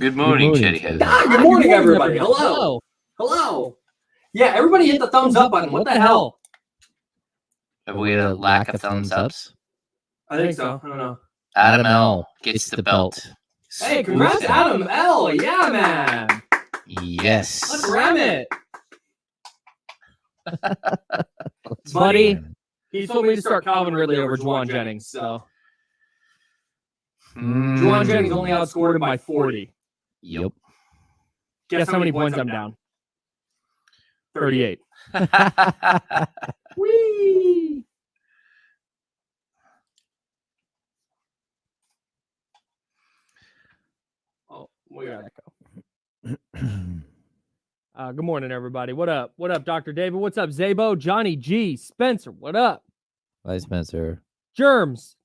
Good morning, Chetty Head. Good morning, everybody. Hello. Yeah, everybody hit the thumbs up button. What the hell? Have we had a lack of thumbs ups? I think so. I don't know. Adam L. gets the belt. Hey, congrats, Adam L. Yeah, man. Yes. Let's ram it. Buddy, he told me to start Calvin Ridley over Juwan Jennings, so. Juwan Jennings only outscored him by 40. Yep. Guess how many points I'm down? 38. Whee! Oh, we gotta go. Good morning, everybody. What up? What up, Dr. David? What's up, Zabo? Johnny G. Spencer, what up? Hi, Spencer. Germs.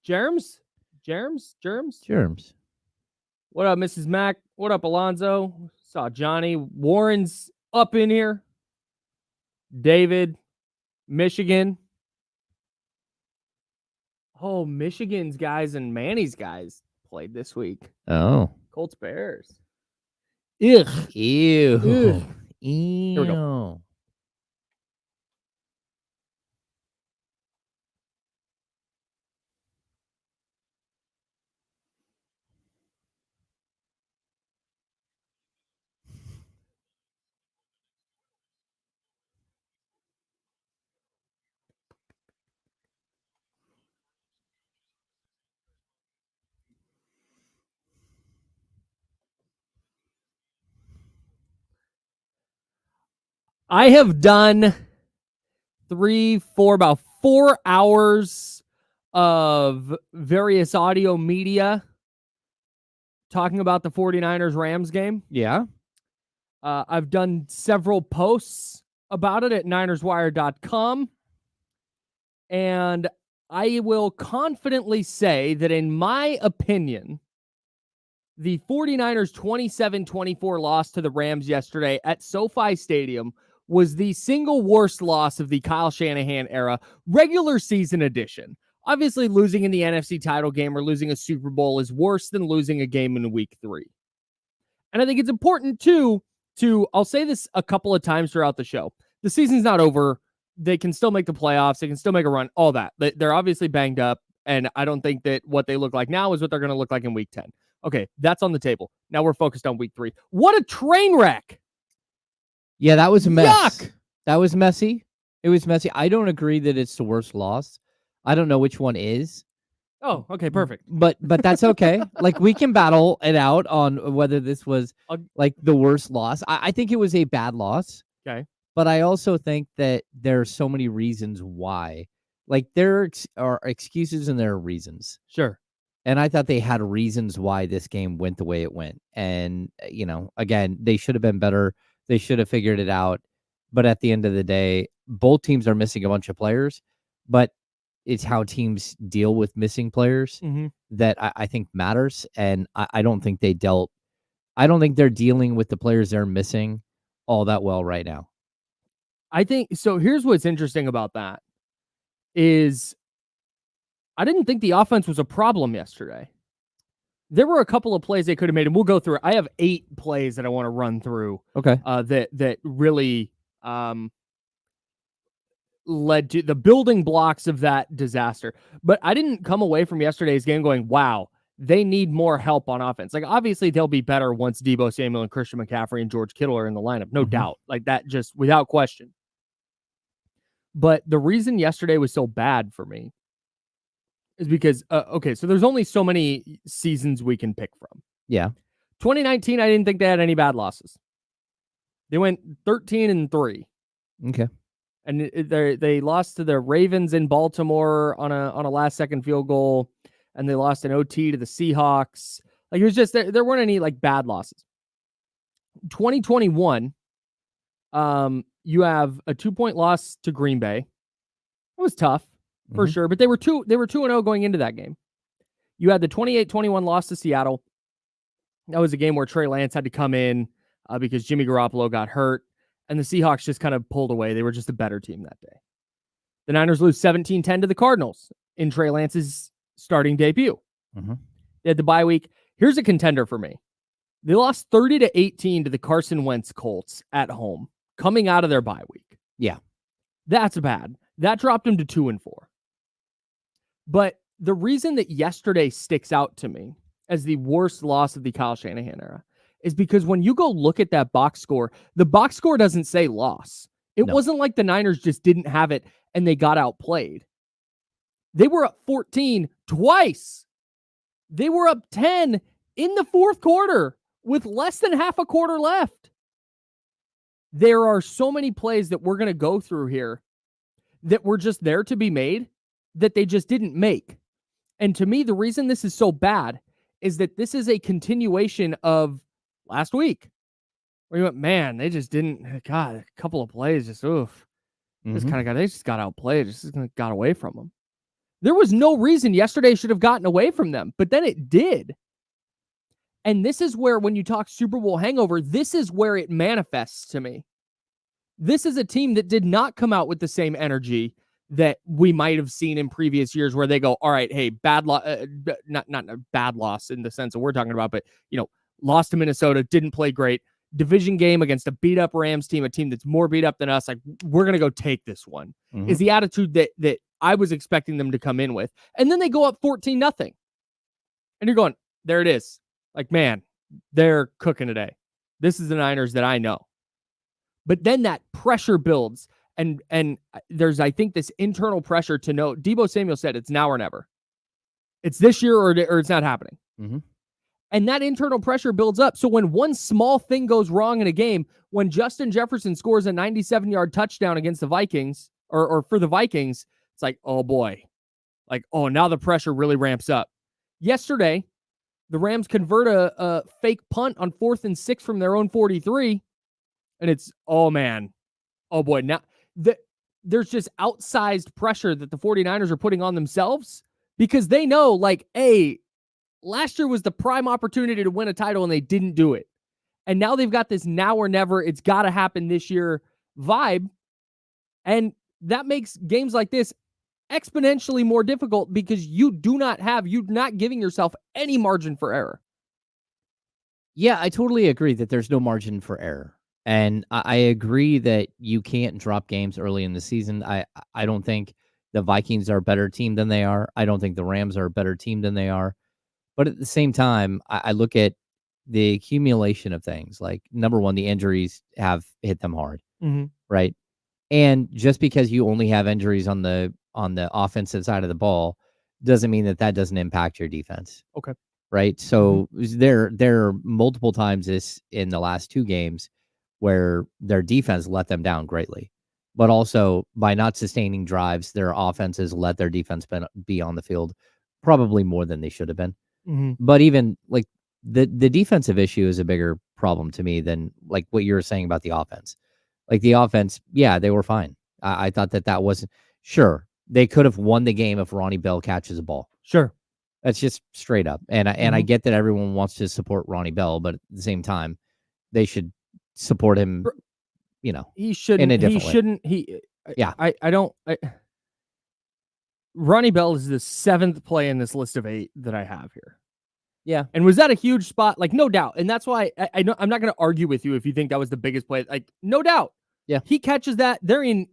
What up, Mrs. Mack? What up, Alonzo? Saw Johnny. Warren's up in here. David. Michigan. Oh, Michigan's guys and Manny's guys played this week. Oh. Colts Bears. Ew. Ugh. Ew. Here we go. I have done about 4 hours of various audio media talking about the 49ers Rams game. Yeah. I've done several posts about it at NinersWire.com. And I will confidently say that, in my opinion, the 49ers 27-24 loss to the Rams yesterday at SoFi Stadium was the single worst loss of the Kyle Shanahan era, regular season edition. Obviously, losing in the NFC title game or losing a Super Bowl is worse than losing a game in week 3. And I think it's important, too, I'll say this a couple of times throughout the show. The season's not over. They can still make the playoffs. They can still make a run, all that. They're obviously banged up, and I don't think that what they look like now is what they're going to look like in week 10. Okay, that's on the table. Now we're focused on week 3. What a train wreck. Yeah, that was a mess. Yuck. That was messy. It was messy. I don't agree that it's the worst loss. I don't know which one is. Oh, okay, perfect. But that's okay. Like, we can battle it out on whether this was like the worst loss. I think it was a bad loss. Okay. But I also think that there are so many reasons why. Like, there are excuses and there are reasons. Sure. And I thought they had reasons why this game went the way it went. And, again, they should have been better. They should have figured it out. But at the end of the day, both teams are missing a bunch of players. But it's how teams deal with missing players that I think matters. And I don't think they're dealing with the players they're missing all that well right now. I think so. Here's what's interesting about that is I didn't think the offense was a problem yesterday. There were a couple of plays they could have made, and we'll go through it. I have 8 plays that I want to run through. Okay. That really led to the building blocks of that disaster. But I didn't come away from yesterday's game going, wow, they need more help on offense. Like, obviously they'll be better once Deebo Samuel and Christian McCaffrey and George Kittle are in the lineup. No doubt. Like, that, just without question. But the reason yesterday was so bad for me is because, so there's only so many seasons we can pick from. Yeah. 2019, I didn't think they had any bad losses. They went 13-3. Okay. And they lost to the Ravens in Baltimore on a last-second field goal, and they lost an OT to the Seahawks. Like, it was just, there weren't any, like, bad losses. 2021, you have a 2-point loss to Green Bay. It was tough, for sure, but they were 2-0 going into that game. You had the 28-21 loss to Seattle. That was a game where Trey Lance had to come in because Jimmy Garoppolo got hurt, and the Seahawks just kind of pulled away. They were just a better team that day. The Niners lose 17-10 to the Cardinals in Trey Lance's starting debut. They had the bye week. Here's a contender for me. They lost 30-18 to the Carson Wentz Colts at home, coming out of their bye week. Yeah. That's bad. That dropped them to 2-4. But the reason that yesterday sticks out to me as the worst loss of the Kyle Shanahan era is because when you go look at that box score, the box score doesn't say loss. It wasn't like the Niners just didn't have it and they got outplayed. They were up 14 twice. They were up 10 in the fourth quarter with less than half a quarter left. There are so many plays that we're going to go through here that were just there to be made that they just didn't make. And to me, the reason this is so bad is that this is a continuation of last week. Where you went, man, they just didn't, God, a couple of plays, just, oof. Just they just got outplayed. Just got away from them. There was no reason yesterday should have gotten away from them, but then it did. And this is where, when you talk Super Bowl hangover, this is where it manifests to me. This is a team that did not come out with the same energy that we might have seen in previous years, where they go, all right, hey, bad loss, not a bad loss in the sense that we're talking about, but, lost to Minnesota, didn't play great. Division game against a beat up Rams team, a team that's more beat up than us. Like, we're going to go take this one is the attitude that I was expecting them to come in with. And then they go up 14-0. And you're going, there it is. Like, man, they're cooking today. This is the Niners that I know. But then that pressure builds, and there's, I think, this internal pressure to know. Deebo Samuel said it's now or never. It's this year or it's not happening. And that internal pressure builds up. So when one small thing goes wrong in a game, when Justin Jefferson scores a 97-yard touchdown against the Vikings, or for the Vikings, it's like, oh boy. Like, oh, now the pressure really ramps up. Yesterday, the Rams convert a fake punt on 4th and 6 from their own 43. And it's, oh man, oh boy. Now there's just outsized pressure that the 49ers are putting on themselves, because they know, like, hey, last year was the prime opportunity to win a title and they didn't do it. And now they've got this now or never, it's got to happen this year vibe. And that makes games like this exponentially more difficult, because you're not giving yourself any margin for error. Yeah, I totally agree that there's no margin for error. And I agree that you can't drop games early in the season. I don't think the Vikings are a better team than they are. I don't think the Rams are a better team than they are. But at the same time, I look at the accumulation of things. Like, number one, the injuries have hit them hard, right? And just because you only have injuries on the offensive side of the ball doesn't mean that doesn't impact your defense. Okay. Right? So there are multiple times in the last 2 games where their defense let them down greatly. But also, by not sustaining drives, their offenses let their defense be on the field probably more than they should have been. But even, like, the defensive issue is a bigger problem to me than, like, what you were saying about the offense. Like, the offense, yeah, they were fine. I thought that wasn't, sure, they could have won the game if Ronnie Bell catches a ball. Sure. That's just straight up. And I get that everyone wants to support Ronnie Bell, but at the same time, they should support him, he shouldn't, in a different way. Ronnie Bell is the 7th play in this list of 8 that I have here. Yeah. And was that a huge spot? Like, no doubt. And that's why I'm not going to argue with you if you think that was the biggest play. Like, no doubt. Yeah. He catches that. They're in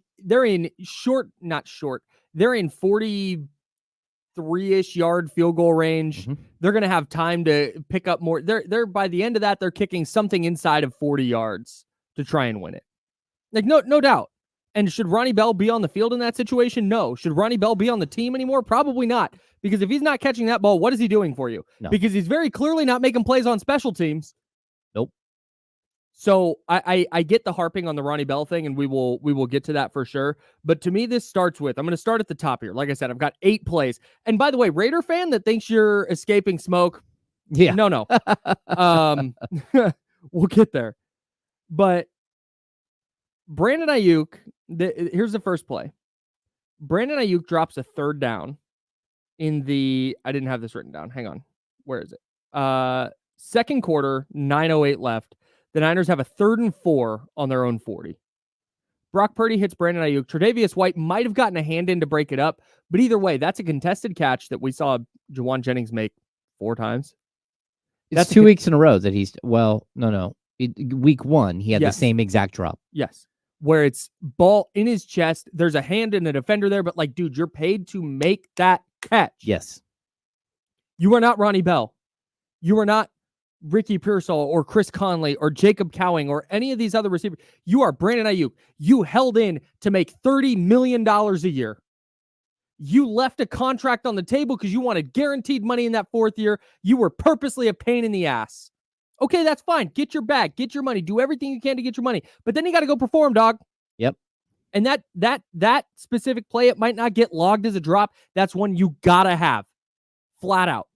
not short. They're in 43-ish yard field goal range. They're going to have time to pick up more. They're by the end of that, they're kicking something inside of 40 yards to try and win it. Like, no doubt. And should Ronnie Bell be on the field in that situation? No. Should Ronnie Bell be on the team anymore? Probably not. Because if he's not catching that ball, what is he doing for you? No. Because he's very clearly not making plays on special teams. Nope. So I get the harping on the Ronnie Bell thing, and we will get to that for sure. But to me, this starts with, I'm going to start at the top here. Like I said, I've got 8 plays. And by the way, Raider fan that thinks you're escaping smoke. Yeah. No. We'll get there. But Brandon Ayuk, here's the first play. Brandon Ayuk drops a 3rd down in the, I didn't have this written down. Hang on. Where is it? Second quarter, 9:08 left. The Niners have a 3rd and 4 on their own 40. Brock Purdy hits Brandon Ayuk. Tre'Davious White might have gotten a hand in to break it up, but either way, that's a contested catch that we saw Juwan Jennings make 4 times. It's 2 weeks in a row that he's no. Week 1, he had the Yes. same exact drop. Yes. Where it's ball in his chest. There's a hand and a defender there, but like, dude, you're paid to make that catch. Yes. You are not Ronnie Bell. You are not Ricky Pearsall or Chris Conley or Jacob Cowing or any of these other receivers. You are Brandon Ayuk. You held in to make $30 million a year. You left a contract on the table because you wanted guaranteed money in that 4th year. You were purposely a pain in the ass. Okay, that's fine. Get your bag. Get your money. Do everything you can to get your money. But then you got to go perform, dog. Yep. And that specific play, it might not get logged as a drop. That's one you got to have. Flat out.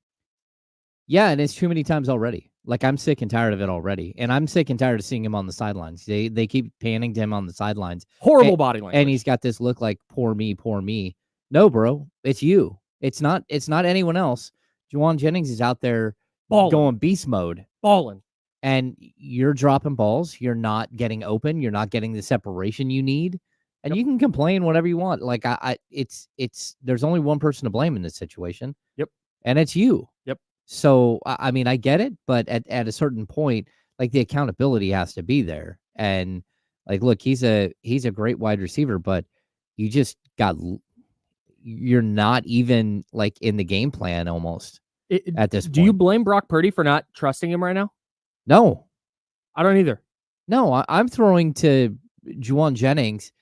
Yeah, and it's too many times already. Like, I'm sick and tired of it already. And I'm sick and tired of seeing him on the sidelines. They keep panning to him on the sidelines. Horrible body language. And he's got this look like, poor me, poor me. No, bro, it's you. It's not anyone else. Juwan Jennings is out there going beast mode. Balling. And you're dropping balls. You're not getting open. You're not getting the separation you need. And you can complain whatever you want. Like, it's there's only one person to blame in this situation. Yep. And it's you. Yep. So, I mean, I get it, but at a certain point, like, the accountability has to be there. And like, look, he's a great wide receiver, but you're not even like in the game plan almost at this point. Do you blame Brock Purdy for not trusting him right now? No. I don't either. No, I'm throwing to Juwan Jennings.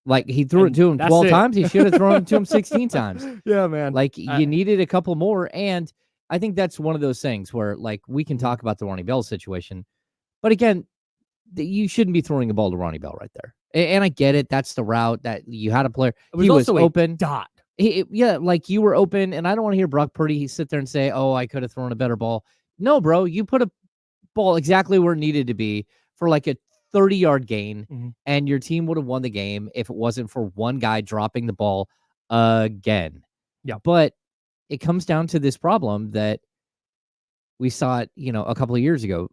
Like, he threw it to him 12 times. He should have thrown it to him 16 times. Yeah, man. Like, you needed a couple more. And I think that's one of those things where, like, we can talk about the Ronnie Bell situation. But again, you shouldn't be throwing a ball to Ronnie Bell right there. And I get it. That's the route that you had a player. He was open. Dot. Yeah, like, you were open. And I don't want to hear Brock Purdy sit there and say, oh, I could have thrown a better ball. No, bro, you put a ball exactly where it needed to be for like a 30-yard gain, and your team would have won the game if it wasn't for one guy dropping the ball again. Yeah. But it comes down to this problem that we saw it, a couple of years ago.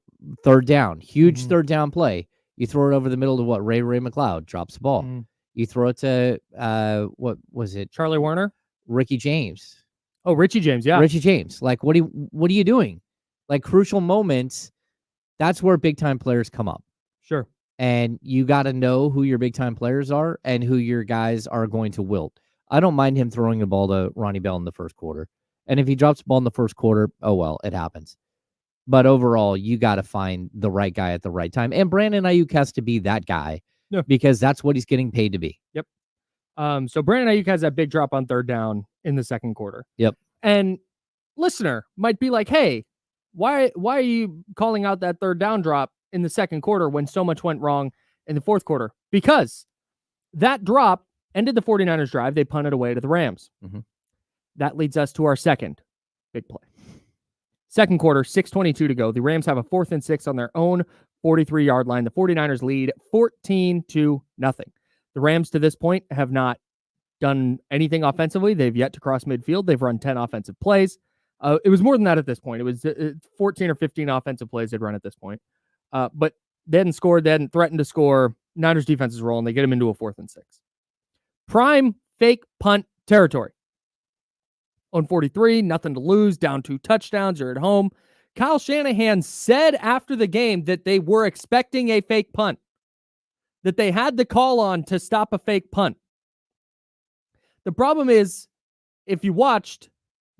3rd down, huge 3rd down play. You throw it over the middle to what? Ray McLeod drops the ball. You throw it to what was it? Charlie Warner? Ricky James. Oh, Richie James, yeah. Richie James. Like, what are you doing? Like, crucial moments, that's where big time players come up. Sure. And you got to know who your big time players are and who your guys are going to wilt. I don't mind him throwing the ball to Ronnie Bell in the first quarter. And if he drops the ball in the first quarter, oh well, it happens. But overall, you got to find the right guy at the right time. And Brandon Ayuk has to be that guy because that's what he's getting paid to be. Yep. So Brandon Ayuk has that big drop on 3rd down in the second quarter. Yep. And listener might be like, hey, why are you calling out that 3rd down drop in the second quarter when so much went wrong in the 4th quarter? Because that drop ended the 49ers drive. They punted away to the Rams. That leads us to our second big play. Second quarter, 6:22 to go. The Rams have a 4th and 6 on their own 43-yard line. The 49ers lead 14-0. The Rams to this point have not done anything offensively. They've yet to cross midfield. They've run 10 offensive plays. It was more than that at this point. It was 14 or 15 offensive plays they'd run at this point. But they hadn't scored. They hadn't threatened to score. Niners defense is rolling. They get them into a 4th and 6. Prime fake punt territory. On 43, nothing to lose, down 2 touchdowns, you're at home. Kyle Shanahan said after the game that they were expecting a fake punt, that they had the call on to stop a fake punt. The problem is, if you watched,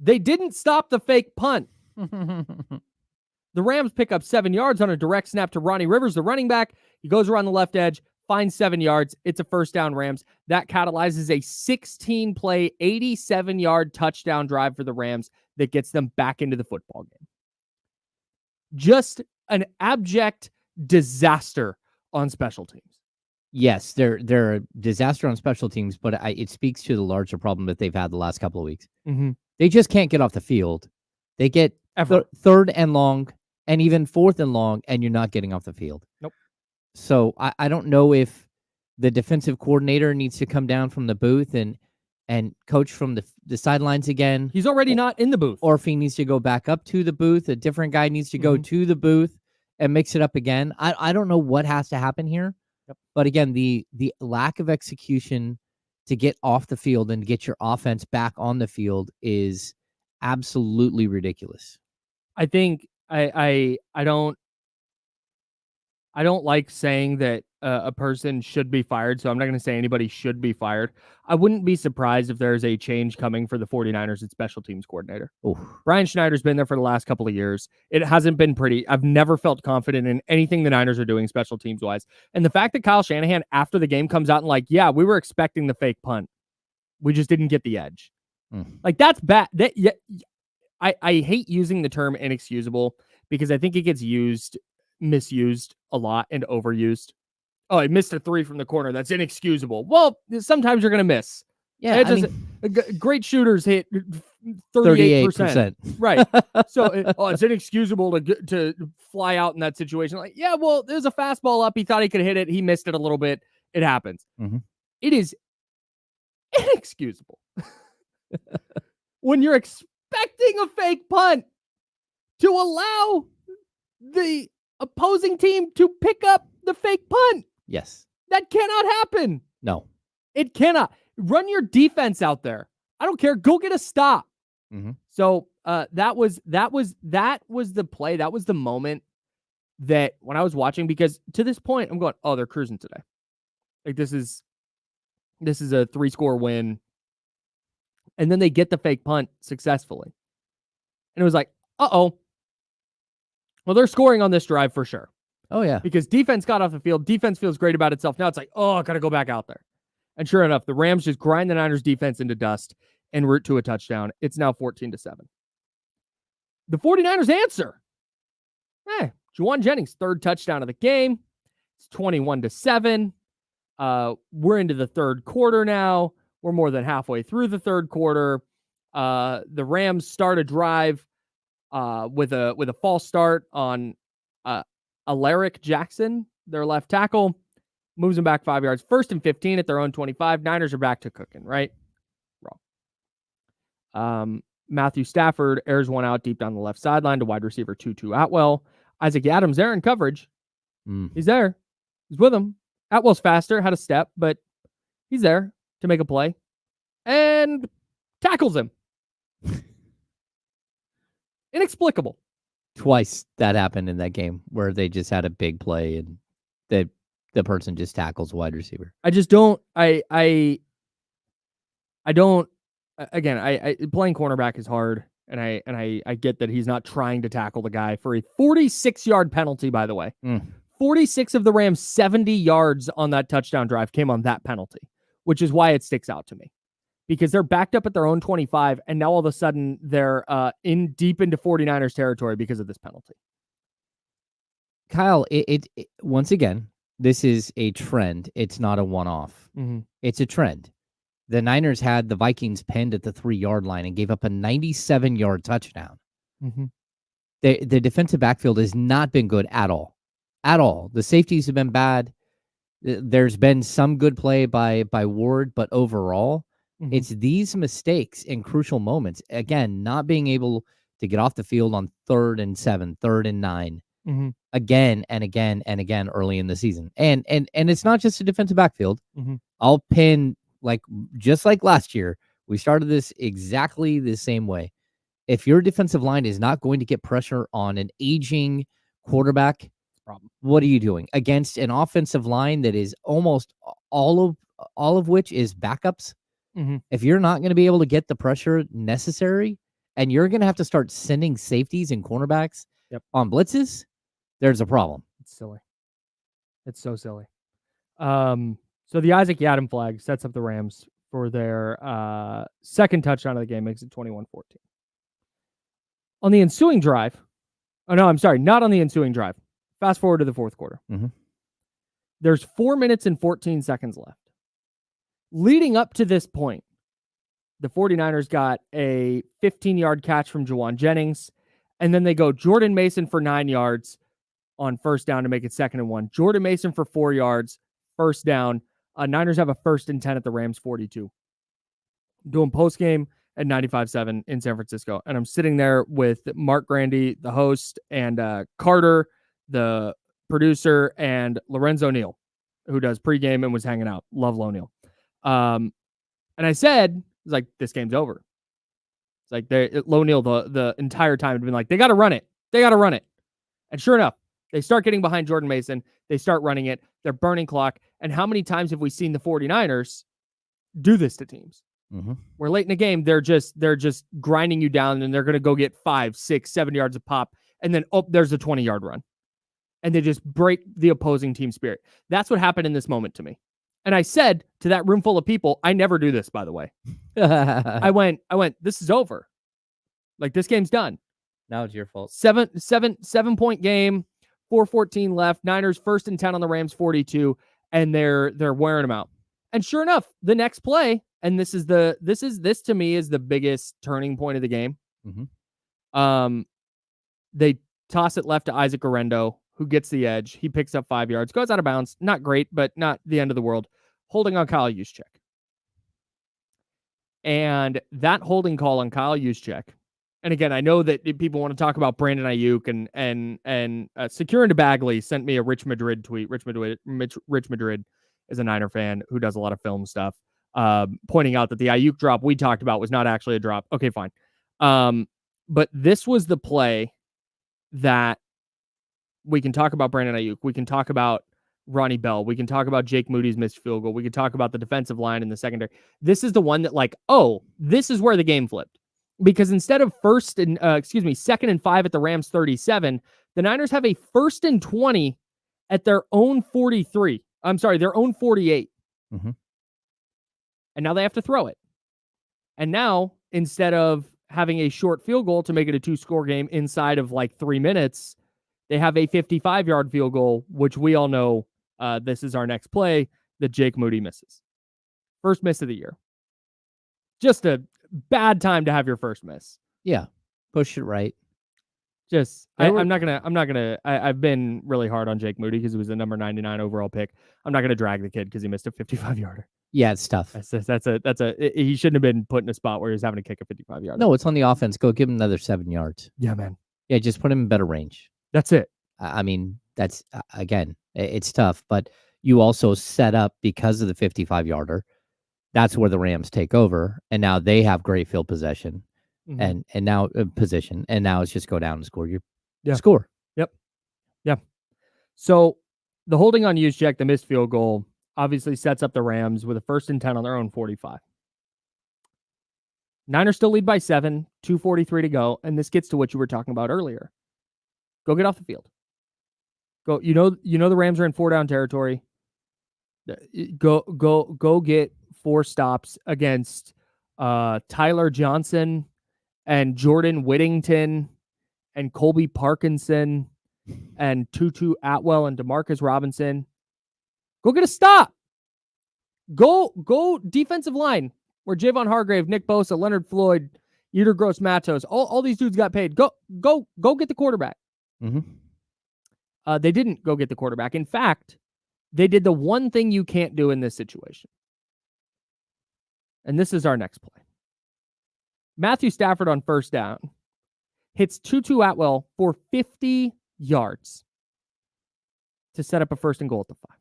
they didn't stop the fake punt. The Rams pick up 7 yards on a direct snap to Ronnie Rivers, the running back. He goes around the left edge, finds 7 yards. It's a first down Rams. That catalyzes a 16-play, 87-yard touchdown drive for the Rams that gets them back into the football game. Just an abject disaster on special teams. Yes, they're a disaster on special teams, but it speaks to the larger problem that they've had the last couple of weeks. They just can't get off the field. They get 3rd and long and even 4th and long, and you're not getting off the field. Nope. So I don't know if the defensive coordinator needs to come down from the booth and coach from the sidelines again. He's already not in the booth. Or if he needs to go back up to the booth, a different guy needs to go to the booth and mix it up again. I don't know what has to happen here. Yep. But again, the lack of execution to get off the field and get your offense back on the field is absolutely ridiculous. I think I don't like saying that a person should be fired, so I'm not going to say anybody should be fired. I wouldn't be surprised if there's a change coming for the 49ers at special teams coordinator. Oof. Brian Schneider's been there for the last couple of years. It hasn't been pretty. I've never felt confident in anything the Niners are doing special teams wise. And the fact that Kyle Shanahan after the game comes out and like, yeah, we were expecting the fake punt. We just didn't get the edge. Like that's bad. I hate using the term inexcusable because I think it gets misused a lot and overused. Oh, I missed a 3 from the corner. That's inexcusable. Well, sometimes you're going to miss. Yeah, Great shooters hit 38%. Right. So it's inexcusable to fly out in that situation. Like, yeah, well, there's a fastball up. He thought he could hit it. He missed it a little bit. It happens. Mm-hmm. It is inexcusable when you're expecting a fake punt to allow the opposing team to pick up the fake punt. Yes. That cannot happen. No. It cannot. Run your defense out there. I don't care. Go get a stop. Mm-hmm. So that was the play. That was the moment that when I was watching, because to this point I'm going, oh, they're cruising today. Like this is a 3-score win. And then they get the fake punt successfully. And it was like, uh-oh. Well, they're scoring on this drive for sure. Oh, yeah. Because defense got off the field. Defense feels great about itself. Now it's like, oh, I got to go back out there. And sure enough, the Rams just grind the Niners defense into dust en route to a touchdown. It's now 14-7. The 49ers answer. Juwan Jennings, 3rd touchdown of the game. It's 21-7. We're into the 3rd quarter now. We're more than halfway through the 3rd quarter. The Rams start a drive with a false start on Alaric Jackson, their left tackle, moves them back 5 yards. 1st and 15 at their own 25. Niners are back to cooking, right? Wrong. Matthew Stafford airs one out deep down the left sideline to wide receiver Tutu Atwell. Isaac Adams there in coverage. He's there. He's with him. Atwell's faster, had a step, but he's there to make a play and tackles him. Inexplicable. Twice that happened in that game where they just had a big play and the person just tackles wide receiver. I just don't. I don't. Again, I playing cornerback is hard, and I get that he's not trying to tackle the guy for a 46-yard penalty. By the way, 46 of the Rams' 70 yards on that touchdown drive came on that penalty, which is why it sticks out to me. Because they're backed up at their own 25, and now all of a sudden they're deep into 49ers territory because of this penalty. Kyle, it once again, this is a trend. It's not a one-off. Mm-hmm. It's a trend. The Niners had the Vikings pinned at the 3-yard line and gave up a 97-yard touchdown. Mm-hmm. The defensive backfield has not been good at all. At all. The safeties have been bad. There's been some good play by Ward, but overall, it's these mistakes in crucial moments. Again, not being able to get off the field on 3rd and 7, 3rd and 9, again and again and again early in the season. And it's not just a defensive backfield. I'll pin, just like last year, we started this exactly the same way. If your defensive line is not going to get pressure on an aging quarterback, what are you doing against an offensive line that is almost all of which is backups? If you're not going to be able to get the pressure necessary, and you're going to have to start sending safeties and cornerbacks on blitzes, there's a problem. It's silly. It's so silly. So the Isaac Yiadom flag sets up the Rams for their 2nd touchdown of the game, makes it 21-14. On the ensuing drive, not on the ensuing drive. Fast forward to the 4th quarter. There's 4 minutes and 14 seconds left. Leading up to this point, the 49ers got a 15-yard catch from Juwan Jennings, and then they go Jordan Mason for 9 yards on 1st down to make it 2nd and 1. Jordan Mason for 4 yards, 1st down. Niners have a 1st and 10 at the Rams 42. Doing postgame at 95.7 in San Francisco, and I'm sitting there with Mark Grandy, the host, and Carter, the producer, and Lorenzo Neal, who does pregame and was hanging out. Love Lo Neal. And I said, it's like, this game's over. It's like Lo Neal the entire time had been like, they got to run it. They got to run it. And sure enough, they start getting behind Jordan Mason. They start running it. They're burning clock. And how many times have we seen the 49ers do this to teams? Mm-hmm. Where late in the game, they're just grinding you down, and they're going to go get 5, 6, 7 yards of pop. And then, there's a 20-yard run. And they just break the opposing team spirit. That's what happened in this moment to me. And I said to that room full of people, I never do this, by the way. I went, this is over. Like, this game's done. Now it's your fault. 7-point game, 4:14 left. Niners 1st and 10 on the Rams 42, and they're wearing them out. And sure enough, the next play, and this to me is the biggest turning point of the game. Mm-hmm. They toss it left to Isaac Orendo, who gets the edge. He picks up 5 yards, goes out of bounds. Not great, but not the end of the world. Holding on Kyle Juszczyk. And that holding call on Kyle Juszczyk. And again, I know that people want to talk about Brandon Ayuk and Securing to Bagley sent me a Rich Madrid tweet. Rich Madrid is a Niner fan who does a lot of film stuff, pointing out that the Ayuk drop we talked about was not actually a drop. Okay, fine. But this was the play that we can talk about Brandon Ayuk. We can talk about Ronnie Bell. We can talk about Jake Moody's missed field goal. We can talk about the defensive line in the secondary. This is the one that this is where the game flipped. Because instead of 2nd and 5 at the Rams 37, the Niners have a 1st and 20 at their own 43. I'm sorry, their own 48. Mm-hmm. And now they have to throw it. And now, instead of having a short field goal to make it a 2-score game inside of 3 minutes, they have a 55-yard field goal, which we all know this is our next play that Jake Moody misses. First miss of the year. Just a bad time to have your first miss. Yeah. Push it right. I've been really hard on Jake Moody because he was the number 99 overall pick. I'm not going to drag the kid because he missed a 55-yarder. Yeah, it's tough. He shouldn't have been put in a spot where he was having to kick a 55-yarder. No, it's on the offense. Go give him another 7 yards. Yeah, man. Yeah, just put him in better range. That's it. I mean, that's, again, it's tough, but you also set up because of the 55-yarder. That's where the Rams take over, and now they have great field possession, and now position, and now it's just go down and score your score. Yep. Yeah. So the holding on Juszczyk, the missed field goal, obviously sets up the Rams with a 1st and 10 on their own 45. Niners still lead by 7, 2:43 to go, and this gets to what you were talking about earlier. Go get off the field. Go. You know the Rams are in 4-down territory. Go get 4 stops against Tyler Johnson and Jordan Whittington and Colby Parkinson and Tutu Atwell and DeMarcus Robinson. Go get a stop. Go defensive line where Javon Hargrave, Nick Bosa, Leonard Floyd, Yetur Gross-Matos, all these dudes got paid. Go get the quarterback. Mm-hmm. They didn't go get the quarterback. In fact, they did the one thing you can't do in this situation. And this is our next play. Matthew Stafford on 1st down hits Tutu Atwell for 50 yards to set up a 1st and goal at the 5.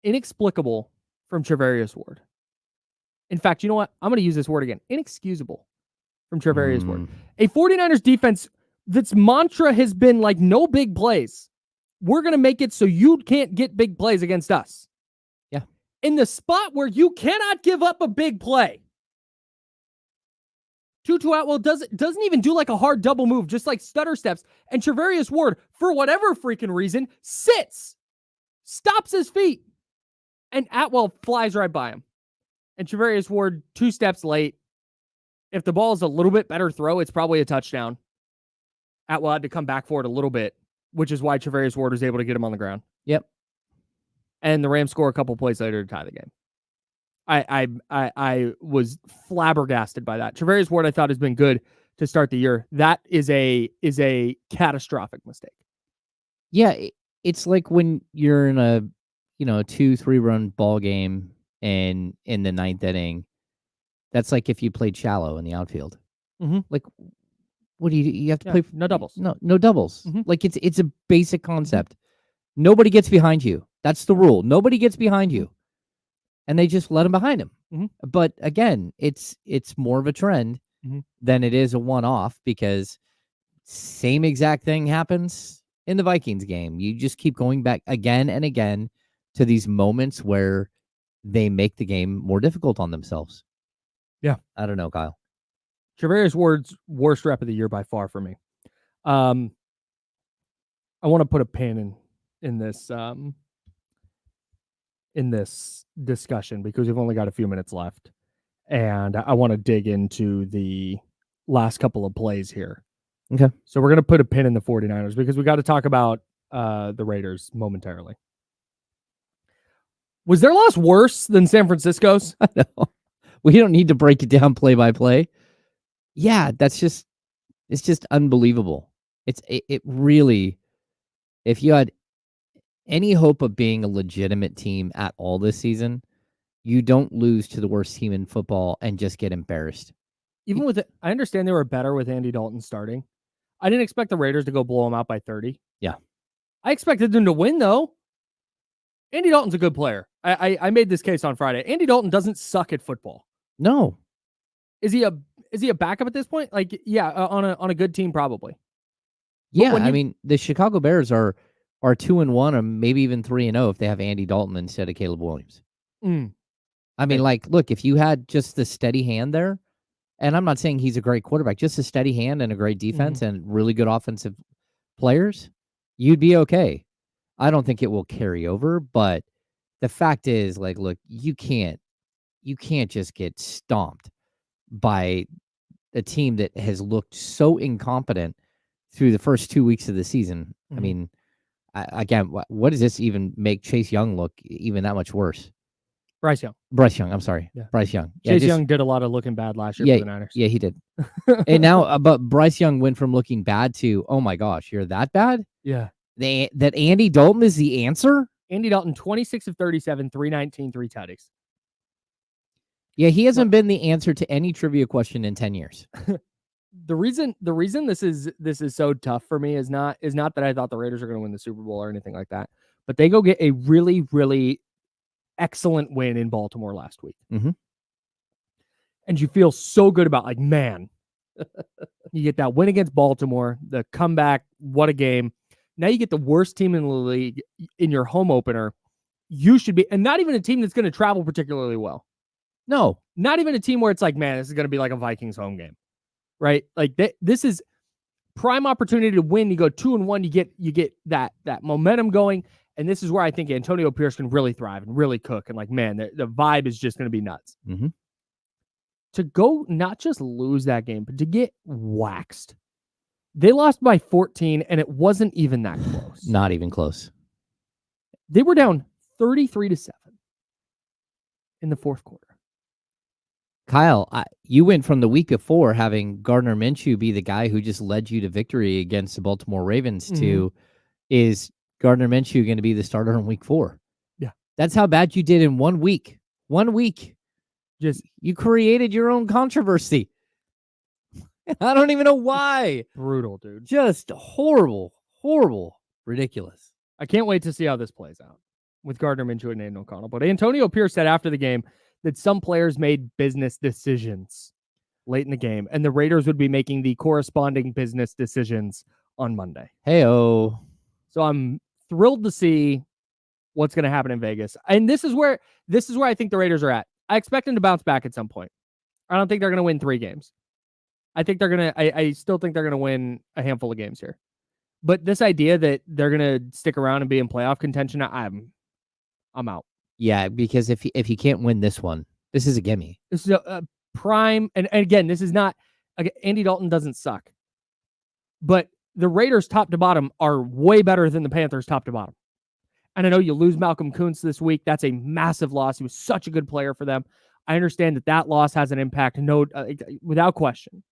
Inexplicable from Trevarius Ward. In fact, you know what? I'm going to use this word again. Inexcusable from Trevarius Ward. A 49ers defense that's mantra has been no big plays. We're going to make it so you can't get big plays against us. In the spot where you cannot give up a big play. Tutu Atwell doesn't even do a hard double move, just stutter steps. And Trevarius Ward, for whatever freaking reason, sits, stops his feet, and Atwell flies right by him. And Trevarius Ward, 2 steps late. If the ball is a little bit better throw, it's probably a touchdown. Atwell had to come back for it a little bit, which is why Trevarius Ward was able to get him on the ground. Yep. And the Rams score a couple plays later to tie the game. I was flabbergasted by that. Trevarius Ward, I thought, has been good to start the year. That is a catastrophic mistake. Yeah, it's like when you're in a 2-3 run ball game and in the 9th inning. That's like if you played shallow in the outfield. Mm-hmm. What do you have to play? No doubles. No doubles. Mm-hmm. It's a basic concept. Nobody gets behind you. That's the rule. Nobody gets behind you. And they just let him behind him. Mm-hmm. But again, it's more of a trend than it is a one-off because Same exact thing happens in the Vikings game. You just keep going back again and again to these moments where they make the game more difficult on themselves. Yeah. I don't know, Kyle. Travarius Ward's worst rep of the year by far for me. I want to put a pin in this discussion because we've only got a few minutes left, and I want to dig into the last couple of plays here. Okay. So we're going to put a pin in the 49ers because we got to talk about the Raiders momentarily. Was their loss worse than San Francisco's? I know. We don't need to break it down play by play. Yeah, it's just unbelievable. It really, if you had any hope of being a legitimate team at all this season, you don't lose to the worst team in football and just get embarrassed. Even with it, I understand they were better with Andy Dalton starting. I didn't expect the Raiders to go blow them out by 30. Yeah. I expected them to win, though. Andy Dalton's a good player. I made this case on Friday. Andy Dalton doesn't suck at football. No. Is he a backup at this point? Like, yeah, on a good team, probably. Yeah, I mean, the Chicago Bears are 2-1 or maybe even 3-0 if they have Andy Dalton instead of Caleb Williams. I mean, like, look, if you had just the steady hand there, and I'm not saying he's a great quarterback, just a steady hand and a great defense and really good offensive players, you'd be okay. I don't think it will carry over, but the fact is, like, look, you can't just get stomped by a team that has looked so incompetent through the first 2 weeks of the season. I mean, again, what does this even make Chase Young look even that much worse? Bryce Young, I'm sorry. Yeah. Bryce Young. Chase Young did a lot of looking bad last year for the Niners. Yeah, he did. And now, but Bryce Young went from looking bad to, oh my gosh, you're that bad? Yeah. That Andy Dalton is the answer? Andy Dalton, 26 of 37, 319, 3 tutties. Yeah, he hasn't been the answer to any trivia question in 10 years. The reason this is so tough for me is not that I thought the Raiders are going to win the Super Bowl or anything like that, but they go get a really, really excellent win in Baltimore last week. And you feel so good about, like, man, you get that win against Baltimore, the comeback, what a game. Now you get the worst team in the league in your home opener. You should be, and not even a team that's going to travel particularly well. No, not even a team where it's like, man, this is going to be like a Vikings home game, right? Like this is prime opportunity to win. You go 2-1, you get that momentum going. And this is where I think Antonio Pierce can really thrive and really cook. And, like, man, the vibe is just going to be nuts. To go not just lose that game, but to get waxed. They lost by 14, and it wasn't even that close. Not even close. They were down 33-7 in the fourth quarter. Kyle, you went from the week before having Gardner Minshew be the guy who just led you to victory against the Baltimore Ravens to, is Gardner Minshew going to be the starter in week 4? Yeah. That's how bad you did in 1 week. 1 week. Just, you created your own controversy. I don't even know why. Brutal, dude. Just horrible, ridiculous. I can't wait to see how this plays out with Gardner Minshew and Aiden O'Connell. But Antonio Pierce said after the game that some players made business decisions late in the game, and the Raiders would be making the corresponding business decisions on Monday. Hey-oh. So I'm thrilled to see what's going to happen in Vegas. And this is where I think the Raiders are at. I expect them to bounce back at some point. I don't think they're going to win 3 games. I still think they're going to win a handful of games here. But this idea that they're going to stick around and be in playoff contention, I'm out. Yeah, because if you can't win this one, this is a gimme. This is a prime, and again, this is not, Andy Dalton doesn't suck. But the Raiders top to bottom are way better than the Panthers top to bottom. And I know you lose Malcolm Kuntz this week. That's a massive loss. He was such a good player for them. I understand that loss has an impact, without question.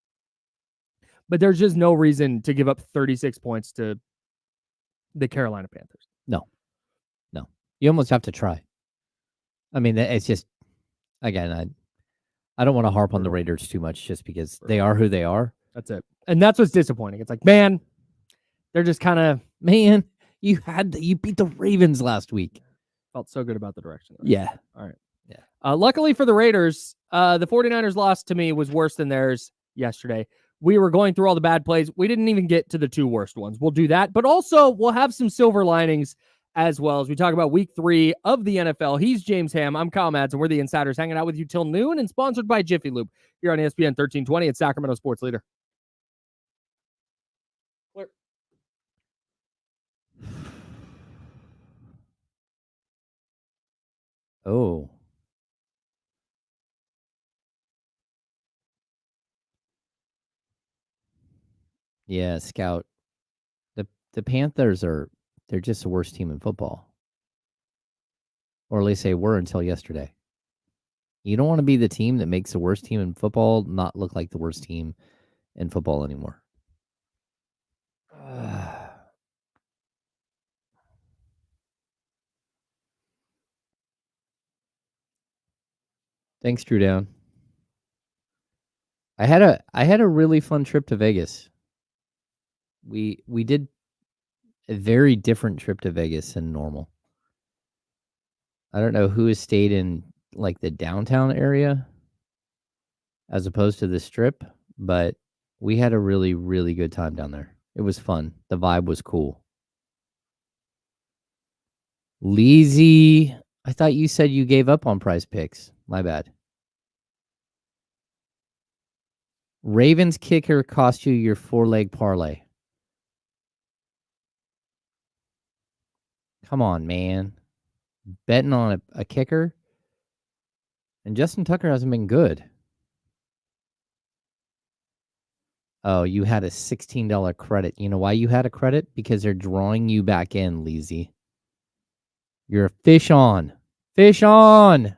But there's just no reason to give up 36 points to the Carolina Panthers. No. You almost have to try. I mean, it's just, again, I don't want to harp on the Raiders too much just because they are who they are. That's it. And that's what's disappointing. It's like, man, they're just kind of, man, you beat the Ravens last week. Felt so good about the direction. Yeah. All right. Yeah. Luckily for the Raiders, the 49ers loss to me was worse than theirs yesterday. we were going through all the bad plays. We didn't even get to the 2 worst ones. We'll do that, but also we'll have some silver linings as well as we talk about week 3 of the NFL. He's James Ham. I'm Kyle Madsen. We're the Insiders hanging out with you till noon and sponsored by Jiffy Lube here on ESPN 1320 at Sacramento Sports Leader. Clear. Oh. Yeah, Scout. The Panthers they're just the worst team in football. Or at least they were until yesterday. You don't want to be the team that makes the worst team in football not look like the worst team in football anymore. Thanks, Drew Down. I had a really fun trip to Vegas. We did a very different trip to Vegas than normal. I don't know who has stayed in like the downtown area as opposed to the strip, but we had a really, really good time down there. It was fun. The vibe was cool. Leezy, I thought you said you gave up on Prize Picks. My bad. Ravens kicker cost you your 4-leg parlay. Come on, man. Betting on a kicker. And Justin Tucker hasn't been good. Oh, you had a $16 credit. You know why you had a credit? Because they're drawing you back in, Leezy. You're a fish on. Fish on.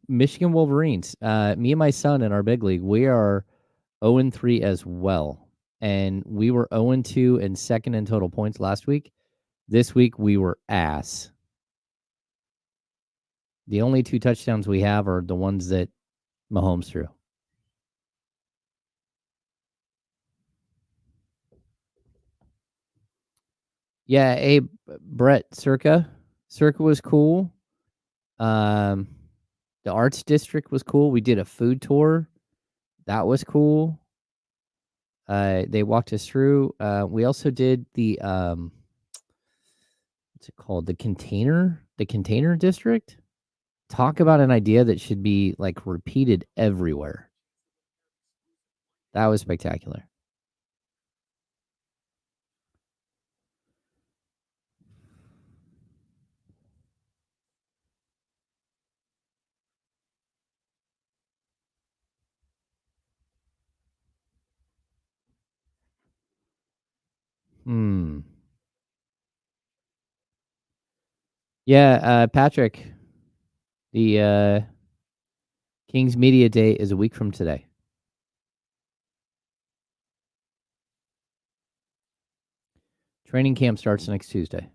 Michigan Wolverines. Me and my son in our big league, we are 0-3 as well. And we were 0-2 and second in total points last week. This week we were ass. The only 2 touchdowns we have are the ones that Mahomes threw. Yeah, hey, Brett, Circa. Circa was cool. The Arts District was cool. We did a food tour. That was cool. They walked us through. We also did the what's it called? The container district. Talk about an idea that should be like repeated everywhere. That was spectacular. Yeah, Patrick, the King's Media Day is a week from today. Training camp starts next Tuesday.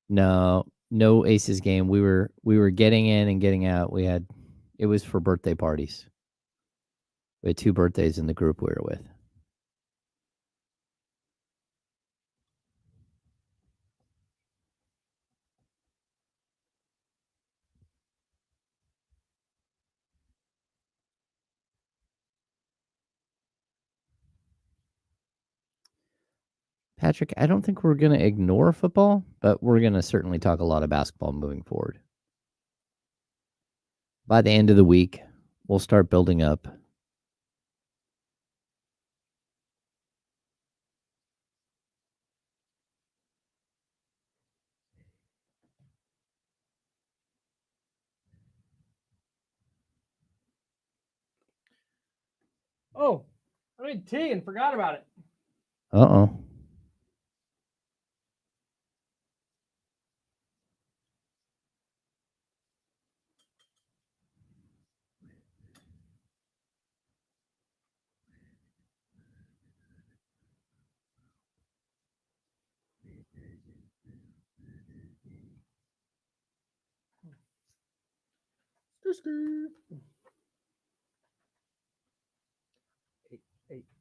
No Aces game. We were getting in and getting out. It was for birthday parties. We had 2 birthdays in the group we were with. Patrick, I don't think we're going to ignore football, but we're going to certainly talk a lot of basketball moving forward. By the end of the week, we'll start building up. Oh, I made tea and forgot about it. Uh-oh.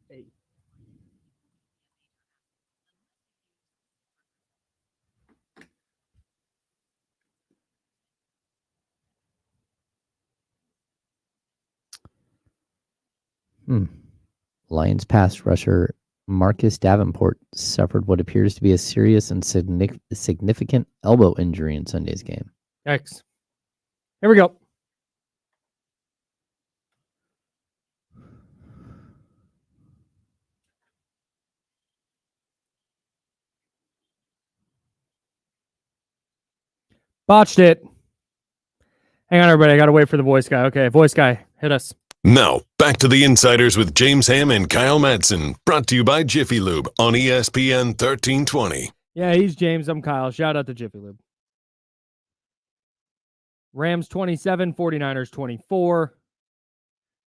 Hey. Lions pass rusher Marcus Davenport suffered what appears to be a serious and significant elbow injury in Sunday's game. Yikes. Here we go. Botched it. Hang on, everybody. I got to wait for the voice guy. Okay, voice guy, hit us. Now, back to the Insiders with James Ham and Kyle Madsen, brought to you by Jiffy Lube on ESPN 1320. Yeah, he's James. I'm Kyle. Shout out to Jiffy Lube. Rams 27, 49ers 24.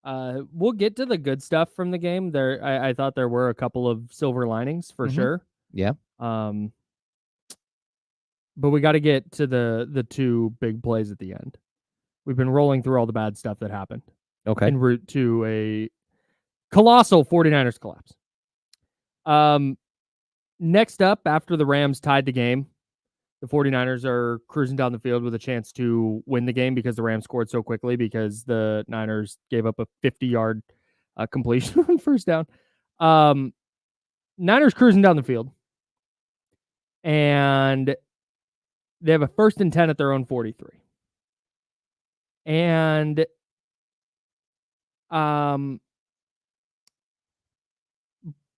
We'll get to the good stuff from the game. I thought there were a couple of silver linings for sure. Yeah. But we got to get to the two big plays at the end. We've been rolling through all the bad stuff that happened. Okay. En route to a colossal 49ers collapse. Next up, after the Rams tied the game, the 49ers are cruising down the field with a chance to win the game because the Rams scored so quickly because the Niners gave up a 50-yard completion on first down. Niners cruising down the field. And they have a 1st and 10 at their own 43. And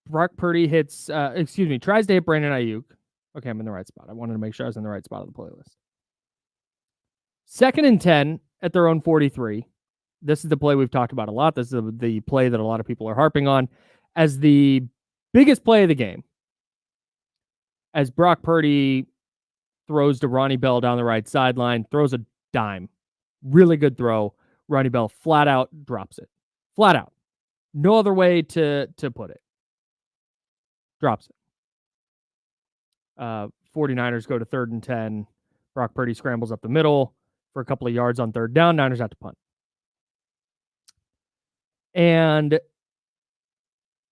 Brock Purdy tries to hit Brandon Ayuk. Okay, I'm in the right spot. I wanted to make sure I was in the right spot of the playlist. 2nd and 10 at their own 43. This is the play we've talked about a lot. This is the play that a lot of people are harping on as the biggest play of the game. As Brock Purdy throws to Ronnie Bell down the right sideline, throws a dime. Really good throw. Ronnie Bell flat out drops it. Flat out. No other way to put it. Drops it. 49ers go to 3rd and 10. Brock Purdy scrambles up the middle for a couple of yards on 3rd down. Niners have to punt. And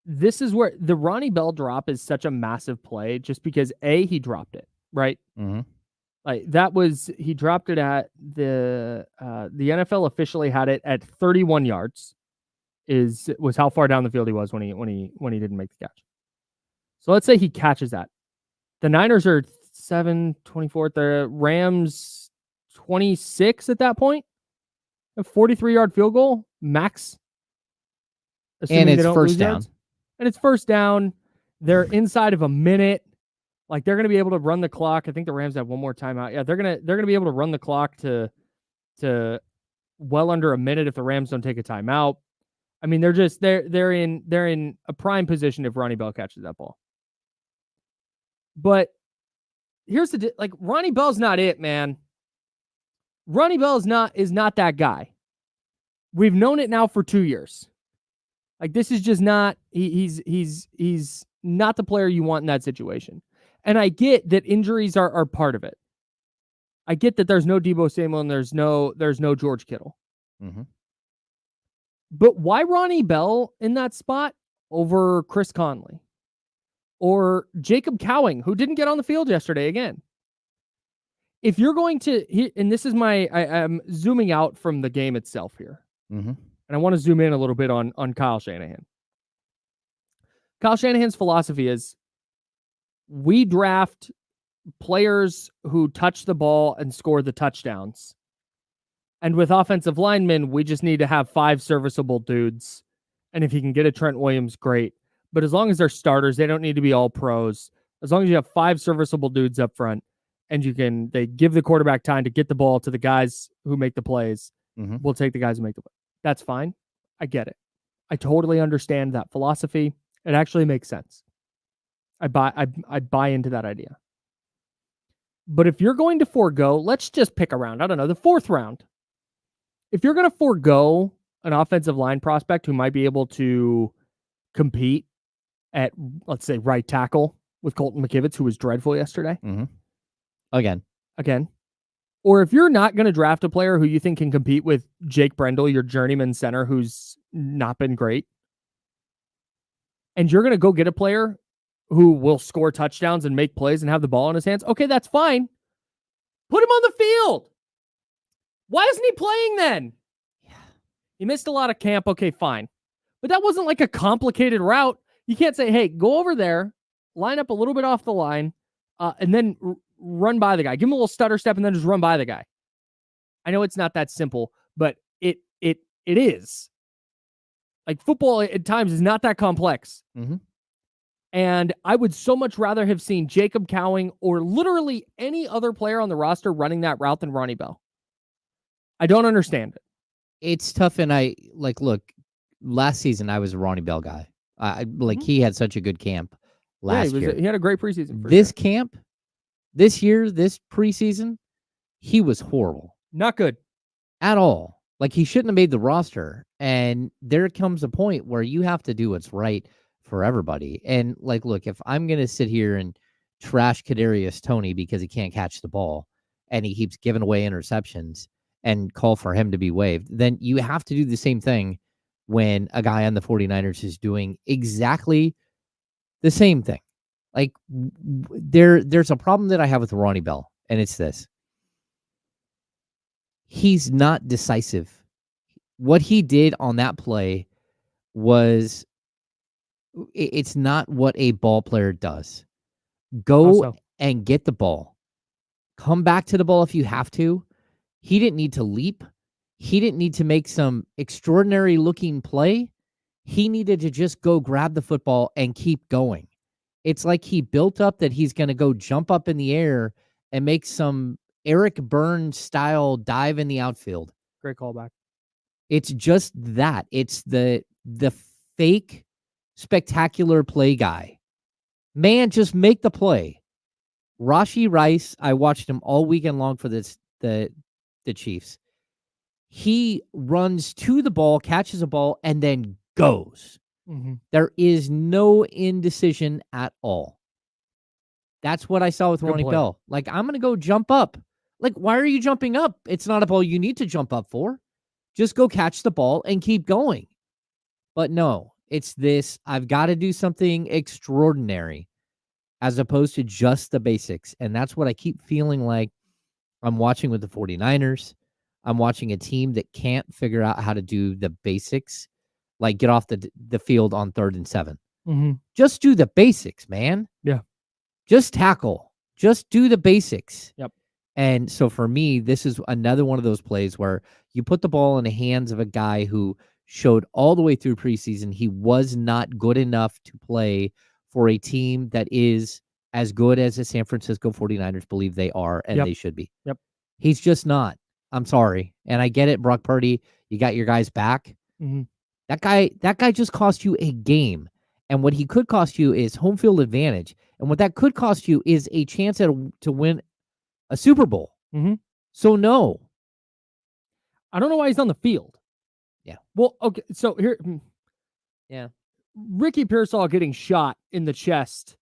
this is where the Ronnie Bell drop is such a massive play just because he dropped it, right? Mm-hmm. Like he dropped it at the NFL officially had it at 31 yards was how far down the field he was when he didn't make the catch. So let's say he catches that. The Niners are 7-24. The Rams 26 at that point. A 43-yard field goal max. And it's first down. Yards. And it's first down. They're inside of a minute. Like they're going to be able to run the clock. I think the Rams have one more timeout. Yeah, they're gonna be able to run the clock to well under a minute if the Rams don't take a timeout. I mean, they're in a prime position if Ronnie Bell catches that ball. But here's Ronnie Bell's not it, man. Ronnie Bell is not that guy. We've known it now for 2 years. Like this is just not he's not the player you want in that situation. And I get that injuries are part of it. I get that there's no Deebo Samuel and there's no George Kittle. Mm-hmm. But why Ronnie Bell in that spot over Chris Conley? Or Jacob Cowing, who didn't get on the field yesterday again. If you're going to, and this is I'm zooming out from the game itself here. Mm-hmm. And I want to zoom in a little bit on Kyle Shanahan. Kyle Shanahan's philosophy is we draft players who touch the ball and score the touchdowns. And with offensive linemen, we just need to have 5 serviceable dudes. And if you can get a Trent Williams, great. But as long as they're starters, they don't need to be all pros. As long as you have 5 serviceable dudes up front and they give the quarterback time to get the ball to the guys who make the plays, we'll take the guys who make the plays. That's fine. I get it. I totally understand that philosophy. It actually makes sense. I buy into that idea. But if you're going to forego, let's just pick a round. I don't know, the 4th round. If you're going to forego an offensive line prospect who might be able to compete at, let's say, right tackle with Colton McKivitz, who was dreadful yesterday. Mm-hmm. Again. Or if you're not going to draft a player who you think can compete with Jake Brendel, your journeyman center, who's not been great, and you're going to go get a player who will score touchdowns and make plays and have the ball in his hands, okay, that's fine. Put him on the field. Why isn't he playing then? Yeah. He missed a lot of camp. Okay, fine. But that wasn't like a complicated route. You can't say, hey, go over there, line up a little bit off the line, and then run by the guy. Give him a little stutter step and then just run by the guy. I know it's not that simple, but it is. Like, football at times is not that complex. Mm-hmm. And I would so much rather have seen Jacob Cowing or literally any other player on the roster running that route than Ronnie Bell. I don't understand it. It's tough, and look, last season I was a Ronnie Bell guy. He had such a good camp last year. He had a great preseason. This camp, this year, this preseason, he was horrible. Not good at all. Like, he shouldn't have made the roster. And there comes a point where you have to do what's right for everybody. And look, if I'm going to sit here and trash Kadarius Toney because he can't catch the ball and he keeps giving away interceptions and call for him to be waived, then you have to do the same thing when a guy on the 49ers is doing exactly the same thing. Like, there's a problem that I have with Ronnie Bell, and it's this. He's not decisive. What he did on that play was, it's not what a ball player does. Go and get the ball. Come back to the ball if you have to. He didn't need to leap. He didn't need to make some extraordinary looking play. He needed to just go grab the football and keep going. It's like he built up that he's going to go jump up in the air and make some Eric Burns style dive in the outfield. Great callback. It's just that. It's the fake spectacular play guy. Man, just make the play. Rashee Rice, I watched him all weekend long for the Chiefs. He runs to the ball, catches a ball, and then goes. Mm-hmm. There is no indecision at all. That's what I saw with Ronnie Bell. Like, I'm going to go jump up. Like, why are you jumping up? It's not a ball you need to jump up for. Just go catch the ball and keep going. But no, it's this, I've got to do something extraordinary as opposed to just the basics. And that's what I keep feeling like I'm watching with the 49ers. I'm watching a team that can't figure out how to do the basics, like get off the field on 3rd and 7. Mm-hmm. Just do the basics, man. Yeah. Just tackle. Just do the basics. Yep. And so for me, this is another one of those plays where you put the ball in the hands of a guy who showed all the way through preseason he was not good enough to play for a team that is as good as the San Francisco 49ers believe they are, and they should be. Yep. He's just not. I'm sorry. And I get it, Brock Purdy, you got your guys back. Mm-hmm. That guy just cost you a game. And what he could cost you is home field advantage. And what that could cost you is a chance to win a Super Bowl. Mm-hmm. So no. I don't know why he's on the field. Yeah. Well, okay. So here. Yeah. Ricky Pearsall getting shot in the chest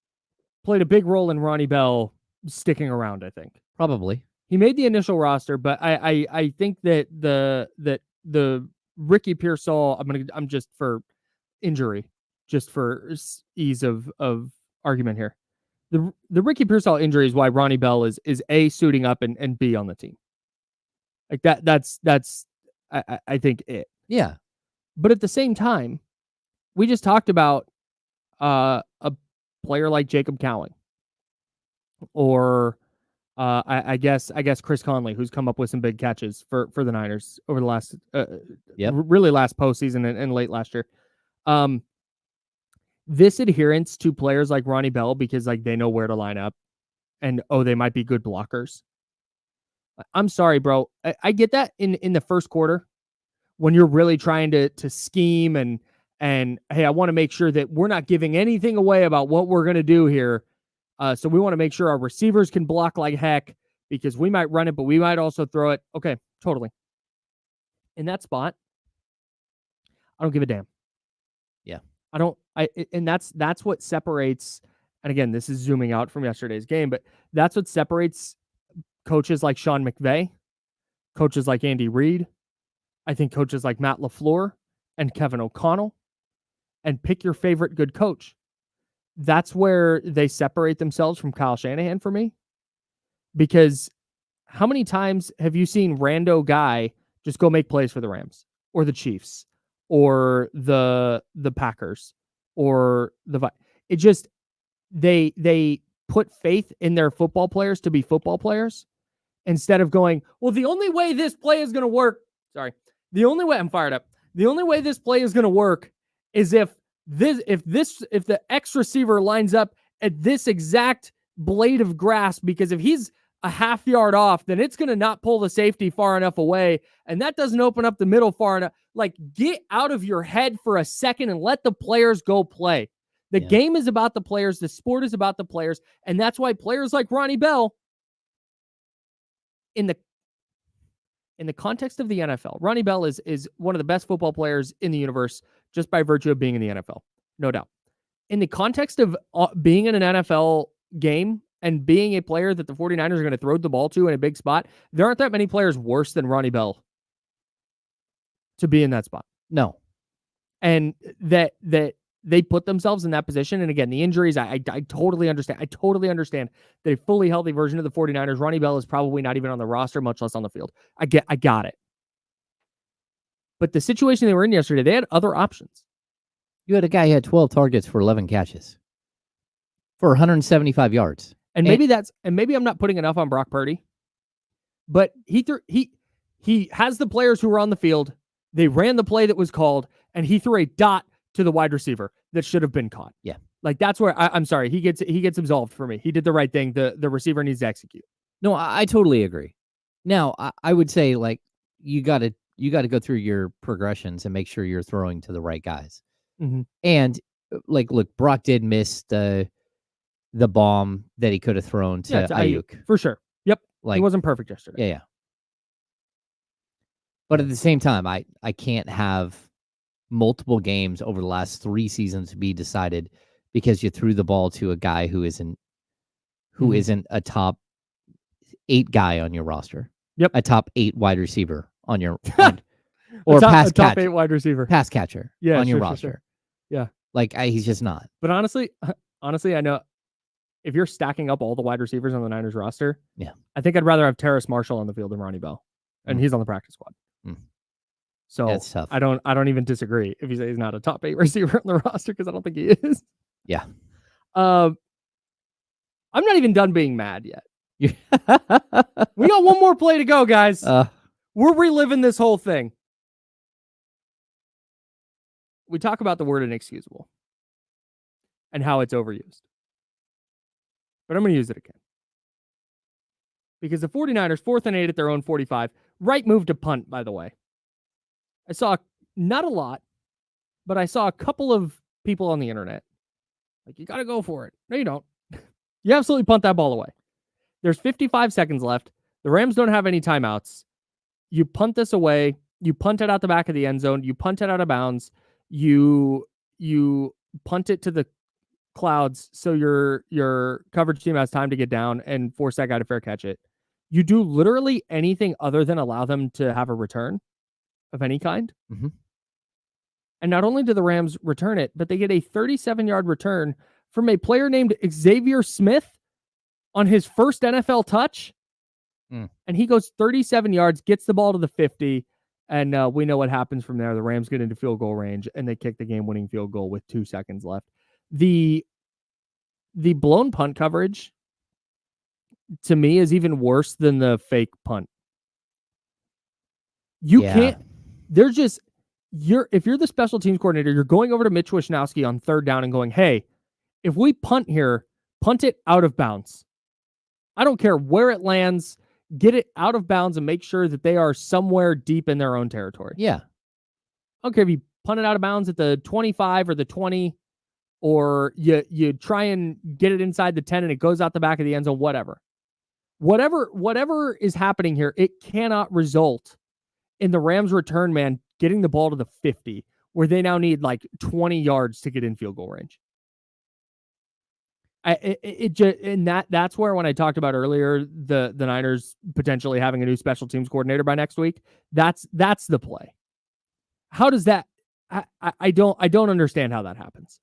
played a big role in Ronnie Bell sticking around, I think. Probably. He made the initial roster, but I think that the Ricky Pearsall, I'm just for injury, just for ease of argument here. The Ricky Pearsall injury is why Ronnie Bell is A, suiting up, and B, on the team. Like that's I think it. Yeah. But at the same time, we just talked about a player like Jacob Cowing, or I guess Chris Conley, who's come up with some big catches for the Niners over the last really last postseason and late last year. This adherence to players like Ronnie Bell, because like they know where to line up, and they might be good blockers. I'm sorry, bro. I get that in the first quarter when you're really trying to scheme and hey, I want to make sure that we're not giving anything away about what we're going to do here. So we want to make sure our receivers can block like heck, because we might run it, but we might also throw it. Okay, totally. In that spot, I don't give a damn. Yeah. And that's what separates, and again, this is zooming out from yesterday's game, but that's what separates coaches like Sean McVay, coaches like Andy Reid, I think coaches like Matt LaFleur and Kevin O'Connell, and pick your favorite good coach. That's where they separate themselves from Kyle Shanahan for me. Because how many times have you seen rando guy just go make plays for the Rams or the Chiefs or the Packers or it just they put faith in their football players to be football players instead of going, well, the only way this play is going to work. Sorry. The only way I'm fired up. The only way this play is going to work is if the X receiver lines up at this exact blade of grass, because if he's a half yard off, then it's going to not pull the safety far enough away. And that doesn't open up the middle far enough. Like, get out of your head for a second and let the players go play. The game is about the players. The sport is about the players. And that's why players like Ronnie Bell, in the context of the NFL, Ronnie Bell is one of the best football players in the universe just by virtue of being in the NFL. No doubt. In the context of being in an NFL game and being a player that the 49ers are going to throw the ball to in a big spot, there aren't that many players worse than Ronnie Bell to be in that spot. No. And that they put themselves in that position. And again, the injuries, I totally understand. I totally understand that a fully healthy version of the 49ers, Ronnie Bell, is probably not even on the roster, much less on the field. I got it. But the situation they were in yesterday, they had other options. You had a guy who had 12 targets for 11 catches for 175 yards. And maybe I'm not putting enough on Brock Purdy, but he has the players who were on the field. They ran the play that was called, and he threw a dot to the wide receiver that should have been caught. Yeah. Like, that's where I'm sorry. He gets absolved for me. He did the right thing. The receiver needs to execute. No, I totally agree. Now, I would say, like, you got to go through your progressions and make sure you're throwing to the right guys. Mm-hmm. And like, look, Brock did miss the bomb that he could have thrown to Ayuk. For sure. Yep. Like, he wasn't perfect yesterday. Yeah. But at the same time, I can't have multiple games over the last 3 seasons be decided because you threw the ball to a guy who isn't a top 8 guy on your roster. Yep. A top 8 wide receiver on your or a top 8 wide receiver. Pass catcher on your roster. Sure. Yeah. Like, he's just not. But honestly, I know if you're stacking up all the wide receivers on the Niners roster, I think I'd rather have Terrace Marshall on the field than Ronnie Bell. And he's on the practice squad. So that's tough. I don't even disagree if you say he's not a top 8 receiver on the roster, because I don't think he is. Yeah. I'm not even done being mad yet. We got one more play to go, guys. We're reliving this whole thing. We talk about the word inexcusable and how it's overused. But I'm going to use it again. Because the 49ers, 4th and 8 at their own 45. Right move to punt, by the way. I saw not a lot, but I saw a couple of people on the internet. Like, you got to go for it. No, you don't. You absolutely punt that ball away. There's 55 seconds left. The Rams don't have any timeouts. You punt this away. You punt it out the back of the end zone. You punt it out of bounds. You punt it to the clouds so your coverage team has time to get down and force that guy to fair catch it. You do literally anything other than allow them to have a return of any kind. Mm-hmm. And not only do the Rams return it, but they get a 37-yard return from a player named Xavier Smith on his first NFL touch. And he goes 37 yards, gets the ball to the 50, and we know what happens from there. The Rams get into field goal range, and they kick the game-winning field goal with 2 seconds left. The blown punt coverage, to me, is even worse than the fake punt. You can't... They're just... If you're the special teams coordinator, you're going over to Mitch Wishnowsky on 3rd down and going, hey, if we punt here, punt it out of bounds. I don't care where it lands. Get it out of bounds and make sure that they are somewhere deep in their own territory. Yeah. I don't care if you punt it out of bounds at the 25 or the 20, or you try and get it inside the 10 and it goes out the back of the end zone, whatever. Whatever is happening here, it cannot result in the Rams return man getting the ball to the 50, where they now need like 20 yards to get in field goal range. That's where, when I talked about earlier the Niners potentially having a new special teams coordinator by next week, that's the play. How does that? I don't understand how that happens.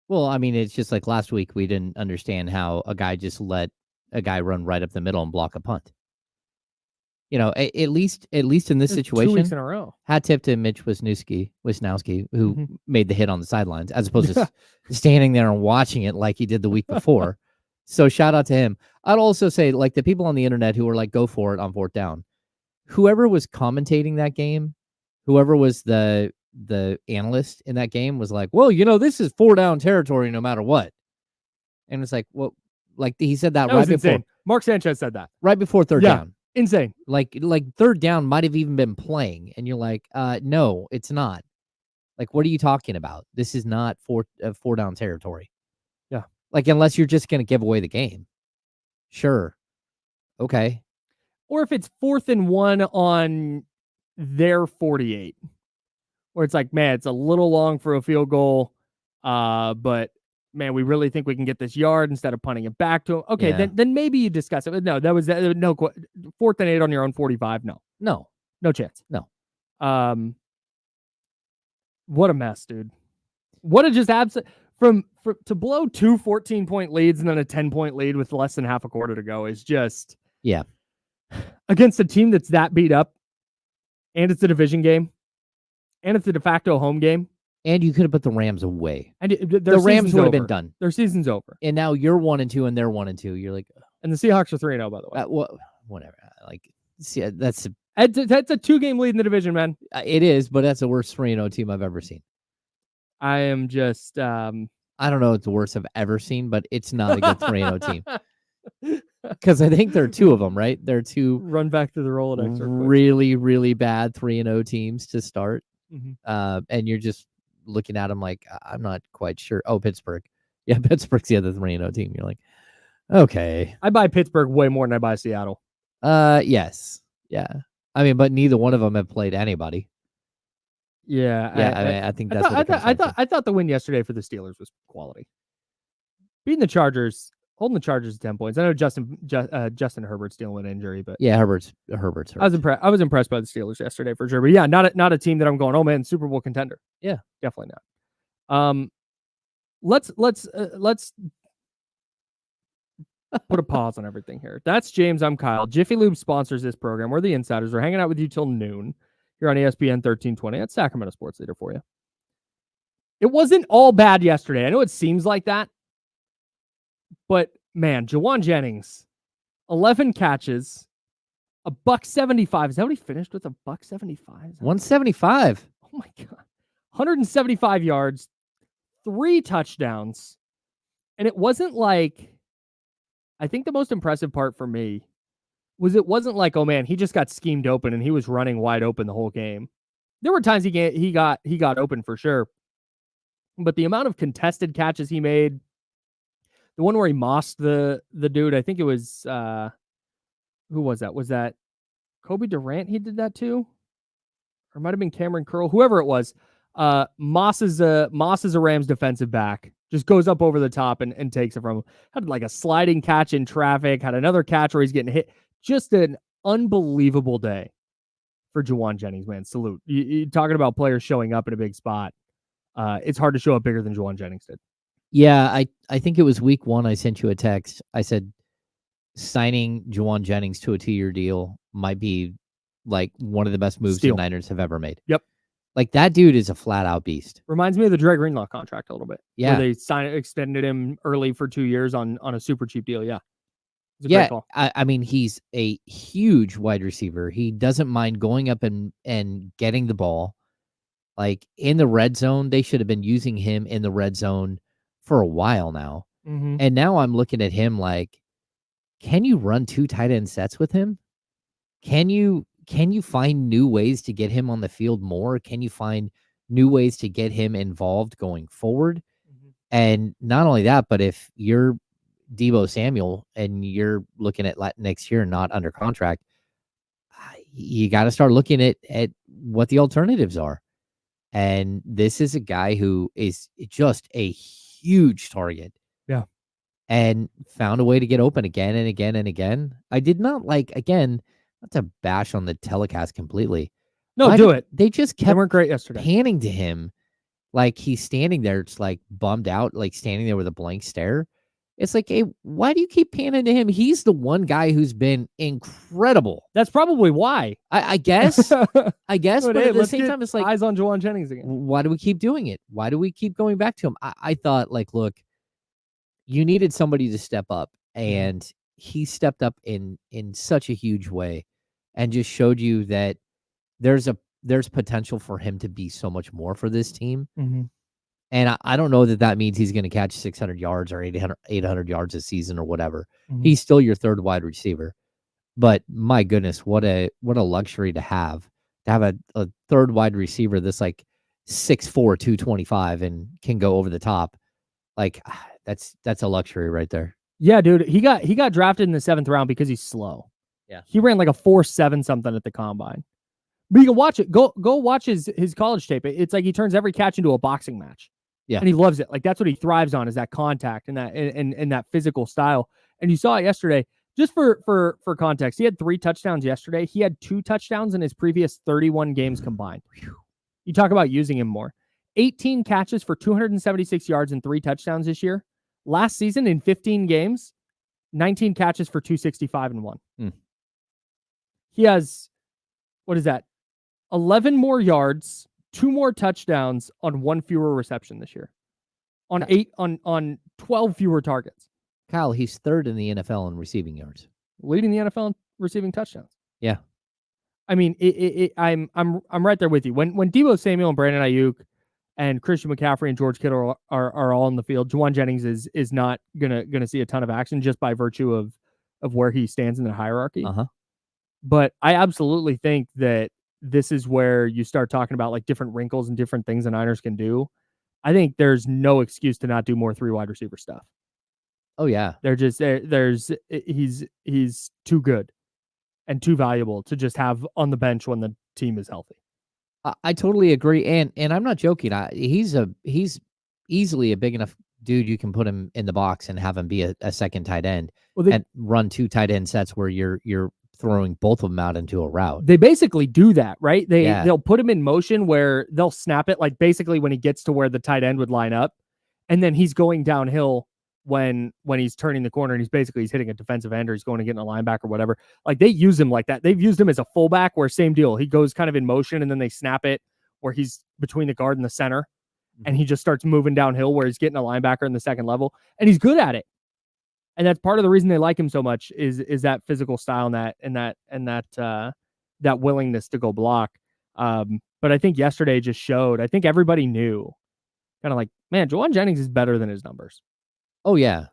Well, I mean, it's just like last week we didn't understand how a guy just let a guy run right up the middle and block a punt. At least in this This is 2 weeks situation, in a row. hat tip to Mitch Wisnowski, who Mhm. made the hit on the sidelines, as opposed to standing there and watching it like he did the week before. So shout out to him. I'd also say, like, the people on the internet who were like, go for it on fourth down. Whoever was commentating that game, whoever was the analyst in that game was like, well, this is 4-down territory no matter what. And it's like, well, like he said that That right was before insane. Mark Sanchez said that. right before third Yeah. down. Insane. Like third down might have even been playing, and you're like, no, it's not. Like, what are you talking about? This is not 4-down territory. Yeah. Like, unless you're just going to give away the game. Sure. Okay. Or if it's 4th and 1 on their 48, where it's like, man, it's a little long for a field goal, but man, we really think we can get this yard instead of punting it back to him. Okay, Yeah. then maybe you discuss it. But no, that was no 4th and 8 on your own 45. No chance. No. What a mess, dude. What a just absolute to blow 2 14-point leads and then a 10-point lead with less than half a quarter to go is just Yeah. against a team that's that beat up, and it's a division game, and it's a de facto home game. And you could have put the Rams away. And The Rams would have been done. Their season's over. And now you're 1-2 and they're 1-2. You're like, And the Seahawks are 3-0, by the way. whatever. Like, see, that's That's a 2-game lead in the division, man. it is, but that's the worst 3-0 team I've ever seen. I am just I don't know if it's the worst I've ever seen, but it's not a good 3-0 team. Because I think there are two of them, right? There are two run back to the Rolodex. really, really bad 3-0 teams to start. Mhm. And you're just looking at them like, I'm not quite sure. Oh, Pittsburgh. Yeah, Pittsburgh's the other 3-0 team. You're like, okay. I buy Pittsburgh way more than I buy Seattle. Yes. Yeah. I mean, but neither one of them have played anybody. Yeah. Yeah, I think that's what it comes down to. I thought the win yesterday for the Steelers was quality. Beating the Chargers, holding the Chargers to 10 points. I know Justin Herbert's dealing with an injury, but Yeah, Herbert's hurt. I was impressed by the Steelers yesterday for sure. But yeah, not a team that I'm going, oh man, Super Bowl contender. Yeah, definitely not. Let's put a pause on everything here. That's James. I'm Kyle. Jiffy Lube sponsors this program. We're the Insiders. We're hanging out with you till noon here on ESPN 1320. That's Sacramento sports leader for you. It wasn't all bad yesterday. I know it seems like that, but man, Juwan Jennings, 11 catches, $175. Is that what he finished with? $175? 175. Oh my God. 175 yards, 3 touchdowns. And it wasn't like, I think the most impressive part for me was it wasn't like, oh man, he just got schemed open and he was running wide open the whole game. There were times he got open for sure. But the amount of contested catches he made, the one where he mossed the dude, I think it was who was that? Was that Kobe Durant he did that too? Or it might have been Cameron Curl, whoever it was. Moss is a Rams defensive back. Just goes up over the top and takes it from him. Had like a sliding catch in traffic, had another catch where he's getting hit. Just an unbelievable day for Juwan Jennings, man. Salute. You're talking about players showing up in a big spot. It's hard to show up bigger than Juwan Jennings did. Yeah, I think it was week 1. I sent you a text. I said signing Juwan Jennings to a 2-year deal might be like one of the best moves the Niners have ever made. Yep. Like, that dude is a flat out beast. Reminds me of the Dre Greenlaw contract a little bit. Yeah. Where they extended him early for 2 years on a super cheap deal. Yeah. It's a Yeah. great call. I mean, he's a huge wide receiver. He doesn't mind going up and getting the ball. Like, in the red zone, they should have been using him in the red zone for a while now. Mm-hmm. And now I'm looking at him like, can you run 2 tight end sets with him? Can you find new ways to get him on the field more? Can you find new ways to get him involved going forward? Mm-hmm. And not only that, but if you're Deebo Samuel and you're looking at next year not under contract, you got to start looking at what the alternatives are. And this is a guy who is just a huge target. Yeah. And found a way to get open again and again and again. I did not again, not to bash on the telecast completely. No, do it. They just They kept weren't great yesterday. panning to him like he's standing there, just like bummed out, like standing there with a blank stare. It's like, hey, why do you keep panning to him? He's the one guy who's been incredible. That's probably why. I guess. But hey, at the let's same get time, it's like, eyes on Juwan Jennings again. why do we keep doing it? Why do we keep going back to him? I thought, like, look, you needed somebody to step up, and he stepped up in such a huge way, and just showed you that there's potential for him to be so much more for this team. Mm-hmm. And I don't know that means he's going to catch 600 yards or 800 yards a season or whatever. Mm-hmm. He's still your third wide receiver. But my goodness, what a luxury to have a third wide receiver that's like 6'4", 225 and can go over the top. Like, that's a luxury right there. Yeah, dude. He got drafted in the 7th round because he's slow. Yeah. He ran like a 4.7 something at the combine. But you can watch it. Go watch his college tape. It's like he turns every catch into a boxing match. Yeah. And he loves it. Like, that's what he thrives on, is that contact and that and that physical style. And you saw it yesterday. Just for context, he had 3 touchdowns yesterday. He had 2 touchdowns in his previous 31 games combined. You talk about using him more. 18 catches for 276 yards and 3 touchdowns this year. Last season in 15 games, 19 catches for 265 and 1. He has, what is that? 11 more yards, 2 more touchdowns on 1 fewer reception this year. On 12 fewer targets. Kyle, he's third in the NFL in receiving yards, leading the NFL in receiving touchdowns. Yeah. I mean, I'm right there with you. When Deebo Samuel and Brandon Ayuk and Christian McCaffrey and George Kittle are all in the field, Juwan Jennings is not gonna see a ton of action just by virtue of where he stands in the hierarchy. But I absolutely think that this is where you start talking about like different wrinkles and different things the Niners can do. I think there's no excuse to not do more 3 wide receiver stuff. Oh yeah. He's too good and too valuable to just have on the bench when the team is healthy. I totally agree, and I'm not joking. He's easily a big enough dude you can put him in the box and have him be a second tight end and run 2 tight end sets where you're throwing both of them out into a route. They basically do that, right? They'll put him in motion where they'll snap it, like basically when he gets to where the tight end would line up, and then he's going downhill when he's turning the corner, and he's hitting a defensive end, or he's going to get in a linebacker or whatever. Like, they use him like that. They've used him as a fullback where same deal. He goes kind of in motion, and then they snap it where he's between the guard and the center, and he just starts moving downhill where he's getting a linebacker in the second level, and he's good at it. And that's part of the reason they like him so much is that physical style and that willingness to go block. But I think yesterday just showed. I think everybody knew, kind of like, man, Juwan Jennings is better than his numbers. Oh yeah.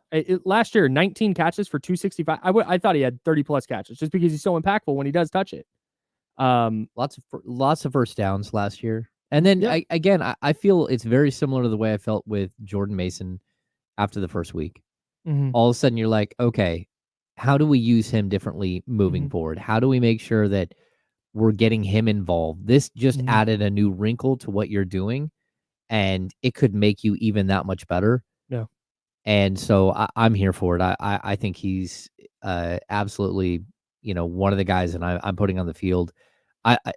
Last year, 19 catches for 265. I thought he had 30 plus catches just because he's so impactful when he does touch it. Lots of first downs last year. And then I feel it's very similar to the way I felt with Jordan Mason after the first week. All of a sudden you're like, okay, how do we use him differently moving forward? How do we make sure that we're getting him involved? This just added a new wrinkle to what you're doing, and it could make you even that much better. Yeah. And so I'm here for it. I think he's absolutely, one of the guys that I'm putting on the field.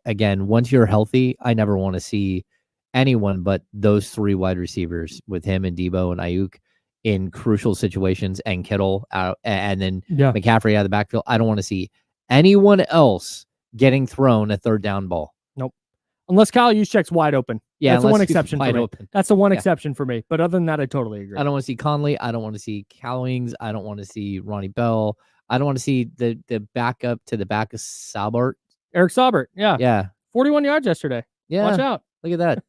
Again, once you're healthy, I never want to see anyone but those 3 wide receivers with him and Deebo and Ayuk in crucial situations, and Kittle out, and then McCaffrey out of the backfield. I don't want to see anyone else getting thrown a third down ball. Nope. Unless Kyle Juszczyk's wide open. Yeah, that's the one exception for me. Open. That's the one exception for me. But other than that, I totally agree. I don't want to see Conley. I don't want to see Cowings. I don't want to see Ronnie Bell. I don't want to see the backup to the back of Saubert. Eric Saubert. Yeah. Yeah. 41 yards yesterday. Yeah. Watch out. Look at that.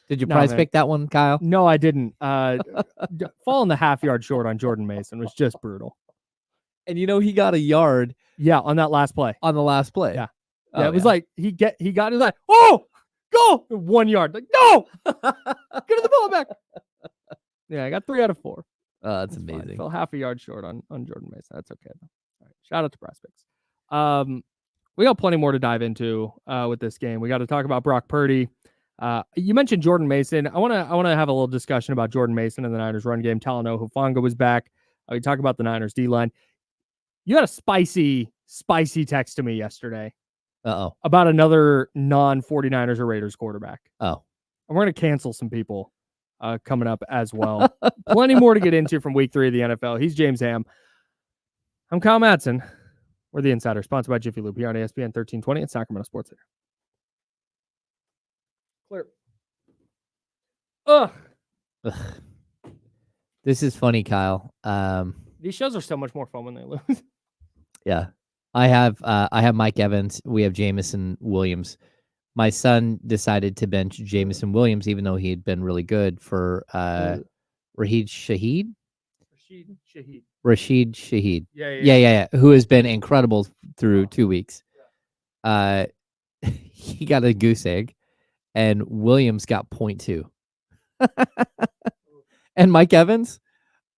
Did you prize pick that one, Kyle? No, I didn't. Falling the half-yard short on Jordan Mason was just brutal. And he got a yard. Yeah, on that last play. On the last play. Yeah. It was like he got his like, oh, go 1 yard. Like, no, get the ball back. Yeah, I got 3 out of 4. That's amazing. Fine. Fell half a yard short on Jordan Mason. That's okay though. All right. Shout out to Prize Picks. We got plenty more to dive into with this game. We got to talk about Brock Purdy. You mentioned Jordan Mason. I want to have a little discussion about Jordan Mason and the Niners run game. Talanoa Hufanga was back. We talk about the Niners D-line. You had a spicy text to me yesterday. About another non-49ers or Raiders quarterback. Oh. And we're going to cancel some people coming up as well. Plenty more to get into from week 3 of the NFL. He's James Ham. I'm Kyle Madsen. We're the Insider, sponsored by Jiffy Lube here on ESPN 1320 and Sacramento Sports Center. Clear. Ugh. This is funny, Kyle. These shows are so much more fun when they lose. Yeah. I have Mike Evans. We have Jamison Williams. My son decided to bench Jamison Williams, even though he had been really good for Rashid Shaheed. Rashid Shaheed. Yeah. Who has been incredible through 2 weeks. He got a goose egg, and Williams got 0.2. And Mike Evans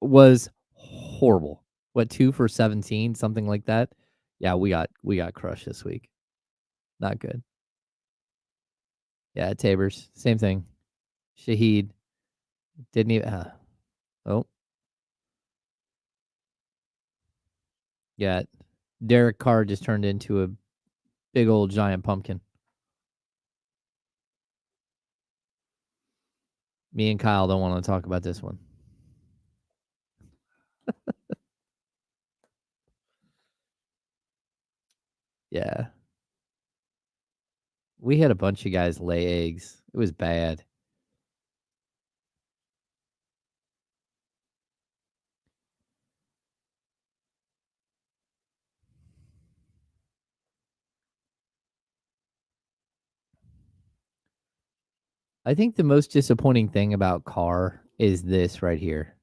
was horrible. What, 2 for 17, something like that? Yeah, we got crushed this week. Not good. Yeah, Tabers, same thing. Shaheed didn't even. Yeah, Derek Carr just turned into a big old giant pumpkin. Me and Kyle don't want to talk about this one. Yeah. We had a bunch of guys lay eggs. It was bad. I think the most disappointing thing about Carr is this right here.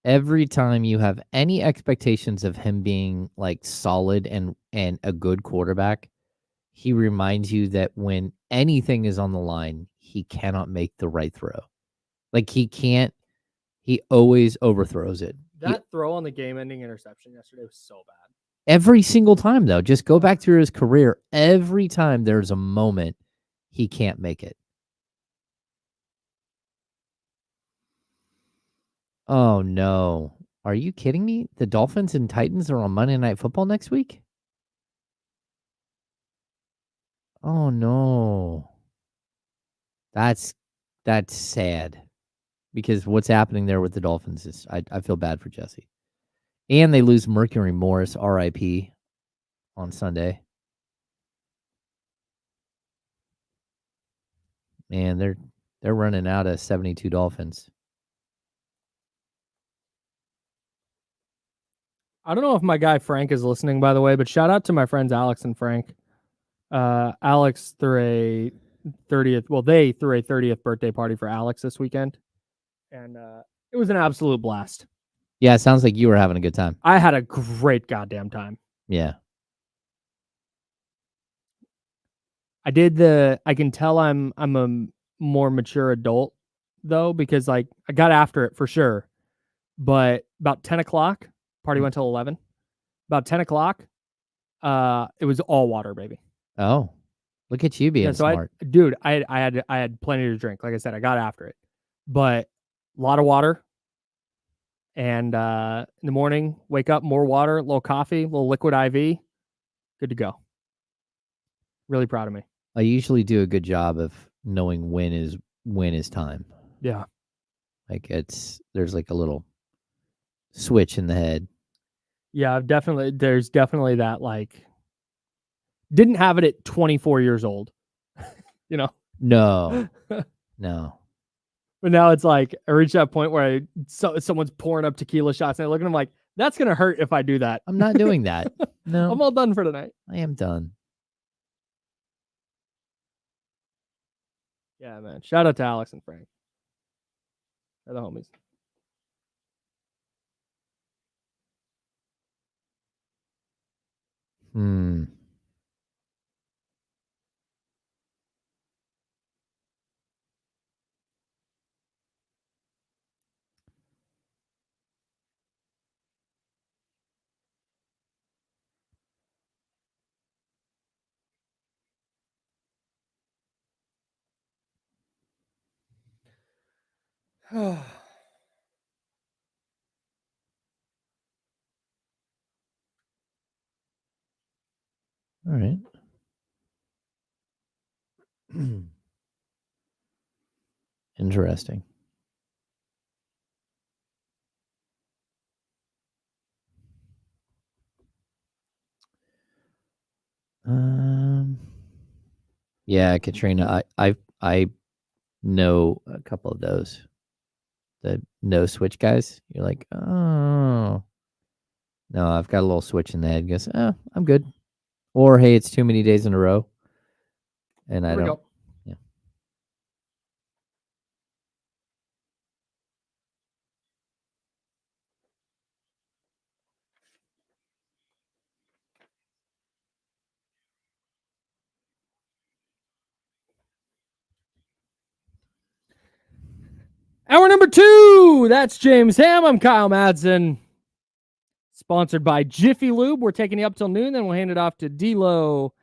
Every time you have any expectations of him being like solid and a good quarterback, he reminds you that when anything is on the line, he cannot make the right throw. Like he always overthrows it. That throw on the game-ending interception yesterday was so bad. Every single time, though. Just go back through his career. Every time there's a moment, he can't make it. Oh, no. Are you kidding me? The Dolphins and Titans are on Monday Night Football next week? Oh, no. That's sad. Because what's happening there with the Dolphins is I feel bad for Jesse. And they lose Mercury Morris, RIP, on Sunday. Man, they're running out of 72 Dolphins. I don't know if my guy Frank is listening, by the way, but shout out to my friends Alex and Frank. Alex threw a 30th birthday party for Alex this weekend. And it was an absolute blast. Yeah, it sounds like you were having a good time. I had a great goddamn time. Yeah. I can tell I'm a more mature adult though, because like I got after it for sure. But about 10 o'clock, party went till 11. About 10 o'clock, it was all water, baby. Oh, look at you being smart. I had plenty to drink. Like I said, I got after it, but a lot of water. And in the morning, wake up, more water, a little coffee, a little liquid IV. Good to go. Really proud of me. I usually do a good job of knowing when is time. Yeah. Like there's like a little switch in the head. Yeah, there's definitely that, like, didn't have it at 24 years old, you know? No, no. But now it's like, I reached that point where someone's pouring up tequila shots and I look at them like, that's going to hurt if I do that. I'm not doing that. No. I'm all done for tonight. I am done. Yeah, man. Shout out to Alex and Frank. They're the homies. All right. Interesting. Yeah, Katrina, I know a couple of those. The no switch guys. You're like, oh no, I've got a little switch in the head. Goes, oh, I'm good. Or hey, it's too many days in a row, and I Here we don't. go. Yeah. Hour number 2. That's James Ham. I'm Kyle Madsen. Sponsored by Jiffy Lube. We're taking you up till noon, then we'll hand it off to D-Lo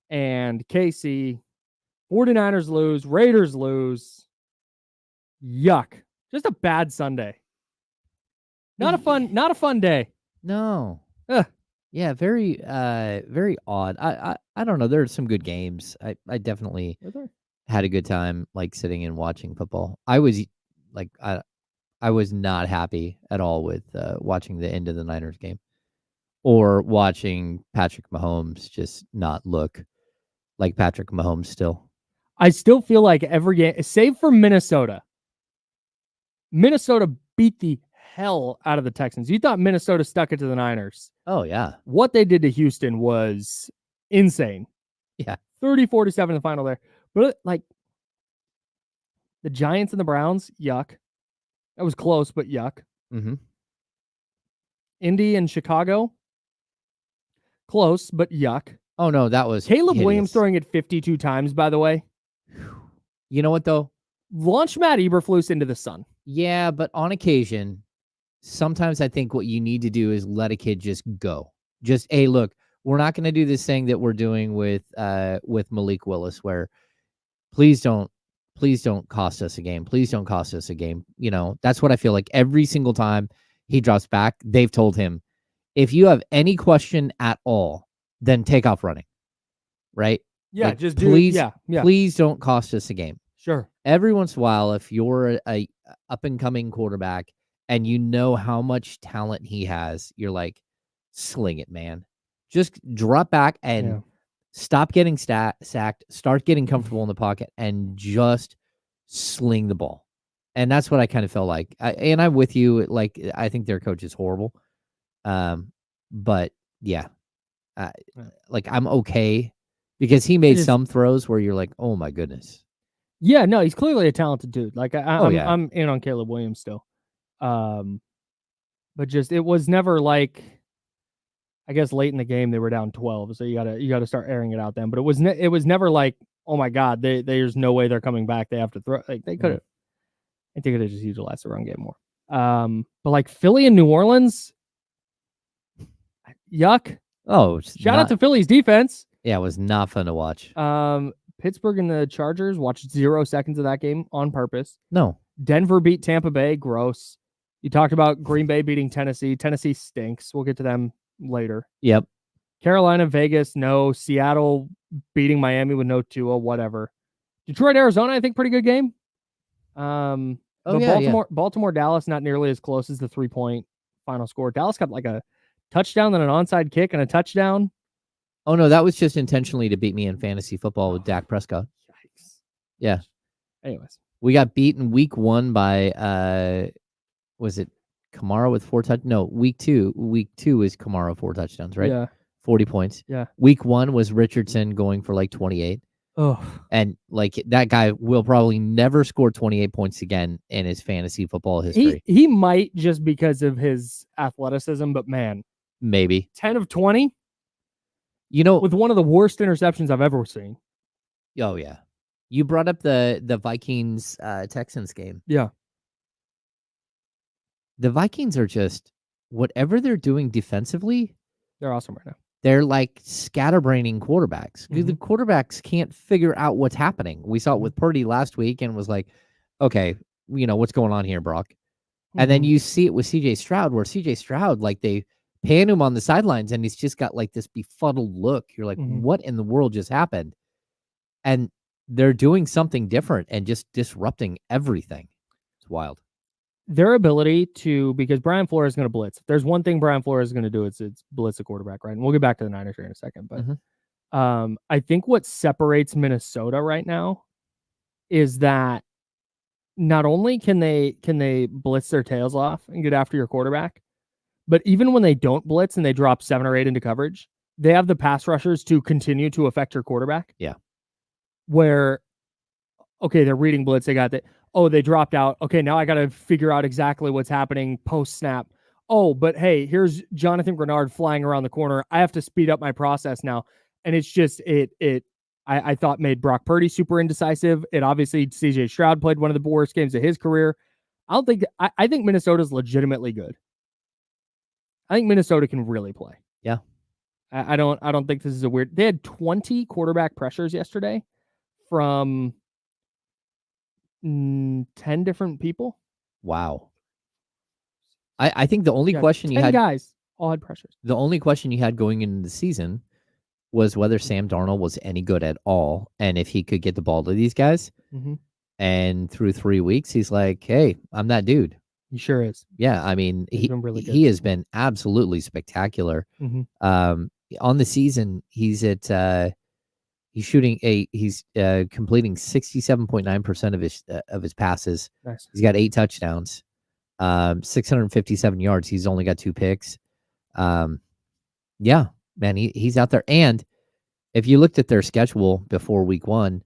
and Casey. 49ers lose. Raiders lose. Yuck. Just a bad Sunday. Not a fun day. No. Ugh. Yeah, very odd. I don't know. There are some good games. I definitely had a good time like sitting and watching football. I was like I was not happy at all with watching the end of the Niners game or watching Patrick Mahomes just not look like Patrick Mahomes still. I still feel like every game, save for Minnesota beat the hell out of the Texans. You thought Minnesota stuck it to the Niners. Oh, yeah. What they did to Houston was insane. Yeah. 30-47 in the final there. But like the Giants and the Browns, yuck. That was close, but yuck. Mm-hmm. Indy and Chicago, close, but yuck. Oh, no, that was Caleb hideous. Williams throwing it 52 times, by the way. You know what, though? Launch Matt Eberflus into the sun. Yeah, but on occasion, sometimes I think what you need to do is let a kid just go. Just, hey, look, we're not going to do this thing that we're doing with Malik Willis, where please don't cost us a game. Please don't cost us a game. You know, that's what I feel like every single time he drops back. They've told him, if you have any question at all, then take off running. Right? Yeah, Like, just please, do. Yeah. Please don't cost us a game. Sure. Every once in a while, if you're a up and coming quarterback and you know how much talent he has, you're like, sling it, man. Just drop back and stop getting sacked, start getting comfortable in the pocket, and just sling the ball. And that's what I kind of felt like. And I'm with you. Like, I think their coach is horrible. But yeah, like I'm okay because he made some throws where you're like, oh my goodness. Yeah, no, he's clearly a talented dude. Like yeah. I'm in on Caleb Williams still. But just it was never like, I guess late in the game they were down 12, so you gotta start airing it out then. But it was never like, oh my god, there's no way they're coming back. They have to throw. Like they could have. I think they could have just utilized the run game more. But like Philly and New Orleans, yuck. Oh, shout out to Philly's defense. Yeah, it was not fun to watch. Pittsburgh and the Chargers, watched 0 seconds of that game on purpose. No. Denver beat Tampa Bay. Gross. You talked about Green Bay beating Tennessee. Tennessee stinks. We'll get to them later. Yep. Carolina, Vegas, no. Seattle beating Miami with no Tua, whatever. Detroit, Arizona, I think pretty good game. Baltimore, Dallas, not nearly as close as the 3-point final score. Dallas got like a touchdown, then an onside kick and a touchdown. Oh, no, that was just intentionally to beat me in fantasy football with Dak Prescott. Yikes. Yeah. Anyways. We got beaten week 1 by, was it Kamara with 4 touchdowns? No, week 2. Week 2 is Kamara 4 touchdowns, right? Yeah. 40 points. Yeah. Week 1 was Richardson going for like 28. Oh. And like that guy will probably never score 28 points again in his fantasy football history. He might just because of his athleticism, but man. Maybe. 10 of 20? You know, with one of the worst interceptions I've ever seen. Oh, yeah. You brought up the Vikings Texans game. Yeah. The Vikings are just, whatever they're doing defensively, they're awesome right now. They're like scatterbraining quarterbacks. Mm-hmm. The quarterbacks can't figure out what's happening. We saw it with Purdy last week and was like, okay, you know, what's going on here, Brock? Mm-hmm. And then you see it with CJ Stroud, where CJ Stroud, like they pan him on the sidelines and he's just got like this befuddled look. You're like, what in the world just happened? And they're doing something different and just disrupting everything. It's wild. Their ability to, because Brian Flores is going to blitz. If there's one thing Brian Flores is going to do, it's blitz the quarterback, right? And we'll get back to the Niners here in a second. But I think what separates Minnesota right now is that not only can they blitz their tails off and get after your quarterback, but even when they don't blitz and they drop 7 or 8 into coverage, they have the pass rushers to continue to affect your quarterback. Yeah. Where, okay, they're reading blitz. They got that. Oh, they dropped out. Okay, now I got to figure out exactly what's happening post snap. Oh, but hey, here's Jonathan Grenard flying around the corner. I have to speed up my process now. And it's just, I thought made Brock Purdy super indecisive. It obviously, CJ Stroud played one of the worst games of his career. I think Minnesota's legitimately good. I think Minnesota can really play. Yeah. I don't think this is a weird. They had 20 quarterback pressures yesterday from 10 different people. Wow. I think the only question you 10 had, guys all had pressures. the only question you had going into the season was whether Sam Darnold was any good at all, and if he could get the ball to these guys. And through 3 weeks, he's like, "Hey, I'm that dude." He sure is. Yeah, I mean, He's been really good. he has been absolutely spectacular. On the season, he's at he's shooting he's completing 67.9% of his passes. Nice. He's got 8 touchdowns, 657 yards. He's only got 2 picks. Yeah, man, he's out there. And if you looked at their schedule before week 1,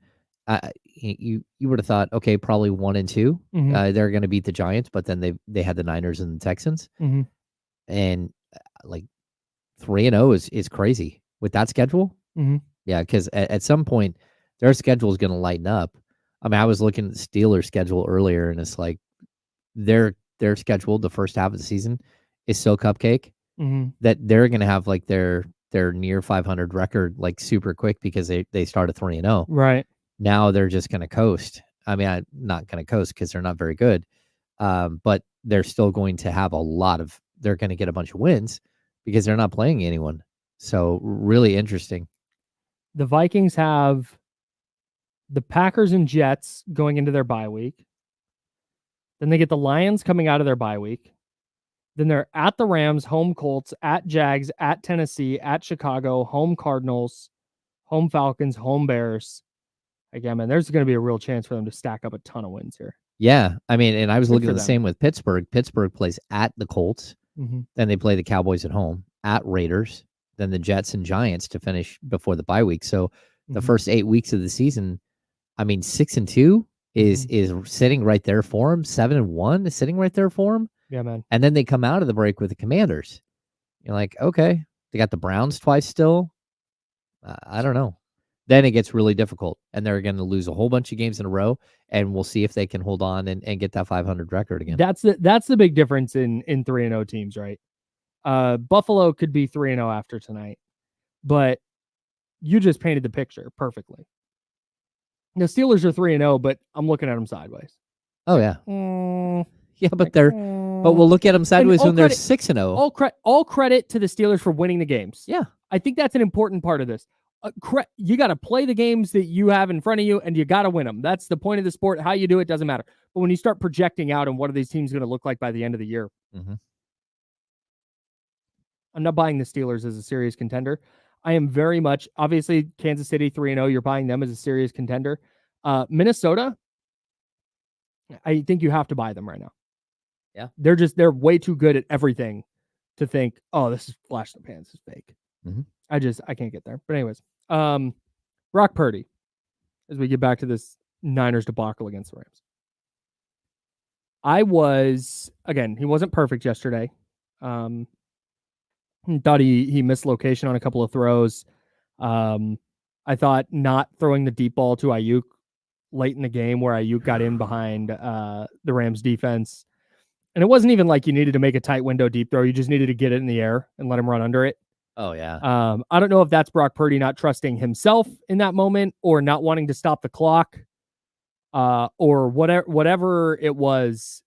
you would have thought, okay, probably 1 and 2. They're going to beat the Giants, but then they had the Niners and the Texans, and like 3-0 is crazy with that schedule. Yeah, because at some point their schedule is going to lighten up. I mean, I was looking at the Steelers' schedule earlier, and it's like their schedule the first half of the season is so cupcake that they're going to have like their near 500 record like super quick because they start at 3-0. Right. Now they're just going to coast. I mean, I'm not going to coast because they're not very good, but they're still going to have they're going to get a bunch of wins because they're not playing anyone. So really interesting. The Vikings have the Packers and Jets going into their bye week. Then they get the Lions coming out of their bye week. Then they're at the Rams, home Colts, at Jags, at Tennessee, at Chicago, home Cardinals, home Falcons, home Bears. Again, man, there's going to be a real chance for them to stack up a ton of wins here. Yeah, I mean, and I was looking at the them. same with Pittsburgh. Pittsburgh plays at the Colts. Then they play the Cowboys at home, at Raiders, then the Jets and Giants to finish before the bye week. So the first 8 weeks of the season, I mean, 6-2 is sitting right there for them. 7-1 is sitting right there for them. Yeah, man. And then they come out of the break with the Commanders. You're like, okay, they got the Browns twice still. I don't know. Then it gets really difficult, and they're going to lose a whole bunch of games in a row, and we'll see if they can hold on and get that 500 record again. That's the big difference in 3-0 teams, right? Buffalo could be 3-0 after tonight, but you just painted the picture perfectly. The Steelers are 3-0, but I'm looking at them sideways. Oh yeah, yeah, but we'll look at them sideways when they're 6-0. All credit to the Steelers for winning the games. Yeah, I think that's an important part of this. You got to play the games that you have in front of you, and you got to win them. That's the point of the sport. How you do it doesn't matter. But when you start projecting out and what are these teams going to look like by the end of the year, I'm not buying the Steelers as a serious contender. I am very much, obviously, Kansas City 3-0. You're buying them as a serious contender. Minnesota, I think you have to buy them right now. Yeah, they're way too good at everything to think, oh, this is flash in the pan. This is fake. I can't get there. But anyways, Brock Purdy, as we get back to this Niners debacle against the Rams. He wasn't perfect yesterday. Thought he missed location on a couple of throws. I thought not throwing the deep ball to Ayuk late in the game where Ayuk got in behind the Rams defense. And it wasn't even like you needed to make a tight window deep throw. You just needed to get it in the air and let him run under it. Oh, yeah. I don't know if that's Brock Purdy not trusting himself in that moment or not wanting to stop the clock or whatever it was.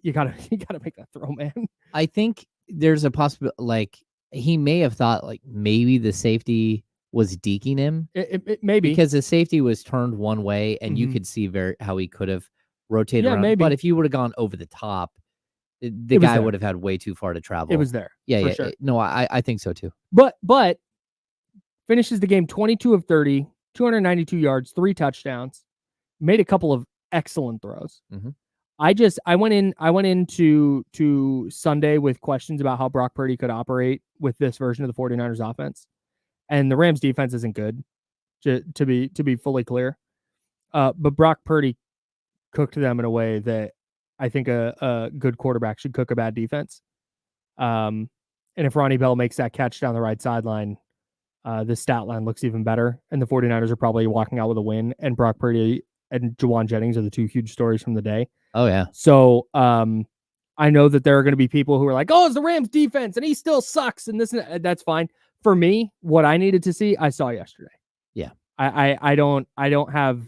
You gotta make that throw, man. I think there's a possibility, like, he may have thought, like, maybe the safety was deking him Maybe. because the safety was turned one way, and you Mhm. could see how he could have rotated Yeah, around. maybe. But if you would have gone over the top, the It was guy there. would have had way too far to travel. It was there. Yeah, for yeah. sure. No, I think so too. But finishes the game 22 of 30, 292 yards, 3 touchdowns, made a couple of excellent throws. Mhm. I went into Sunday with questions about how Brock Purdy could operate with this version of the 49ers offense. And the Rams defense isn't good, to be fully clear. But Brock Purdy cooked them in a way that I think a good quarterback should cook a bad defense. And if Ronnie Bell makes that catch down the right sideline, the stat line looks even better, and the 49ers are probably walking out with a win, and Brock Purdy and Juwan Jennings are the 2 huge stories from the day. Oh yeah. So I know that there are going to be people who are like, oh, it's the Rams defense and he still sucks, and this and that's fine. For me, what I needed to see, I saw yesterday. Yeah. I don't have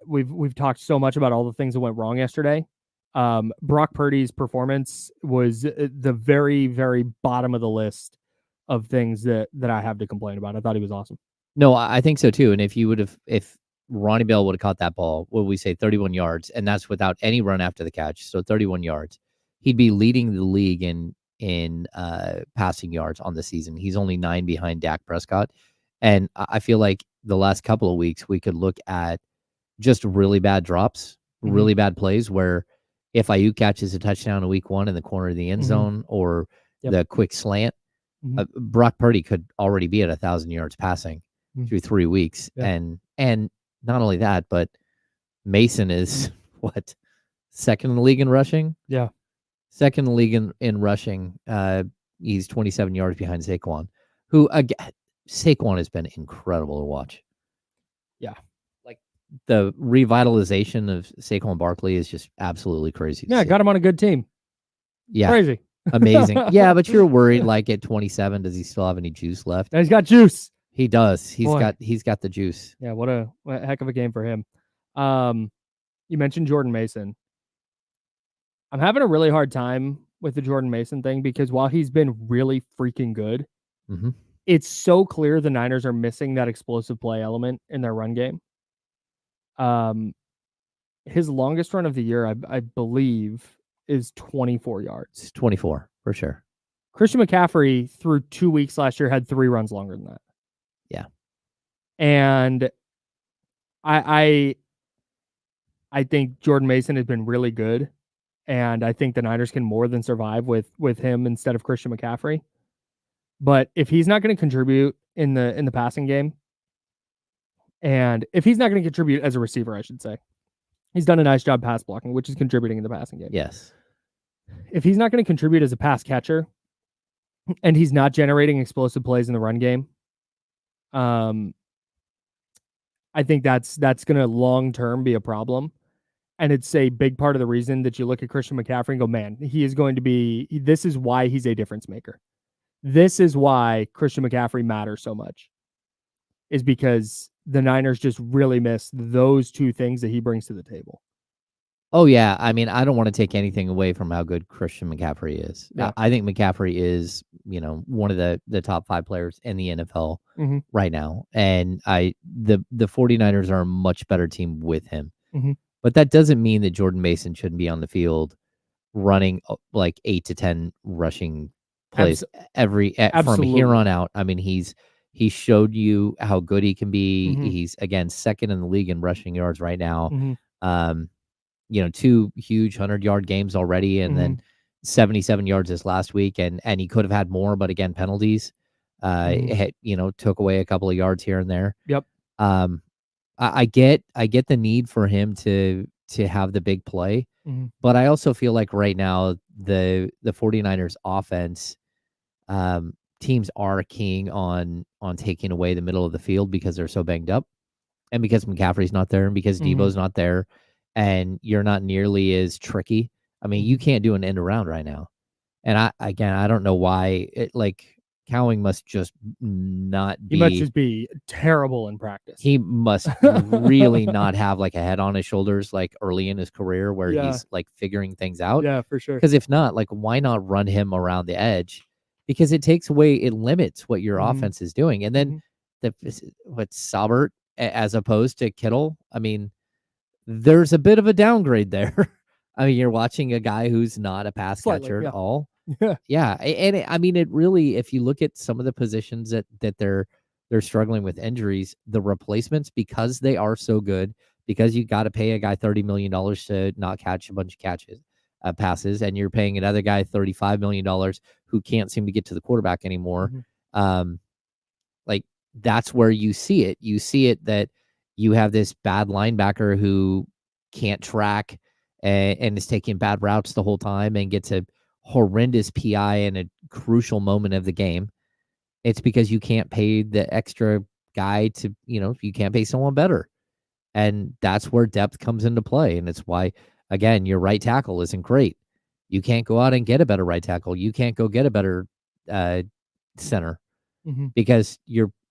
we've talked so much about all the things that went wrong yesterday. Brock Purdy's performance was the very, very bottom of the list of things that I have to complain about. I thought he was awesome. No, I think so too. And if Ronnie Bell would have caught that ball, what would we say, 31 yards, and that's without any run after the catch, so 31 yards, he'd be leading the league in passing yards on the season. He's only 9 behind Dak Prescott. And I feel like the last couple of weeks we could look at just really bad drops, really bad plays where if Ayuk catches a touchdown in week 1 in the corner of the end zone or the quick slant, Brock Purdy could already be at 1,000 yards passing through 3 weeks. Yeah. And not only that, but Mason is what, second in the league in rushing? Yeah. Second in the league in rushing. He's 27 yards behind Saquon, who again, Saquon has been incredible to watch. Yeah. Like the revitalization of Saquon Barkley is just absolutely crazy. Yeah, got him on a good team. Yeah. Crazy. Amazing. Yeah, but you're worried, like at 27, does he still have any juice left? And he's got juice. He does. He's Boy. got the juice. Yeah, what a heck of a game for him. You mentioned Jordan Mason. I'm having a really hard time with the Jordan Mason thing because while he's been really freaking good, it's so clear the Niners are missing that explosive play element in their run game. His longest run of the year, I believe, is 24 yards. It's 24 for sure. Christian McCaffrey through 2 weeks last year had 3 runs longer than that. Yeah. And I think Jordan Mason has been really good, and I think the Niners can more than survive with him instead of Christian McCaffrey. But if he's not going to contribute in the passing game, and if he's not going to contribute as a receiver, I should say, he's done a nice job pass blocking, which is contributing in the passing game. Yes. If he's not going to contribute as a pass catcher, and he's not generating explosive plays in the run game, I think that's going to long term be a problem. And it's a big part of the reason that you look at Christian McCaffrey and go, man, he is going to be, this is why he's a difference maker. This is why Christian McCaffrey matters so much, is because the Niners just really miss those 2 things that he brings to the table. Oh, yeah. I mean, I don't want to take anything away from how good Christian McCaffrey is. Yeah. I think McCaffrey is, one of the top 5 players in the NFL right now. And the 49ers are a much better team with him. But that doesn't mean that Jordan Mason shouldn't be on the field running like 8 to 10 rushing plays from here on out. I mean, he showed you how good he can be. He's, again, second in the league in rushing yards right now. 2 huge 100-yard games already, and then 77 yards this last week, and he could have had more, but again, penalties took away a couple of yards here and there. Yep. I get the need for him to have the big play, but I also feel like right now the 49ers offense, teams are keying on taking away the middle of the field because they're so banged up, and because McCaffrey's not there, and because Debo's not there, and you're not nearly as tricky. I mean, you can't do an end around right now. And I don't know why. Cowing must just not be. He must just be terrible in practice. He must really not have like a head on his shoulders like early in his career where he's like figuring things out. Yeah, for sure. Because if not, like, why not run him around the edge? Because it limits what your offense is doing. And then Saubert as opposed to Kittle. I mean, there's a bit of a downgrade there. I mean, you're watching a guy who's not a pass Slightly, catcher yeah. at all. Yeah. Yeah, I mean, it really, if you look at some of the positions that they're struggling with injuries, the replacements, because they are so good, because you got to pay a guy $30 million to not catch a bunch of passes, and you're paying another guy $35 million who can't seem to get to the quarterback anymore. Like, that's where you see it. You see it that you have this bad linebacker who can't track and is taking bad routes the whole time and gets a horrendous PI in a crucial moment of the game. It's because you can't pay the extra guy to, you can't pay someone better. And that's where depth comes into play. And it's why, again, your right tackle isn't great. You can't go out and get a better right tackle. You can't go get a better center because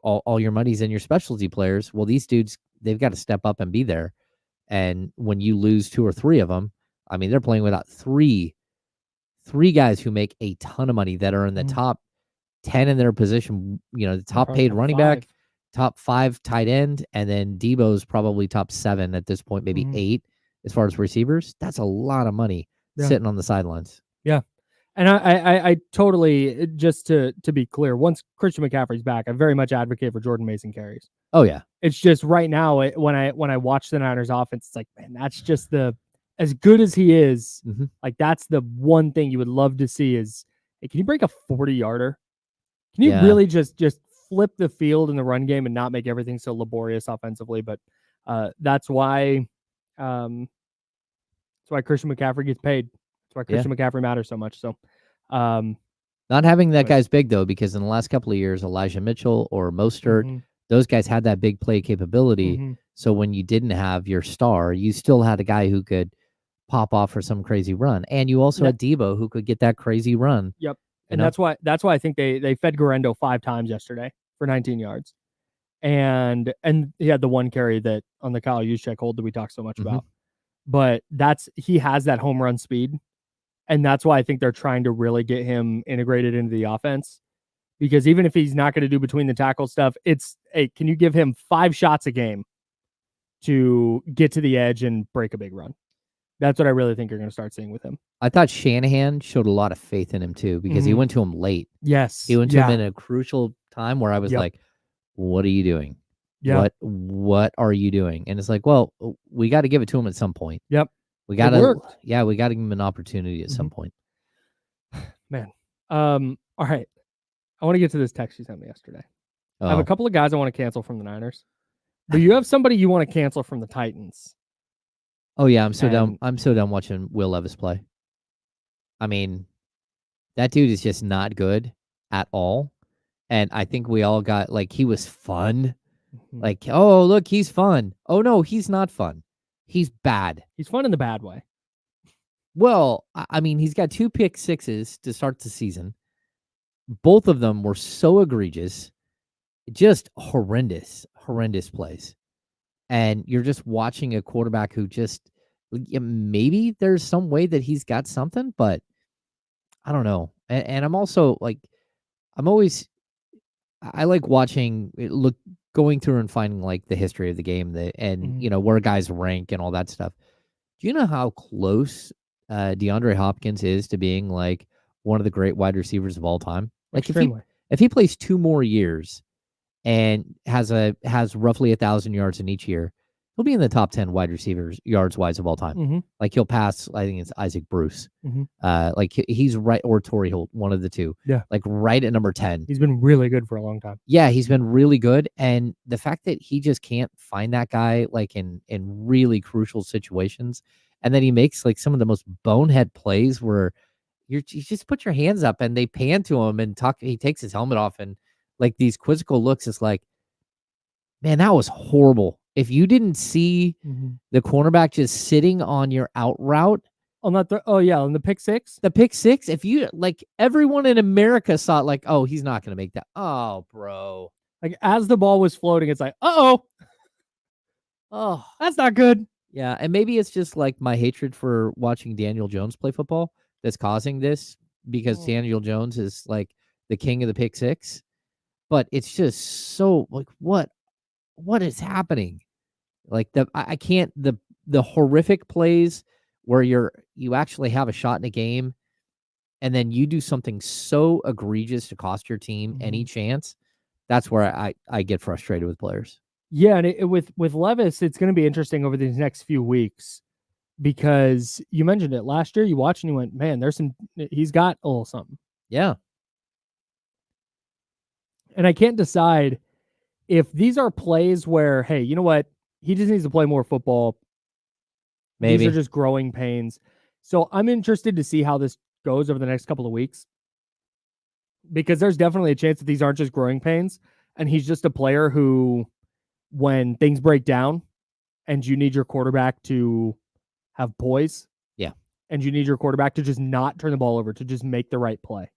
all your money's in your specialty players. Well, these dudes, they've got to step up and be there. And when you lose 2 or 3 of them, I mean, they're playing without three guys who make a ton of money that are in the top 10 in their position, the top paid running back, top 5 tight end, and then Debo's probably top 7 at this point, maybe 8 as far as receivers. That's a lot of money sitting on the sidelines. Yeah. And I totally, just to be clear, once Christian McCaffrey's back, I very much advocate for Jordan Mason carries. Oh yeah. It's just right now, when I watch the Niners offense, it's like, man, that's just as good as he is, like, that's the one thing you would love to see is, hey, can you break a 40-yarder? Can you really just flip the field in the run game and not make everything so laborious offensively? But that's why Christian McCaffrey gets paid. That's why Christian McCaffrey matters so much. So not having that guy's big, though, because in the last couple of years, Elijah Mitchell or Mostert, those guys had that big play capability. So when you didn't have your star, you still had a guy who could pop off for some crazy run. And you also had Debo who could get that crazy run. Yep. And that's why I think they fed Garendo 5 times yesterday for 19 yards. And he had the one carry that on the Kyle Juszczyk hold that we talked so much about. But he has that home run speed. And that's why I think they're trying to really get him integrated into the offense. Because even if he's not going to do between the tackle stuff, it's, hey, can you give him 5 shots a game to get to the edge and break a big run? That's what I really think you're going to start seeing with him. I thought Shanahan showed a lot of faith in him too, because he went to him late. Yes. He went to him in a crucial time where I was like, what are you doing? Yeah. What are you doing? And it's like, well, we got to give it to him at some point. Yep. We got to, we got to give him an opportunity at some point. Man. All right. I want to get to this text you sent me yesterday. I have a couple of guys I want to cancel from the Niners, but you have somebody you want to cancel from the Titans. Oh yeah, I'm so done watching Will Levis play. I mean, that dude is just not good at all. And I think we all got, like, he was fun. Like, oh, look, he's fun. Oh no, he's not fun. He's bad. He's fun in the bad way. Well, I mean, he's got 2 pick sixes to start the season. Both of them were so egregious, just horrendous plays. And you're just watching a quarterback who just, maybe there's some way that he's got something, but I don't know. And I'm also like, I like watching, going through and finding like the history of the game and where guys rank and all that stuff. Do you know how close DeAndre Hopkins is to being like one of the great wide receivers of all time? Like, if he plays 2 more years and has roughly 1,000 yards in each year, he'll be in the top 10 wide receivers yards wise of all time. Like, he'll pass, I think it's Isaac Bruce. Like, he's right, or Torrey Holt, one of the two. Yeah. Like, right at number 10. He's been really good for a long time. Yeah, he's been really good. And the fact that he just can't find that guy, like, in really crucial situations, and then he makes like some of the most bonehead plays where you just put your hands up and they pan to him and he takes his helmet off and like these quizzical looks. It's like, man, that was horrible. If you didn't see the cornerback just sitting on your out route on that, on the pick six, if you, like, everyone in America saw it, like, oh, he's not going to make that. Oh, bro. Like, as the ball was floating, it's like, oh, that's not good. Yeah. And maybe it's just like my hatred for watching Daniel Jones play football that's causing this, because Daniel Jones is like the king of the pick six. but it's just so like what is happening? Like I can't the horrific plays where you actually have a shot in a game and then you do something so egregious to cost your team any chance. That's where I get frustrated with players. Yeah, and with Levis, it's going to be interesting over these next few weeks because you mentioned it last year. You watched and you went, man, he's got a little something. Yeah. And I can't decide if these are plays where, hey, you know what? He just needs to play more football. Maybe. These are just growing pains. So I'm interested to see how this goes over the next couple of weeks because there's definitely a chance that these aren't just growing pains and he's just a player who, when things break down and you need your quarterback to have poise. Yeah. And you need your quarterback to just not turn the ball over, to just make the right play.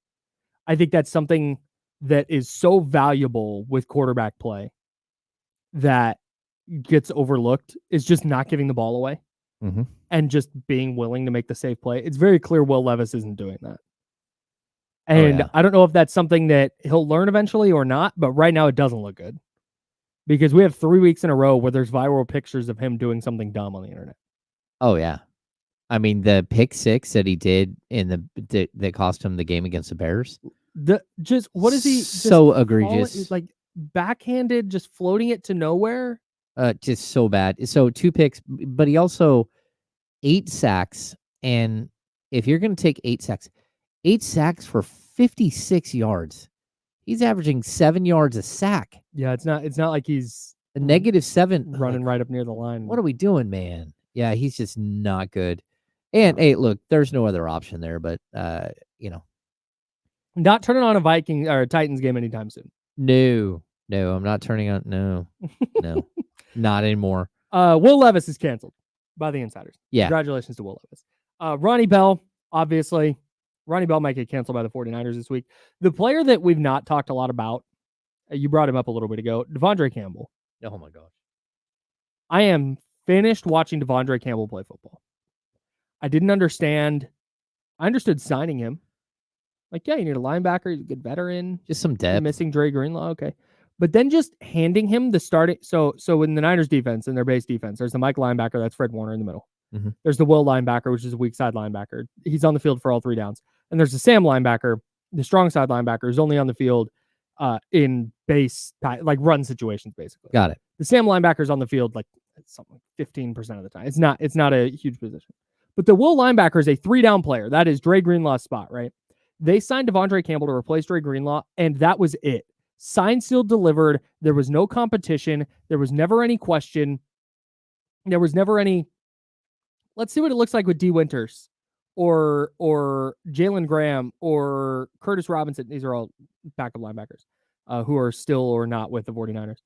I think that's something that is so valuable with quarterback play that gets overlooked, is just not giving the ball away and just being willing to make the safe play. It's very clear Will Levis isn't doing that. And I don't know if that's something that he'll learn eventually or not, but right now it doesn't look good because we have 3 weeks in a row where there's viral pictures of him doing something dumb on the internet. Oh yeah. I mean, the pick six that he did that cost him the game against the Bears. What is he? So egregious. Like backhanded, just floating it to nowhere. Just so bad. So 2 picks, but he also 8 sacks. And if you're going to take 8 sacks for 56 yards, he's averaging 7 yards a sack. Yeah, it's not like he's a -7 running right up near the line. What are we doing, man? Yeah, he's just not good. And hey, look, there's no other option there, but not turning on a Viking or a Titans game anytime soon. No, I'm not turning on. No, not anymore. Will Levis is canceled by the insiders. Yeah. Congratulations to Will Levis. Ronnie Bell, obviously. Ronnie Bell might get canceled by the 49ers this week. The player that we've not talked a lot about, you brought him up a little bit ago, Devondre Campbell. Oh my gosh. I am finished watching Devondre Campbell play football. I didn't understand. I understood signing him. Like, yeah, you need a linebacker. He's a good veteran. Just some depth. You're missing Dre Greenlaw. Okay. But then just handing him the starting. So in the Niners defense, in their base defense, there's the Mike linebacker. That's Fred Warner in the middle. There's the Will linebacker, which is a weak side linebacker. He's on the field for all 3 downs. And there's the Sam linebacker, the strong side linebacker, who's only on the field in base, like run situations, basically. Got it. The Sam linebacker's on the field like something like 15% of the time. It's not a huge position. But the Will linebacker is a 3-down player. That is Dre Greenlaw's spot, right? They signed Devondre Campbell to replace Dre Greenlaw, and that was it. Signed, sealed, delivered. There was no competition. There was never any question. There was never any, let's see what it looks like with D. Winters or Jalen Graham or Curtis Robinson. These are all backup linebackers who are still or not with the 49ers.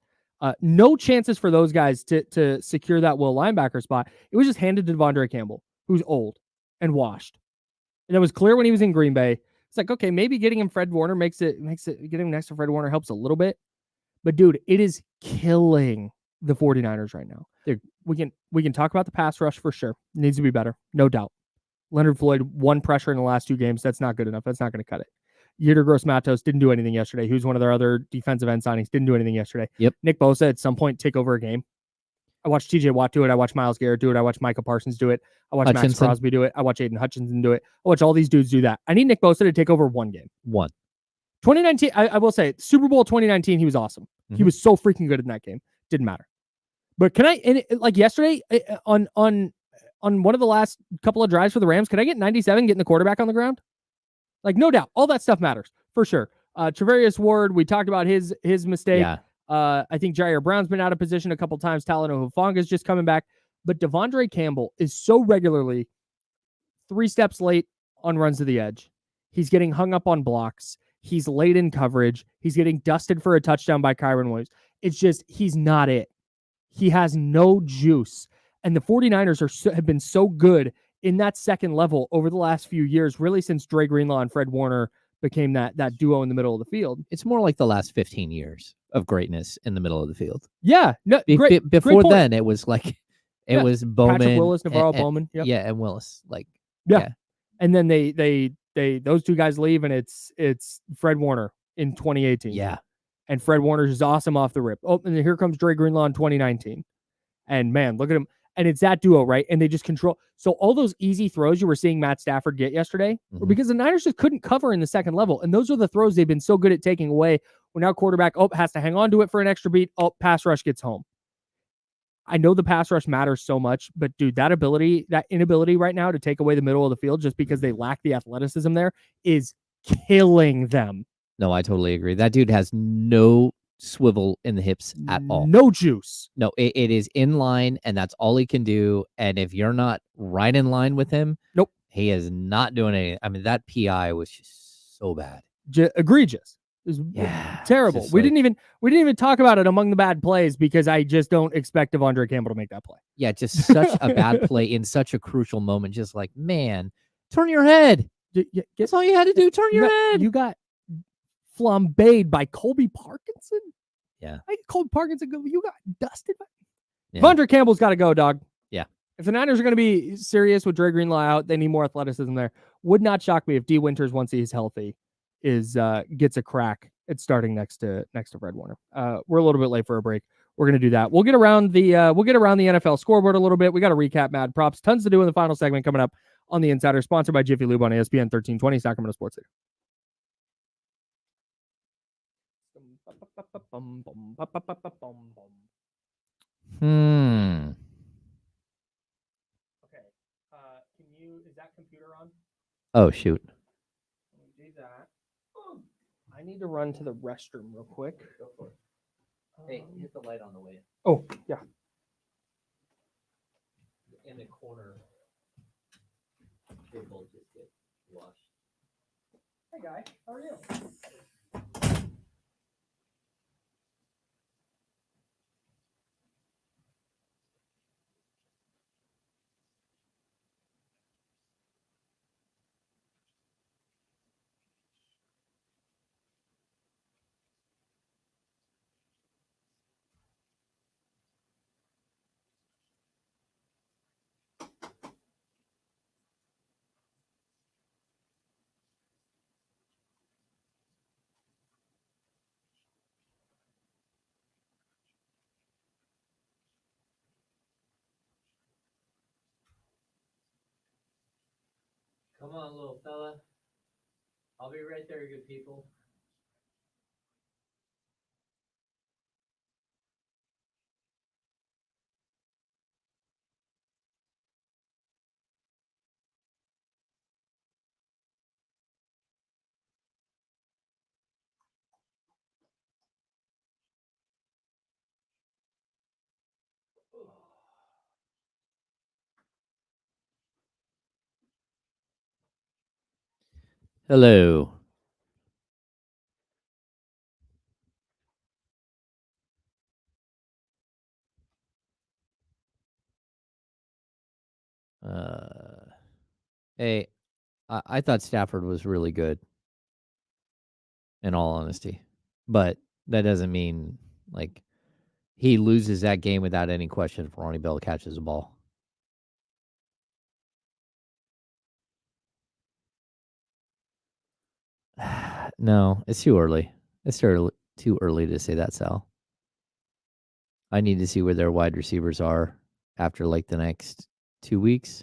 No chances for those guys to secure that Will linebacker spot. It was just handed to Devondre Campbell, who's old and washed. And it was clear when he was in Green Bay. It's like, okay, maybe getting him Fred Warner makes it getting him next to Fred Warner helps a little bit. But dude, it is killing the 49ers right now. We can talk about the pass rush for sure. It needs to be better, no doubt. Leonard Floyd, 1 pressure in the last 2 games. That's not good enough. That's not going to cut it. Yetur Gross-Matos didn't do anything yesterday. Who's one of their other defensive end signings? Didn't do anything yesterday. Yep. Nick Bosa at some point take over a game. I watched TJ Watt do it. I watched Myles Garrett do it. I watched Micah Parsons do it. I watched Max Crosby do it. I watched Aiden Hutchinson do it. I watch all these dudes do that. I need Nick Bosa to take over 1 game. 2019, I will say, Super Bowl 2019, he was awesome. He was so freaking good in that game. Didn't matter. But can I, like yesterday, on one of the last couple of drives for the Rams, can I get 97 getting the quarterback on the ground? Like, no doubt. All that stuff matters, for sure. Travarius Ward, we talked about his mistake. Yeah. I think Jair Brown's been out of position a couple times. Talanoa Hufanga's just coming back. But Devondre Campbell is so regularly 3 steps late on runs to the edge. He's getting hung up on blocks. He's late in coverage. He's getting dusted for a touchdown by Kyron Williams. It's just, he's not it. He has no juice. And the 49ers have been so good in that second level over the last few years, really since Dre Greenlaw and Fred Warner became that duo in the middle of the field. It's more like the last 15 years of greatness in the middle of the field. Yeah. No, before then, it was like, it was Bowman. Patrick Willis, Navarro Bowman. Yep. Yeah, and Willis. Like, yeah. And then they those 2 guys leave, and it's Fred Warner in 2018. Yeah. And Fred Warner's is awesome off the rip. Oh, and here comes Dre Greenlaw in 2019. And man, look at him. And it's that duo, right? And they just control. So all those easy throws you were seeing Matt Stafford get yesterday were because the Niners just couldn't cover in the second level. And those are the throws they've been so good at taking away. When now quarterback, has to hang on to it for an extra beat. Pass rush gets home. I know the pass rush matters so much, but dude, that inability right now to take away the middle of the field just because they lack the athleticism there is killing them. No, I totally agree. That dude has no swivel in the hips at all. No juice. No, it is in line, and that's all he can do. And if you're not right in line with him, nope, he is not doing anything. I mean, that PI was just so bad, egregious. It was terrible. We didn't even talk about it among the bad plays because I just don't expect Devondre Campbell to make that play. Yeah, just such a bad play in such a crucial moment. Just like, man, turn your head. That's all you had to do. Turn your head. You got flambéed by Colby Parkinson. Yeah. Colby Parkinson, you got dusted. Devondre Campbell's got to go, dog. Yeah. If the Niners are going to be serious with Dre Greenlaw out, they need more athleticism there. Would not shock me if D Winters, once he's healthy, gets a crack at starting next to Fred Warner. We're a little bit late for a break. We're going to do that. We'll get around the NFL scoreboard a little bit. We got to recap Mad Props. Tons to do in the final segment coming up on the Insider, sponsored by Jiffy Lube on ESPN 1320 Sacramento Sports Leader. Okay. Is that computer on? Oh, shoot. Do that. I need to run to the restroom real quick. Go for it. Hey, hit the light on the way. Oh, yeah. In the corner. They both just get washed. Hey, guy. How are you? Come on, little fella. I'll be right there, good people. Hello. Hey, I thought Stafford was really good, in all honesty. But that doesn't mean, like, he loses that game without any question if Ronnie Bell catches the ball. No, it's too early. It's too early to say that, Sal. I need to see where their wide receivers are after, like, the next 2 weeks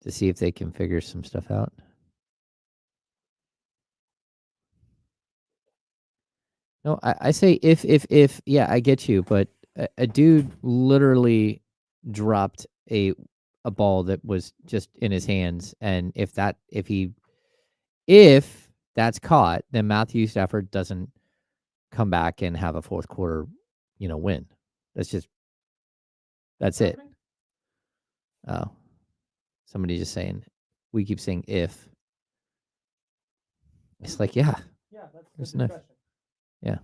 to see if they can figure some stuff out. No, I say if, yeah, I get you, but a dude literally dropped a ball that was just in his hands, and if that's caught, then Matthew Stafford doesn't come back and have a fourth quarter, win. That's it. Oh, somebody just saying, we keep saying if. It's like, yeah. Yeah, that's There's the no- discussion. Yeah.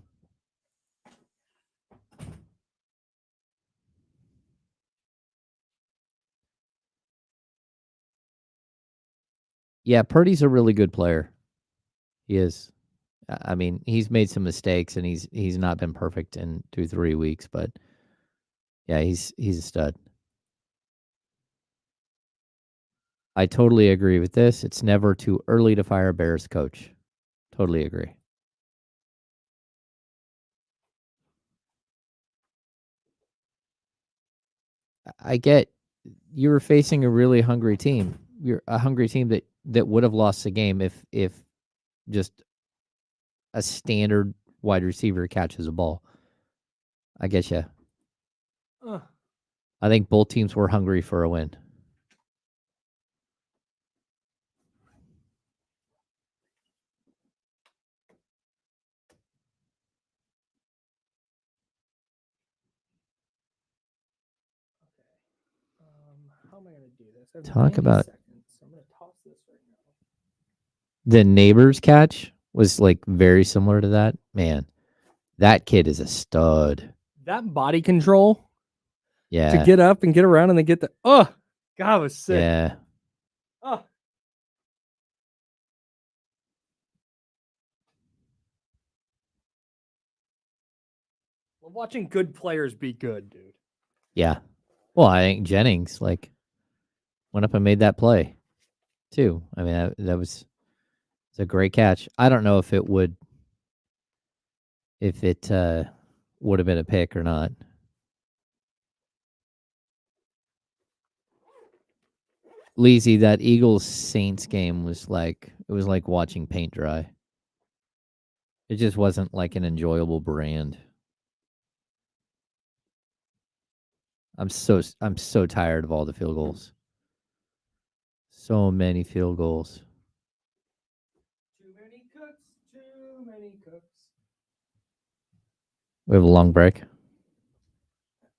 Yeah, Purdy's a really good player. He is. I mean, he's made some mistakes and he's not been perfect in 2-3 weeks, but yeah, he's a stud. I totally agree with this. It's never too early to fire a Bears coach. Totally agree. I get you were facing a really hungry team. You're a hungry team that would have lost the game if just a standard wide receiver catches a ball. I get you. I think both teams were hungry for a win. How am I going to do this? I have Talk 90 about- seconds, so I'm going to toss this right now. The neighbor's catch was like very similar to that. Man, that kid is a stud. That body control Yeah. to get up and get around and then get the God, I was sick. Yeah. Oh. Love watching good players be good, dude. Yeah. Well, I think Jennings like went up and made that play too. I mean, that was it's a great catch. I don't know if it would have been a pick or not. Leezy, that Eagles Saints game was like watching paint dry. It just wasn't like an enjoyable brand. I'm so tired of all the field goals. So many field goals. Too many cooks, too many cooks. We have a long break.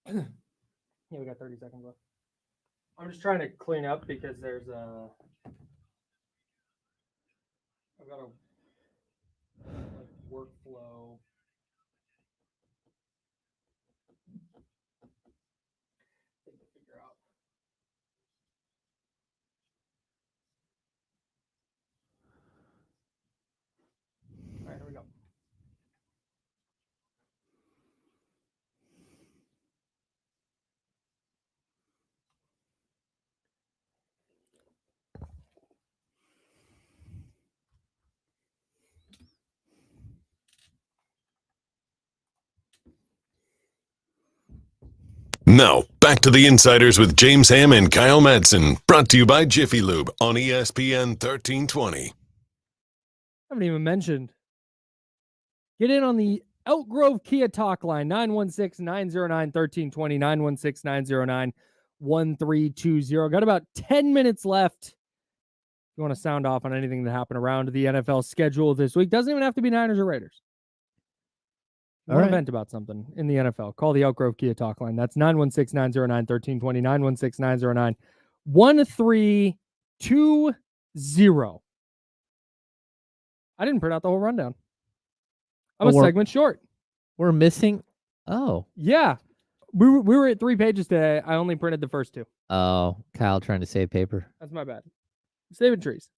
Yeah, we got 30 seconds left. I'm just trying to clean up because there's I've got a workflow. Thing to figure out. All right, here we go. Now, back to the Insiders with James Ham and Kyle Madsen. Brought to you by Jiffy Lube on ESPN 1320. I haven't even mentioned. Get in on the Elk Grove Kia talk line, 916-909-1320, 916-909-1320. Got about 10 minutes left. If you want to sound off on anything that happened around the NFL schedule this week, doesn't even have to be Niners or Raiders. You want to vent about something in the NFL, call the Elk Grove Kia talk line. That's 916-909-1320, 916-909-1320. I didn't print out the whole rundown. I'm a segment short. We're missing. Oh. Yeah. We were at 3 pages today. I only printed the first 2. Oh, Kyle trying to save paper. That's my bad. Saving trees.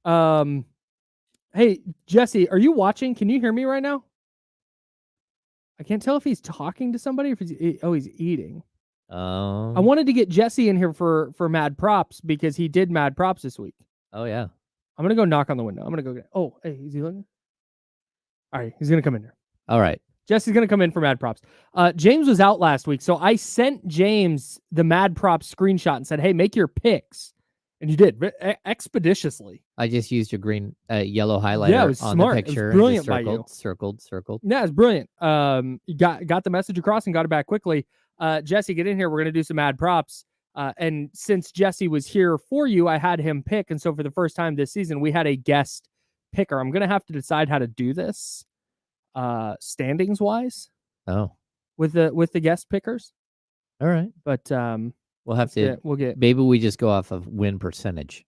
Hey, Jesse, are you watching? Can you hear me right now? I can't tell if he's talking to somebody or if he's eating. I wanted to get Jesse in here for Mad Props because he did Mad Props this week. Oh, yeah. I'm going to go knock on the window. I'm going to go get... Oh, hey, is he looking? All right, he's going to come in here. All right. Jesse's going to come in for Mad Props. James was out last week, so I sent James the Mad Props screenshot and said, hey, make your picks. And you did, expeditiously. I just used your green, yellow highlighter yeah, it was on smart. the picture. It was brilliant and by you. Circled. Yeah, it's brilliant. You got the message across and got it back quickly. Jesse, get in here. We're going to do some Mad Props. And since Jesse was here for you, I had him pick. And so for the first time this season, we had a guest picker. I'm going to have to decide how to do this standings wise. Oh. With the guest pickers. All right. But we'll have to we'll get maybe we just go off of win percentage.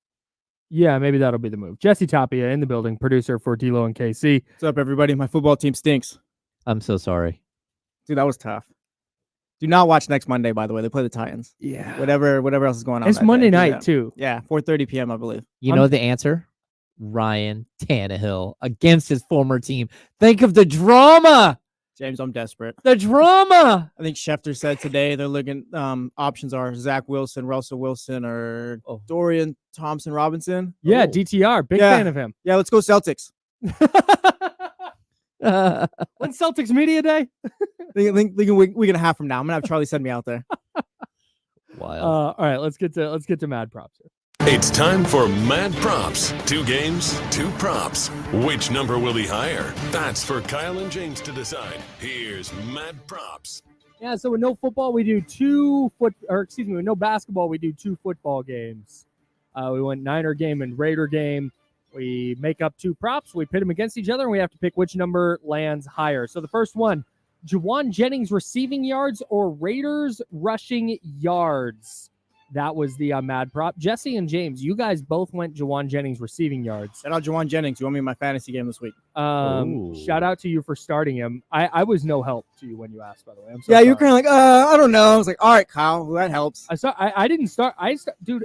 Yeah, maybe that'll be the move. Jesse Tapia in the building, producer for D-Lo and KC. What's up, everybody? My football team stinks. I'm so sorry. Dude, that was tough. Do not watch next Monday, by the way. They play the Titans. Yeah. Whatever else is going on. It's that Monday day. night, too. Yeah, 4:30 p.m., I believe. You know the answer? Ryan Tannehill against his former team. Think of the drama. James, I'm desperate. The drama. I think Schefter said today they're looking, options are Zach Wilson, Russell Wilson, or Dorian Thompson Robinson. Yeah, DTR. Big fan of him. Yeah, let's go Celtics. When's Celtics Media Day? Think a week and a half from now. I'm going to have Charlie send me out there. Wild. All right, let's get to mad props here. It's time for Mad Props. 2 games, 2 props. Which number will be higher? That's for Kyle and James to decide. Here's Mad Props. Yeah, so with no football, we do with no basketball, we do 2 football games. We went Niner game and Raider game. We make up 2 props. We pit them against each other, and we have to pick which number lands higher. So the first one, Juwan Jennings receiving yards or Raiders rushing yards. That was the mad prop. Jesse and James, you guys both went Juwan Jennings receiving yards. Shout out Juwan Jennings. You want me in my fantasy game this week? Shout out to you for starting him. I was no help to you when you asked, by the way. I'm so Yeah, sorry. you're kind of like, I don't know. I was like, all right, Kyle, well, that helps. I didn't start. Dude,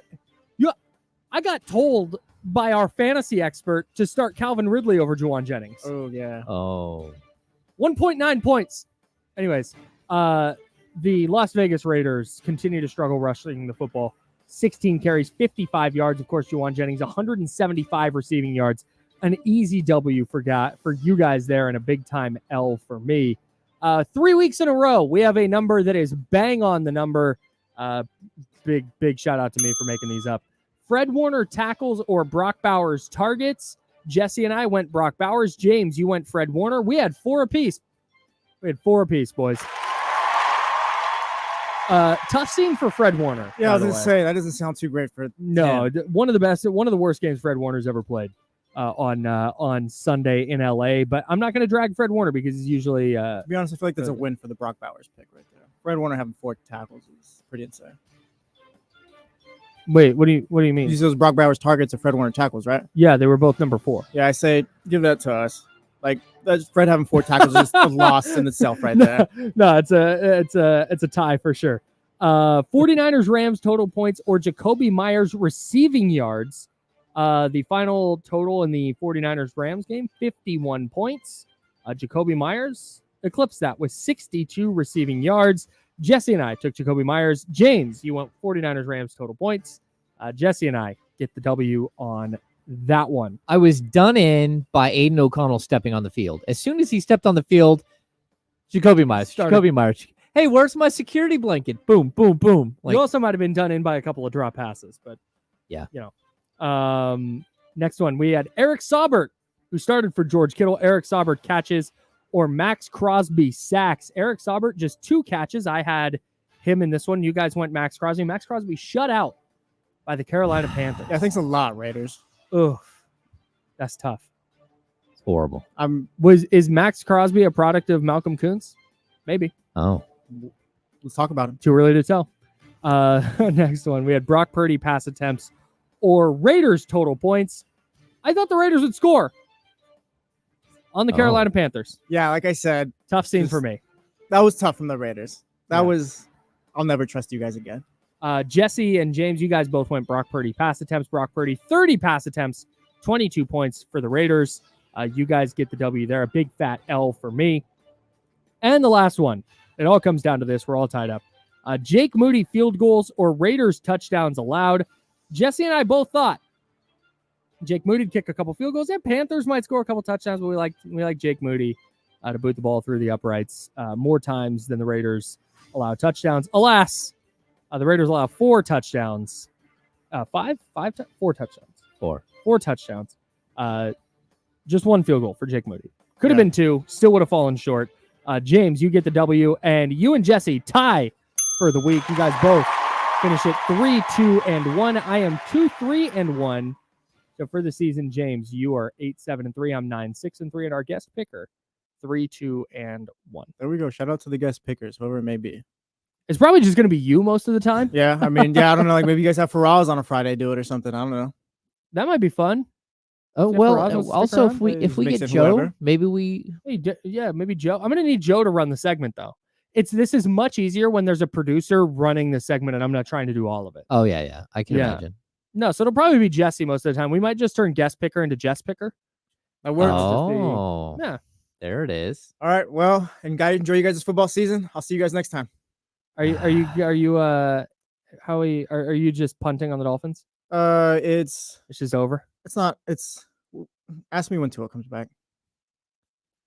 I got told by our fantasy expert to start Calvin Ridley over Juwan Jennings. Oh, yeah. Oh. 1.9 points. Anyways, the Las Vegas Raiders continue to struggle rushing the football. 16 carries, 55 yards. Of course, Juwan Jennings, 175 receiving yards. An easy W for you guys there and a big-time L for me. 3 weeks in a row, we have a number that is bang on the number. Big shout out to me for making these up. Fred Warner tackles or Brock Bowers targets. Jesse and I went Brock Bowers. James, you went Fred Warner. We had 4 apiece. Boys. Tough scene for Fred Warner. Yeah, I was going to say, that doesn't sound too great for one of the worst games Fred Warner's ever played on Sunday in LA. But I'm not going to drag Fred Warner because he's usually. To be honest, I feel like that's a win for the Brock Bowers pick right there. Fred Warner having 4 tackles is pretty insane. Wait, what do you mean? These those Brock Bowers targets and Fred Warner tackles, right? Yeah, they were both number 4. Yeah, I say give that to us. Like Fred having 4 tackles is a loss in itself, right there. No, it's a tie for sure. 49ers Rams total points or Jacoby Myers receiving yards. The final total in the 49ers Rams game, 51 points. Jacoby Myers eclipsed that with 62 receiving yards. Jesse and I took Jacoby Myers. James, you went 49ers Rams total points. Jesse and I get the W on that one. I was done in by Aiden O'Connell stepping on the field. As soon as he stepped on the field, Jacoby Myers. Hey, where's my security blanket? Boom, boom, boom. You also might have been done in by a couple of drop passes, but yeah. Next one, we had Eric Saubert, who started for George Kittle. Eric Saubert catches or Max Crosby sacks. Eric Saubert, just 2 catches. I had him in this one. You guys went Max Crosby. Max Crosby shut out by the Carolina Panthers. Yeah, thanks a lot, Raiders. Ugh, that's tough. It's horrible. Is Max Crosby a product of Malcolm Kuntz? Maybe. Oh. Let's talk about him. Too early to tell. Next one, we had Brock Purdy pass attempts or Raiders total points. I thought the Raiders would score on the Carolina Panthers. Yeah, like I said, tough scene for me. That was tough from the Raiders. I'll never trust you guys again. Jesse and James, you guys both went Brock Purdy pass attempts. Brock Purdy, 30 pass attempts, 22 points for the Raiders. You guys get the W there. A big fat L for me. And the last one. It all comes down to this. We're all tied up. Jake Moody field goals or Raiders touchdowns allowed. Jesse and I both thought Jake Moody would kick a couple field goals. Yeah, Panthers might score a couple touchdowns, but we like Jake Moody to boot the ball through the uprights more times than the Raiders allow touchdowns. Alas, the Raiders allow 4 touchdowns. 4 touchdowns. 4 touchdowns. Just 1 field goal for Jake Moody. Could have been 2. Still would have fallen short. James, you get the W, and you and Jesse tie for the week. You guys both finish it 3-2-1. I am 2-3-1. So for the season, James, you are 8-7-3. I'm 9-6-3, and our guest picker 3-2-1. There we go. Shout out to the guest pickers, whoever it may be. It's probably just going to be you most of the time. Yeah, I mean, I don't know. Like maybe you guys have Faraz on a Friday, do it or something. I don't know. That might be fun. Oh, well, also if we get Joe, whoever. maybe we... maybe Joe. I'm going to need Joe to run the segment, though. This is much easier when there's a producer running the segment and I'm not trying to do all of it. Oh, yeah. I can imagine. No, so it'll probably be Jesse most of the time. We might just turn guest picker into Jess picker. That works. Oh, yeah. There it is. All right. Well, and guys, enjoy you guys' football season. I'll see you guys next time. Are you just punting on the Dolphins? It's just over. It's not. It's ask me when Tua comes back.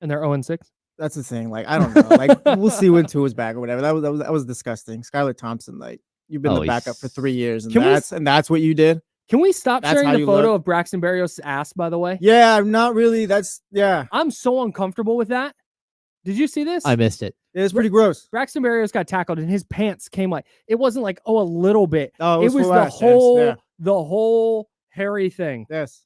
And they're 0-6. That's the thing. Like I don't know. Like we'll see when Tua's back or whatever. That was disgusting. Skylar Thompson. Like You've been Oh, the backup for 3 years, and Can we- that's what you did. Can we stop That's sharing how the you photo look? of Braxton Berrios' ass, by the way? Yeah, I'm not really. Yeah, I'm so uncomfortable with that. Did you see this? I missed it. it's pretty gross. Braxton Berrios got tackled and his pants came like, it wasn't like, oh, a little bit. Oh, It was full the ass, yes, whole hairy thing. Yes.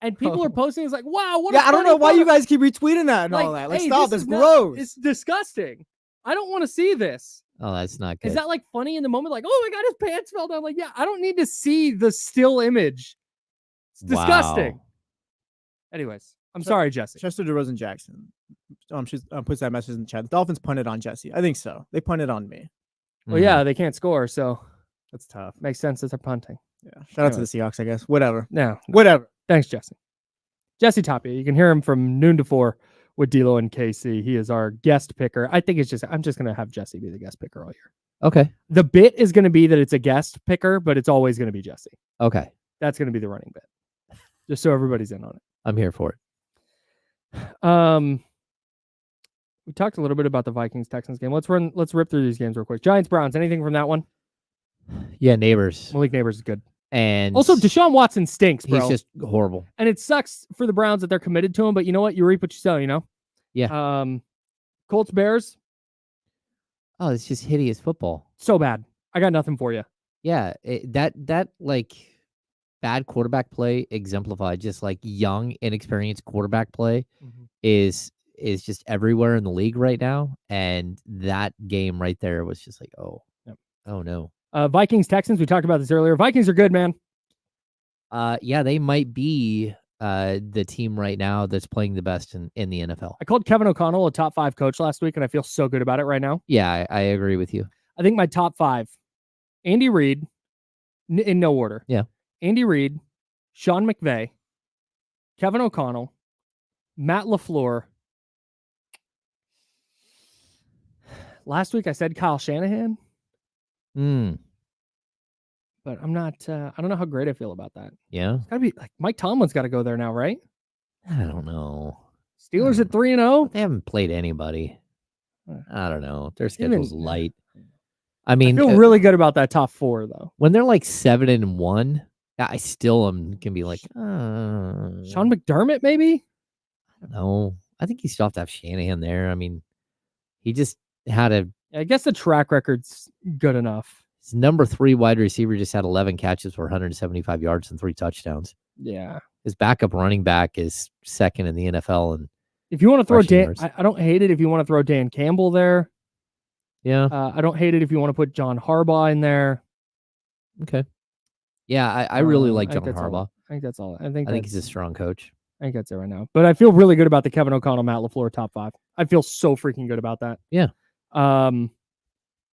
And people are posting, it's like, wow, what a Yeah, I don't funny know why you photo. guys keep retweeting that and Like, all that. Like, hey, stop. this That's is not- gross. It's disgusting. I don't want to see this. Oh, that's not good. Is that like funny in the moment? Like, oh my God, his pants fell down. Like, yeah, I don't need to see the still image. It's disgusting. Wow. Anyways, I'm sorry, Jesse. Chester DeRozan Jackson puts that message in the chat. The Dolphins punted on Jesse. I think so. They punted on me. Well, yeah, they can't score, so That's tough. makes sense that they're punting. Yeah. Shout out to the Seahawks, I guess. Whatever. No, Whatever. thanks, Jesse. Jesse Tapia. You can hear him from noon to 4 with D'Lo and KC. He is our guest picker. I think I'm just going to have Jesse be the guest picker all year. Okay. The bit is going to be that it's a guest picker, but it's always going to be Jesse. Okay. That's going to be the running bit. Just so everybody's in on it. I'm here for it. We talked a little bit about the Vikings-Texans game. Let's rip through these games real quick. Giants-Browns, anything from that one? Yeah, neighbors. Malik Neighbors is good. And Also, Deshaun Watson stinks, bro. he's just horrible. And it sucks for the Browns that they're committed to him, but you know what? You reap what you sow, you know? Yeah. Colts, Bears, Oh, it's just hideous football. so bad. I got nothing for you. Yeah, that like bad quarterback play exemplified, just like young, inexperienced quarterback play is just everywhere in the league right now. And that game right there was just like, oh, Yep. Oh no. Vikings, Texans, we talked about this earlier. Vikings are good, man. Yeah, they might be the team right now that's playing the best in the NFL. I called Kevin O'Connell a top 5 coach last week, and I feel so good about it right now. Yeah, I agree with you. I think my top 5, Andy Reid, in no order. Yeah. Andy Reid, Sean McVay, Kevin O'Connell, Matt LaFleur. Last week I said Kyle Shanahan, but I'm not, I don't know how great I feel about that. Yeah. It's gotta be like Mike Tomlin's got to go there now, right? I don't know. Steelers at 3-0. They haven't played anybody. I don't know. Their Even- schedule's light. I I mean, feel really good about that top 4 though. when they're like 7-1, I still can be like, Sean McDermott, maybe? I don't know. I think you still have to have Shanahan there. I mean, he just had I guess the track record's good enough. his number 3 wide receiver just had 11 catches for 175 yards and 3 touchdowns. Yeah. His backup running back is second in the NFL. And If you want to throw Rushing Dan, yards. I don't hate it if you want to throw Dan Campbell there. yeah, I don't hate it if you want to put John Harbaugh in there. okay. Yeah, I really like I John think that's all. Harbaugh. I think that's all. I think he's a that's- strong coach. I think that's it right now. But I feel really good about the Kevin O'Connell, Matt LaFleur top 5. I feel so freaking good about that. Yeah.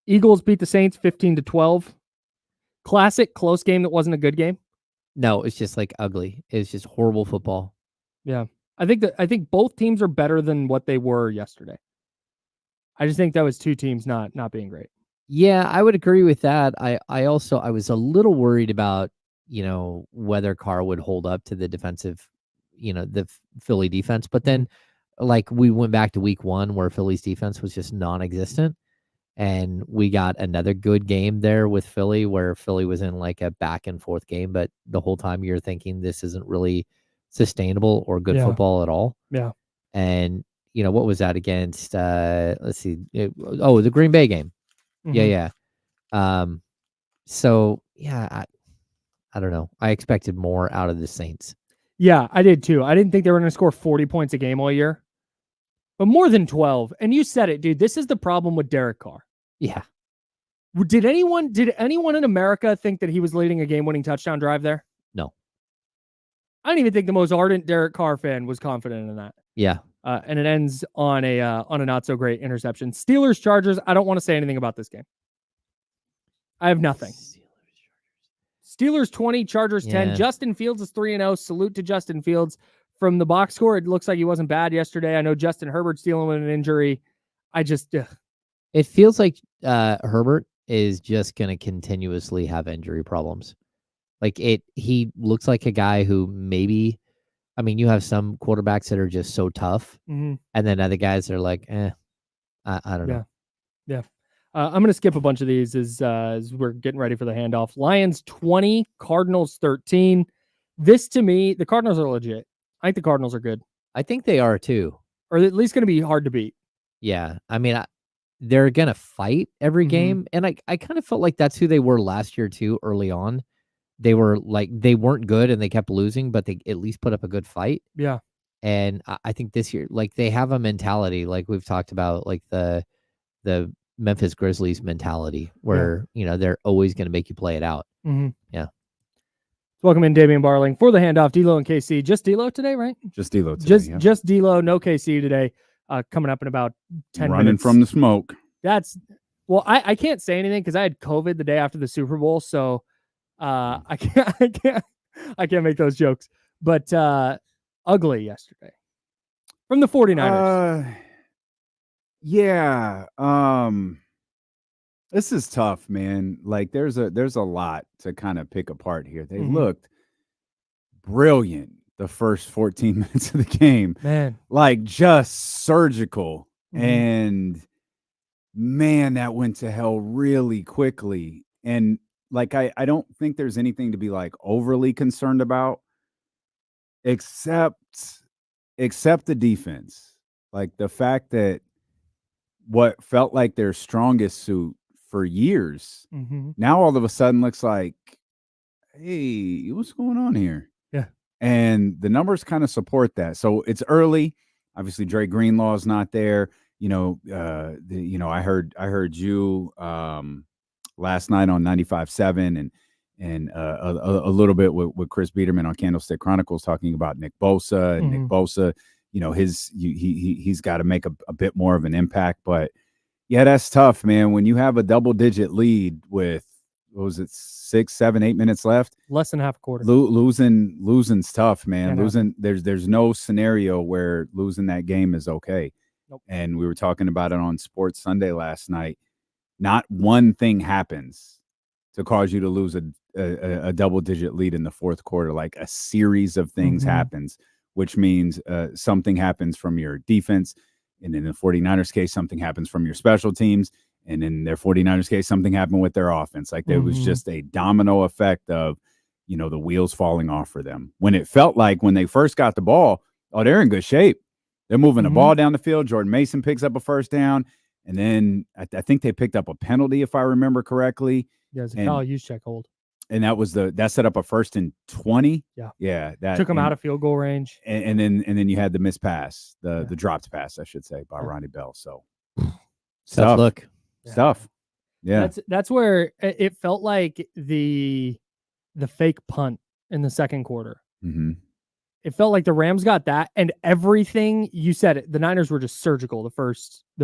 Eagles beat the Saints 15-12. Classic close game that wasn't a good game. No, it's just like ugly. It's just horrible football. I think both teams are better than what they were yesterday. I just think that was 2 teams not being great. Yeah, I would agree with that. I was a little worried about, whether Carr would hold up to the defensive, the Philly defense. But then like we went back to week 1 where Philly's defense was just non-existent. And we got another good game there with Philly where Philly was in like a back and forth game. But the whole time you're thinking this isn't really sustainable or good Yeah. football at all. Yeah. And, what was that against? Let's see. The Green Bay game. Mhm. Yeah. So yeah, I don't know. I expected more out of the Saints. Yeah, I did too. I didn't think they were going to score 40 points a game all year, but more than 12. And you said it, dude. This is the problem with Derek Carr. Yeah. Did anyone in America think that he was leading a game-winning touchdown drive there? No. I don't even think the most ardent Derek Carr fan was confident in that. Yeah. And it ends on a not so great interception. Steelers Chargers. I don't want to say anything about this game. I have nothing. Steelers 20, Chargers 10. Yeah. Justin Fields is 3-0. Salute to Justin Fields. From the box score, it looks like he wasn't bad yesterday. I know Justin Herbert's dealing with an injury. It feels like Herbert is just going to continuously have injury problems. Like he looks like a guy who maybe, you have some quarterbacks that are just so tough, Mhm. and then other guys are like, I don't know. Yeah. I'm going to skip a bunch of these as we're getting ready for the handoff. Lions 20, Cardinals 13. This, to me, the Cardinals are legit. I think the Cardinals are good, I think they are too. or at least going to be hard to beat. Yeah. I mean, they're going to fight every Mhm. game. And I kind of felt like that's who they were last year too, early on. They were like, they weren't good and they kept losing, but they at least put up a good fight. Yeah. And I think this year, like they have a mentality, like we've talked about, like the Memphis Grizzlies mentality where, they're always going to make you play it out. Mm-hmm. Yeah. Welcome in Damian Barling for the handoff. D'Lo and KC. Just D'Lo today, right? Just D'Lo today. Just D'Lo, no KC today. Coming up in about 10 Running minutes. from the smoke. I can't say anything because I had COVID the day after the Super Bowl, so I can't make those jokes. But ugly yesterday from the 49ers. Yeah. This is tough, man. Like there's a lot to kind of pick apart here. They looked brilliant the first 14 minutes of the game. Man. Like just surgical. And man, that went to hell really quickly. And like I don't think there's anything to be like overly concerned about except the defense. Like the fact that what felt like their strongest suit for years now all of a sudden looks like, hey, what's going on here? Yeah. And the numbers kind of support that. So it's early. Obviously, Dre Greenlaw is not there. I heard you last night on 95.7 and a little bit with Chris Biederman on Candlestick Chronicles talking about Nick Bosa and Nick Bosa. He's got to make a bit more of an impact. But yeah, that's tough, man. When you have a double-digit lead with, what was it, 6, 7, 8 minutes left? Less than half a quarter. Losing's tough, man. Yeah, There's no scenario where losing that game is okay. Nope. And we were talking about it on Sports Sunday last night. Not one thing happens to cause you to lose a double-digit lead in the fourth quarter. Like a series of things happens, which means something happens from your defense. And in the 49ers case, something happens from your special teams. And in their 49ers case, something happened with their offense. Like there was just a domino effect of, the wheels falling off for them. When it felt like when they first got the ball, they're in good shape. They're moving the ball down the field. Jordan Mason picks up a first down. And then I think they picked up a penalty, if I remember correctly. Yeah, it's a Kyle Juszczyk hold. And that set up a 1st and 20. Yeah. Yeah. That took him out of field goal range. And then you had the missed pass, the dropped pass, I should say, by Ronnie Bell. So Tough look. Stuff. Yeah. That's where it felt like the fake punt in the second quarter. It felt like the Rams got that, and everything you said it. The Niners were just surgical the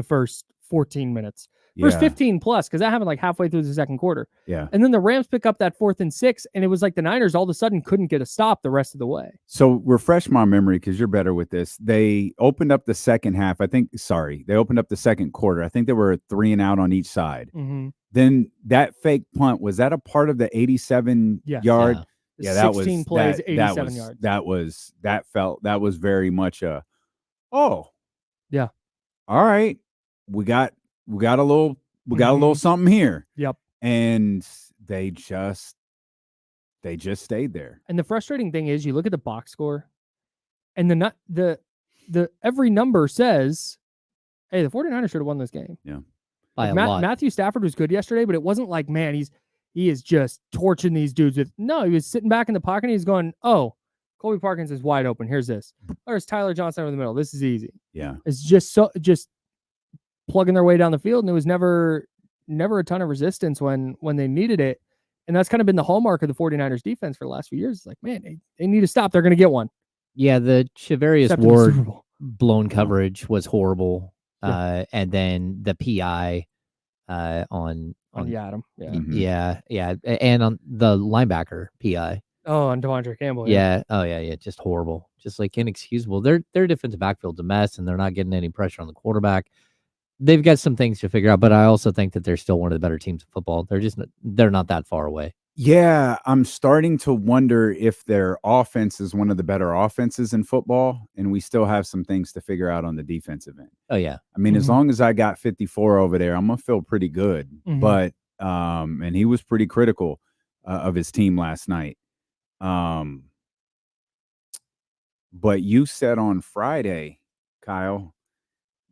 first 14 minutes. First 15 plus, because that happened like halfway through the second quarter. Yeah. And then the Rams pick up that 4th and 6, and it was like the Niners all of a sudden couldn't get a stop the rest of the way. So refresh my memory, because you're better with this. They opened up the second half. They opened up the second quarter. I think there were 3 and out on each side. Then that fake punt, was that a part of the 87 yard? Yeah, that 16 was plays, 87 yards. That was very much a, all right, we got a little something here. Yep. And they just stayed there. And the frustrating thing is, you look at the box score, and the every number says, hey, the 49ers should have won this game. Yeah. By a lot. Matthew Stafford was good yesterday, but it wasn't like, man, he is just torching these dudes with. No, he was sitting back in the pocket and he's going, oh, Colby Parkins is wide open. Here's this. There's Tyler Johnson over the middle. This is easy. Yeah. It's just plugging their way down the field, and there was never a ton of resistance when they needed it. And that's kind of been the hallmark of the 49ers defense for the last few years. It's like, man, they need to stop. They're going to get one. Yeah, the Shavarius Ward blown coverage was horrible. Yeah. And then the PI on Yadam. Yeah. And on the linebacker PI. Oh, on Devondre Campbell. Yeah. Oh, yeah. Just horrible. Just like inexcusable. Their defensive backfield's a mess, and they're not getting any pressure on the quarterback. They've got some things to figure out, but I also think that they're still one of the better teams in football. They're not that far away. Yeah, I'm starting to wonder if their offense is one of the better offenses in football, and we still have some things to figure out on the defensive end. Oh yeah. I mean, as Mhm. long as I got 54 over there, I'm gonna feel pretty good. Mhm. But and he was pretty critical of his team last night. Um, but you said on Friday, Kyle,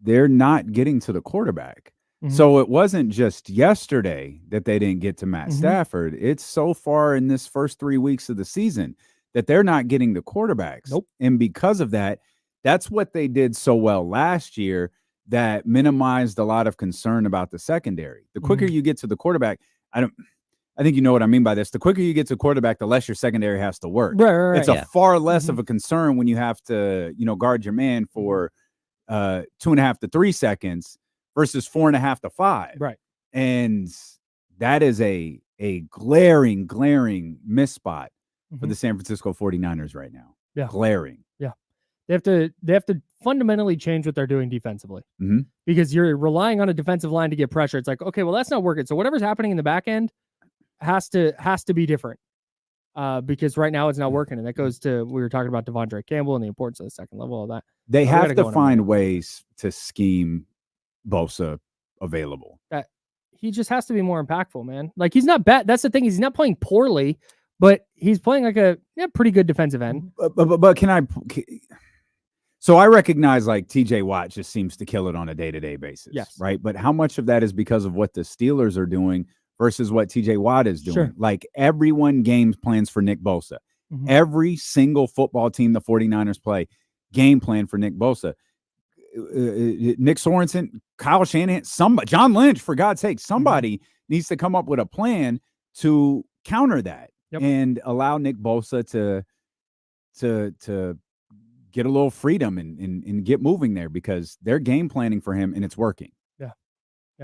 they're not getting to the quarterback. Mhm. So it wasn't just yesterday that they didn't get to Matt Mhm. Stafford. It's so far in this first 3 weeks of the season that they're not getting the quarterbacks. Nope. And because of that, that's what they did so well last year that minimized a lot of concern about the secondary. The quicker you get to the quarterback, I think you know what I mean by this. The quicker you get to quarterback, the less your secondary has to work. Right. It's a yeah. far less Mhm. of a concern when you have to, guard your man for 2.5 to 3 seconds versus 4.5 to 5. Right. And that is a glaring miss spot for Mhm. the San Francisco 49ers right now. Yeah. Glaring. They have to fundamentally change what they're doing defensively Mhm. because you're relying on a defensive line to get pressure. It's like, okay, well, that's not working. So whatever's happening in the back end has to be different because right now it's not working. And that goes to, we were talking about Devondre Campbell and the importance of the second level of that. They We have gotta to go in a find minute. ways to scheme Bosa available. That he just has to be more impactful, man. Like he's not bad. That's the thing. He's not playing poorly, but he's playing like a pretty good defensive end. But so I recognize like TJ Watt just seems to kill it on a day-to-day basis. Yes. Right. But how much of that is because of what the Steelers are doing versus what TJ Watt is doing? Sure. Like everyone game plans for Nick Bosa. Mhm. Every single football team the 49ers play game plan for Nick Bosa. Nick Sorensen, Kyle Shanahan, John Lynch, for God's sake, somebody needs to come up with a plan to counter that and allow Nick Bosa to get a little freedom and get moving there because they're game planning for him and it's working. Yeah.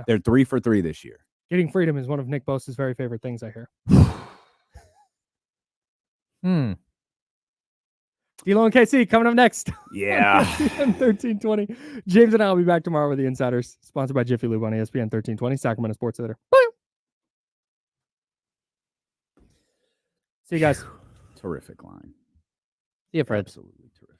They're 3 for 3 this year. Getting freedom is one of Nick Bosa's very favorite things, I hear. D-Lo and KC coming up next. Yeah. ESPN 1320. James and I will be back tomorrow with the Insiders, sponsored by Jiffy Lube on ESPN 1320, Sacramento Sports Editor. Bye. See you guys. Terrific line. See you, Fred. Absolutely terrific.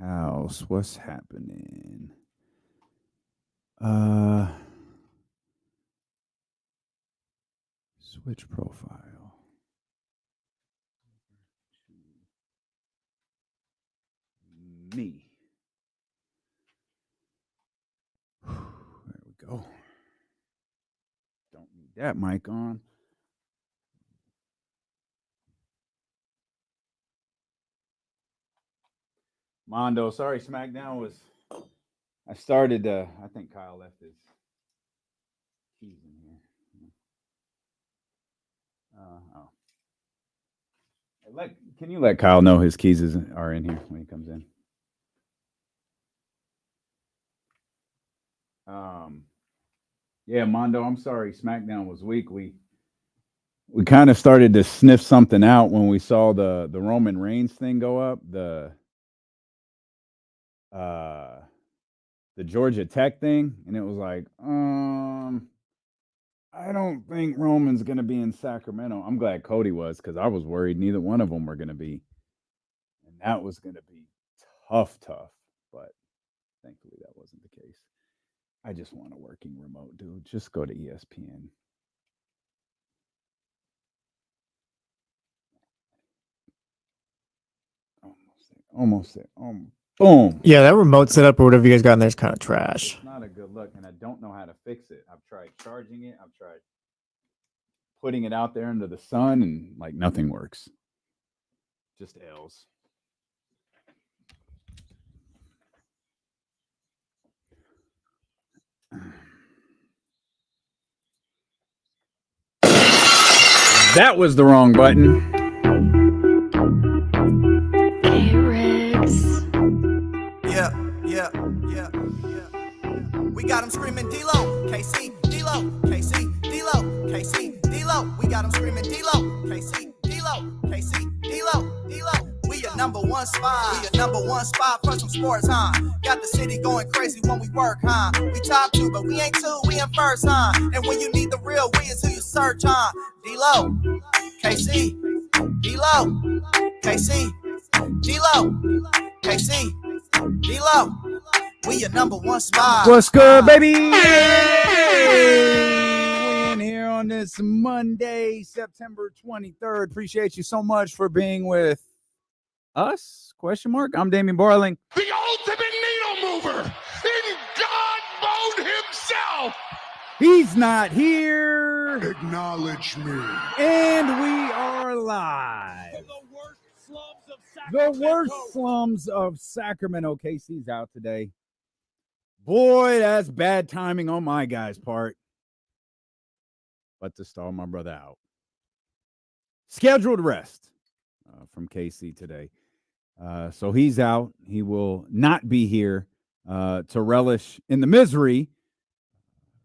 House, what's happening? Switch profile. Me. There we go. Don't need that mic on. Mondo, sorry, SmackDown was. I started. I think Kyle left his keys in here. Can you let Kyle know his keys are in here when he comes in? Yeah, Mondo, I'm sorry. SmackDown was weak. We kind of started to sniff something out when we saw the Roman Reigns thing go up. The Georgia Tech thing, and it was like, I don't think Roman's going to be in Sacramento. I'm glad Cody was, because I was worried neither one of them were going to be. And that was going to be tough. But thankfully that wasn't the case. I just want a working remote, dude. Just go to ESPN. Almost there. Boom. Yeah, that remote setup or whatever you guys got in there is kind of trash. It's not a good look, and I don't know how to fix it. I've tried charging it. I've tried putting it out there into the sun, and like nothing works. Just L's. That was the wrong button. Hey, Riggs. Yeah. We got him screaming D-Lo, KC, D-Lo, KC, D-Lo, KC, D-Lo. We got him screaming D-Lo, KC, D-Lo, KC, D-Lo, D-Lo. We your number one spot. We your number one spot for some sports, huh? Got the city going crazy when we work, huh? We top two, but we ain't two, we in first, huh? And when you need the real, we is who you search, huh? D-Lo, KC, D-Lo, KC, D-Lo, KC, D-Lo. We your number one spot. What's good, baby? We in here on this Monday, September 23rd. Appreciate you so much for being with us? Question mark. I'm Damian Barling. The ultimate needle mover in God mode himself. He's not here. Acknowledge me. And we are live. The worst slums of Sacramento. KC's out today. Boy, that's bad timing on my guy's part. But to stall my brother out. Scheduled rest from KC today. So he's out. He will not be here to relish in the misery,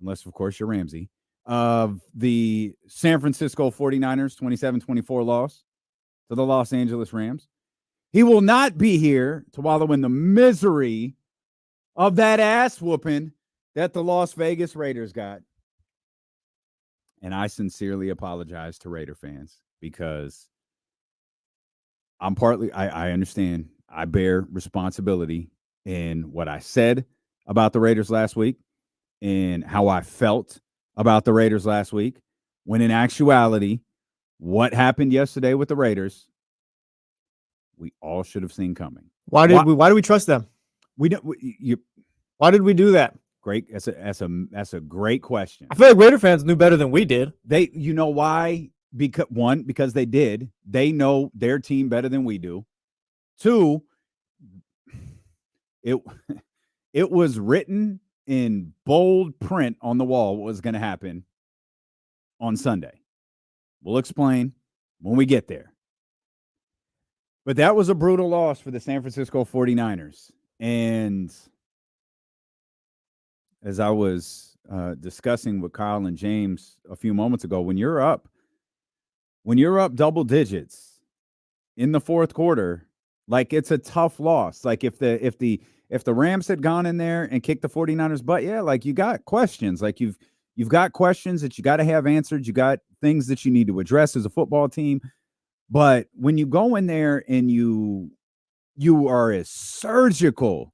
unless, of course, you're Ramsey, of the San Francisco 49ers 27-24 loss to the Los Angeles Rams. He will not be here to wallow in the misery of that ass whooping that the Las Vegas Raiders got. And I sincerely apologize to Raider fans because I'm I understand I bear responsibility in what I said about the Raiders last week and how I felt about the Raiders last week, when in actuality, what happened yesterday with the Raiders, we all should have seen coming. Why did we trust them? We don't. Why did we do that? Great. That's a great question. I feel like Raider fans knew better than we did. You know why? Because they did. They know their team better than we do. Two, it was written in bold print on the wall what was going to happen on Sunday. We'll explain when we get there. But that was a brutal loss for the San Francisco 49ers. And as I was discussing with Kyle and James a few moments ago, when you're up double digits in the fourth quarter, like, it's a tough loss. Like, if the Rams had gone in there and kicked the 49ers butt, yeah, like, you got questions. Like, you've got questions that you got to have answered. You got things that you need to address as a football team. But when you go in there and you you are as surgical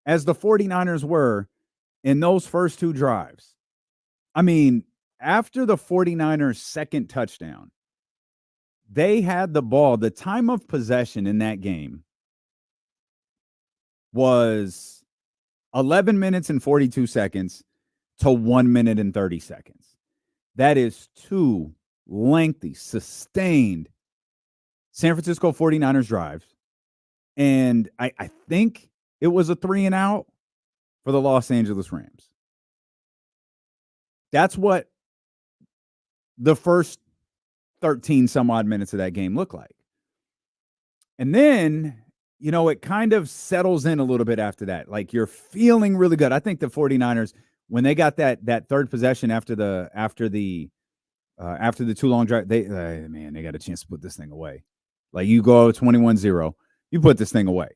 as the 49ers were in those first two drives. I mean, after the 49ers' second touchdown, they had the ball. The time of possession in that game was 11 minutes and 42 seconds to 1 minute and 30 seconds. That is two lengthy, sustained San Francisco 49ers drives. And I think it was a 3-and-out for the Los Angeles Rams. That's what the first 13 some odd minutes of that game looked like. And then, it kind of settles in a little bit after that. Like, you're feeling really good. I think the 49ers, when they got that third possession after the two long drive, they got a chance to put this thing away. Like, you go 21-0, you put this thing away.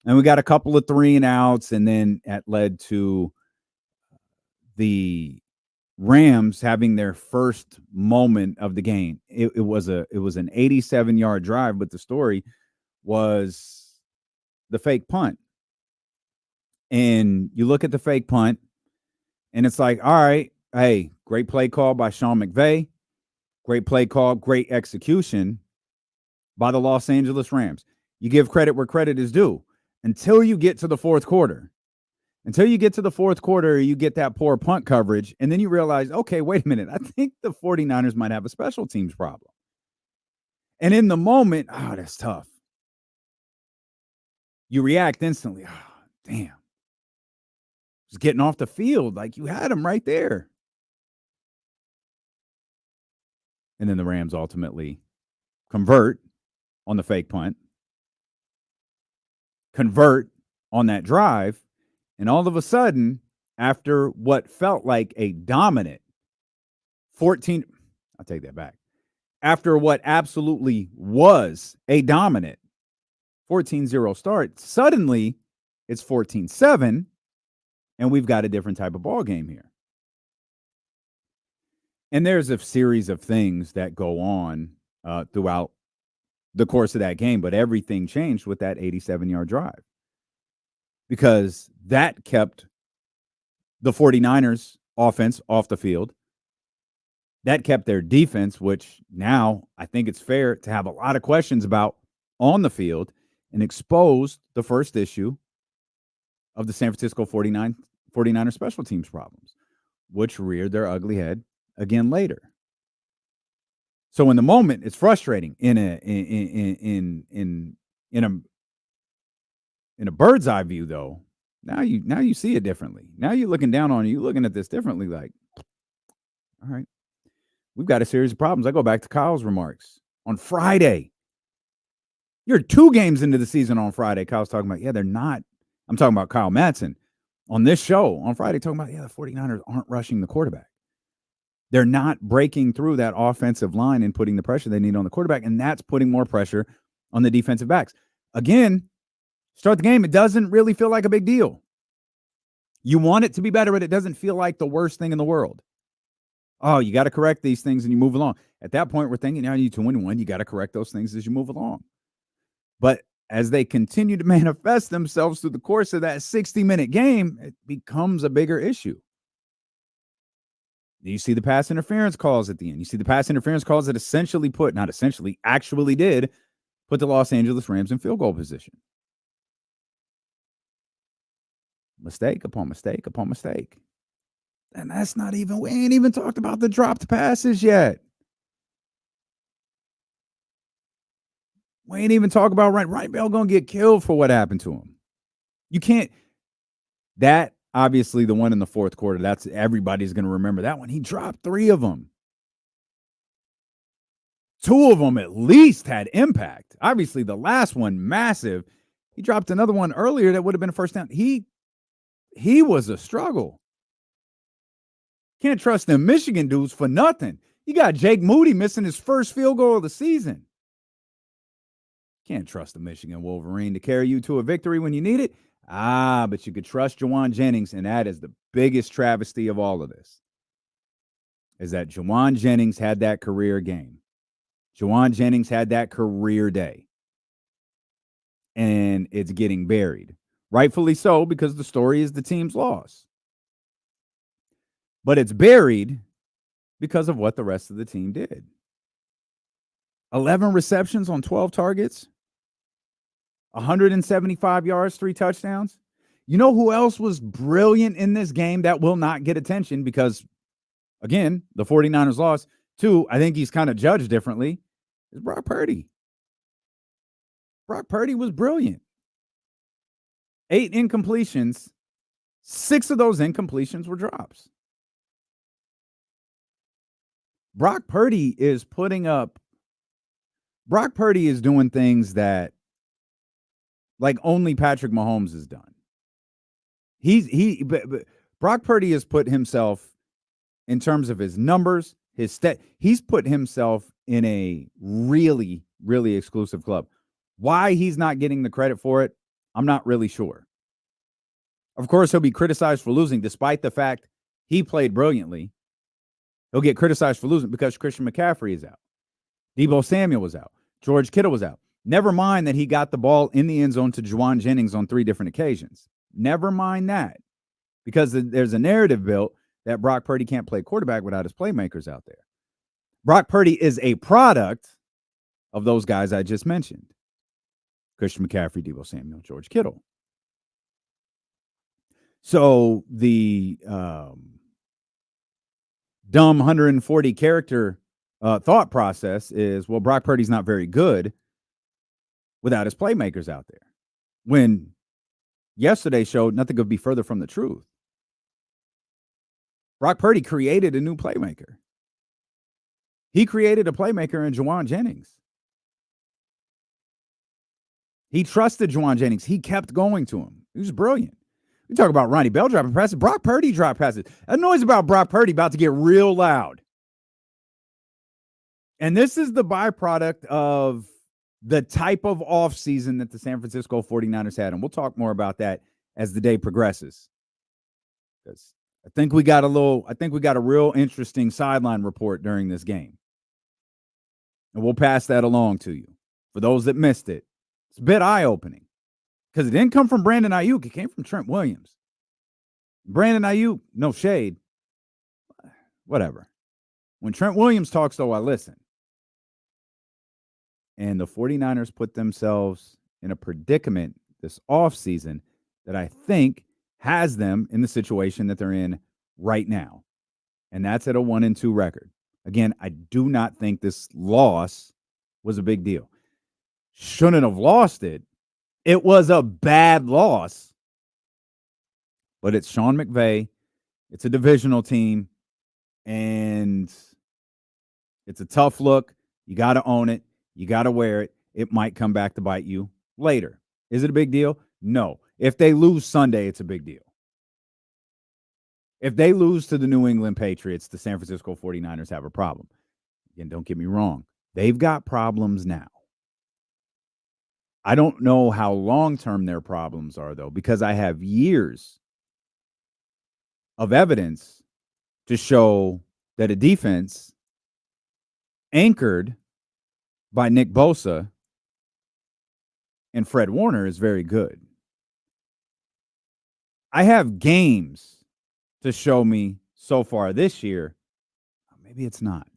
And we got a couple of 3-and-outs, and then that led to the Rams having their first moment of the game. It was an 87-yard drive, but the story was the fake punt. And you look at the fake punt, and it's like, all right, hey, great play call by Sean McVay. Great play call, great execution by the Los Angeles Rams. You give credit where credit is due until you get to the fourth quarter. Until you get to the fourth quarter, you get that poor punt coverage, and then you realize, okay, wait a minute. I think the 49ers might have a special teams problem. And in the moment, that's tough. You react instantly. Damn. Just getting off the field. Like, you had him right there. And then the Rams ultimately convert on the fake punt, convert on that drive, and all of a sudden, after what felt like a dominant 14, I'll take that back. After what absolutely was a dominant 14-0 start, suddenly it's 14-7, and we've got a different type of ball game here. And there's a series of things that go on throughout the course of that game, but everything changed with that 87-yard drive because that kept the 49ers offense off the field. That kept their defense, which now I think it's fair to have a lot of questions about, on the field, and exposed the first issue of the San Francisco 49ers special teams problems, which reared their ugly head again later. So in the moment, it's frustrating. In a bird's eye view, though, now you see it differently. Now you're looking down on it, you're looking at this differently. Like, all right, we've got a series of problems. I go back to Kyle's remarks on Friday. You're 2 games into the season on Friday. Kyle's talking about, they're not. I'm talking about Kyle Madsen on this show on Friday, talking about, the 49ers aren't rushing the quarterback. They're not breaking through that offensive line and putting the pressure they need on the quarterback, and that's putting more pressure on the defensive backs. Again, start the game, it doesn't really feel like a big deal. You want it to be better, but it doesn't feel like the worst thing in the world. Oh, you got to correct these things and you move along. At that point, we're thinking, now you need to win one. You got to correct those things as you move along. But as they continue to manifest themselves through the course of that 60-minute game, it becomes a bigger issue. You see the pass interference calls at the end. You see the pass interference calls that actually did put the Los Angeles Rams in field goal position. Mistake upon mistake upon mistake. And that's not even, we ain't even talked about the dropped passes yet. We ain't even talk about Ryan Bell going to get killed for what happened to him. You can't, that obviously the one in the fourth quarter, that's everybody's going to remember that one. He dropped 3 of them. 2 of them at least had impact. Obviously the last one, massive. He dropped another one earlier that would have been a first down. He was a struggle. Can't trust them Michigan dudes for nothing. You got Jake Moody missing his first field goal of the season. Can't trust the Michigan Wolverine to carry you to a victory when you need it. But you could trust Juwan Jennings, and that is the biggest travesty of all of this, is that Juwan Jennings had that career game. Juwan Jennings had that career day. and it's getting buried. Rightfully so, because the story is the team's loss. But it's buried because of what the rest of the team did. 11 receptions on 12 targets, 175 yards, 3 touchdowns. You know who else was brilliant in this game that will not get attention because, again, the 49ers lost? 2, I think he's kind of judged differently, is Brock Purdy. Brock Purdy was brilliant. 8 incompletions. 6 of those incompletions were drops. Brock Purdy is doing things that like only Patrick Mahomes has done. Brock Purdy has put himself, in terms of his numbers, he's put himself in a really, really exclusive club. Why he's not getting the credit for it, I'm not really sure. Of course, he'll be criticized for losing, despite the fact he played brilliantly. He'll get criticized for losing because Christian McCaffrey is out. Deebo Samuel was out. George Kittle was out. Never mind that he got the ball in the end zone to Juwan Jennings on 3 different occasions. Never mind that, because there's a narrative built that Brock Purdy can't play quarterback without his playmakers out there. Brock Purdy is a product of those guys I just mentioned. Christian McCaffrey, Deebo Samuel, George Kittle. So the dumb 140 character thought process is, well, Brock Purdy's not very good without his playmakers out there. When yesterday showed nothing could be further from the truth. Brock Purdy created a new playmaker. He created a playmaker in Juwan Jennings. He trusted Juwan Jennings. He kept going to him. He was brilliant. We talk about Ronnie Bell dropping passes. Brock Purdy dropped passes. That noise about Brock Purdy about to get real loud. And this is the byproduct of the type of offseason that the San Francisco 49ers had. And we'll talk more about that as the day progresses. Because I think we got a real interesting sideline report during this game. And we'll pass that along to you. For those that missed it, it's a bit eye-opening. Because it didn't come from Brandon Ayuk. It came from Trent Williams. Brandon Ayuk, no shade. Whatever. When Trent Williams talks, though, I listen. And the 49ers put themselves in a predicament this offseason that I think has them in the situation that they're in right now. And that's at a 1-2 record. Again, I do not think this loss was a big deal. Shouldn't have lost it. It was a bad loss. But it's Sean McVay. It's a divisional team. And it's a tough look. You got to own it. You got to wear it. It might come back to bite you later. Is it a big deal? No. If they lose Sunday, it's a big deal. If they lose to the New England Patriots, the San Francisco 49ers have a problem. Again, don't get me wrong. They've got problems now. I don't know how long-term their problems are, though, because I have years of evidence to show that a defense anchored by Nick Bosa and Fred Warner is very good. I have games to show me so far this year. Maybe it's not.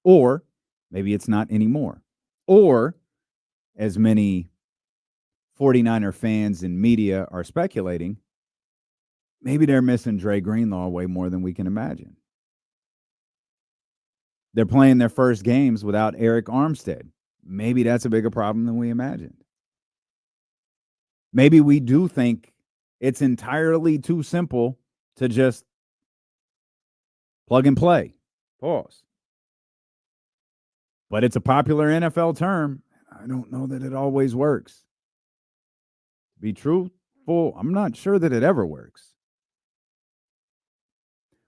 Or maybe it's not anymore. Or, as many 49er fans and media are speculating, maybe they're missing Dre Greenlaw way more than we can imagine. They're playing their first games without Eric Armstead. Maybe that's a bigger problem than we imagined. Maybe we do think it's entirely too simple to just plug and play. Pause. But it's a popular NFL term. I don't know that it always works. To be truthful, I'm not sure that it ever works.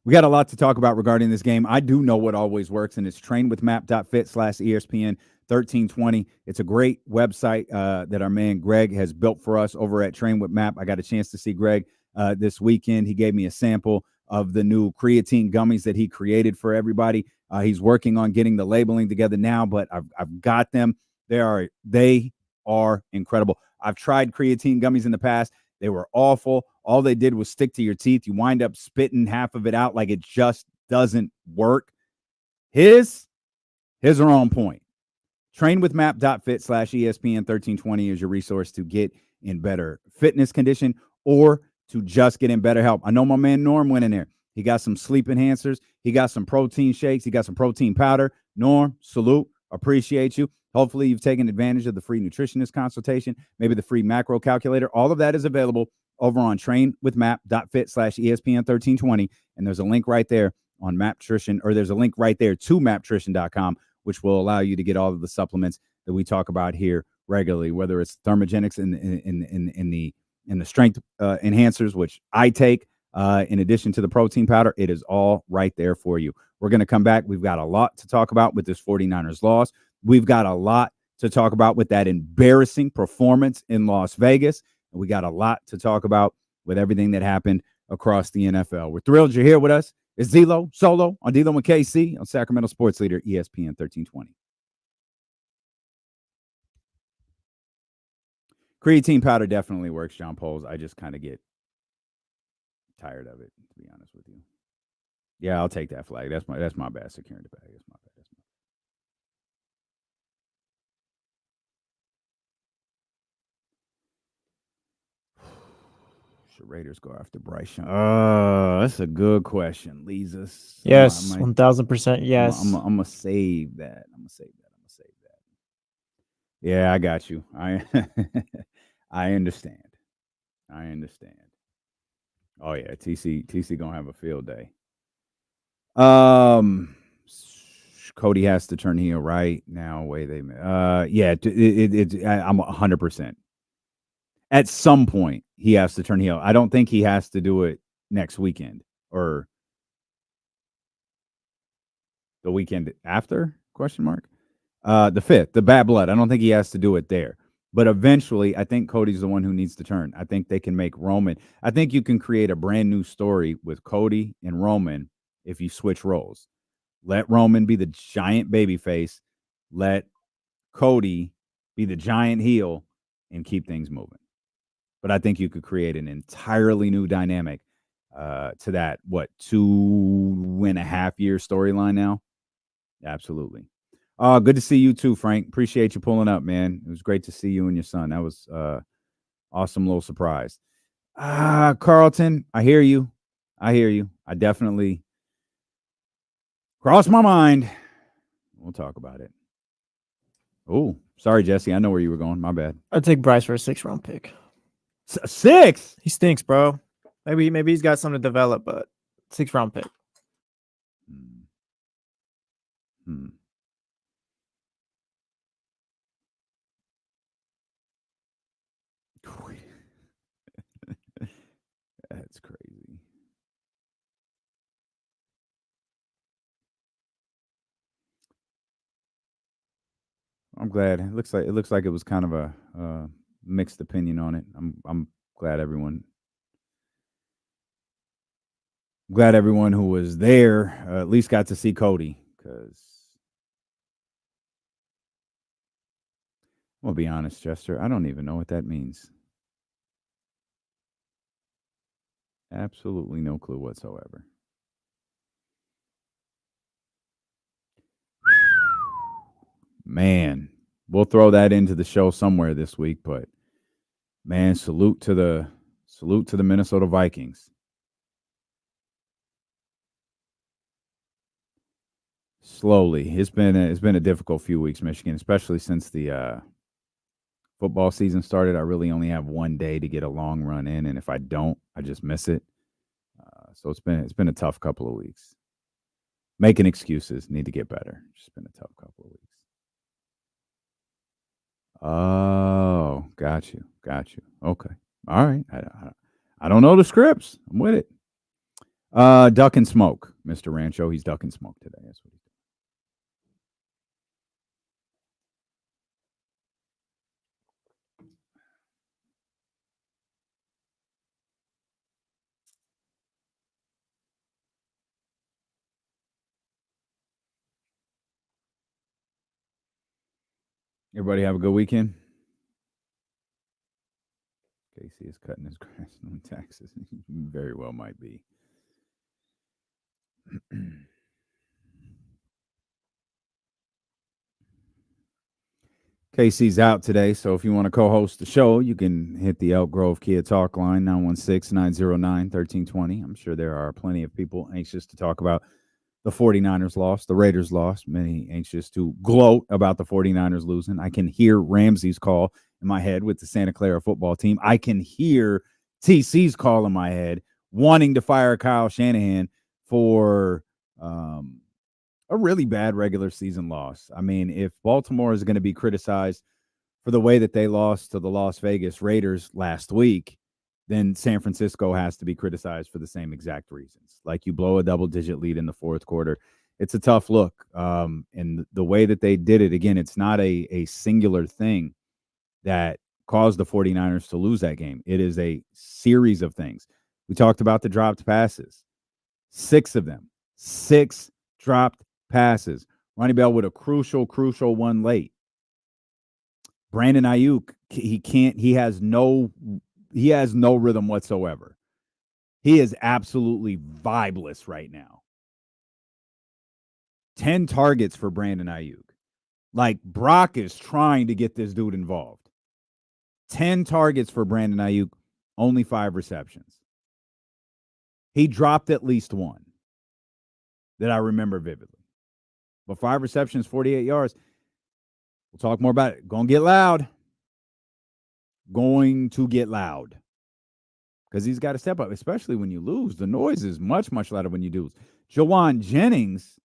We got a lot to talk about regarding this game. I do know what always works, and it's trainwithmap.fit/ESPN 1320. It's a great website that our man Greg has built for us over at Train with Map. I got a chance to see Greg this weekend. He gave me a sample of the new creatine gummies that he created for everybody. He's working on getting the labeling together now, but I've got them. They are incredible. I've tried creatine gummies in the past. They were awful. All they did was stick to your teeth. You wind up spitting half of it out like it just doesn't work. His are on point. Trainwithmap.fit/ESPN1320 is your resource to get in better fitness condition or to just get in better health. I know my man Norm went in there. He got some sleep enhancers. He got some protein shakes. He got some protein powder. Norm, salute. Appreciate you. Hopefully you've taken advantage of the free nutritionist consultation, maybe the free macro calculator. All of that is available over on trainwithmap.fit/ESPN1320. And there's a link right there on Maptrition, or there's a link right there to maptrition.com, which will allow you to get all of the supplements that we talk about here regularly, whether it's thermogenics in the strength enhancers, which I take, in addition to the protein powder. It is all right there for you. We're going to come back. We've got a lot to talk about with this 49ers loss. We've got a lot to talk about with that embarrassing performance in Las Vegas. And we got a lot to talk about with everything that happened across the NFL. We're thrilled you're here with us. It's D'Lo Solo on D'Lo and KC on Sacramento Sports Leader ESPN 1320. Creatine powder definitely works, John Poles. I just kind of get tired of it, to be honest with you. Yeah, I'll take that flag. That's my bad. Securing the bag. That's my bad. Should Raiders go after Bryce Young? That's a good question, Leezus. Yes, 1000% yes. I'm gonna save that. Yeah, I got you. I understand. Oh yeah, TC gonna have a field day. Cody has to turn heel right now. Yeah, I'm 100%. At some point, he has to turn heel. I don't think he has to do it next weekend or the weekend after, ? The 5th, the bad blood. I don't think he has to do it there. But eventually, I think Cody's the one who needs to turn. I think they can make Roman. I think you can create a brand new story with Cody and Roman if you switch roles. Let Roman be the giant baby face. Let Cody be the giant heel and keep things moving. But I think you could create an entirely new dynamic to that, 2.5-year storyline now? Absolutely. Good to see you too, Frank. Appreciate you pulling up, man. It was great to see you and your son. That was awesome little surprise. Carlton, I hear you. I definitely crossed my mind. We'll talk about it. Oh, sorry, Jesse. I know where you were going. My bad. I'd take Bryce for a 6th-round pick. 6? He stinks, bro. Maybe he's got something to develop, but 6th-round pick. That's crazy. I'm glad. It looks like it was kind of a mixed opinion on it. I'm glad everyone who was there at least got to see Cody, because I'm gonna be honest, Chester, I don't even know what that means. Absolutely no clue whatsoever. Man, we'll throw that into the show somewhere this week, but man, salute to the Minnesota Vikings. Slowly. It's been a difficult few weeks, Michigan, especially since the football season started. I really only have one day to get a long run in, and if I don't, I just miss it. So it's been a tough couple of weeks. Making excuses, need to get better. It's been a tough couple of weeks. Oh, got you. Okay, all right. I don't know the scripts. I'm with it. Duck and smoke, Mr. Rancho. He's duck and smoke today. That's what he's doing. Everybody have a good weekend. KC is cutting his grass in Texas. Very well might be. Casey's out today, so if you want to co-host the show, you can hit the Elk Grove Kia Talk line, 916-909-1320. I'm sure there are plenty of people anxious to talk about the 49ers loss, the Raiders loss, many anxious to gloat about the 49ers losing. I can hear Ramsey's call in my head with the Santa Clara football team. I can hear TC's call in my head wanting to fire Kyle Shanahan for a really bad regular season loss. I mean, if Baltimore is going to be criticized for the way that they lost to the Las Vegas Raiders last week, then San Francisco has to be criticized for the same exact reasons. Like, you blow a double-digit lead in the fourth quarter. It's a tough look. And the way that they did it, again, it's not a singular thing that caused the 49ers to lose that game. It is a series of things. We talked about the dropped passes. 6 of them. 6 dropped passes. Ronnie Bell with a crucial one late. Brandon Ayuk, he has no rhythm whatsoever. He is absolutely vibeless right now. 10 targets for Brandon Ayuk. Like, Brock is trying to get this dude involved. 10 targets for Brandon Ayuk, only 5 receptions. He dropped at least 1 that I remember vividly. But 5 receptions, 48 yards. We'll talk more about it. Going to get loud. Going to get loud. Because he's got to step up, especially when you lose. The noise is much, much louder when you lose. Jawan Jennings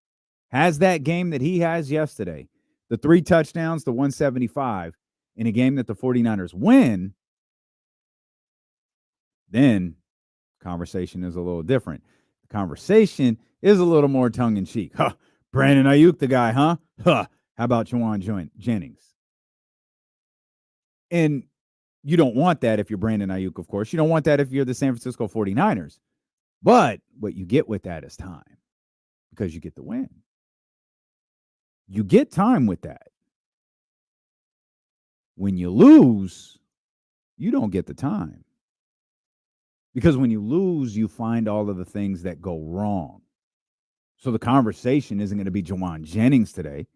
has that game that he has yesterday. The 3 touchdowns, the 175, in a game that the 49ers win. Then conversation is a little different. The conversation is a little more tongue-in-cheek. Huh, Brandon Ayuk, the guy, huh? Huh. How about Jawan Jennings? And you don't want that if you're Brandon Ayuk, of course. You don't want that if you're the San Francisco 49ers. But what you get with that is time, because you get the win. You get time with that. When you lose, you don't get the time. Because when you lose, you find all of the things that go wrong. So the conversation isn't going to be Jawan Jennings today.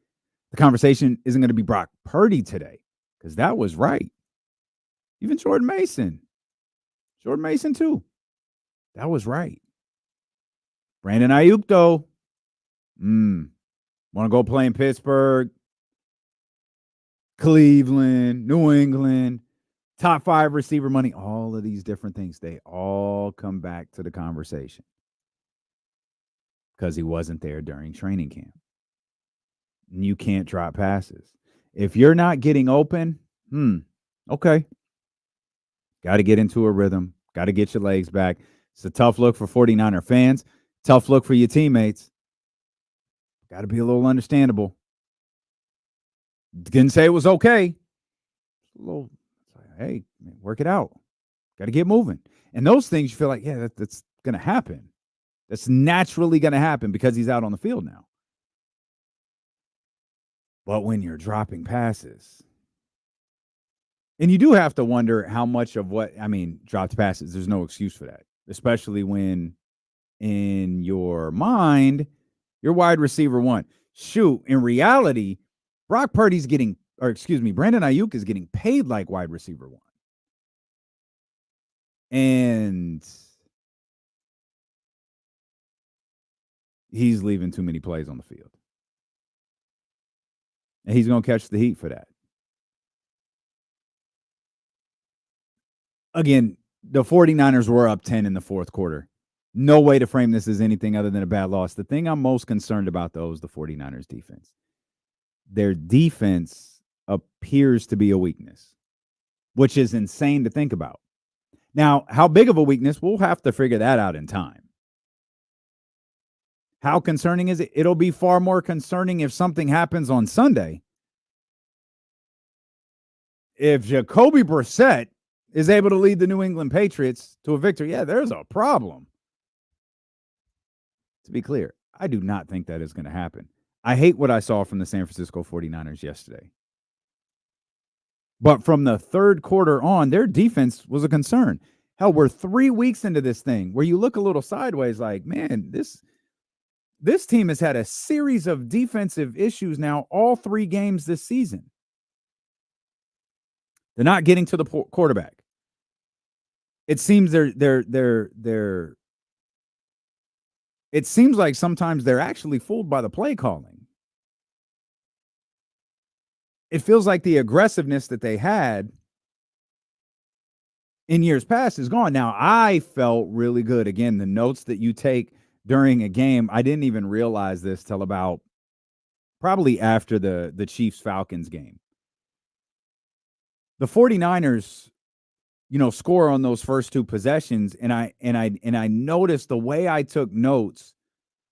The conversation isn't going to be Brock Purdy today, because that was right. Even Jordan Mason. Jordan Mason, too. That was right. Brandon Ayuk, though. Want to go play in Pittsburgh, Cleveland, New England, top 5 receiver money, all of these different things, they all come back to the conversation because he wasn't there during training camp. And you can't drop passes. If you're not getting open, okay. Got to get into a rhythm. Got to get your legs back. It's a tough look for 49er fans. Tough look for your teammates. Got to be a little understandable. Didn't say it was okay. A little, hey, work it out. Got to get moving. And those things you feel like, yeah, that's going to happen. That's naturally going to happen because he's out on the field now. But when you're dropping passes, and you do have to wonder how much of dropped passes, there's no excuse for that, especially when in your mind, you're wide receiver 1. Shoot, in reality, Brock Purdy's Brandon Ayuk is getting paid like wide receiver 1. And he's leaving too many plays on the field. And he's going to catch the heat for that. Again, the 49ers were up 10 in the fourth quarter. No way to frame this as anything other than a bad loss. The thing I'm most concerned about, though, is the 49ers defense. Their defense appears to be a weakness, which is insane to think about. Now, how big of a weakness, we'll have to figure that out in time. How concerning is it? It'll be far more concerning if something happens on Sunday. If Jacoby Brissett is able to lead the New England Patriots to a victory, yeah, there's a problem. To be clear, I do not think that is going to happen. I hate what I saw from the San Francisco 49ers yesterday. But from the third quarter on, their defense was a concern. Hell, we're 3 weeks into this thing where you look a little sideways like, man, this team has had a series of defensive issues now all 3 games this season. They're not getting to the quarterback. It seems it seems like sometimes they're actually fooled by the play calling. It feels like the aggressiveness that they had in years past is gone. Now, I felt really good. Again, the notes that you take during a game, I didn't even realize this till about probably after the Chiefs-Falcons game. The 49ers, score on those first 2 possessions, and I noticed the way I took notes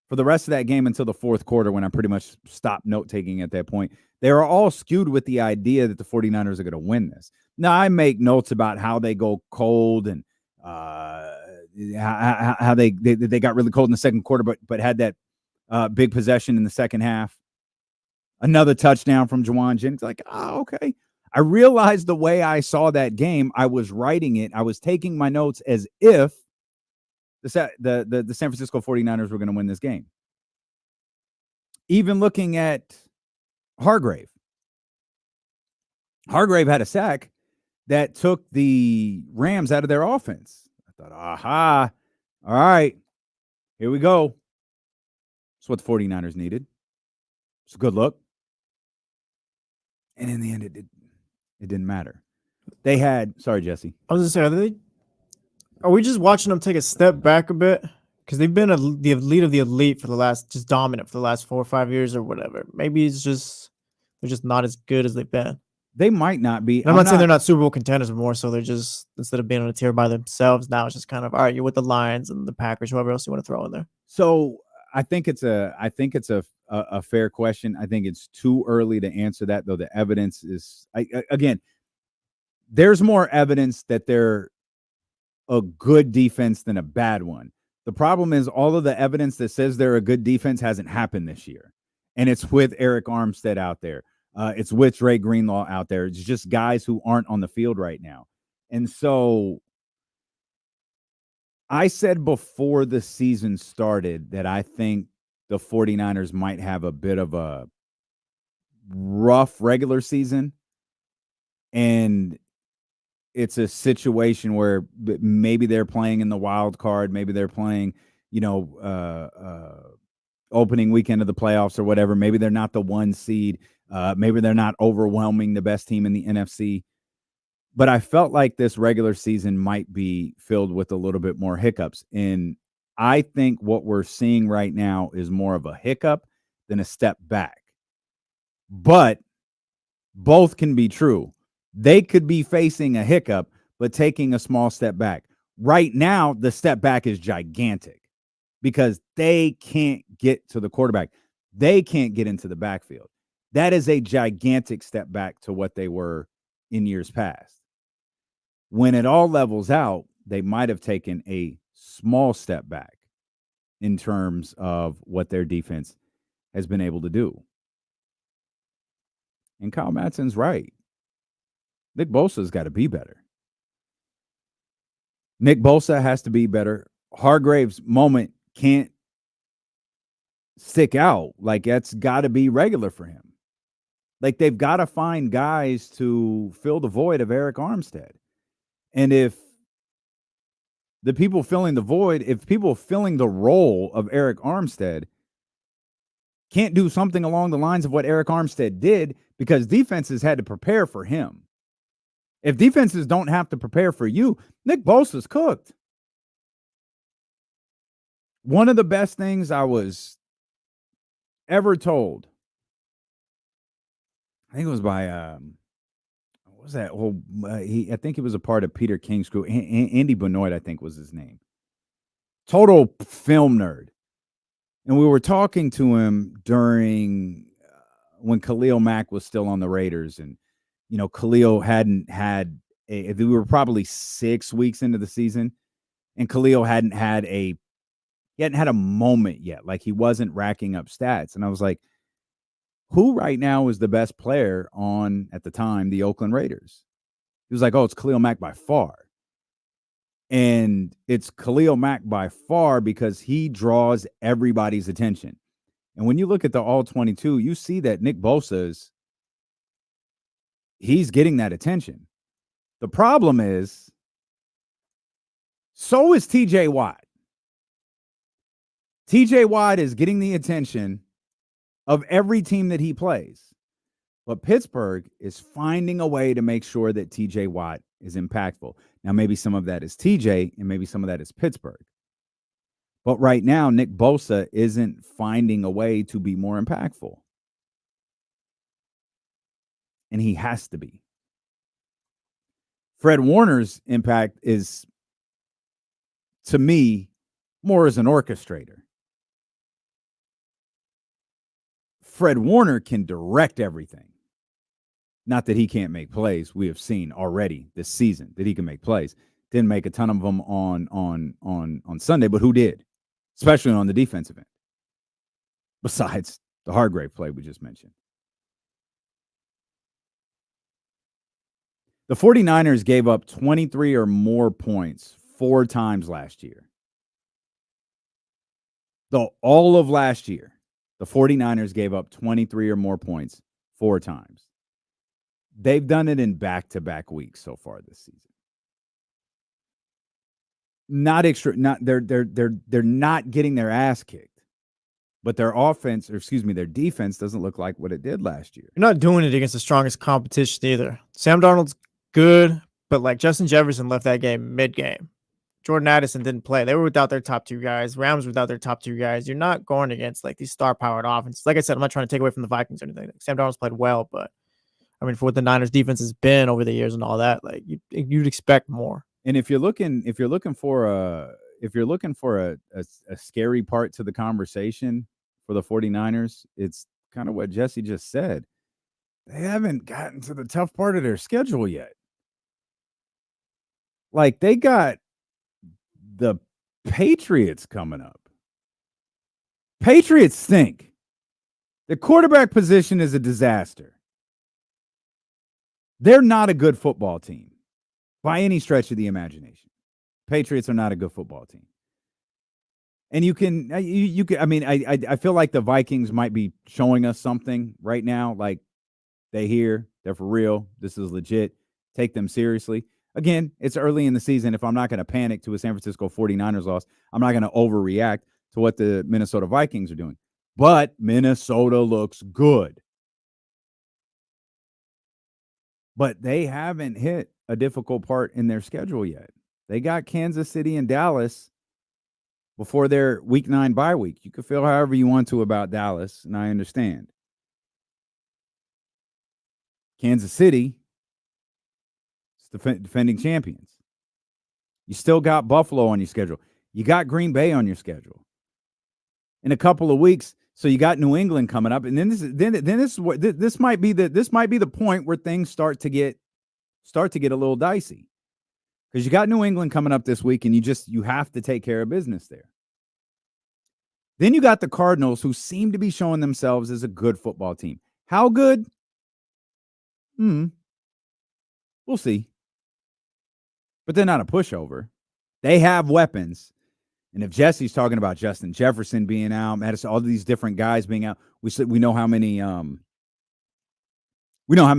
for the rest of that game until the fourth quarter when I pretty much stopped note-taking at that point. They were all skewed with the idea that the 49ers are going to win this. Now, I make notes about how they go cold and how they got really cold in the second quarter, but had that big possession in the second half. Another touchdown from Juwan Jennings. Like, okay. I realized the way I saw that game, I was writing it. I was taking my notes as if the San Francisco 49ers were going to win this game. Even looking at Hargrave. Hargrave had a sack that took the Rams out of their offense. I thought, aha, all right, here we go. That's what the 49ers needed. It's a good look. And in the end, it didn't matter. They had, sorry, Jesse. I was going to say, are we just watching them take a step back a bit? Because they've been the elite of the elite for the last, just dominant for the last 4 or 5 years or whatever. Maybe they're just not as good as they've been. They might not be. And I'm not saying they're not Super Bowl contenders, but more so they're just, instead of being on a tier by themselves, now it's just kind of, all right, you're with the Lions and the Packers, whoever else you want to throw in there. So I think it's a fair question. I think it's too early to answer that, though. The evidence is, again, there's more evidence that they're a good defense than a bad one. The problem is all of the evidence that says they're a good defense hasn't happened this year. And it's with Eric Armstead out there. It's with Dre Greenlaw out there. It's just guys who aren't on the field right now. And so I said before the season started that I think the 49ers might have a bit of a rough regular season. And it's a situation where maybe they're playing in the wild card. Maybe they're playing, opening weekend of the playoffs or whatever. Maybe they're not the 1 seed. Maybe they're not overwhelming the best team in the NFC. But I felt like this regular season might be filled with a little bit more hiccups. And I think what we're seeing right now is more of a hiccup than a step back. But both can be true. They could be facing a hiccup, but taking a small step back. Right now, the step back is gigantic because they can't get to the quarterback. They can't get into the backfield. That is a gigantic step back to what they were in years past. When it all levels out, they might have taken a small step back in terms of what their defense has been able to do. And Kyle Madsen's right. Nick Bosa's got to be better. Nick Bosa has to be better. Hargrave's moment can't stick out. Like, that's got to be regular for him. Like, they've got to find guys to fill the void of Eric Armstead. And if the people filling the void, if people filling the role of Eric Armstead can't do something along the lines of what Eric Armstead did, because defenses had to prepare for him. If defenses don't have to prepare for you, Nick Bosa's cooked. One of the best things I was ever told, I think it was by, what was that? Well, I think he was a part of Peter King's crew. Andy Benoit, I think was his name. Total film nerd. And we were talking to him during when Khalil Mack was still on the Raiders. And, Khalil hadn't had we were probably 6 weeks into the season. And Khalil hadn't had a moment yet. Like, he wasn't racking up stats. And I was like, Who right now is the best player on, at the time, the Oakland Raiders? He was like, oh, it's Khalil Mack by far. And it's Khalil Mack by far because he draws everybody's attention. And when you look at the All-22, you see that Nick Bosa's, he's getting that attention. The problem is, so is TJ Watt. TJ Watt is getting the attention of every team that he plays. But Pittsburgh is finding a way to make sure that TJ Watt is impactful. Now, maybe some of that is TJ and maybe some of that is Pittsburgh. But right now, Nick Bosa isn't finding a way to be more impactful. And he has to be. Fred Warner's impact is, to me, more as an orchestrator. Fred Warner can direct everything. Not that he can't make plays. We have seen already this season that he can make plays. Didn't make a ton of them on Sunday, but who did? Especially on the defensive end. Besides the Hargrave play we just mentioned. The 49ers gave up 23 or more points 4 times last year. Though all of last year, the 49ers gave up 23 or more points 4 times. They've done it in back-to-back weeks so far this season. They're not getting their ass kicked. But their offense, their defense doesn't look like what it did last year. You're not doing it against the strongest competition either. Sam Darnold's good, but like Justin Jefferson left that game mid-game. Jordan Addison didn't play. They were without their top 2 guys. Rams were without their top 2 guys. You're not going against like these star-powered offenses. Like I said, I'm not trying to take away from the Vikings or anything. Sam Darnold's played well, but I mean, for what the Niners defense has been over the years and all that, like you'd expect more. And if you're looking for a scary part to the conversation for the 49ers, it's kind of what Jesse just said. They haven't gotten to the tough part of their schedule yet. Like, they got the Patriots coming up. Patriots stink. The quarterback position is a disaster. They're not a good football team by any stretch of the imagination. Patriots are not a good football team. And you can, I mean, I feel like the Vikings might be showing us something right now. Like, they're for real. This is legit. Take them seriously. Again, it's early in the season. If I'm not going to panic to a San Francisco 49ers loss, I'm not going to overreact to what the Minnesota Vikings are doing. But Minnesota looks good. But they haven't hit a difficult part in their schedule yet. They got Kansas City and Dallas before their week 9 bye week. You can feel however you want to about Dallas, and I understand. Kansas City is defending champions. You still got Buffalo on your schedule. You got Green Bay on your schedule. In a couple of weeks, so you got New England coming up, and then this might be the point where things start to get a little dicey, because you got New England coming up this week, and you have to take care of business there. Then you got the Cardinals, who seem to be showing themselves as a good football team. How good? We'll see. But they're not a pushover. They have weapons. And if Jesse's talking about Justin Jefferson being out, Madison, all these different guys being out, we know how many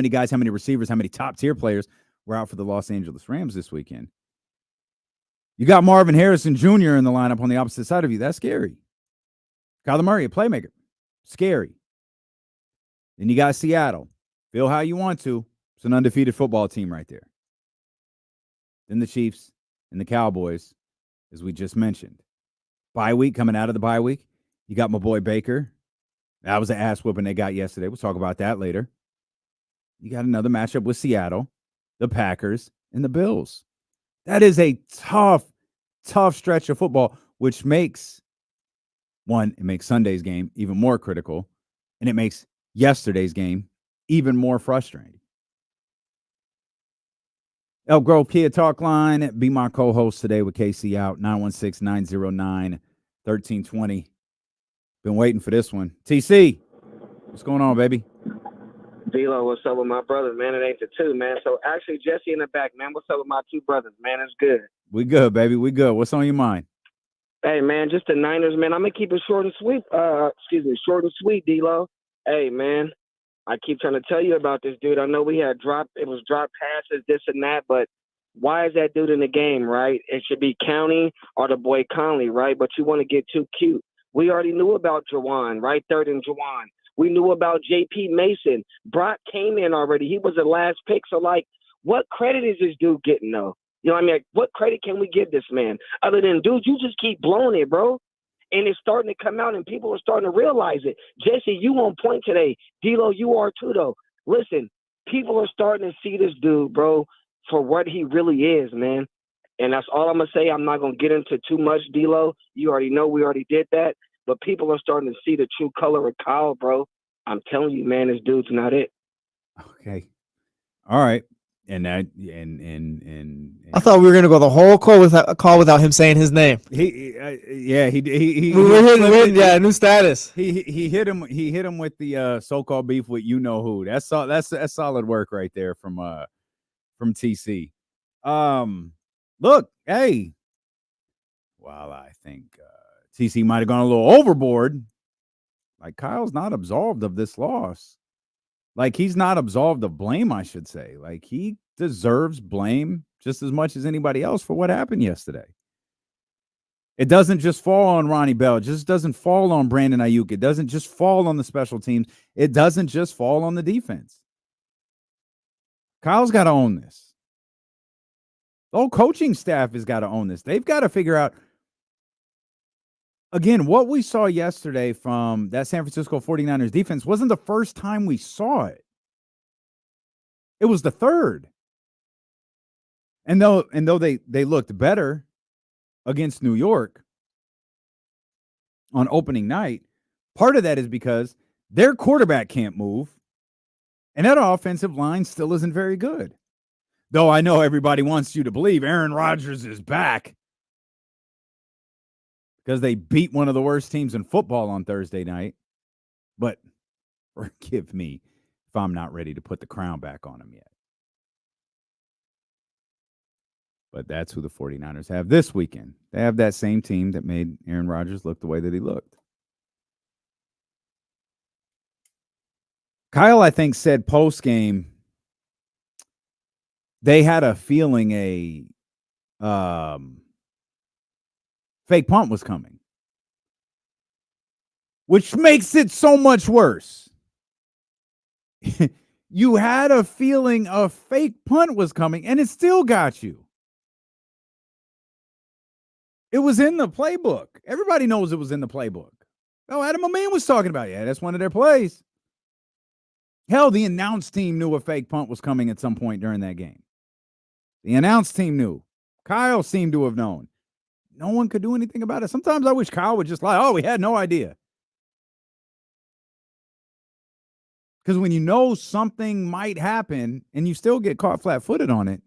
guys, how many receivers, how many top tier players were out for the Los Angeles Rams this weekend. You got Marvin Harrison Jr. in the lineup on the opposite side of you. That's scary. Kyler Murray, a playmaker. Scary. Then you got Seattle. Feel how you want to. It's an undefeated football team right there. Then the Chiefs and the Cowboys, as we just mentioned. Bye week, coming out of the bye week, you got my boy Baker. That was an ass whooping they got yesterday. We'll talk about that later. You got another matchup with Seattle, the Packers, and the Bills. That is a tough stretch of football, which makes, it makes Sunday's game even more critical, and it makes yesterday's game even more frustrating. Elk Grove Kia Talk Line. Be my co-host today with KC out. 916-909-1320. Been waiting for this one. TC, What's going on, baby? D-Lo, what's up with my brothers, man? It ain't the two, man. So actually, Jesse in the back, man. What's up with my two brothers, man? It's good. We good, baby. We good. What's on your mind? Hey, man, just the Niners, man. I'm gonna keep it short and sweet. Short and sweet, D-Lo. Hey, man, I keep trying to tell you about this dude. I know we had drop passes, this and that, but why is that dude in the game, right? It should be County or the boy Conley, right? But you want to get too cute. We already knew about Jawan, right? Third and Jawan. We knew about J.P. Mason. Brock came in already. He was the last pick. So, like, what credit is this dude getting, though? You know what I mean? Like, what credit can we give this man? Other than, dude, you just keep blowing it, bro. And it's starting to come out, and people are starting to realize it. Jesse, you on point today. D-Lo, you are too, though. Listen, people are starting to see this dude, bro, for what he really is, man. And that's all I'm going to say. I'm not going to get into too much, D-Lo. You already know we already did that. But people are starting to see the true color of Kyle, bro. I'm telling you, man, this dude's not it. Okay. All right. And that and I thought we were gonna go the whole call without him saying his name. He We're hitting new status. He hit him with the so-called beef with you know who. That's solid work right there from TC. Look, hey, while I think TC might have gone a little overboard, like Kyle's not absolved of this loss. Like he's not absolved of blame, I should say. Like he deserves blame just as much as anybody else for what happened yesterday. It doesn't just fall on Ronnie Bell. It just doesn't fall on Brandon Ayuk. It doesn't just fall on the special teams. It doesn't just fall on the defense. Kyle's got to own this. The whole coaching staff has got to own this. They've got to figure out, again, what we saw yesterday from that San Francisco 49ers defense wasn't the first time we saw it. It was the third. And though they looked better against New York on opening night, part of that is because their quarterback can't move, and that offensive line still isn't very good. Though I know everybody wants you to believe Aaron Rodgers is back because they beat one of the worst teams in football on Thursday night. But forgive me if I'm not ready to put the crown back on him yet. But that's who the 49ers have this weekend. They have that same team that made Aaron Rodgers look the way that he looked. Kyle, I think, said post-game they had a feeling a fake punt was coming, which makes it so much worse. You had a feeling a fake punt was coming, and it still got you. It was in the playbook. Everybody knows it was in the playbook. Oh, Adam Amin was talking about it. Yeah, that's one of their plays. Hell, the announce team knew a fake punt was coming at some point during that game. The announce team knew. Kyle seemed to have known. No one could do anything about it. Sometimes I wish Kyle would just lie. Oh, we had no idea. Because when you know something might happen and you still get caught flat-footed on it,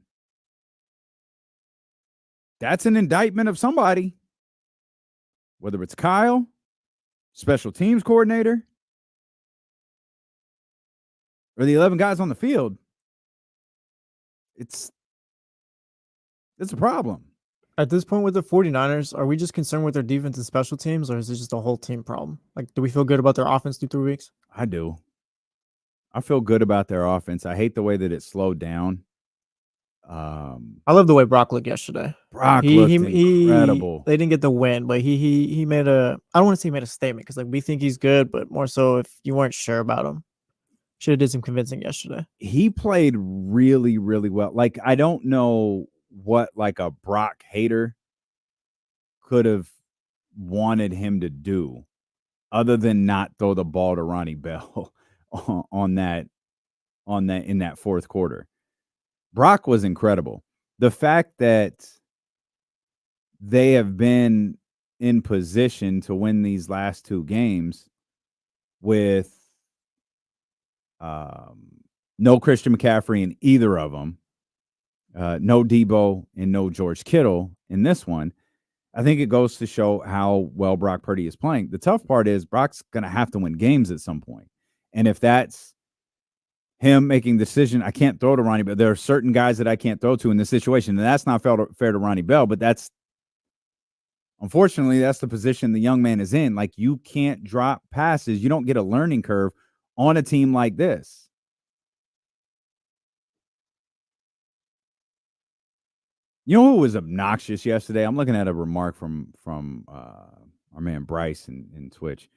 that's an indictment of somebody. Whether it's Kyle, special teams coordinator, or the 11 guys on the field, it's a problem. At this point with the 49ers, are we just concerned with their defense and special teams, or is it just a whole team problem? Like, do we feel good about their offense through 3 weeks? I do. I feel good about their offense. I hate the way that it slowed down. I love the way Brock looked yesterday. Brock looked incredible. They didn't get the win, but he made a, I don't want to say he made a statement, because like we think he's good, but more so if you weren't sure about him. Should have did some convincing yesterday. He played really, really well. Like, I don't know what like a Brock hater could have wanted him to do other than not throw the ball to Ronnie Bell on that in that fourth quarter. Brock was incredible. The fact that they have been in position to win these last two games with no Christian McCaffrey in either of them, no Debo and no George Kittle in this one, I think it goes to show how well Brock Purdy is playing. The tough part is Brock's going to have to win games at some point. And if that's him making the decision, I can't throw to Ronnie, but there are certain guys that I can't throw to in this situation. And that's not fair to Ronnie Bell, but unfortunately, that's the position the young man is in. Like, you can't drop passes. You don't get a learning curve on a team like this. You know who was obnoxious yesterday? I'm looking at a remark from our man Bryce in Twitch.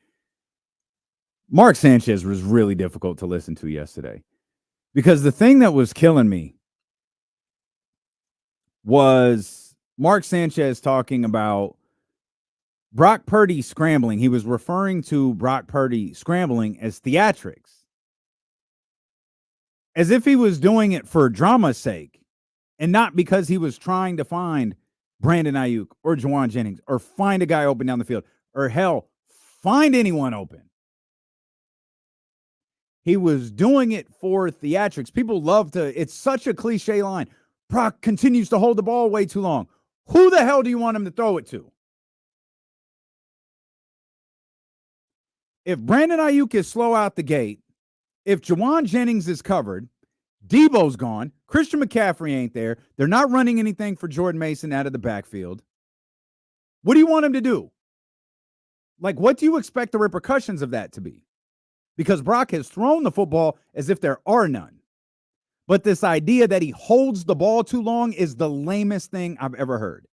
Mark Sanchez was really difficult to listen to yesterday, because the thing that was killing me was Mark Sanchez talking about Brock Purdy scrambling. He was referring to Brock Purdy scrambling as theatrics, as if he was doing it for drama's sake and not because he was trying to find Brandon Ayuk or Juwan Jennings or find a guy open down the field or, hell, find anyone open. He was doing it for theatrics. People love to, it's such a cliche line. Brock continues to hold the ball way too long. Who the hell do you want him to throw it to? If Brandon Ayuk is slow out the gate, if Juwan Jennings is covered, Debo's gone, Christian McCaffrey ain't there, they're not running anything for Jordan Mason out of the backfield, what do you want him to do? Like, what do you expect the repercussions of that to be? Because Brock has thrown the football as if there are none. But this idea that he holds the ball too long is the lamest thing I've ever heard.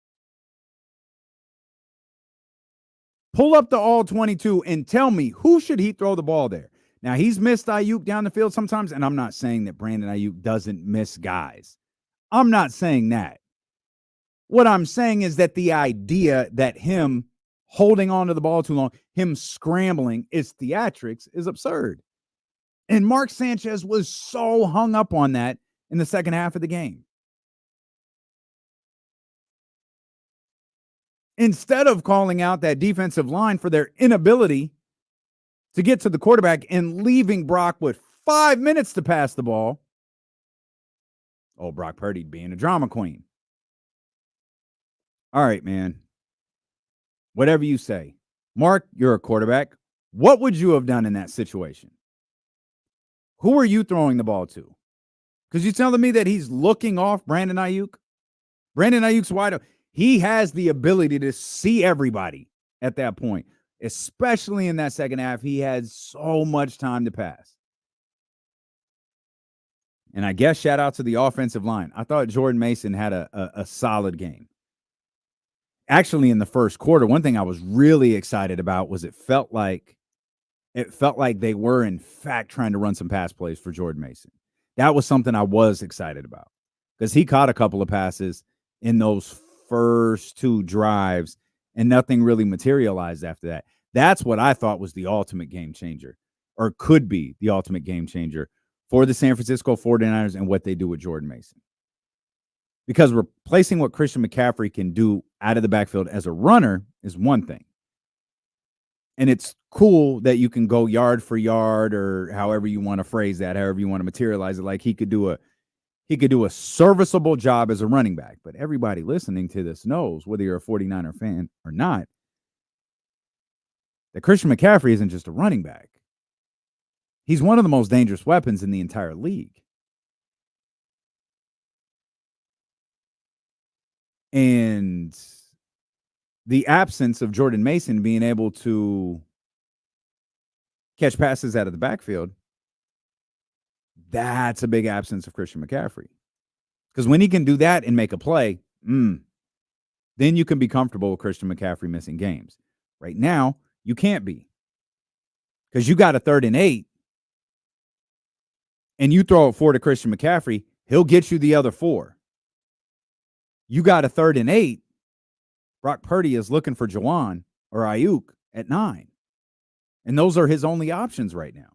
Pull up the all 22 and tell me, who should he throw the ball there? Now, he's missed Ayuk down the field sometimes, and I'm not saying that Brandon Ayuk doesn't miss guys. I'm not saying that. What I'm saying is that the idea that him holding on to the ball too long, him scrambling, is theatrics is absurd. And Mark Sanchez was so hung up on that in the second half of the game. Instead of calling out that defensive line for their inability to get to the quarterback and leaving Brock with 5 minutes to pass the ball. Oh, Brock Purdy being a drama queen. All right, man. Whatever you say. Mark, you're a quarterback. What would you have done in that situation? Who are you throwing the ball to? Because you're telling me that he's looking off Brandon Ayuk? Brandon Ayuk's wide open. He has the ability to see everybody at that point. Especially in that second half, he had so much time to pass. And I guess shout out to the offensive line. I thought Jordan Mason had a solid game. Actually, in the first quarter, one thing I was really excited about was it felt like they were, in fact, trying to run some pass plays for Jordan Mason. That was something I was excited about, because he caught a couple of passes in those first two drives, and nothing really materialized after that. That's what I thought was the ultimate game changer, or could be the ultimate game changer for the San Francisco 49ers and what they do with Jordan Mason. Because replacing what Christian McCaffrey can do out of the backfield as a runner is one thing. And it's cool that you can go yard for yard, or however you want to phrase that, however you want to materialize it. Like, he could do a serviceable job as a running back. But everybody listening to this knows, whether you're a 49er fan or not, that Christian McCaffrey isn't just a running back. He's one of the most dangerous weapons in the entire league. And the absence of Jordan Mason being able to catch passes out of the backfield, that's a big absence of Christian McCaffrey. Because when he can do that and make a play, then you can be comfortable with Christian McCaffrey missing games. Right now, you can't be. Because you got a 3rd and 8, and you throw it 4 to Christian McCaffrey, he'll get you the other 4. You got a 3rd and 8, Brock Purdy is looking for Juwan or Ayuk at 9. And those are his only options right now.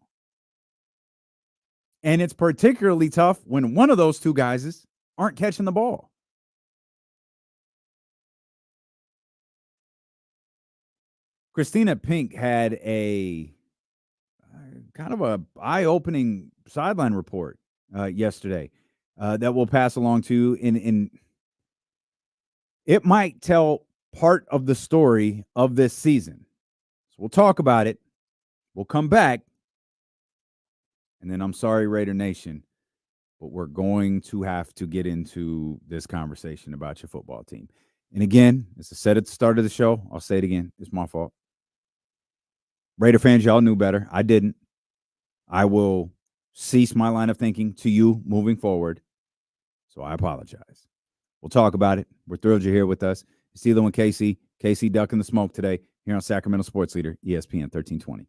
And it's particularly tough when one of those two guys aren't catching the ball. Christina Pink had a kind of a eye-opening sideline report yesterday that we'll pass along to you. In it might tell part of the story of this season. So we'll talk about it. We'll come back. And then I'm sorry, Raider Nation, but we're going to have to get into this conversation about your football team. And again, as I said at the start of the show, I'll say it again. It's my fault. Raider fans, y'all knew better. I didn't. I will cease my line of thinking to you moving forward. So I apologize. We'll talk about it. We're thrilled you're here with us. It's Elo and Casey. Casey ducking the smoke today here on Sacramento Sports Leader, ESPN 1320.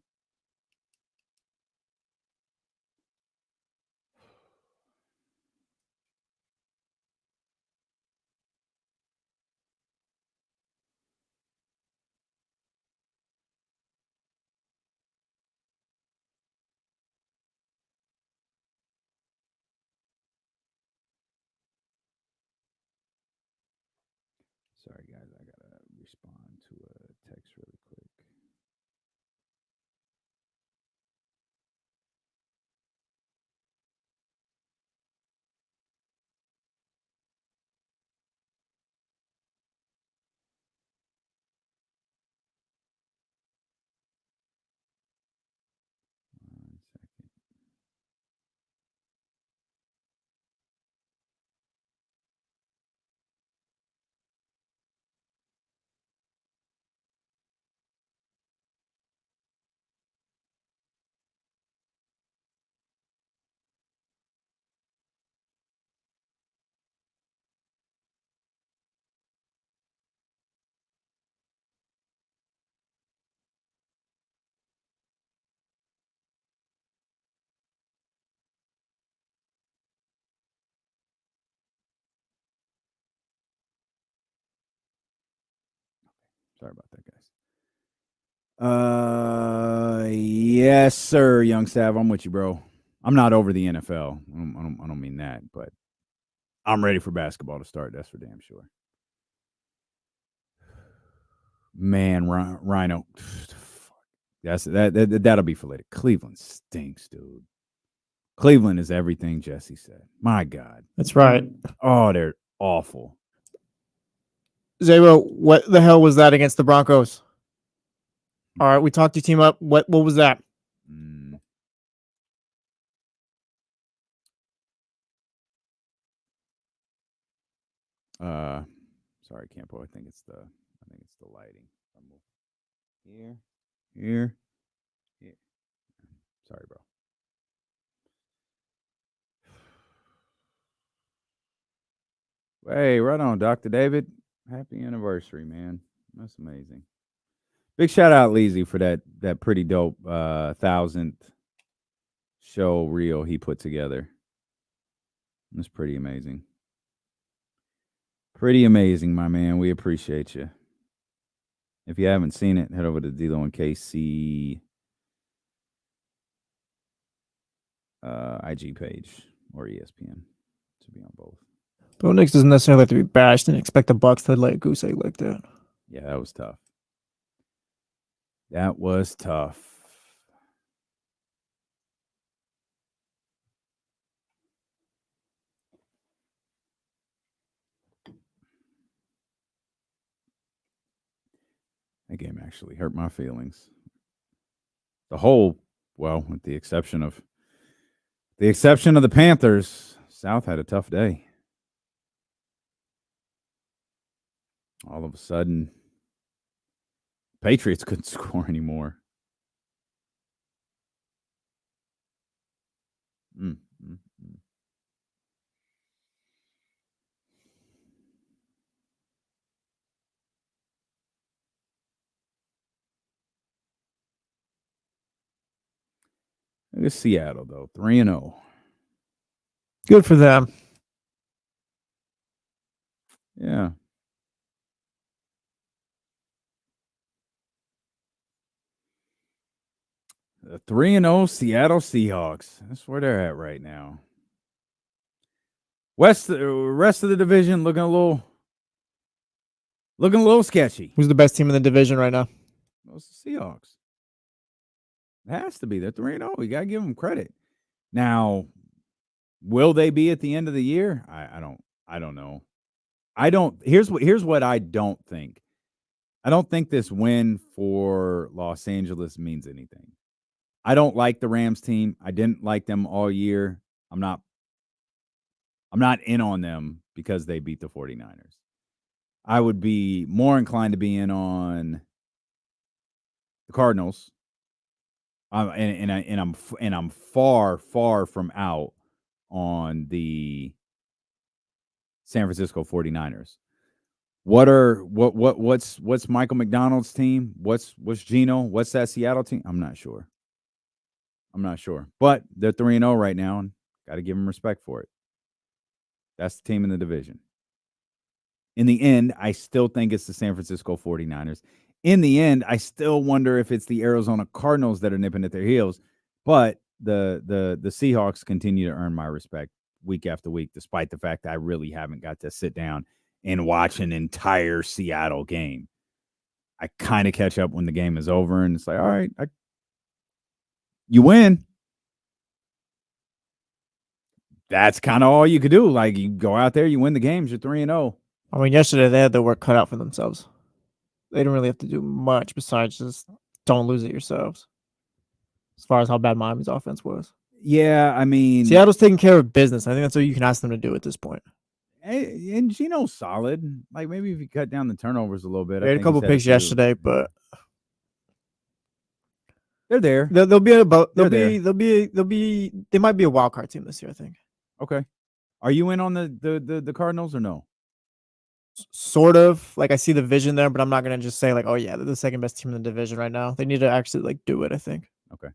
Sorry, guys. I got to respond to a text really quick. One second. Sorry about that, guys. Yes, sir, young Sav. I'm with you, bro. I'm not over the NFL. I don't mean that, but I'm ready for basketball to start. That's for damn sure. Man, Rhino. That'll be for later. Cleveland stinks, dude. Cleveland is everything Jesse said. My God. That's right. Oh, they're awful. Zero, what the hell was that against the Broncos? All right, we talked your team up. What was that? Sorry, Campo. I think it's the lighting. Here. Sorry, bro. Hey, right on, Dr. David. Happy anniversary, man. That's amazing. Big shout out, Leezy, for that pretty dope 1,000th show reel he put together. That's pretty amazing. Pretty amazing, my man. We appreciate you. If you haven't seen it, head over to D'Lo and KC IG page or ESPN to be on both. Bo Nix doesn't necessarily have to be bashed and expect the Bucks to lay a goose egg like that. Yeah, that was tough. That was tough. That game actually hurt my feelings. With the exception of the Panthers, South had a tough day. All of a sudden, Patriots couldn't score anymore. Look at Seattle, though. 3-0. Good for them. Yeah. The 3-0 Seattle Seahawks. That's where they're at right now. Rest of the division looking a little sketchy. Who's the best team in the division right now? Those Seahawks. It has to be. They're 3-0. You got to give them credit. Now, will they be at the end of the year? I don't know. Here's what I don't think. I don't think this win for Los Angeles means anything. I don't like the Rams team. I didn't like them all year. I'm not in on them because they beat the 49ers. I would be more inclined to be in on the Cardinals. And I'm far from out on the San Francisco 49ers. What's Michael McDonald's team? What's Geno? What's that Seattle team? I'm not sure. But they're 3-0 right now, and got to give them respect for it. That's the team in the division. In the end, I still think it's the San Francisco 49ers. In the end, I still wonder if it's the Arizona Cardinals that are nipping at their heels. But the Seahawks continue to earn my respect week after week, despite the fact that I really haven't got to sit down and watch an entire Seattle game. I kind of catch up when the game is over, and it's like, all right, you win. That's kind of all you could do. Like, you go out there, you win the games, you're 3-0. I mean, yesterday they had their work cut out for themselves. They didn't really have to do much besides just don't lose it yourselves. As far as how bad Miami's offense was. Yeah, I mean, Seattle's taking care of business. I think that's what you can ask them to do at this point. And Geno's solid. Like, maybe if you cut down the turnovers a little bit. They had a couple picks yesterday, but they're there. They'll be about. They might be a wild card team this year, I think. Okay. Are you in on the Cardinals or no? Sort of. Like, I see the vision there, but I'm not gonna just say like, oh yeah, they're the second best team in the division right now. They need to actually like do it, I think. Okay.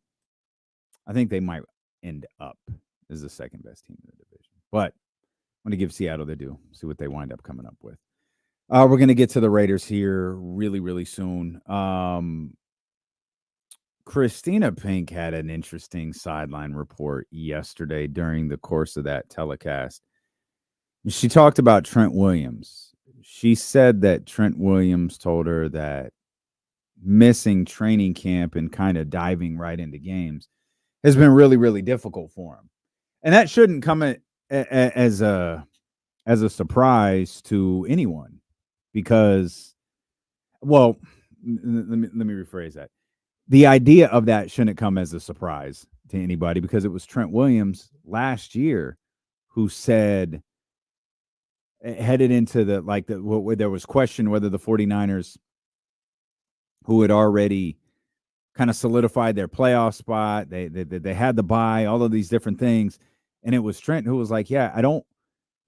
I think they might end up as the second best team in the division. But I'm going to give Seattle their due, see what they wind up coming up with. We're going to get to the Raiders here really, really soon. Christina Pink had an interesting sideline report yesterday during the course of that telecast. She talked about Trent Williams. She said that Trent Williams told her that missing training camp and kind of diving right into games has been really, really difficult for him. And that shouldn't come as a surprise to anyone because, well, let me rephrase that. The idea of that shouldn't come as a surprise to anybody because it was Trent Williams last year who said, headed into where there was question whether the 49ers, who had already kind of solidified their playoff spot, they had the bye, all of these different things, and it was Trent who was like, yeah, I don't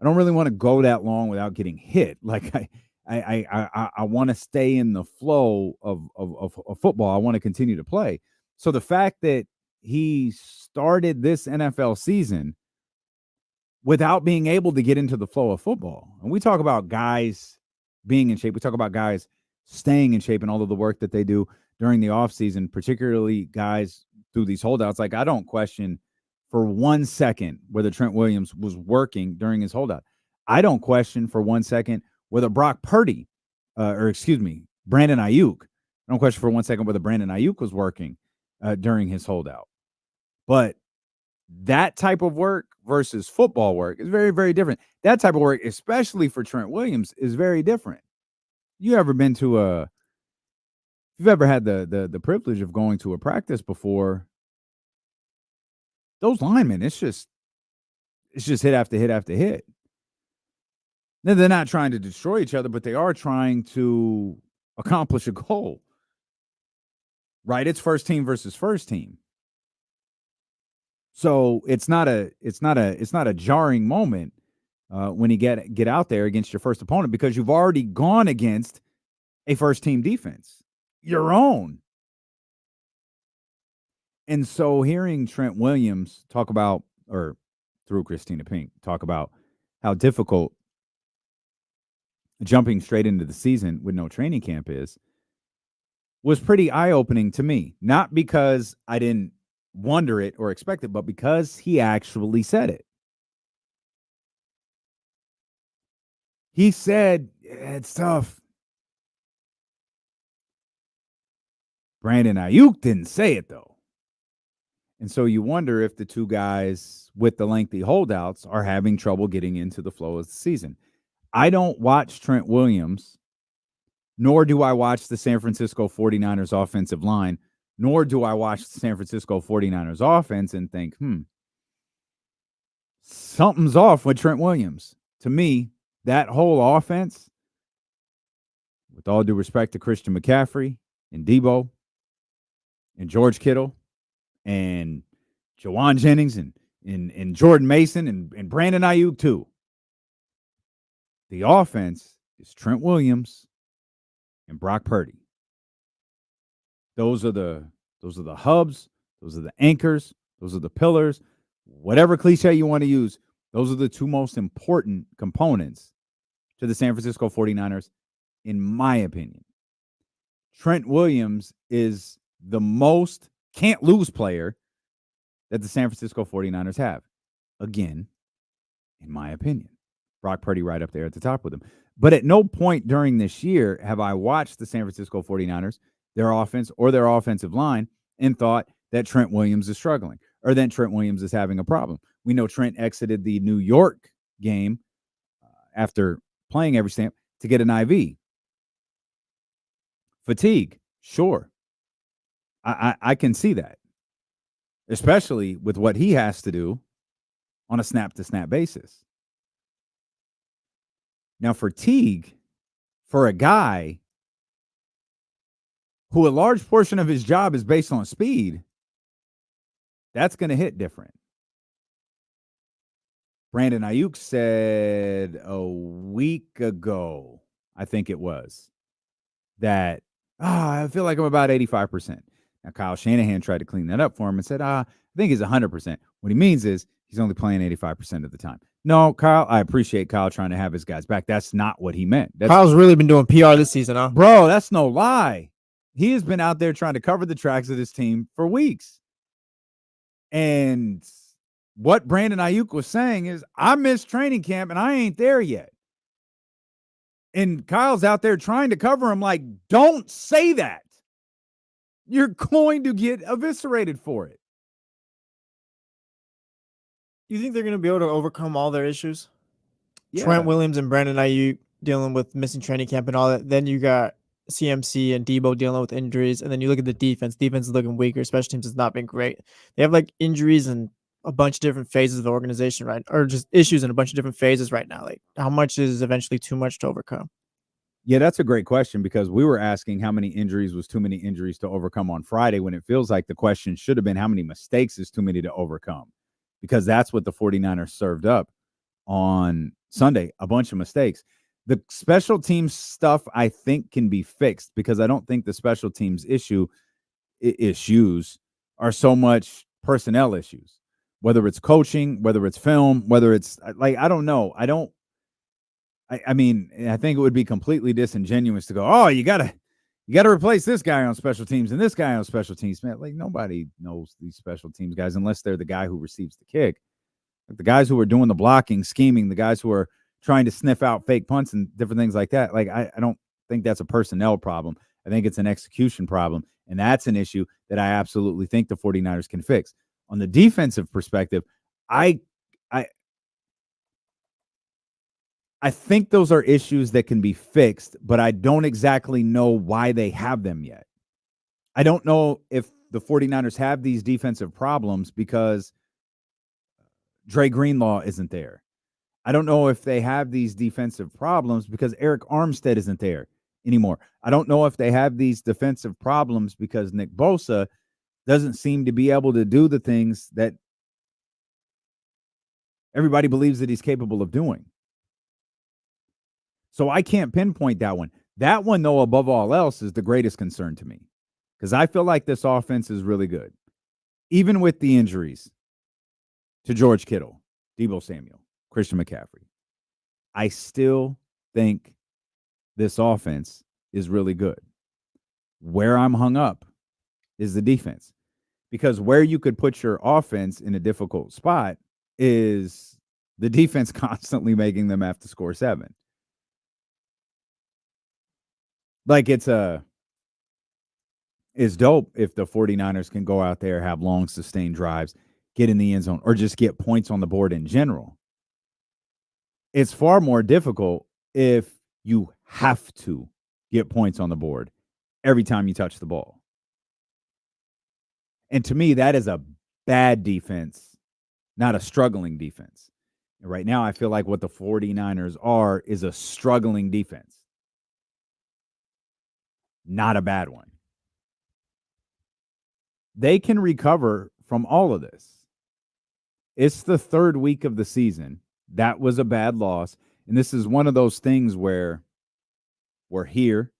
really want to go that long without getting hit. Like, I want to stay in the flow of football. I want to continue to play. So the fact that he started this NFL season without being able to get into the flow of football, and we talk about guys being in shape, we talk about guys staying in shape and all of the work that they do during the offseason, particularly guys through these holdouts. Like, I don't question for 1 second whether Trent Williams was working during his holdout. I don't question for 1 second whether Brandon Ayuk. I don't question for 1 second whether Brandon Ayuk was working during his holdout. But that type of work versus football work is very, very different. That type of work, especially for Trent Williams, is very different. You've ever had the privilege of going to a practice before, those linemen, it's just hit after hit after hit. They're not trying to destroy each other, but they are trying to accomplish a goal. Right? It's first team versus first team. So it's not a jarring moment when you get out there against your first opponent because you've already gone against a first team defense, your own. And so hearing Trent Williams talk about, or through Christina Pink, talk about how difficult jumping straight into the season with no training camp was pretty eye-opening to me. Not because I didn't wonder it or expect it, but because he actually said it. He said, it's tough. Brandon Ayuk didn't say it, though. And so you wonder if the two guys with the lengthy holdouts are having trouble getting into the flow of the season. I don't watch Trent Williams, nor do I watch the San Francisco 49ers offensive line nor do I watch the San Francisco 49ers offense and think, something's off with Trent Williams. To me, that whole offense, with all due respect to Christian McCaffrey and Debo and George Kittle and Jawan Jennings and Jordan Mason and Brandon Ayuk too. The offense is Trent Williams and Brock Purdy. Those are the hubs, those are the anchors, those are the pillars. Whatever cliche you want to use, those are the two most important components to the San Francisco 49ers, in my opinion. Trent Williams is the most can't-lose player that the San Francisco 49ers have. Again, in my opinion. Brock Purdy right up there at the top with him. But at no point during this year have I watched the San Francisco 49ers, their offense or their offensive line, and thought that Trent Williams is struggling or that Trent Williams is having a problem. We know Trent exited the New York game after playing every snap to get an IV. Fatigue, sure. I can see that, especially with what he has to do on a snap-to-snap basis. Now, fatigue for a guy who a large portion of his job is based on speed, that's going to hit different. Brandon Ayuk said a week ago, I think it was, that I feel like I'm about 85%. Now, Kyle Shanahan tried to clean that up for him and said, I think he's 100%. What he means is he's only playing 85% of the time. No, Kyle, I appreciate Kyle trying to have his guys back. That's not what he meant. Kyle's really been doing PR this season, huh? Bro, that's no lie. He has been out there trying to cover the tracks of this team for weeks. And what Brandon Ayuk was saying is, I missed training camp and I ain't there yet. And Kyle's out there trying to cover him like, don't say that. You're going to get eviscerated for it. Do you think they're going to be able to overcome all their issues? Yeah. Trent Williams and Brandon Ayuk dealing with missing training camp and all that. Then you got CMC and Debo dealing with injuries. And then you look at the defense. Defense is looking weaker. Special teams has not been great. They have like injuries and a bunch of different phases of the organization, right? Or just issues in a bunch of different phases right now. Like, how much is eventually too much to overcome? Yeah, that's a great question, because we were asking how many injuries was too many injuries to overcome on Friday, when it feels like the question should have been how many mistakes is too many to overcome, because that's what the 49ers served up on Sunday, a bunch of mistakes. The special teams stuff, I think, can be fixed, because I don't think the special teams issues are so much personnel issues, whether it's coaching, whether it's film, whether it's like, I don't know. I mean, I think it would be completely disingenuous to go, oh, you gotta replace this guy on special teams and this guy on special teams. Man, like, nobody knows these special teams guys unless they're the guy who receives the kick. Like, the guys who are doing the blocking, scheming, the guys who are trying to sniff out fake punts and different things like that. Like, I don't think that's a personnel problem. I think it's an execution problem. And that's an issue that I absolutely think the 49ers can fix. On the defensive perspective, I think those are issues that can be fixed, but I don't exactly know why they have them yet. I don't know if the 49ers have these defensive problems because Dre Greenlaw isn't there. I don't know if they have these defensive problems because Eric Armstead isn't there anymore. I don't know if they have these defensive problems because Nick Bosa doesn't seem to be able to do the things that everybody believes that he's capable of doing. So I can't pinpoint that one. That one, though, above all else, is the greatest concern to me, because I feel like this offense is really good. Even with the injuries to George Kittle, Debo Samuel, Christian McCaffrey, I still think this offense is really good. Where I'm hung up is the defense, because where you could put your offense in a difficult spot is the defense constantly making them have to score 7. Like, it's dope if the 49ers can go out there, have long, sustained drives, get in the end zone, or just get points on the board in general. It's far more difficult if you have to get points on the board every time you touch the ball. And to me, that is a bad defense, not a struggling defense. And right now, I feel like what the 49ers are is a struggling defense, not a bad one. They can recover from all of this. It's the third week of the season. That was a bad loss. And this is one of those things where we're here.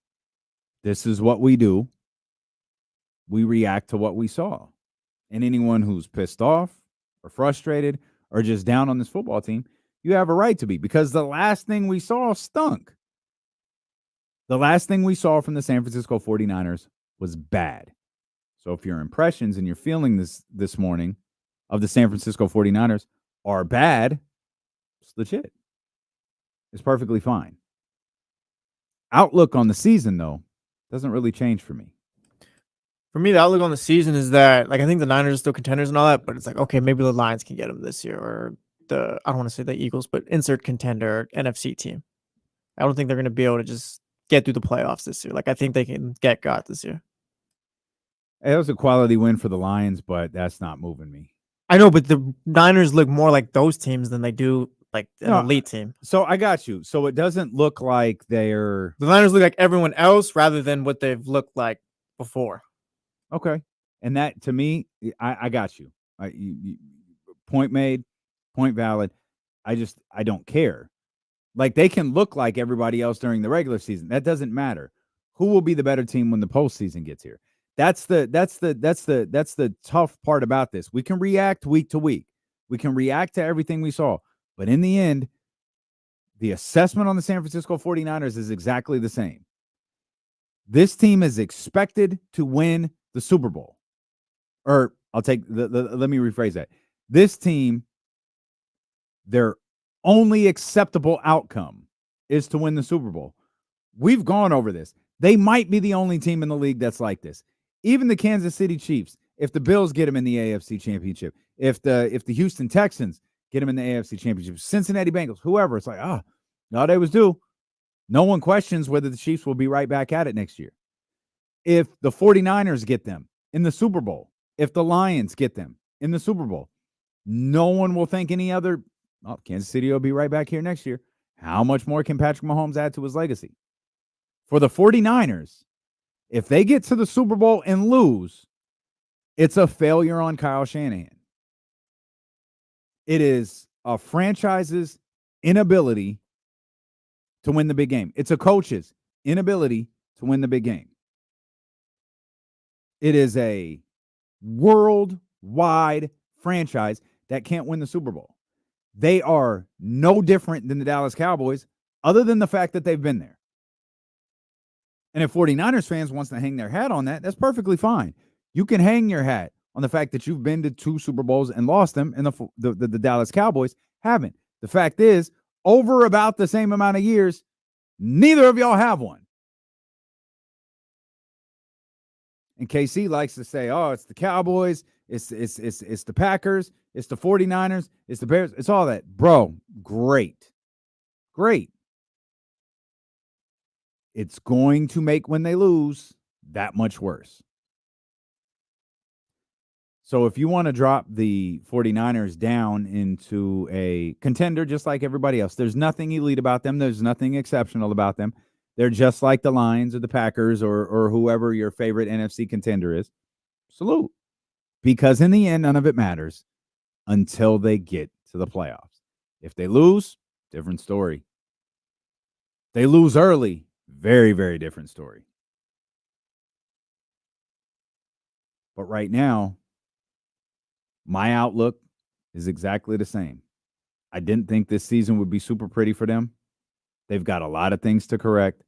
This is what we do. We react to what we saw. And anyone who's pissed off or frustrated or just down on this football team, you have a right to be, because the last thing we saw stunk. The last thing we saw from the San Francisco 49ers was bad. So if your impressions and your feeling this morning of the San Francisco 49ers are bad, it's legit. It's perfectly fine. Outlook on the season, though, doesn't really change for me. For me, the outlook on the season is that, like, I think the Niners are still contenders and all that, but it's like, okay, maybe the Lions can get them this year, or I don't want to say the Eagles, but insert contender NFC team. I don't think they're going to be able to just get through the playoffs this year. Like, I think they can get got this year. It was a quality win for the Lions, but that's not moving me. I know, but the Niners look more like those teams than they do like an elite team. So I got you. So it doesn't look like the Niners look like everyone else rather than what they've looked like before. Okay. And that, to me, I got you. Point made, point valid. I don't care. Like, they can look like everybody else during the regular season. That doesn't matter. Who will be the better team when the postseason gets here? That's the tough part about this. We can react week to week. We can react to everything we saw. But in the end, the assessment on the San Francisco 49ers is exactly the same. This team is expected to win the Super Bowl. Or let me rephrase that. This team, their only acceptable outcome is to win the Super Bowl. We've gone over this. They might be the only team in the league that's like this. Even the Kansas City Chiefs, if the Bills get them in the AFC Championship, if the Houston Texans get them in the AFC Championship, Cincinnati Bengals, whoever, it's like, all they was due. No one questions whether the Chiefs will be right back at it next year. If the 49ers get them in the Super Bowl, if the Lions get them in the Super Bowl, no one will think any other, Kansas City will be right back here next year. How much more can Patrick Mahomes add to his legacy? For the 49ers, if they get to the Super Bowl and lose, it's a failure on Kyle Shanahan. It is a franchise's inability to win the big game. It's a coach's inability to win the big game. It is a worldwide franchise that can't win the Super Bowl. They are no different than the Dallas Cowboys, other than the fact that they've been there. And if 49ers fans wants to hang their hat on that, that's perfectly fine. You can hang your hat on the fact that you've been to 2 Super Bowls and lost them, and the Dallas Cowboys haven't. The fact is, over about the same amount of years, neither of y'all have one. And KC likes to say, it's the Cowboys, it's the Packers, it's the 49ers, it's the Bears, it's all that. Bro, great. It's going to make when they lose that much worse. So if you want to drop the 49ers down into a contender just like everybody else, there's nothing elite about them. There's nothing exceptional about them. They're just like the Lions or the Packers or whoever your favorite NFC contender is. Salute. Because in the end, none of it matters until they get to the playoffs. If they lose, different story. They lose early, very, very different story. But right now, my outlook is exactly the same. I didn't think this season would be super pretty for them. They've got a lot of things to correct.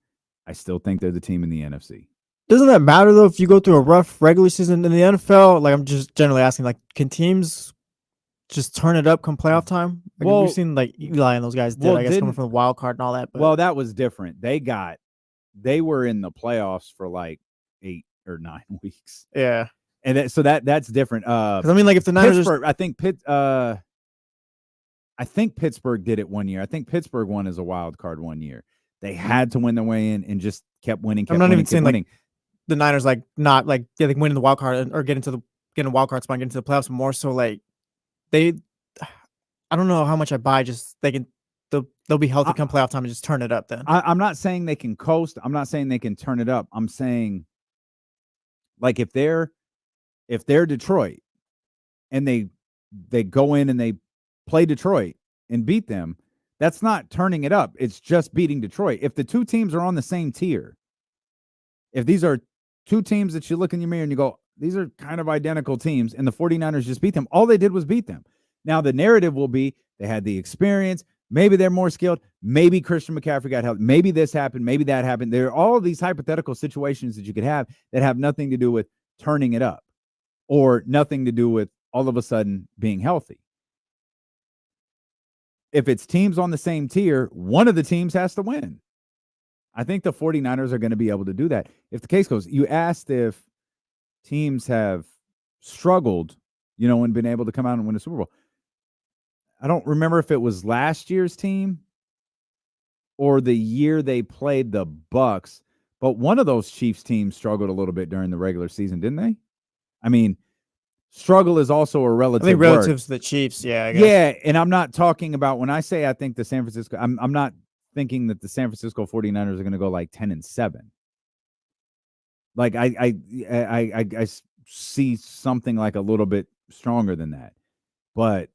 I still think they're the team in the NFC. Doesn't that matter, though, if you go through a rough regular season in the NFL? Like, I'm just generally asking, like, can teams just turn it up come playoff time? Like, Well, we've seen, like, Eli and those guys did, I guess, coming from the wild card and all that. But well, that was different. They were in the playoffs for like 8 or 9 weeks. Yeah. And that's different. 'Cause I mean, like, if the Niners Pittsburgh, I think Pittsburgh did it one year. I think Pittsburgh won as a wild card one year. They had to win their way in and just kept winning. I'm not even saying like the Niners, like, not like they win in the wild card or get get a wild card spot, get into the playoffs. More so, like I don't know how much I buy. Just they'll be healthy come playoff time and just turn it up. Then I'm not saying they can coast. I'm not saying they can turn it up. I'm saying, like, if they're Detroit and they go in and they play Detroit and beat them, that's not turning it up. It's just beating Detroit. If the two teams are on the same tier, if these are two teams that you look in your mirror and you go, these are kind of identical teams, and the 49ers just beat them, all they did was beat them. Now, the narrative will be they had the experience. Maybe they're more skilled. Maybe Christian McCaffrey got help. Maybe this happened. Maybe that happened. There are all of these hypothetical situations that you could have that have nothing to do with turning it up or nothing to do with all of a sudden being healthy. If it's teams on the same tier, one of the teams has to win. I think the 49ers are going to be able to do that. If the case goes, you asked if teams have struggled, and been able to come out and win a Super Bowl. I don't remember if it was last year's team or the year they played the Bucs, but one of those Chiefs teams struggled a little bit during the regular season, didn't they? I mean, struggle is also a relative I think word. relative to the Chiefs, yeah. I guess. Yeah, and I'm not talking about when I say I think the San Francisco. I'm not thinking that the San Francisco 49ers are going to go like 10-7. Like I see something like a little bit stronger than that, but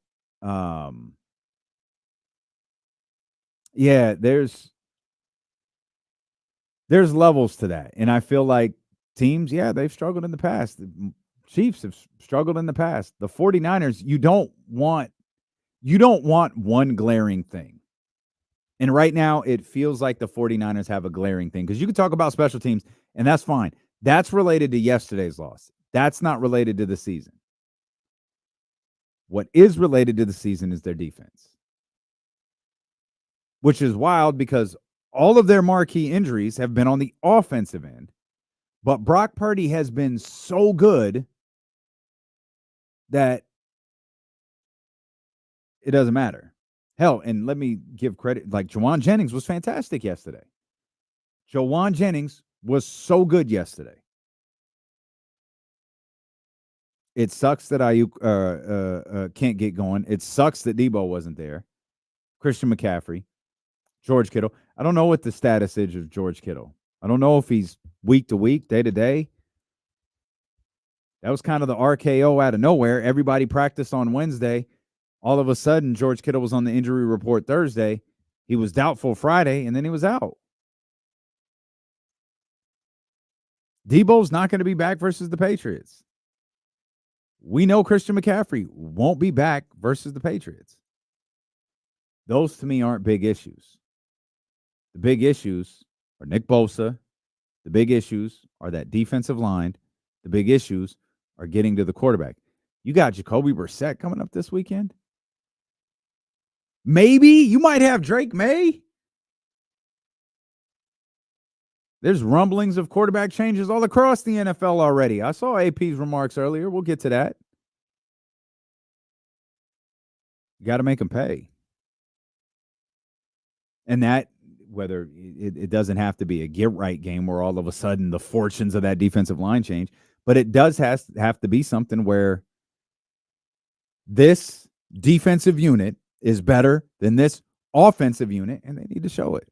yeah, there's levels to that, and I feel like teams, they've struggled in the past. The Chiefs have struggled in the past. The 49ers, you don't want one glaring thing. And right now, it feels like the 49ers have a glaring thing, because you can talk about special teams, and that's fine. That's related to yesterday's loss. That's not related to the season. What is related to the season is their defense, which is wild because all of their marquee injuries have been on the offensive end, but Brock Purdy has been so good that it doesn't matter. Hell, and let me give credit, like Jawan Jennings was fantastic yesterday. Jawan Jennings was so good yesterday. It sucks that Ayuk can't get going. It sucks that Debo wasn't there. Christian McCaffrey, George Kittle. I don't know what the status is of George Kittle. I don't know if he's week to week, day to day. That was kind of the RKO out of nowhere. Everybody practiced on Wednesday. All of a sudden, George Kittle was on the injury report Thursday. He was doubtful Friday, and then he was out. Debo's not going to be back versus the Patriots. We know Christian McCaffrey won't be back versus the Patriots. Those, to me, aren't big issues. The big issues are Nick Bosa. The big issues are that defensive line. The big issues are getting to the quarterback. You got Jacoby Brissett coming up this weekend. Maybe you might have Drake May. There's rumblings of quarterback changes all across the NFL already. I saw AP's remarks earlier. We'll get to that. You got to make them pay. And that, whether it doesn't have to be a get-right game where all of a sudden the fortunes of that defensive line change, but it does have to be something where this defensive unit is better than this offensive unit, and they need to show it.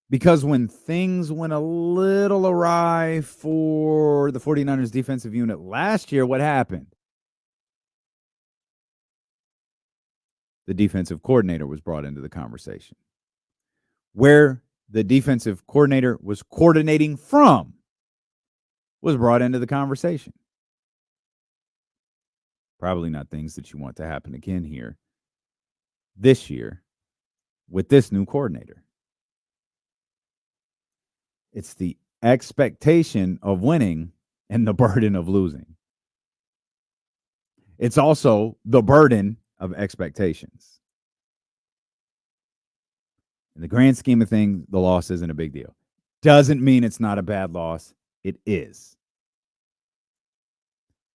Because when things went a little awry for the 49ers defensive unit last year, what happened? The defensive coordinator was brought into the conversation. Where the defensive coordinator was coordinating from was brought into the conversation. Probably not things that you want to happen again here this year with this new coordinator. It's the expectation of winning and the burden of losing. It's also the burden of expectations. In the grand scheme of things, the loss isn't a big deal. Doesn't mean it's not a bad loss. It is.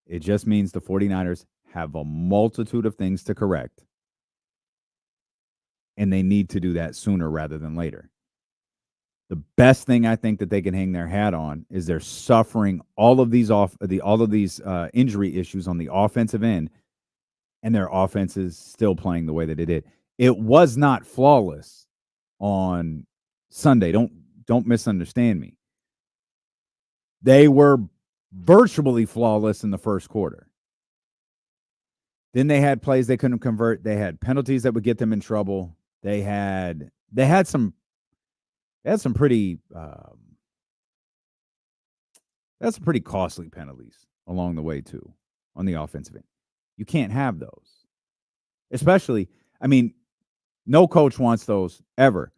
It just means the 49ers have a multitude of things to correct. And they need to do that sooner rather than later. The best thing I think that they can hang their hat on is they're suffering all of these injury issues on the offensive end, and their offense is still playing the way that it did. It was not flawless on Sunday. Don't misunderstand me. They were virtually flawless in the first quarter. Then they had plays they couldn't convert. They had penalties that would get them in trouble. They had some pretty costly penalties along the way too on the offensive end. You can't have those. Especially, I mean, no coach wants those ever.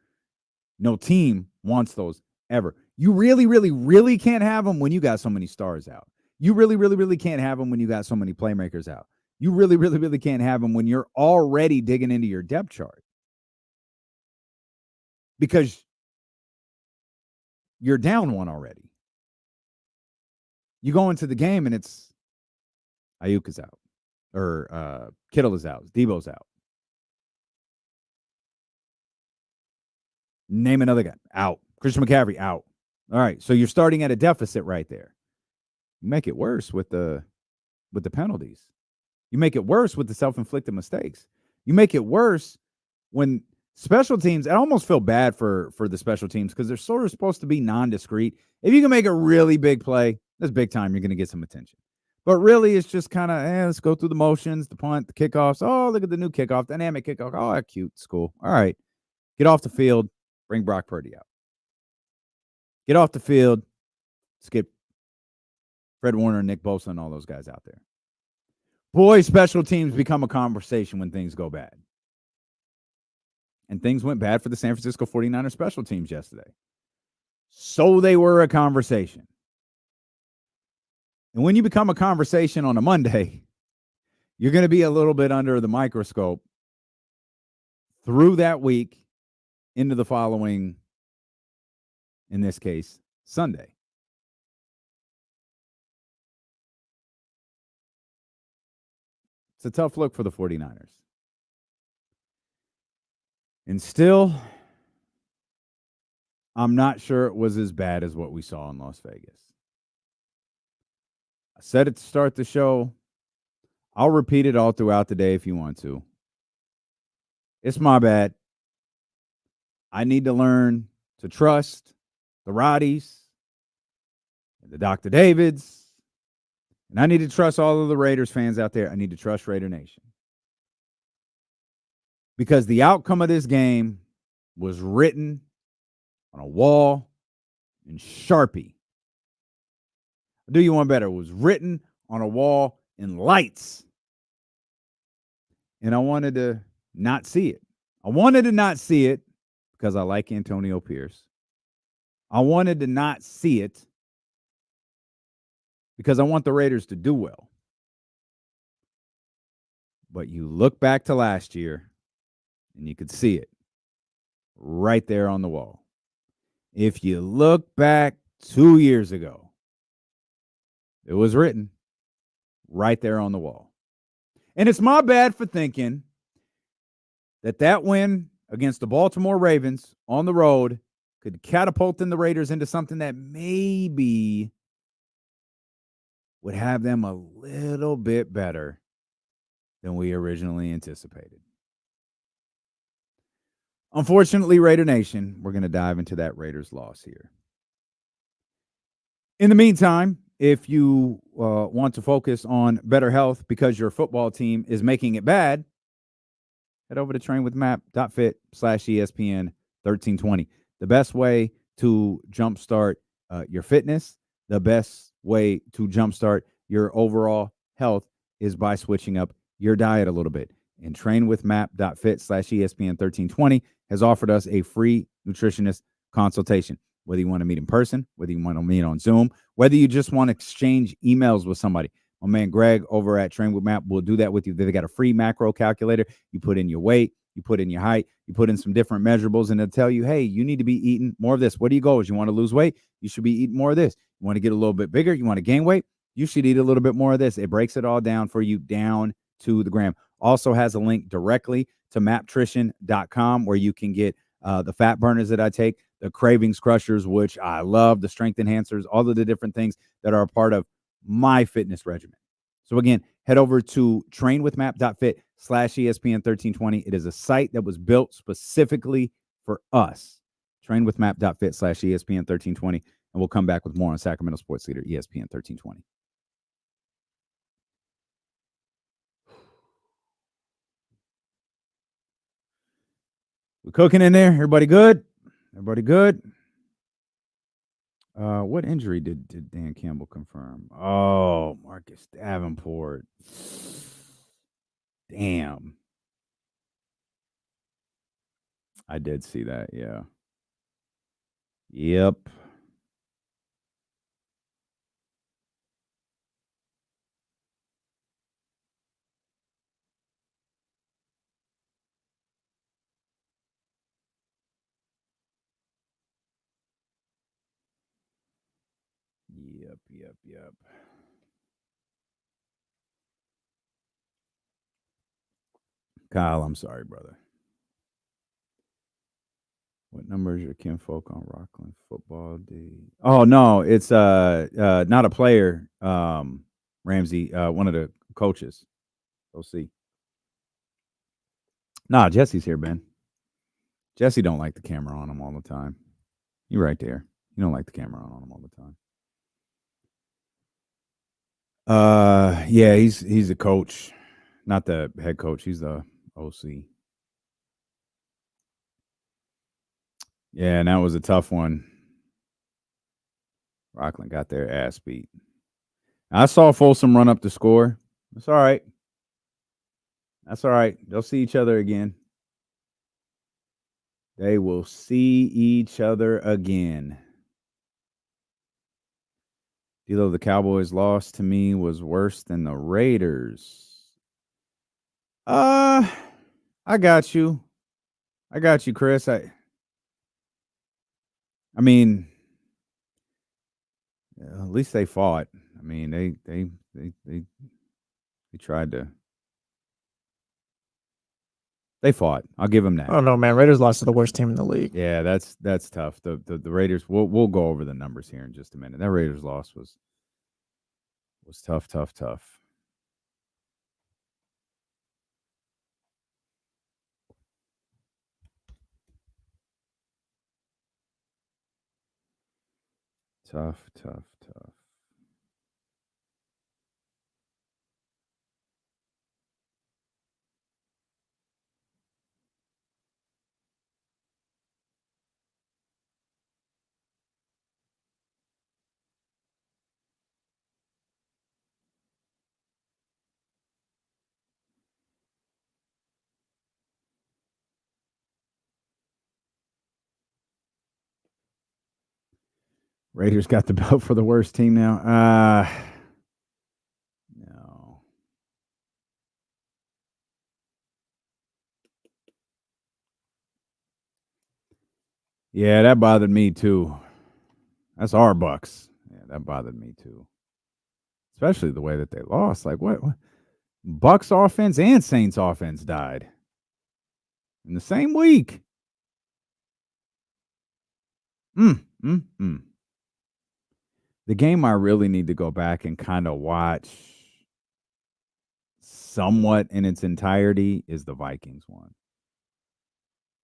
No team wants those ever. You really, really, really can't have them when you got so many stars out. You really, really, really can't have them when you got so many playmakers out. You really, really, really can't have them when you're already digging into your depth chart. Because you're down one already. You go into the game and it's Ayuk is out. Or Kittle is out. Debo's out. Name another guy. Out. Christian McCaffrey out. All right. So you're starting at a deficit right there. You make it worse with the penalties. You make it worse with the self-inflicted mistakes. You make it worse when special teams, I almost feel bad for the special teams because they're sort of supposed to be non-discrete. If you can make a really big play, that's big time. You're going to get some attention. But really, it's just kind of, let's go through the motions, the punt, the kickoffs. Oh, look at the new kickoff, dynamic kickoff. Oh, cute, it's cool. All right. Get off the field. Bring Brock Purdy out. Get off the field. Let's get Fred Warner, Nick Bosa, and all those guys out there. Boy, special teams become a conversation when things go bad. And things went bad for the San Francisco 49ers special teams yesterday. So they were a conversation. And when you become a conversation on a Monday, you're going to be a little bit under the microscope through that week into the following, in this case, Sunday. It's a tough look for the 49ers. And still, I'm not sure it was as bad as what we saw in Las Vegas. I said it to start the show. I'll repeat it all throughout the day if you want to. It's my bad. I need to learn to trust the Roddies, the Dr. Davids, and I need to trust all of the Raiders fans out there. I need to trust Raider Nation. Because the outcome of this game was written on a wall in Sharpie. I'll do you one better. It was written on a wall in lights. And I wanted to not see it. I wanted to not see it because I like Antonio Pierce. I wanted to not see it because I want the Raiders to do well. But you look back to last year, and you could see it right there on the wall. If you look back 2 years ago, it was written right there on the wall. And it's my bad for thinking that win against the Baltimore Ravens on the road could catapult the Raiders into something that maybe would have them a little bit better than we originally anticipated. Unfortunately, Raider Nation, we're going to dive into that Raiders loss here. In the meantime, if you want to focus on better health because your football team is making it bad, head over to trainwithmap.fit/ESPN 1320. The best way to jumpstart your fitness, the best way to jumpstart your overall health is by switching up your diet a little bit. And trainwithmap.fit/ESPN 1320 has offered us a free nutritionist consultation. Whether you want to meet in person, whether you want to meet on Zoom, whether you just want to exchange emails with somebody. My man Greg over at Train with Map will do that with you. They got a free macro calculator. You put in your weight, you put in your height, you put in some different measurables, and it'll tell you, hey, you need to be eating more of this. What are your goals? You want to lose weight? You should be eating more of this. You want to get a little bit bigger? You want to gain weight? You should eat a little bit more of this. It breaks it all down for you down to the gram. Also has a link directly to maptrition.com where you can get the fat burners that I take, the cravings crushers, which I love, the strength enhancers, all of the different things that are a part of my fitness regimen. So again, head over to trainwithmap.fit/ESPN1320. It is a site that was built specifically for us. Trainwithmap.fit/ESPN1320. And we'll come back with more on Sacramento Sports Leader, ESPN 1320. We cooking in there? Everybody good? Everybody good? What injury did Dan Campbell confirm? Oh, Marcus Davenport. Damn. I did see that, yeah. Yep. Yep. Kyle, I'm sorry, brother. What number is your kinfolk on Rockland football D? Oh no, it's not a player. Ramsey, one of the coaches. We'll see. Nah, Jesse's here, Ben. Jesse don't like the camera on him all the time. You're right there. You don't like the camera on him all the time. Yeah, he's a coach, not the head coach. He's the OC. Yeah, and that was a tough one. Rockland got their ass beat. I saw Folsom run up the score. That's all right. That's all right. They'll see each other again. They will see each other again. D'Lo, the Cowboys' loss to me was worse than the Raiders. I got you. I got you, Chris. I mean, at least they fought. I mean, they tried to. They fought. I'll give them that. Oh no, man! Raiders lost to the worst team in the league. Yeah, that's tough. The Raiders. We'll go over the numbers here in just a minute. That Raiders loss was tough. Tough. Raiders got the belt for the worst team now. No. Yeah, that bothered me too. That's our Bucks. Yeah, that bothered me too. Especially the way that they lost. Like what? Bucks offense and Saints offense died in the same week. The game I really need to go back and kind of watch somewhat in its entirety is the Vikings one.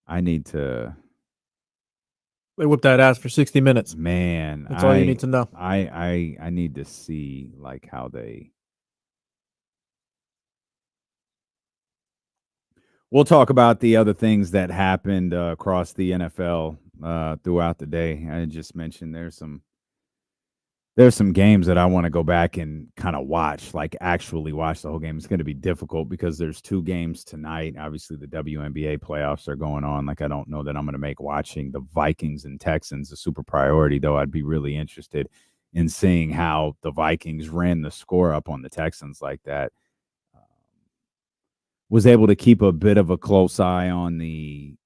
I need to. They whipped that ass for 60 minutes. Man, that's all you need to know. I need to see like how they. We'll talk about the other things that happened across the NFL throughout the day. I just mentioned there's some games that I want to go back and kind of watch, like actually watch the whole game. It's going to be difficult because there's 2 games tonight. Obviously, the WNBA playoffs are going on. Like, I don't know that I'm going to make watching the Vikings and Texans a super priority, though I'd be really interested in seeing how the Vikings ran the score up on the Texans like that. Was able to keep a bit of a close eye on the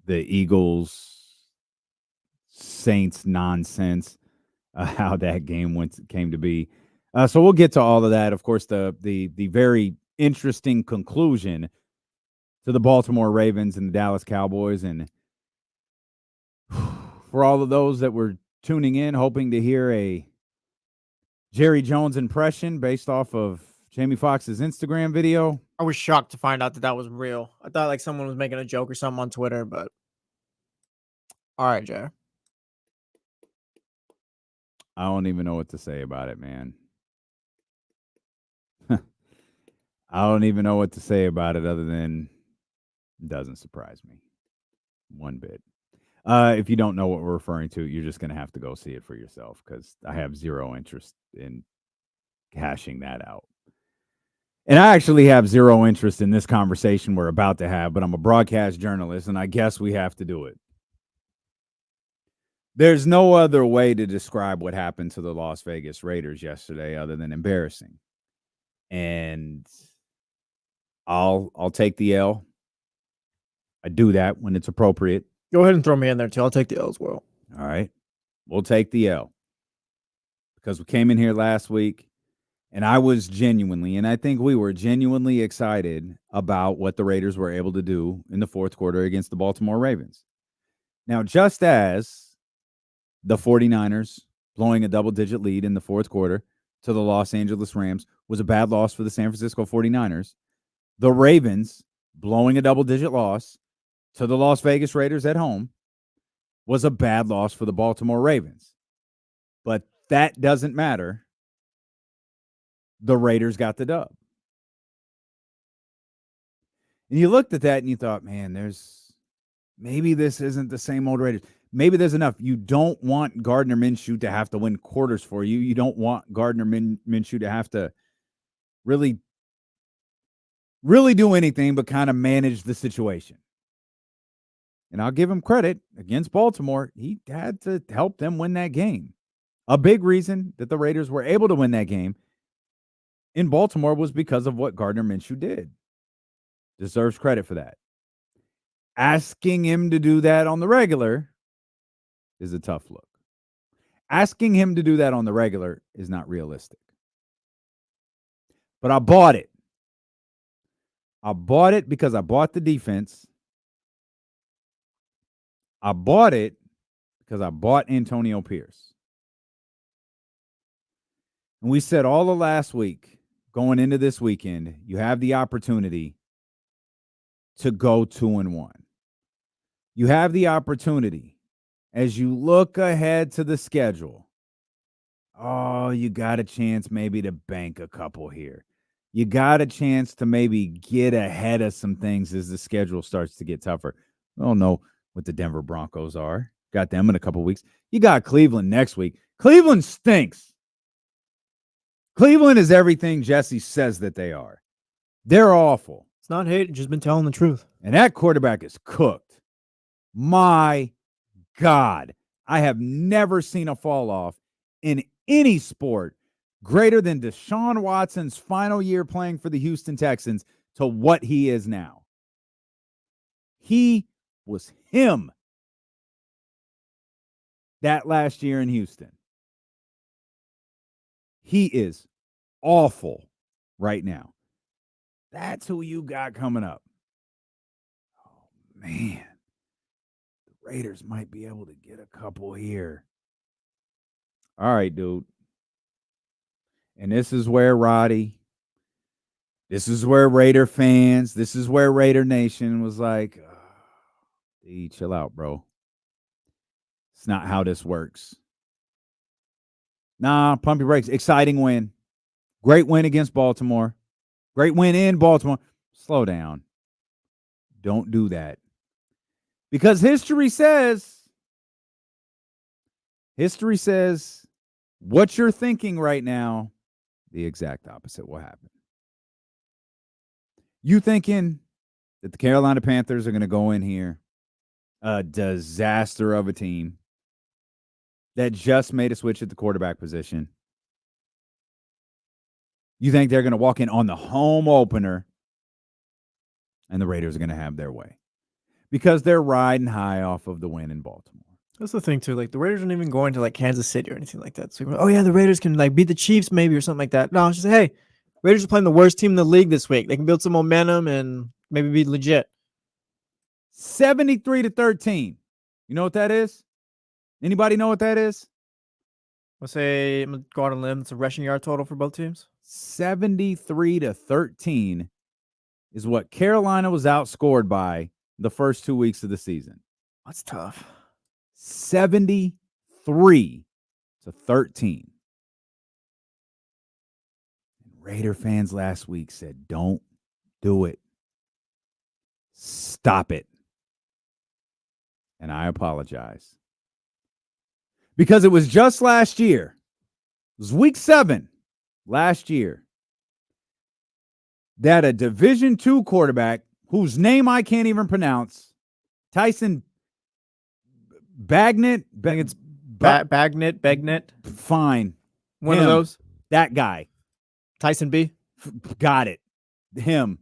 Eagles Saints nonsense, how that game came to be. So we'll get to all of that. Of course, the very interesting conclusion to the Baltimore Ravens and the Dallas Cowboys, and for all of those that were tuning in, hoping to hear a Jerry Jones impression based off of Jamie Foxx's Instagram video. I was shocked to find out that was real. I thought like someone was making a joke or something on Twitter, but all right, Jared. I don't even know what to say about it, man. I don't even know what to say about it other than it doesn't surprise me one bit. If you don't know what we're referring to, you're just going to have to go see it for yourself because I have zero interest in hashing that out. And I actually have zero interest in this conversation we're about to have, but I'm a broadcast journalist, and I guess we have to do it. There's no other way to describe what happened to the Las Vegas Raiders yesterday other than embarrassing. And I'll take the L. I do that when it's appropriate. Go ahead and throw me in there, too. I'll take the L as well. All right. We'll take the L. Because we came in here last week, and I was genuinely, and I think we were genuinely excited about what the Raiders were able to do in the fourth quarter against the Baltimore Ravens. Now, just as the 49ers blowing a double-digit lead in the fourth quarter to the Los Angeles Rams was a bad loss for the San Francisco 49ers, the Ravens blowing a double-digit loss to the Las Vegas Raiders at home was a bad loss for the Baltimore Ravens. But that doesn't matter. The Raiders got the dub. And you looked at that and you thought, man, maybe this isn't the same old Raiders. Maybe there's enough. You don't want Gardner Minshew to have to win quarters for you. You don't want Gardner Minshew to have to really do anything but kind of manage the situation. And I'll give him credit. Against Baltimore, he had to help them win that game. A big reason that the Raiders were able to win that game in Baltimore was because of what Gardner Minshew did. Deserves credit for that. Asking him to do that on the regular is a tough look. Asking him to do that on the regular is not realistic. But I bought it. I bought it because I bought the defense. I bought it because I bought Antonio Pierce. And we said all of last week, going into this weekend, you have the opportunity to go 2-1. You have the opportunity as you look ahead to the schedule. Oh, you got a chance maybe to bank a couple here. You got a chance to maybe get ahead of some things as the schedule starts to get tougher. I don't know what the Denver Broncos are. Got them in a couple weeks. You got Cleveland next week. Cleveland stinks. Cleveland is everything Jesse says that they are. They're awful. It's not hate. Just been telling the truth. And that quarterback is cooked. My God. I have never seen a fall off in any sport greater than Deshaun Watson's final year playing for the Houston Texans to what he is now. He was him that last year in Houston. He is awful right now. That's who you got coming up. Oh, man. The Raiders might be able to get a couple here. All right, dude. And this is where Roddy, this is where Raider fans, this is where Raider Nation was like, D, chill out, bro. It's not how this works. Nah, pump your brakes. Exciting win. Great win against Baltimore. Great win in Baltimore. Slow down. Don't do that. Because history says what you're thinking right now, the exact opposite will happen. You thinking that the Carolina Panthers are going to go in here, a disaster of a team that just made a switch at the quarterback position. You think they're going to walk in on the home opener and the Raiders are going to have their way because they're riding high off of the win in Baltimore. That's the thing, too. Like, the Raiders aren't even going to, like, Kansas City or anything like that. So, oh, yeah, the Raiders can, like, beat the Chiefs maybe or something like that. No, it's just, hey, Raiders are playing the worst team in the league this week. They can build some momentum and maybe be legit. 73-13. You know what that is? Anybody know what that is? Let's say I'm gonna go out on a limb. It's a rushing yard total for both teams. 73-13 is what Carolina was outscored by the first 2 weeks of the season. That's tough. 73-13. Raider fans last week said, don't do it. Stop it. And I apologize. Because it was just last year. It was week 7 last year that a Division II quarterback, whose name I can't even pronounce, Tyson Bagnet, Bagnet. fine. One Him. of those. That guy. Tyson B. Got it. Him.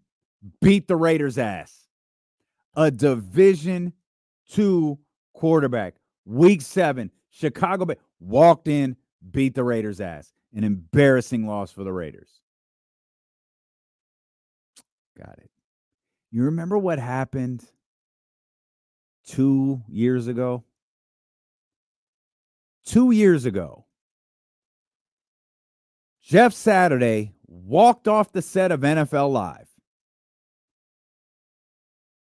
Beat the Raiders' ass. A Division II quarterback. Week 7. Chicago walked in, beat the Raiders' ass. An embarrassing loss for the Raiders. Got it. You remember what happened 2 years ago? 2 years ago, Jeff Saturday walked off the set of NFL Live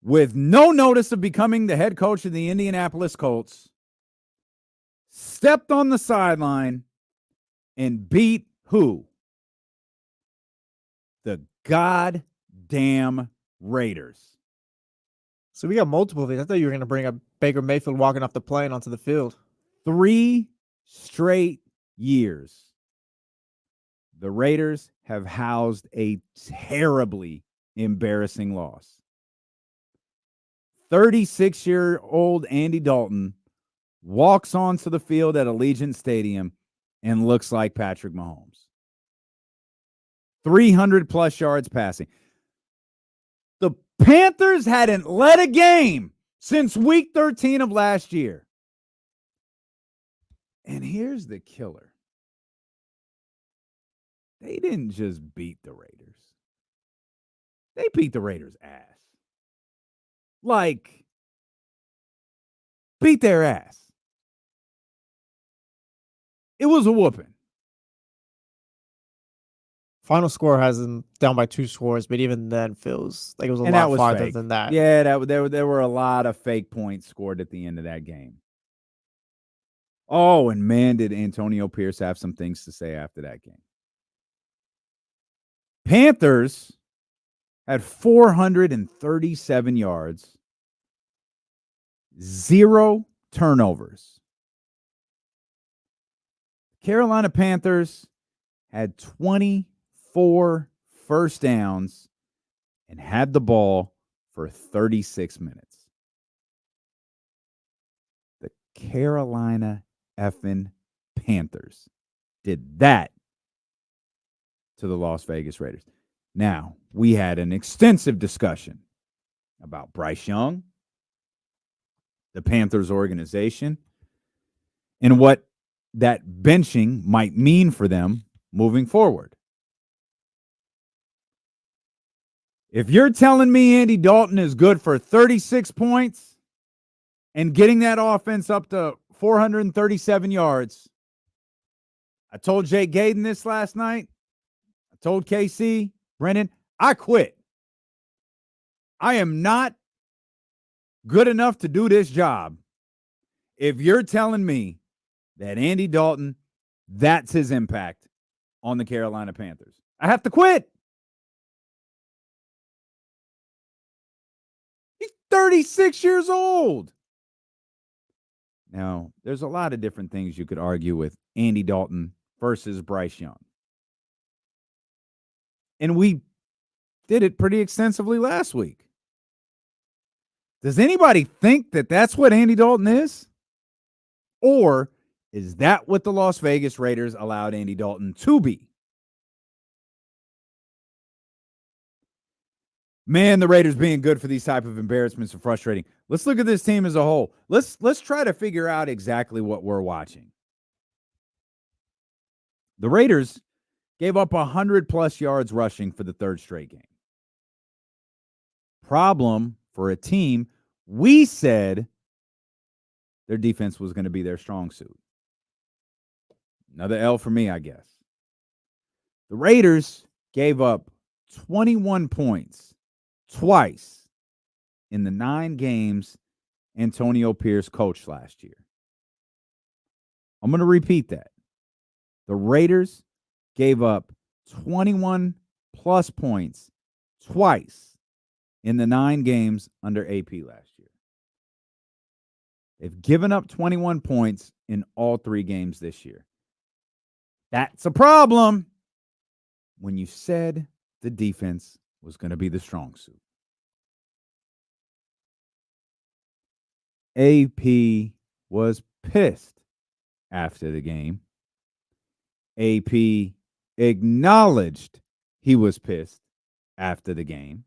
with no notice of becoming the head coach of the Indianapolis Colts, stepped on the sideline, and beat who? The goddamn Raiders. So we got multiple of these. I thought you were going to bring up Baker Mayfield walking off the plane onto the field. 3 straight years, the Raiders have housed a terribly embarrassing loss. 36-year-old Andy Dalton walks onto the field at Allegiant Stadium and looks like Patrick Mahomes. 300-plus yards passing. The Panthers hadn't led a game since week 13 of last year. And here's the killer. They didn't just beat the Raiders. They beat the Raiders' ass. Like, beat their ass. It was a whooping. Final score has them down by 2 scores, but even then feels like it was a lot farther fake. than that. Yeah, there were a lot of fake points scored at the end of that game. Oh, and man, did Antonio Pierce have some things to say after that game. Panthers had 437 yards, 0 turnovers. Carolina Panthers had 24 first downs and had the ball for 36 minutes. The Carolina effing Panthers did that to the Las Vegas Raiders. Now, we had an extensive discussion about Bryce Young, the Panthers organization, and what that benching might mean for them moving forward. If you're telling me Andy Dalton is good for 36 points and getting that offense up to 437 yards, I told Jake Gaden this last night. I told KC, Brennan, I quit. I am not good enough to do this job if you're telling me that Andy Dalton, that's his impact on the Carolina Panthers. I have to quit. He's 36 years old. Now, there's a lot of different things you could argue with Andy Dalton versus Bryce Young. And we did it pretty extensively last week. Does anybody think that that's what Andy Dalton is? Or is that what the Las Vegas Raiders allowed Andy Dalton to be? Man, the Raiders being good for these type of embarrassments are frustrating. Let's look at this team as a whole. Let's try to figure out exactly what we're watching. The Raiders gave up 100-plus yards rushing for the third straight game. Problem for a team we said their defense was going to be their strong suit. Another L for me, I guess. The Raiders gave up 21 points twice in the 9 games Antonio Pierce coached last year. I'm going to repeat that. The Raiders gave up 21 plus points twice in the 9 games under AP last year. They've given up 21 points in all 3 games this year. That's a problem when you said the defense was going to be the strong suit. AP was pissed after the game. AP acknowledged he was pissed after the game.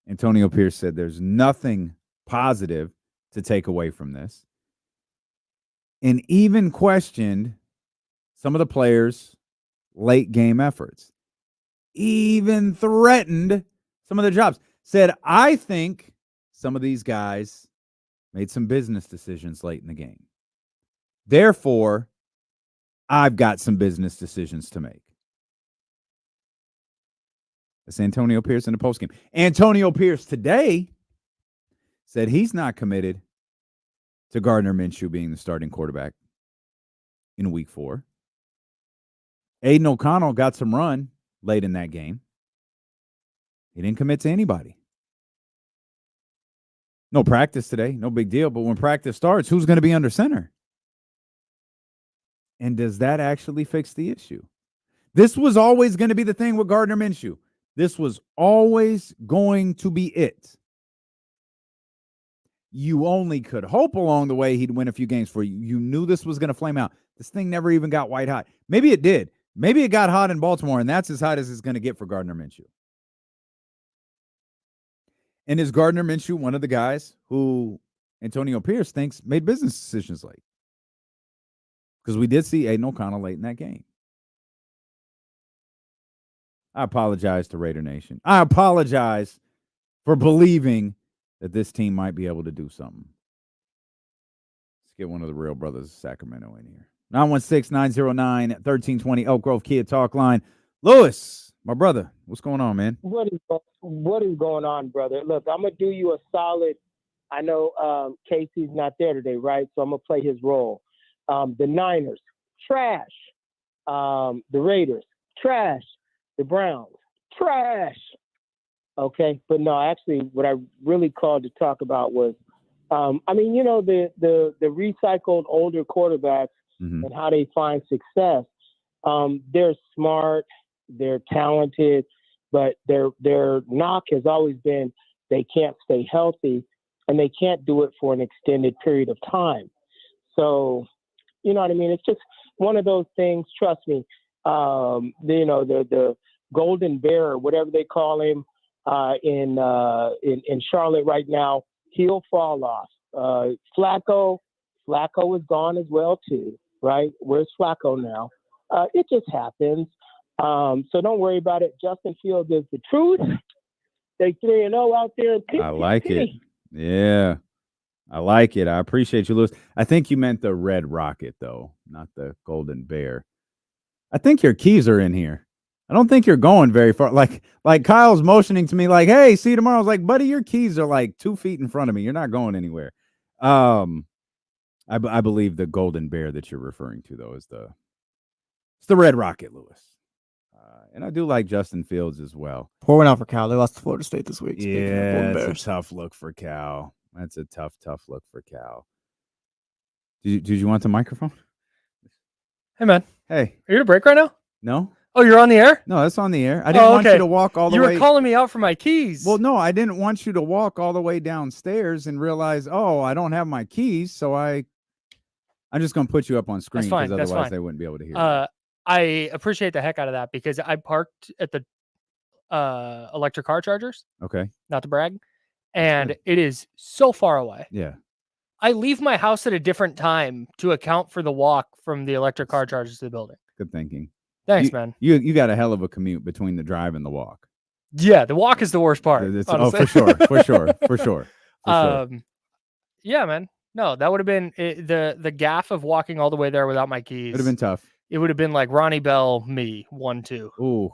Antonio Pierce said there's nothing positive to take away from this, and even questioned some of the players' late game efforts, even threatened some of their jobs. Said, I think some of these guys made some business decisions late in the game. Therefore, I've got some business decisions to make. That's Antonio Pierce in the postgame. Antonio Pierce today said he's not committed to Gardner Minshew being the starting quarterback in week 4. Aiden O'Connell got some run late in that game. He didn't commit to anybody. No practice today, no big deal. But when practice starts, who's going to be under center? And does that actually fix the issue? This was always going to be the thing with Gardner Minshew. This was always going to be it. You only could hope along the way he'd win a few games for you. You knew this was going to flame out. This thing never even got white hot. Maybe it did. Maybe it got hot in Baltimore, and that's as hot as it's going to get for Gardner Minshew. And is Gardner Minshew one of the guys who Antonio Pierce thinks made business decisions late? Because we did see Aiden O'Connell late in that game. I apologize to Raider Nation. I apologize for believing that this team might be able to do something. Let's get one of the real brothers of Sacramento in here. 916-909-1320 Elk Grove Kia Talk Line. Lewis, my brother, what's going on, man? What is going on, brother? Look, I'm going to do you a solid. I know Casey's not there today, right? So I'm going to play his role. The Niners, trash. The Raiders, trash. The Browns, trash. Okay, but no, actually, what I really called to talk about was, the recycled older quarterbacks and how they find success. They're smart, they're talented, but their knock has always been they can't stay healthy and they can't do it for an extended period of time. So, you know what I mean? It's just one of those things. Trust me. The Golden Bear, whatever they call him, in Charlotte right now, he'll fall off. Flacco is gone as well too, right? Where's Flacco now? It just happens. So don't worry about it. Justin Fields is the truth. They 3-0 out there. I like it. Yeah, I like it. I appreciate you, Lewis. I think you meant the Red Rocket, though, not the Golden Bear. I think your keys are in here. I don't think you're going very far. Like Kyle's motioning to me like, hey, see you tomorrow. I was like, buddy, your keys are like 2 feet in front of me. You're not going anywhere. I believe the Golden Bear that you're referring to, though, is the Red Rocket, Lewis. And I do like Justin Fields as well. Pour one out for Cal. They lost to Florida State this week. Yeah, it's a tough look for Cal. That's a tough look for Cal. Did you want the microphone? Hey, man. Hey. Are you to break right now? No. Oh, you're on the air? No, that's on the air. I didn't want you to walk all the way. You were calling me out for my keys. Well, no, I didn't want you to walk all the way downstairs and realize, oh, I don't have my keys, so I'm just going to put you up on screen because otherwise they wouldn't be able to hear. I appreciate the heck out of that because I parked at the electric car chargers. Okay. Not to brag. And it is so far away. Yeah. I leave my house at a different time to account for the walk from the electric car chargers to the building. Good thinking. Thanks, man. You got a hell of a commute between the drive and the walk. Yeah, the walk is the worst part. For sure. Yeah, man. No, that would have been the gaff of walking all the way there without my keys. Would have been tough. It would have been like Ronnie Bell, me, 1-2. Ooh,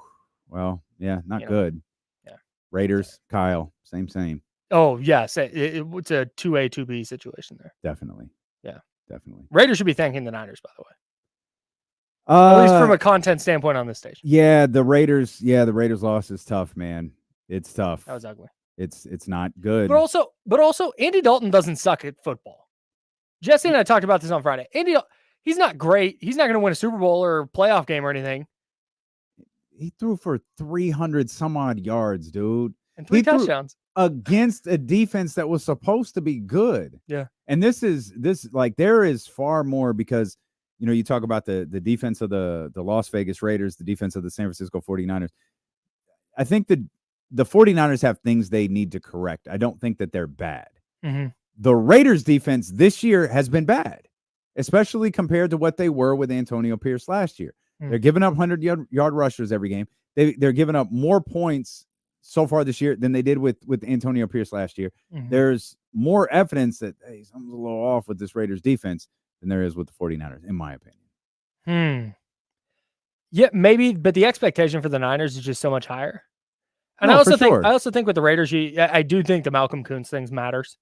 well, yeah, not good. Yeah. Raiders, Kyle, same. Oh, yes. It's a 2A, 2B situation there. Definitely. Yeah. Definitely. Raiders should be thanking the Niners, by the way. At least from a content standpoint on this station. Yeah, the Raiders loss is tough, man. It's tough. That was ugly. It's not good. But also, Andy Dalton doesn't suck at football. Jesse and I talked about this on Friday. He's not great. He's not going to win a Super Bowl or playoff game or anything. He threw for 300 some odd yards, dude. And 3 touchdowns. Against a defense that was supposed to be good. Yeah. And there is far more because, you talk about the defense of the Las Vegas Raiders, the defense of the San Francisco 49ers. I think the 49ers have things they need to correct. I don't think that they're bad. Mm-hmm. The Raiders defense this year has been bad, especially compared to what they were with Antonio Pierce last year. They're giving up 100-yard rushers every game. They're giving up more points so far this year than they did with Antonio Pierce last year. Mm-hmm. There's more evidence that, hey, something's a little off with this Raiders defense than there is with the 49ers, in my opinion. Yeah, maybe, but the expectation for the Niners is just so much higher. And I also think with the Raiders, I do think the Malcolm Kuntz things matters.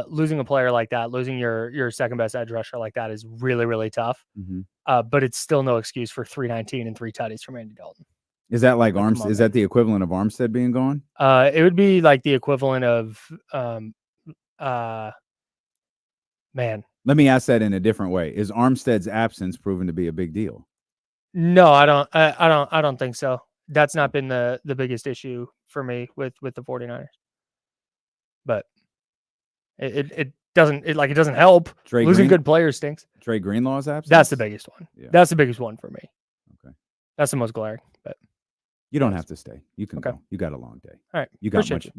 Losing a player like that, losing your second best edge rusher like that is really, really tough. Mm-hmm. But it's still no excuse for 319 and 3 tutties from Andy Dalton. Is that like Armstead? Is that the equivalent of Armstead being gone? It would be like the equivalent of man. Let me ask that in a different way. Is Armstead's absence proven to be a big deal? No, I don't think so. That's not been the biggest issue for me with the 49ers. But it doesn't help. Losing good players stinks. Trey Greenlaw's absence? That's the biggest one. Yeah. That's the biggest one for me. Okay. That's the most glaring. But you don't have to stay. You can go. You got a long day. All right. You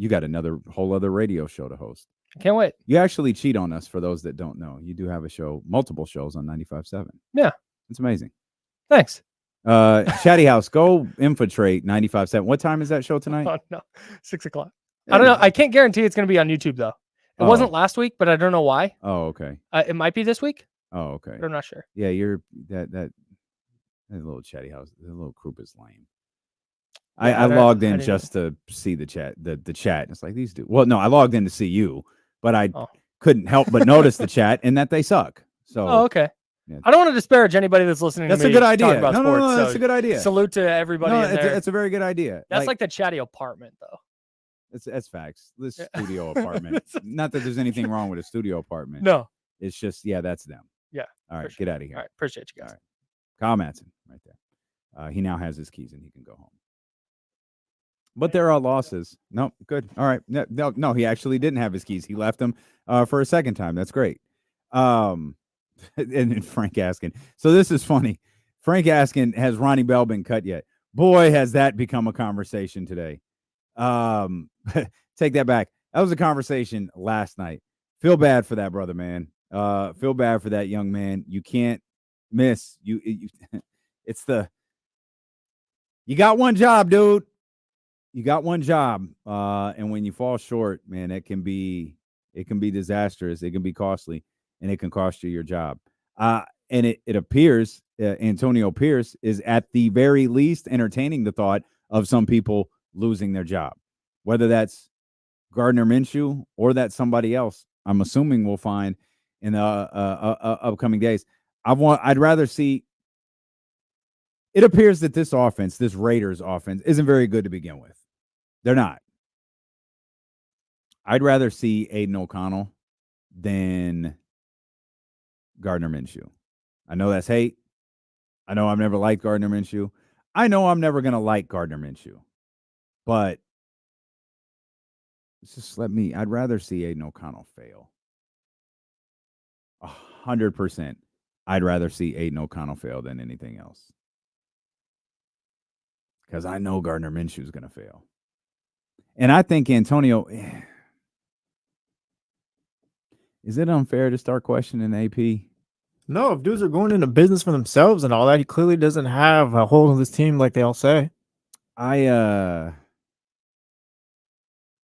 got another whole other radio show to host. I can't wait. You actually cheat on us for those that don't know. You do have a show, multiple shows on 95.7. Yeah. It's amazing. Thanks. Chatty House, go infiltrate 95.7. What time is that show tonight? Oh, no. 6 o'clock. I don't know. I can't guarantee it's going to be on YouTube, though. It wasn't last week, but I don't know why. Oh, okay. It might be this week. Oh, okay. But I'm not sure. Yeah, you're that little Chatty House, the little group is lame. I logged in just to see the chat, the chat. It's like these dudes. Well, no, I logged in to see you, but I couldn't help but notice the chat and that they suck. So okay. Yeah. I don't want to disparage anybody that's listening. That's to me a good idea. About no, sports, that's a good idea. Salute to everybody. No, in there. it's a very good idea. That's like the Chatty apartment, though. That's facts. This studio apartment. Not that there's anything wrong with a studio apartment. No. It's just, that's them. Yeah. All right, get out of here. All right, appreciate you guys. All right. Kyle Madsen, right there. He now has his keys and he can go home. But there are losses. No, good. All right. No, he actually didn't have his keys. He left them for a second time. That's great. And Frank Askin. So this is funny. Frank Askin, has Ronnie Bell been cut yet? Boy, has that become a conversation today. Take that back. That was a conversation last night. Feel bad for that brother, man. Feel bad for that young man. You can't miss. You got one job, dude. You got one job. And when you fall short, man, it can be disastrous. It can be costly, and it can cost you your job. And it appears Antonio Pierce is at the very least entertaining the thought of some people losing their job, whether that's Gardner Minshew or that's somebody else. I'm assuming we'll find in the upcoming days. I'd rather see. It appears that this Raiders offense, isn't very good to begin with. They're not. I'd rather see Aiden O'Connell than Gardner Minshew. I know that's hate. I know I've never liked Gardner Minshew. I know I'm never going to like Gardner Minshew. But I'd rather see Aiden O'Connell fail. 100%. I'd rather see Aiden O'Connell fail than anything else. Because I know Gardner Minshew is going to fail. And I think Antonio, is it unfair to start questioning AP? No, if dudes are going into business for themselves and all that, he clearly doesn't have a hold on this team like they all say. I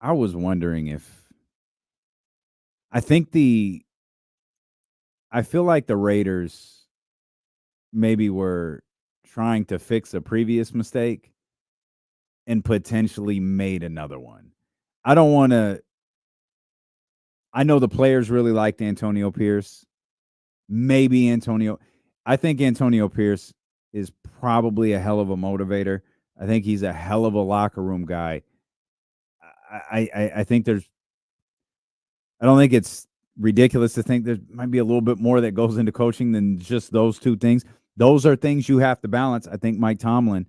was wondering if I think the I feel like the Raiders maybe were trying to fix a previous mistake and potentially made another one. I don't want to. I know the players really liked Antonio Pierce. Maybe Antonio. I think Antonio Pierce is probably a hell of a motivator. I think he's a hell of a locker room guy. I think there's. I don't think it's ridiculous to think there might be a little bit more that goes into coaching than just those two things. Those are things you have to balance. I think Mike Tomlin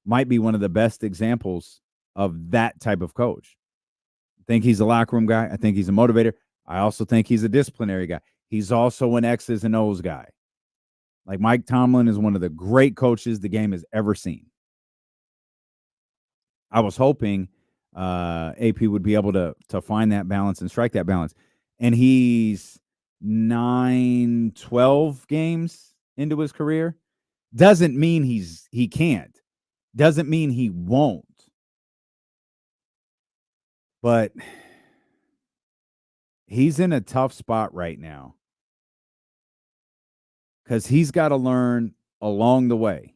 might be one of the best examples of that type of coach. I think he's a locker room guy. I think he's a motivator. I also think he's a disciplinary guy. He's also an X's and O's guy. Like Mike Tomlin is one of the great coaches the game has ever seen. I was hoping AP would be able to find that balance and strike that balance. And he's 9-12 games into his career. Doesn't mean he can't. Doesn't mean he won't. But he's in a tough spot right now because he's got to learn along the way.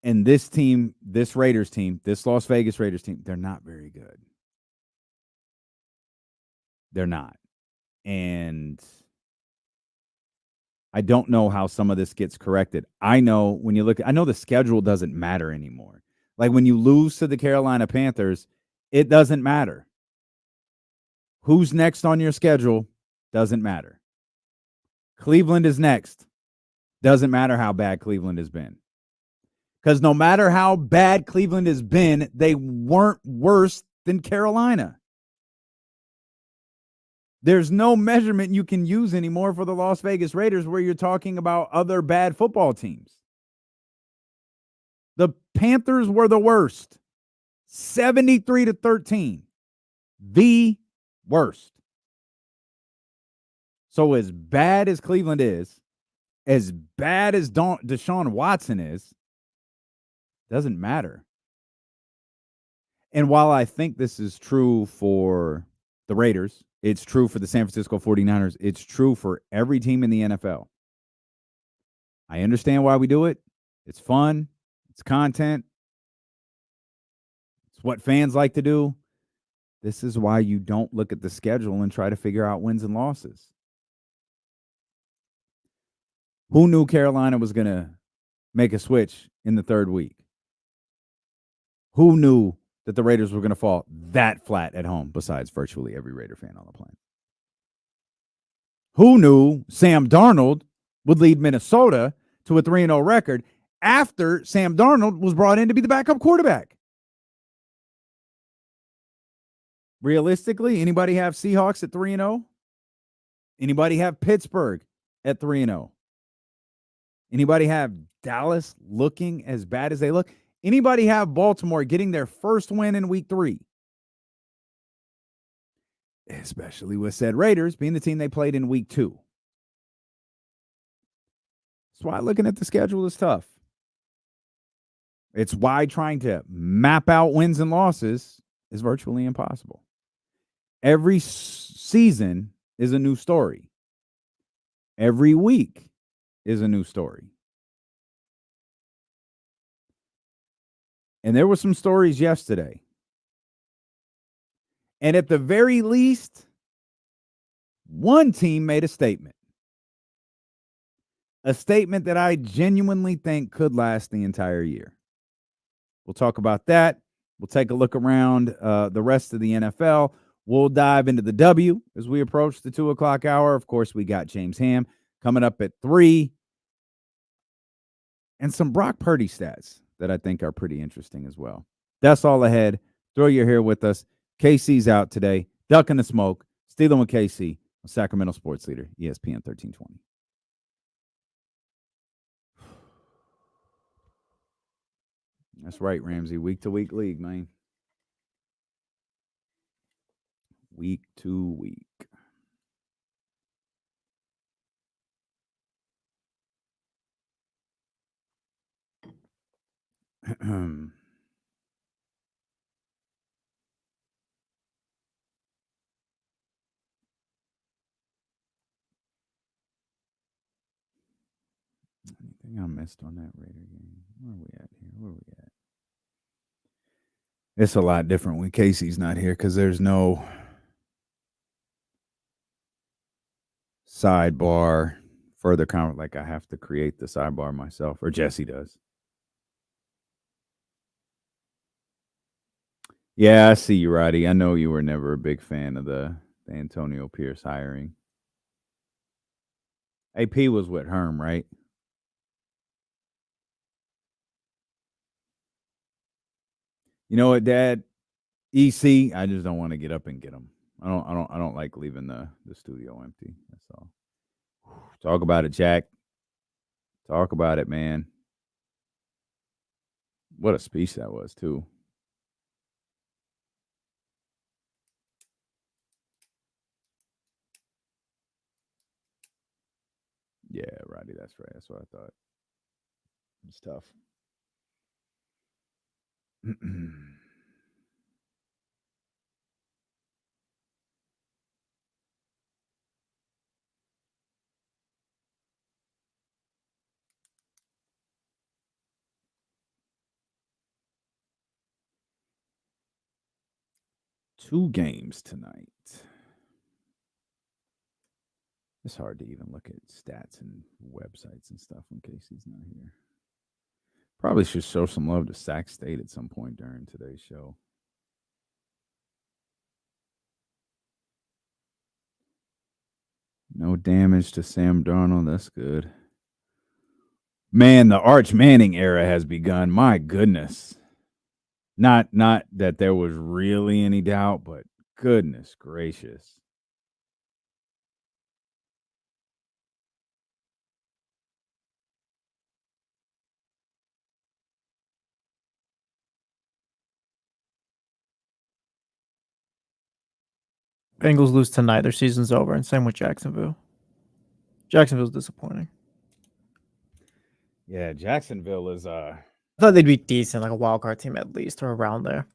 And this team, this Raiders team, this Las Vegas Raiders team, they're not very good. They're not. And I don't know how some of this gets corrected. I know when you look, I know the schedule doesn't matter anymore. Like when you lose to the Carolina Panthers, it doesn't matter. Who's next on your schedule doesn't matter. Cleveland is next. Doesn't matter how bad Cleveland has been. Because no matter how bad Cleveland has been, they weren't worse than Carolina. There's no measurement you can use anymore for the Las Vegas Raiders where you're talking about other bad football teams. The Panthers were the worst. 73-13. The worst. So as bad as Cleveland is, as bad as Deshaun Watson is, doesn't matter. And while I think this is true for the Raiders, it's true for the San Francisco 49ers, it's true for every team in the NFL. I understand why we do it. It's fun. It's content. It's what fans like to do. This is why you don't look at the schedule and try to figure out wins and losses. Who knew Carolina was going to make a switch in the third week? Who knew that the Raiders were going to fall that flat at home besides virtually every Raider fan on the planet? Who knew Sam Darnold would lead Minnesota to a 3-0 record after Sam Darnold was brought in to be the backup quarterback? Realistically, anybody have Seahawks at 3-0? Anybody have Pittsburgh at 3-0? Anybody have Dallas looking as bad as they look? Anybody have Baltimore getting their first win in week 3? Especially with said Raiders being the team they played in week 2. That's why looking at the schedule is tough. It's why trying to map out wins and losses is virtually impossible. Every season is a new story. Every week is a new story. And there were some stories yesterday. And at the very least, one team made a statement. A statement that I genuinely think could last the entire year. We'll talk about that. We'll take a look around the rest of the NFL. We'll dive into the W as we approach the 2 o'clock hour. Of course, we got James Ham coming up at 3. And some Brock Purdy stats that I think are pretty interesting as well. That's all ahead. Throw your hair with us. KC's out today. Ducking the smoke. Stealing with KC on Sacramento Sports Leader, ESPN 1320. That's right, Ramsey. Week-to-week league, man. Week to week. Anything I missed on that Raider game? Where are we at here? Where are we at? It's a lot different when Casey's not here because there's no sidebar further comment. Like I have to create the sidebar myself, or Jesse does. Yeah, I see you, Roddy. I know you were never a big fan of the Antonio Pierce hiring. AP was with Herm, right? You know what, Dad? EC, I just don't want to get up and get him. I don't like leaving the studio empty. That's all. Talk about it, Jack. Talk about it, man. What a speech that was, too. Yeah, Roddy, that's right. That's what I thought. It's tough. 2 games tonight. It's hard to even look at stats and websites and stuff in case he's not here. Probably should show some love to Sac State at some point during today's show. No damage to Sam Darnold. That's good. Man, the Arch Manning era has begun. My goodness. Not that there was really any doubt, but goodness gracious. Bengals lose tonight. Their season's over, and same with Jacksonville. Jacksonville's disappointing. Yeah, Jacksonville is I thought they'd be decent, like a wild card team at least, or around there.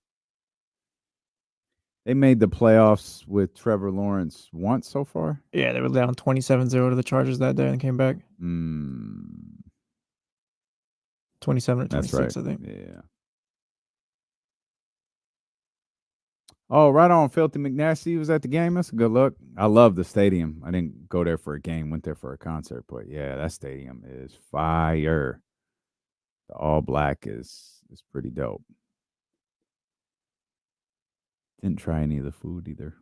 They made the playoffs with Trevor Lawrence once so far? Yeah, they were down 27-0 to the Chargers that day and came back. 27 or 26, That's right. I think. Yeah. Oh, right on. Filthy McNasty was at the game. That's a good look. I love the stadium. I didn't go there for a game, went there for a concert. But, yeah, that stadium is fire. The all black is pretty dope. Didn't try any of the food either.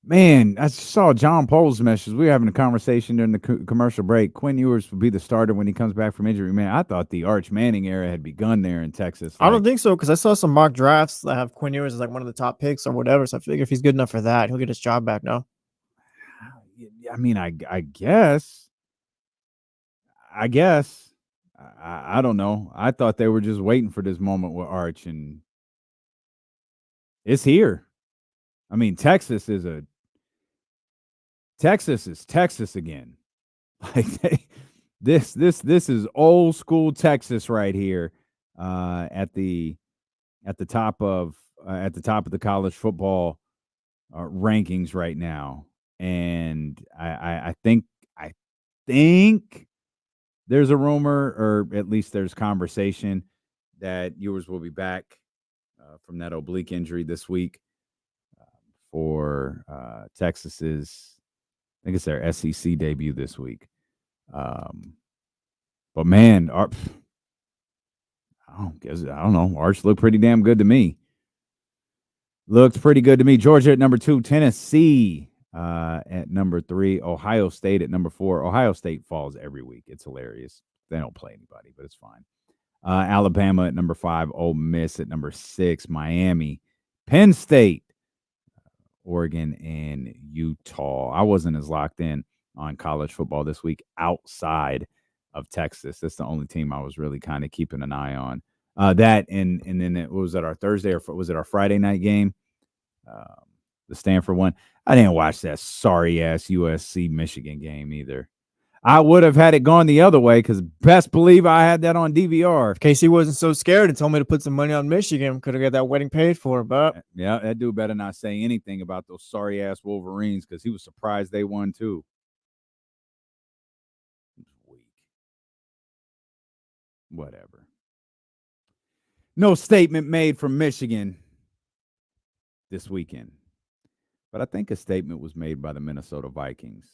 Man, I saw John Pohl's message. We were having a conversation during the commercial break. Quinn Ewers will be the starter when he comes back from injury. Man, I thought the Arch Manning era had begun there in Texas. I don't think so, because I saw some mock drafts that have Quinn Ewers as like one of the top picks or whatever. So I figure if he's good enough for that, he'll get his job back now. I mean, I guess. I don't know. I thought they were just waiting for this moment with Arch, and it's here. I mean, Texas is Texas again. Like this is old school Texas right here at the top of the college football rankings right now. And I think there's a rumor, or at least there's conversation, that Ewers will be back from that oblique injury this week for Texas's, I think it's their SEC debut this week. But man, I don't know. Arch looked pretty damn good to me. Looked pretty good to me. Georgia at number 2, Tennessee at number 3, Ohio State at number 4. Ohio State falls every week. It's hilarious. They don't play anybody, but it's fine. Alabama at number 5, Ole Miss at number 6, Miami, Penn State, Oregon, and Utah. I wasn't as locked in on college football this week outside of Texas. That's the only team I was really kind of keeping an eye on. That and then it was at our Thursday, or was it our Friday night game? The Stanford one. I didn't watch that sorry ass USC Michigan game either. I would have had it gone the other way because best believe I had that on DVR. If KC wasn't so scared and told me to put some money on Michigan, could have got that wedding paid for. But Yeah, that dude better not say anything about those sorry-ass Wolverines because he was surprised they won too. Weak. Whatever. No statement made from Michigan this weekend. But I think a statement was made by the Minnesota Vikings.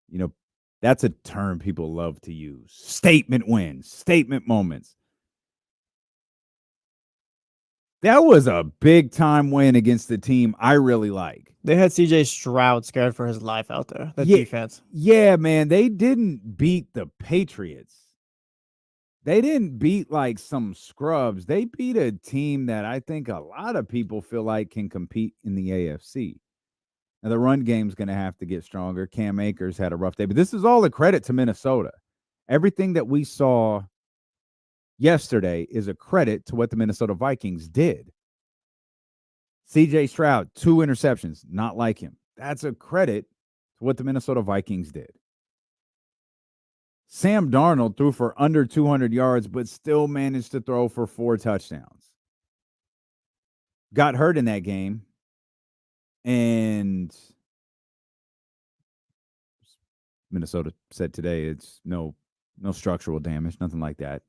You know, that's a term people love to use. Statement wins, statement moments. That was a big-time win against the team I really like. they had CJ Stroud scared for his life out there. That Yeah. defense. Yeah, man, they didn't beat the Patriots. They didn't beat like some scrubs. They beat a team that I think a lot of people feel like can compete in the AFC. Now, the run game's going to have to get stronger. Cam Akers had a rough day, but this is all a credit to Minnesota. Everything that we saw yesterday is a credit to what the Minnesota Vikings did. CJ Stroud, 2 interceptions, not like him. That's a credit to what the Minnesota Vikings did. Sam Darnold threw for under 200 yards, but still managed to throw for 4 touchdowns. Got hurt in that game. And Minnesota said today it's no structural damage, nothing like that.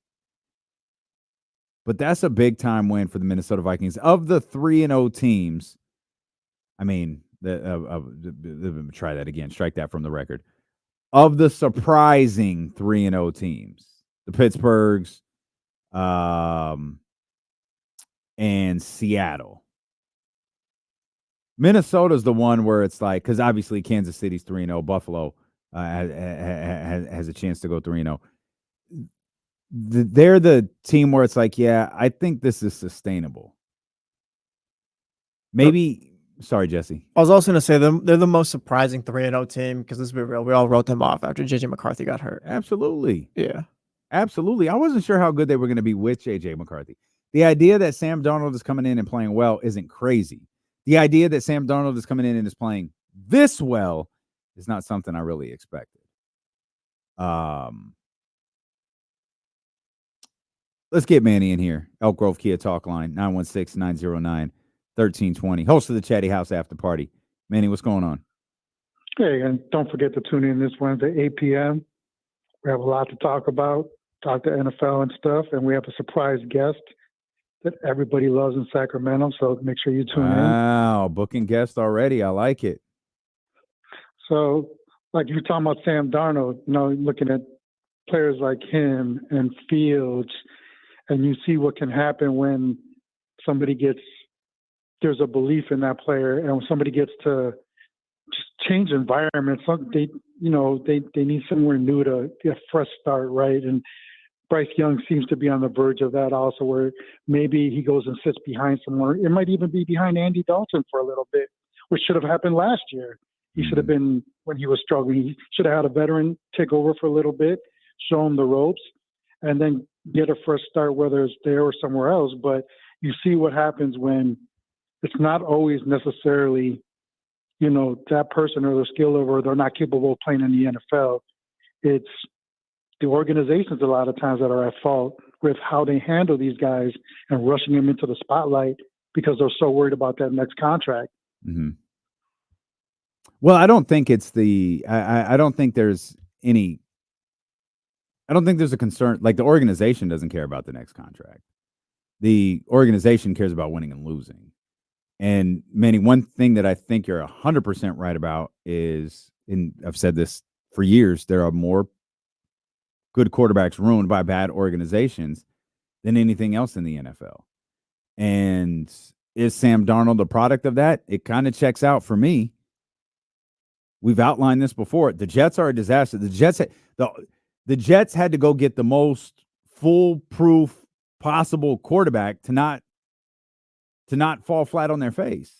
But that's a big-time win for the Minnesota Vikings. Of the 3-0 teams, I mean, try that again. Strike that from the record. Of the surprising 3-0 teams, the Pittsburghs and Seattle. Minnesota's the one where it's like, because obviously Kansas City's 3-0, Buffalo has a chance to go 3-0. They're the team where it's like, yeah, I think this is sustainable. Maybe, sorry, Jesse. I was also going to say they're the most surprising 3-0 team because let's be real, we all wrote them off after JJ McCarthy got hurt. Absolutely. Yeah. Absolutely. I wasn't sure how good they were going to be with JJ McCarthy. The idea that Sam Darnold is coming in and playing well isn't crazy. The idea that Sam Darnold is coming in and is playing this well is not something I really expected. Let's get Manny in here. Elk Grove Kia Talk Line, 916-909-1320. Host of the Chatty House After Party. Manny, what's going on? Hey, and don't forget to tune in this Wednesday, 8 p.m. We have a lot to talk about, talk to NFL and stuff, and we have a surprise guest that everybody loves in Sacramento, so make sure you tune in. Wow, booking guest already. I like it. So, like you're talking about Sam Darnold, looking at players like him and Fields, and you see what can happen when there's a belief in that player, and when somebody gets to just change environments, they need somewhere new to get a fresh start, right? And Bryce Young seems to be on the verge of that also, where maybe he goes and sits behind someone. It might even be behind Andy Dalton for a little bit, which should have happened last year. He should have been, when he was struggling, he should have had a veteran take over for a little bit, show him the ropes, and then get a fresh start, whether it's there or somewhere else. But you see what happens when it's not always necessarily, that person or their skill level, or they're not capable of playing in the NFL. It's the organizations a lot of times that are at fault with how they handle these guys and rushing them into the spotlight because they're so worried about that next contract. Mm-hmm. Well, I don't think it's I don't think there's a concern. Like, the organization doesn't care about the next contract. The organization cares about winning and losing. And Manny, one thing that I think you're 100% right about is, and I've said this for years, there are more good quarterbacks ruined by bad organizations than anything else in the NFL. And is Sam Darnold the product of that? It kind of checks out for me. We've outlined this before. The Jets are a disaster. The Jets had to go get the most foolproof possible quarterback to not fall flat on their face.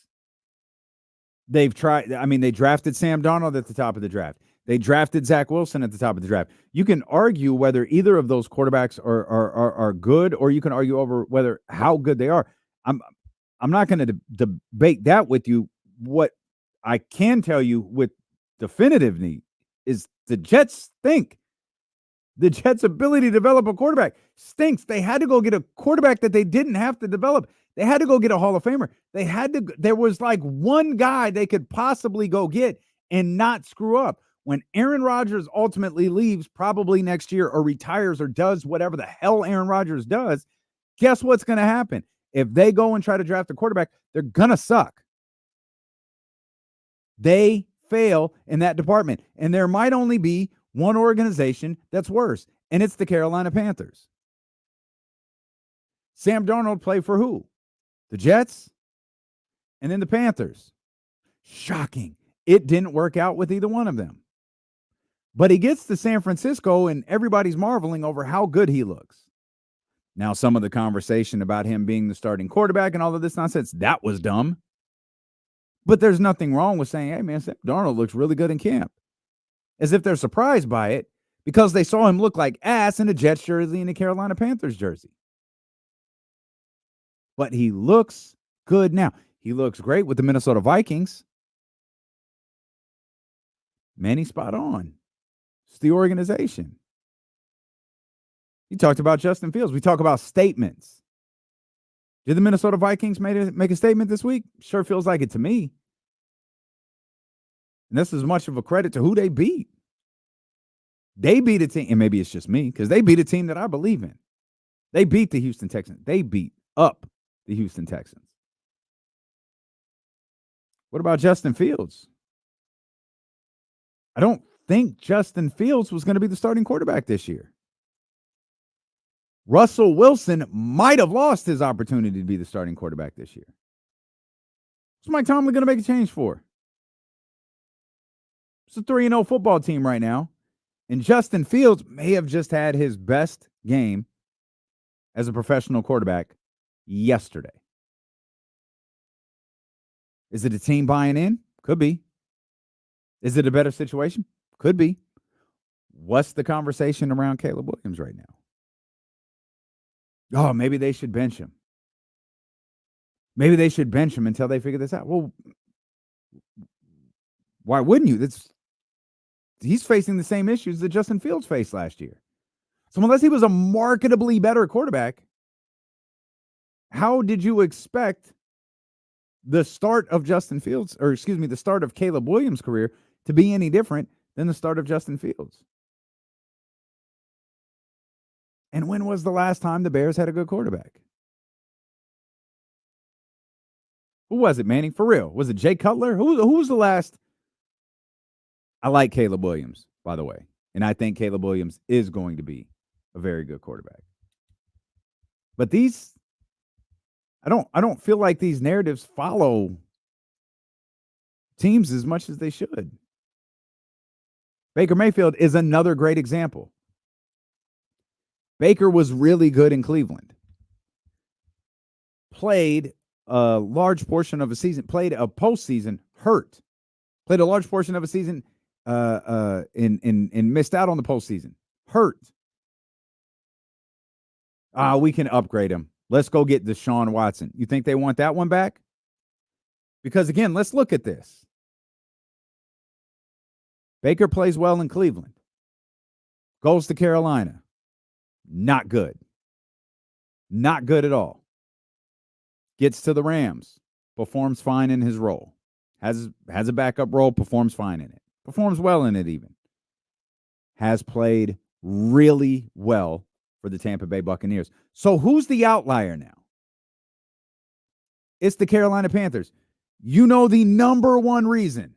They've tried. I mean, they drafted Sam Darnold at the top of the draft. They drafted Zach Wilson at the top of the draft. You can argue whether either of those quarterbacks are good, or you can argue over how good they are. I'm not going to debate that with you. What I can tell you with definitiveness is the Jets stink. The Jets' ability to develop a quarterback stinks. They had to go get a quarterback that they didn't have to develop. They had to go get a Hall of Famer. There was like one guy they could possibly go get and not screw up. When Aaron Rodgers ultimately leaves, probably next year, or retires, or does whatever the hell Aaron Rodgers does, guess what's going to happen? If they go and try to draft a quarterback, they're going to suck. They fail in that department. And there might only be one organization that's worse, and it's the Carolina Panthers. Sam Darnold played for who? The Jets? And then the Panthers. Shocking. It didn't work out with either one of them. But he gets to San Francisco, and everybody's marveling over how good he looks. Now, some of the conversation about him being the starting quarterback and all of this nonsense, that was dumb. But there's nothing wrong with saying, hey, man, Sam Darnold looks really good in camp. As if they're surprised by it because they saw him look like ass in a Jets jersey and a Carolina Panthers jersey. But he looks good now. He looks great with the Minnesota Vikings. Man, he's spot on. It's the organization. You talked about Justin Fields. We talk about statements. Did the Minnesota Vikings make a statement this week? Sure feels like it to me. And this is much of a credit to who they beat. They beat a team, and maybe it's just me, because they beat a team that I believe in. They beat the Houston Texans. They beat up the Houston Texans. What about Justin Fields? I don't think Justin Fields was going to be the starting quarterback this year. Russell Wilson might have lost his opportunity to be the starting quarterback this year. What's Mike Tomlin going to make a change for? It's a 3-0 football team right now. And Justin Fields may have just had his best game as a professional quarterback yesterday. Is it a team buying in? Could be. Is it a better situation? Could be. What's the conversation around Caleb Williams right now? Oh, maybe they should bench him. Maybe they should bench him until they figure this out. Well, why wouldn't you? He's facing the same issues that Justin Fields faced last year. So unless he was a marketably better quarterback, how did you expect the start of Justin Fields, the start of Caleb Williams' career to be any different than the start of Justin Fields? And when was the last time the Bears had a good quarterback? Who was it, Manning? For real. Was it Jay Cutler? Who was the last? I like Caleb Williams, by the way. And I think Caleb Williams is going to be a very good quarterback. But I don't feel like these narratives follow teams as much as they should. Baker Mayfield is another great example. Baker was really good in Cleveland. Played a large portion of a season, played a postseason hurt. Played a large portion of a season and missed out on the postseason. Hurt. We can upgrade him. Let's go get Deshaun Watson. You think they want that one back? Because again, let's look at this. Baker plays well in Cleveland. Goes to Carolina. Not good. Not good at all. Gets to the Rams. Performs fine in his role. Has a backup role. Performs fine in it. Performs well in it even. Has played really well for the Tampa Bay Buccaneers. So who's the outlier now? It's the Carolina Panthers. You know the number one reason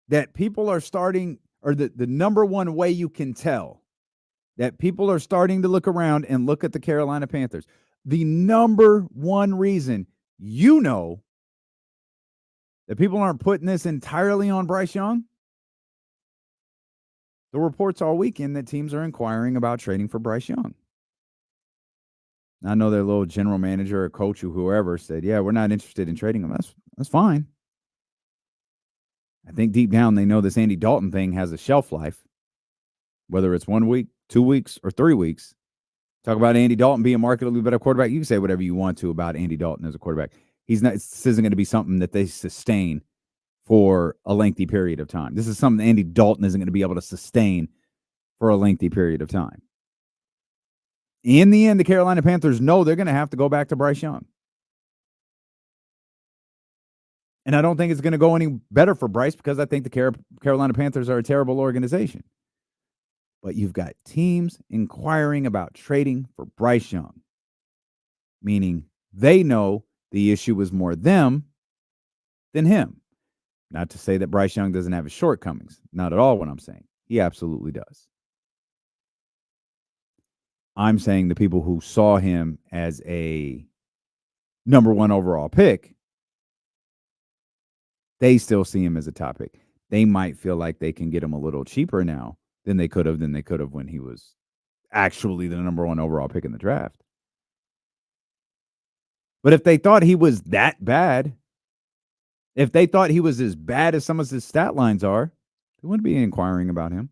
that people are starting, or the number one way you can tell that people are starting to look around and look at the Carolina Panthers. The number one reason you know that people aren't putting this entirely on Bryce Young. The reports all weekend that teams are inquiring about trading for Bryce Young. I know their little general manager or coach or whoever said, yeah, we're not interested in trading him. That's fine. I think deep down they know this Andy Dalton thing has a shelf life, whether it's 1 week, 2 weeks, or 3 weeks. Talk about Andy Dalton being a markedly better quarterback. You can say whatever you want to about Andy Dalton as a quarterback. This isn't going to be something that they sustain for a lengthy period of time. This is something Andy Dalton isn't going to be able to sustain for a lengthy period of time. In the end, the Carolina Panthers know they're going to have to go back to Bryce Young. And I don't think it's going to go any better for Bryce because I think the Carolina Panthers are a terrible organization. But you've got teams inquiring about trading for Bryce Young, meaning they know the issue is more them than him. Not to say that Bryce Young doesn't have his shortcomings. Not at all what I'm saying. He absolutely does. I'm saying the people who saw him as a number 1 overall pick, they still see him as a top pick. They might feel like they can get him a little cheaper now than they could have when he was actually the number 1 overall pick in the draft. But if they thought he was that bad, if they thought he was as bad as some of his stat lines are, they wouldn't be inquiring about him.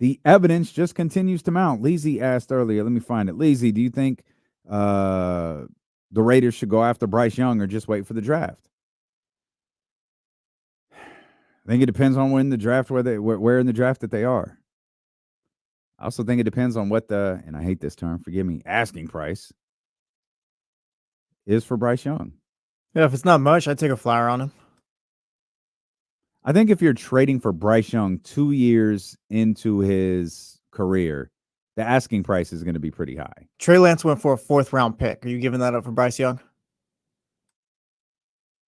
The evidence just continues to mount. Leezy asked earlier, let me find it. Leezy, do you think the Raiders should go after Bryce Young or just wait for the draft? I think it depends on when the draft, where in the draft that they are. I also think it depends on what and I hate this term, forgive me, asking price is for Bryce Young. Yeah, if it's not much, I'd take a flyer on him. I think if you're trading for Bryce Young 2 years into his career, the asking price is going to be pretty high. Trey Lance went for a 4th-round pick. Are you giving that up for Bryce Young?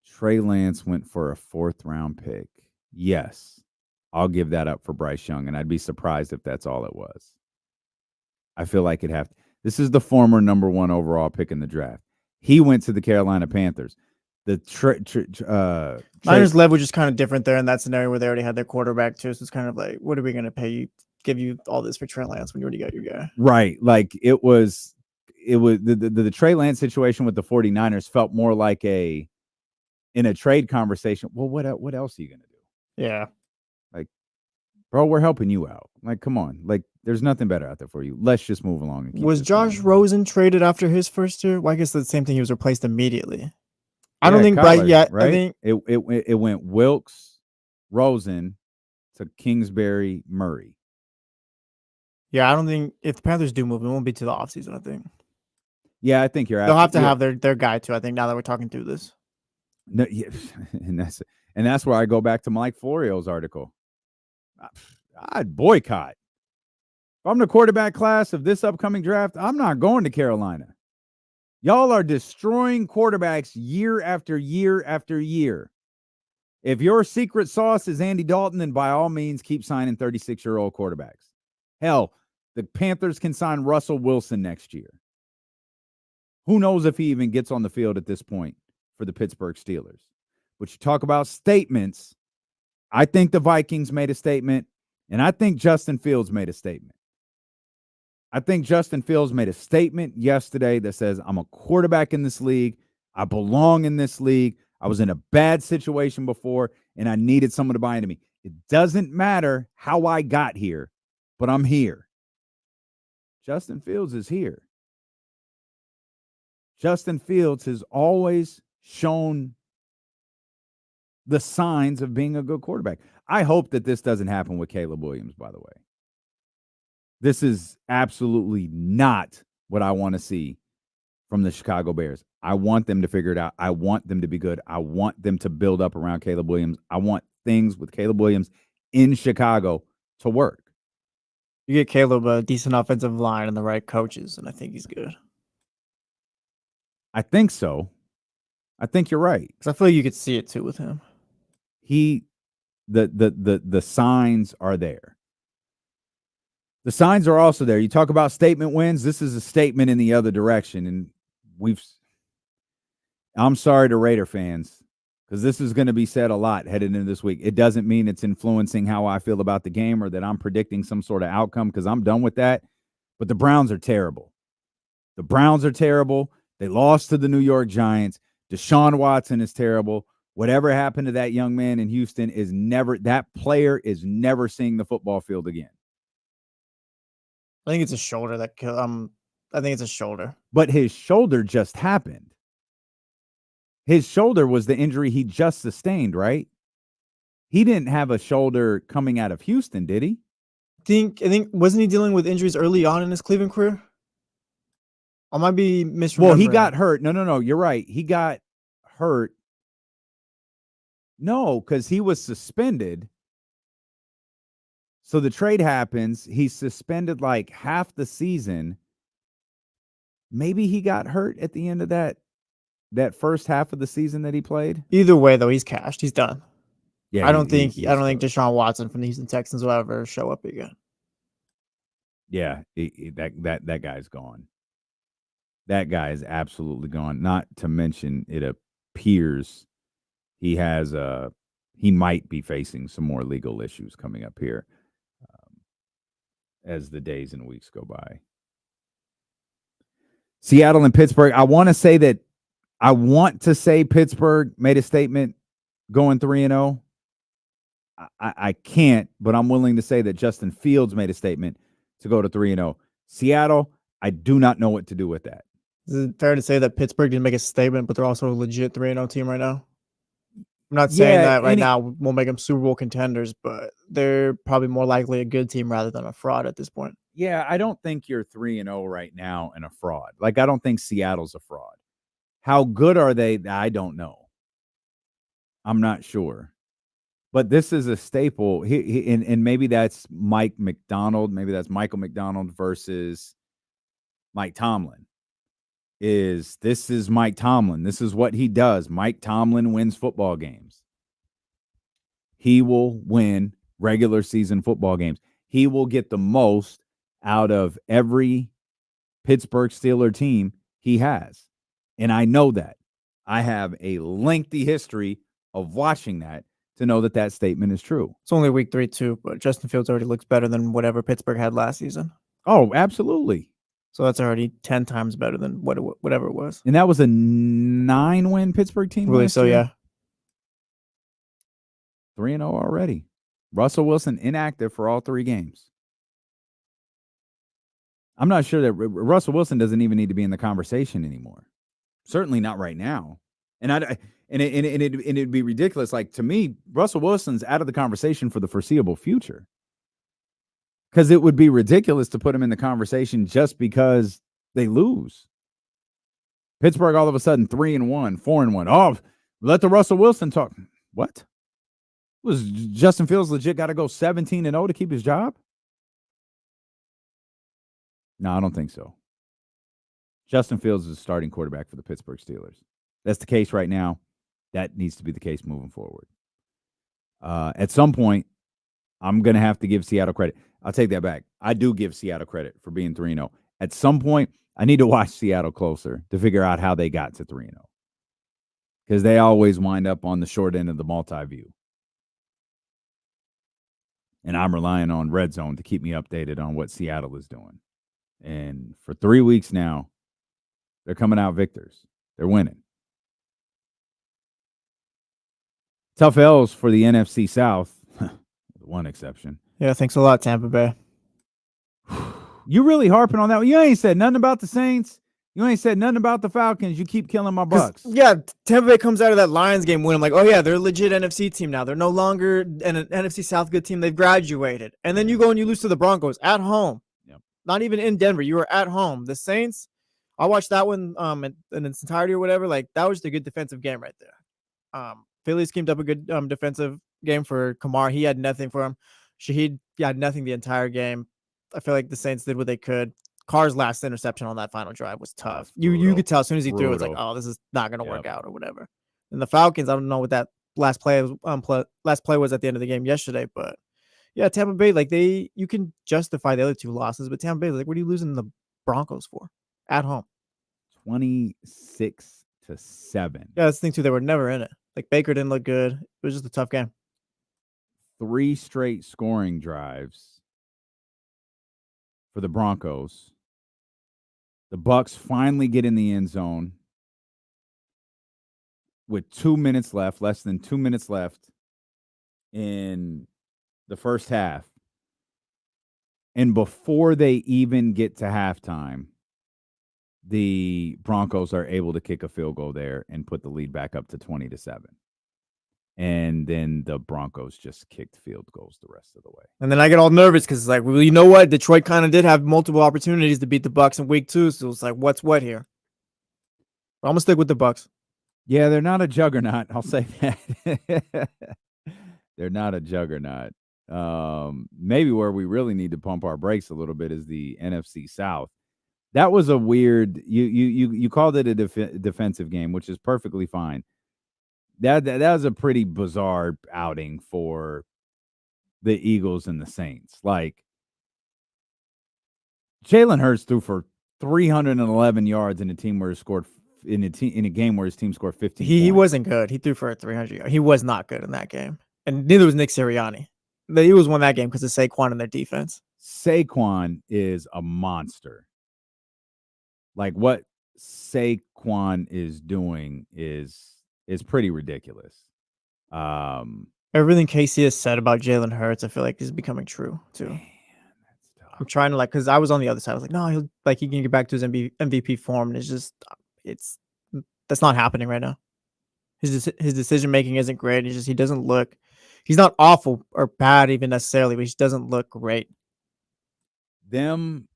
Trey Lance went for a 4th-round pick. Yes, I'll give that up for Bryce Young, and I'd be surprised if that's all it was. I feel like it'd have to. This is the former number 1 overall pick in the draft. He went to the Carolina Panthers. The Niners leverage is kind of different there in that scenario where they already had their quarterback too. So it's kind of like, what are we going to pay you? Give you all this for Trey Lance when you already got your guy, right? Like it was the Trey Lance situation with the 49ers felt more like in a trade conversation. Well, what else are you going to do? Yeah, like, bro, we're helping you out. Like, come on, like, there's nothing better out there for you. Let's just move along. And was Josh Rosen traded after his first year? Well, I guess the same thing. He was replaced immediately. I don't think Bryce yet. Right? I think it went Wilkes, Rosen to Kingsbury, Murray. Yeah, I don't think if the Panthers do move, it won't be to the offseason, I think. Yeah, I think they'll have to have their guy too. I think now that we're talking through this. No, yeah, and that's where I go back to Mike Florio's article. I'd boycott. If I'm the quarterback class of this upcoming draft, I'm not going to Carolina. Y'all are destroying quarterbacks year after year after year. If your secret sauce is Andy Dalton, then by all means keep signing 36-year-old quarterbacks. Hell, the Panthers can sign Russell Wilson next year. Who knows if he even gets on the field at this point for the Pittsburgh Steelers. But you talk about statements. I think the Vikings made a statement, and I think Justin Fields made a statement. I think Justin Fields made a statement yesterday that says, I'm a quarterback in this league. I belong in this league. I was in a bad situation before, and I needed someone to buy into me. It doesn't matter how I got here, but I'm here. Justin Fields is here. Justin Fields has always shown the signs of being a good quarterback. I hope that this doesn't happen with Caleb Williams, by the way. This is absolutely not what I want to see from the Chicago Bears. I want them to figure it out. I want them to be good. I want them to build up around Caleb Williams. I want things with Caleb Williams in Chicago to work. You get Caleb a decent offensive line and the right coaches, and I think he's good. I think so. I think you're right. Because I feel like you could see it too with him. The signs are there. The signs are also there. You talk about statement wins. This is a statement in the other direction. And I'm sorry to Raider fans, because this is going to be said a lot headed into this week. It doesn't mean it's influencing how I feel about the game or that I'm predicting some sort of outcome, because I'm done with that. But the Browns are terrible. The Browns are terrible. They lost to the New York Giants. Deshaun Watson is terrible. Whatever happened to that young man in Houston that player is never seeing the football field again. I think it's a shoulder I think it's a shoulder. But his shoulder just happened. His shoulder was the injury he just sustained, right? He didn't have a shoulder coming out of Houston, did he? I think wasn't he dealing with injuries early on in his Cleveland career? I might be misremembering. Well, he got hurt. No. You're right. He got hurt. No, because he was suspended. So the trade happens. He's suspended like half the season. Maybe he got hurt at the end of that first half of the season that he played. Either way, though, he's cashed. He's done. Yeah, I don't think Deshaun Watson from the Houston Texans will ever show up again. Yeah, that guy's gone. That guy is absolutely gone. Not to mention, it appears he might be facing some more legal issues coming up here as the days and weeks go by. Seattle and Pittsburgh. I want to say Pittsburgh made a statement going 3-0. I can't, but I'm willing to say that Justin Fields made a statement to go to 3-0. Seattle, I do not know what to do with that. Is it fair to say that Pittsburgh didn't make a statement, but they're also a legit 3-0 team right now? I'm not saying that right now will make them Super Bowl contenders, but they're probably more likely a good team rather than a fraud at this point. Yeah, I don't think you're 3-0 right now and a fraud. Like, I don't think Seattle's a fraud. How good are they? I don't know. I'm not sure. But this is a staple. And maybe that's Mike McDonald. Maybe that's Michael McDonald versus Mike Tomlin. This is Mike Tomlin. This is what he does. Mike Tomlin wins football games. He will win regular season football games. He will get the most out of every Pittsburgh Steeler team he has. And I know that. I have a lengthy history of watching that to know that statement is true. It's only week 3 too, but Justin Fields already looks better than whatever Pittsburgh had last season. Oh, absolutely. So that's already 10 times better than whatever it was. And that was a 9-win Pittsburgh team. Really? So year? Yeah. 3-0 already. Russell Wilson inactive for all 3 games. I'm not sure that Russell Wilson doesn't even need to be in the conversation anymore. Certainly not right now. And it'd be ridiculous. Like, to me, Russell Wilson's out of the conversation for the foreseeable future. Because it would be ridiculous to put him in the conversation just because they lose. Pittsburgh all of a sudden 3-1, 4-1. Oh, let the Russell Wilson talk. What? Was Justin Fields legit got to go 17-0 to keep his job? No, I don't think so. Justin Fields is the starting quarterback for the Pittsburgh Steelers. That's the case right now. That needs to be the case moving forward. At some point, I'm going to have to give Seattle credit. I'll take that back. I do give Seattle credit for being 3-0. At some point, I need to watch Seattle closer to figure out how they got to 3-0. Because they always wind up on the short end of the multi-view. And I'm relying on Red Zone to keep me updated on what Seattle is doing. And for 3 weeks now, they're coming out victors. They're winning. Tough L's for the NFC South. One exception. Yeah, thanks a lot, Tampa Bay. You really harping on that one? You ain't said nothing about the Saints. You ain't said nothing about the Falcons. You keep killing my Bucks. Yeah, Tampa Bay comes out of that Lions game win. I'm like, oh yeah, they're a legit NFC team now. They're no longer an NFC South good team. They've graduated. And then you go and you lose to the Broncos at home. Yep. Not even in Denver. You were at home. The Saints, I watched that one in its entirety or whatever. Like, that was a good defensive game right there. Philly schemed up a good defensive game for Kamara. He had nothing for him. Shaheed had nothing the entire game. I feel like the Saints did what they could. Carr's last interception on that final drive was tough. You could tell as soon as he threw, it's like, oh, this is not going to work out or whatever. And the Falcons, I don't know what that last play was at the end of the game yesterday, but yeah, Tampa Bay, like you can justify the other 2 losses, but Tampa Bay, like, what are you losing the Broncos for at home? 26-7. Yeah, that's the thing too. They were never in it. Like, Baker didn't look good. It was just a tough game. 3 straight scoring drives for the Broncos. The Bucks finally get in the end zone with 2 minutes left, less than 2 minutes left in the first half. And before they even get to halftime, the Broncos are able to kick a field goal there and put the lead back up to 20-7. And then the Broncos just kicked field goals the rest of the way. And then I get all nervous because it's like, well, you know what? Detroit kind of did have multiple opportunities to beat the Bucs in week 2. So it's like, what's what here? But I'm going to stick with the Bucs. Yeah, they're not a juggernaut. I'll say that. They're not a juggernaut. Maybe where we really need to pump our brakes a little bit is the NFC South. That was a weird. You called it a defensive game, which is perfectly fine. That was a pretty bizarre outing for the Eagles and the Saints. Like Jalen Hurts threw for 311 yards in a team where he scored in a game where his team scored 15. He wasn't good. He threw for 300. He was not good in that game, and neither was Nick Sirianni. The Eagles won that game because of Saquon and their defense. Saquon is a monster. Like what Saquon is doing is pretty ridiculous. Everything Casey has said about Jalen Hurts, I feel like is becoming true too. Man, I'm trying to because I was on the other side. I was like, no, he can get back to his MVP form, and that's not happening right now. His decision making isn't great. He doesn't look. He's not awful or bad even necessarily, but he just doesn't look great. Them,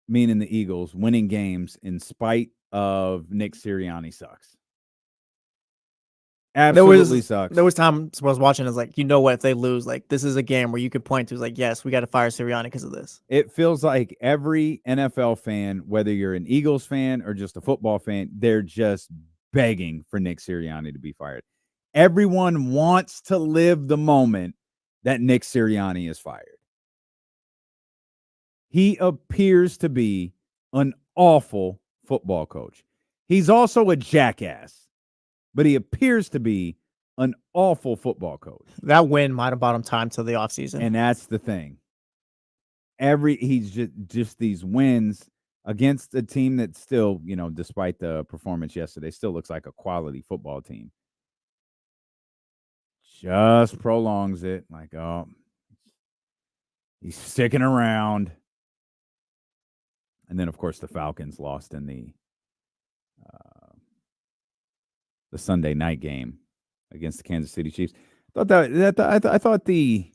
meaning the Eagles, winning games in spite of Nick Sirianni sucks. Absolutely sucks. There was times where I was watching. I was like, you know what? If they lose, like this is a game where you could point to. Like, yes, we got to fire Sirianni because of this. It feels like every NFL fan, whether you're an Eagles fan or just a football fan, they're just begging for Nick Sirianni to be fired. Everyone wants to live the moment that Nick Sirianni is fired. He appears to be an awful football coach. He's also a jackass, but he appears to be an awful football coach. That win might have bought him time till the offseason. And that's the thing. He's just these wins against a team that still, despite the performance yesterday, still looks like a quality football team. Just prolongs it. Like, oh, he's sticking around. And then, of course, the Falcons lost in the Sunday night game against the Kansas City Chiefs. I thought the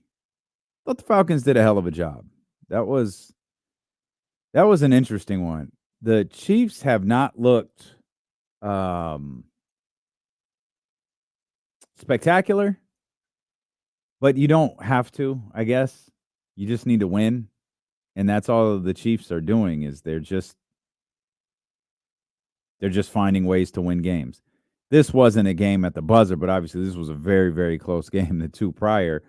Falcons did a hell of a job. That was an interesting one. The Chiefs have not looked spectacular, but you don't have to, I guess. You just need to win. And that's all the Chiefs are doing is they're just finding ways to win games. This wasn't a game at the buzzer, but obviously this was a very, very close game. The two prior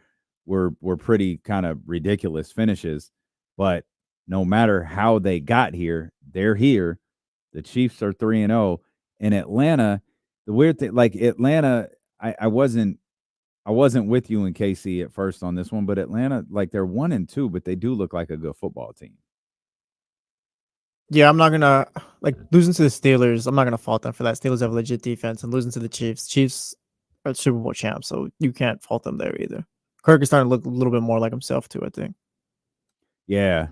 were pretty kind of ridiculous finishes. But no matter how they got here, they're here. The Chiefs are 3-0. In Atlanta, the weird thing, like Atlanta, I wasn't with you and KC at first on this one, but Atlanta, like they're 1-2, but they do look like a good football team. Yeah, I'm not gonna losing to the Steelers. I'm not gonna fault them for that. Steelers have a legit defense, and losing to the Chiefs. Chiefs are Super Bowl champs, so you can't fault them there either. Kirk is starting to look a little bit more like himself too, I think. Yeah,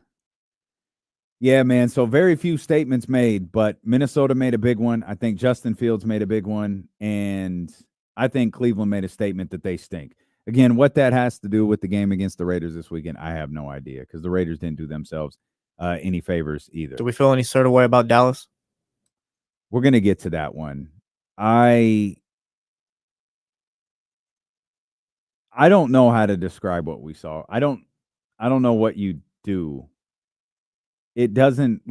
man. So very few statements made, but Minnesota made a big one. I think Justin Fields made a big one, and I think Cleveland made a statement that they stink. Again, what that has to do with the game against the Raiders this weekend, I have no idea because the Raiders didn't do themselves any favors either. Do we feel any sort of way about Dallas? We're going to get to that one. I don't know how to describe what we saw. I don't know what you do. It doesn't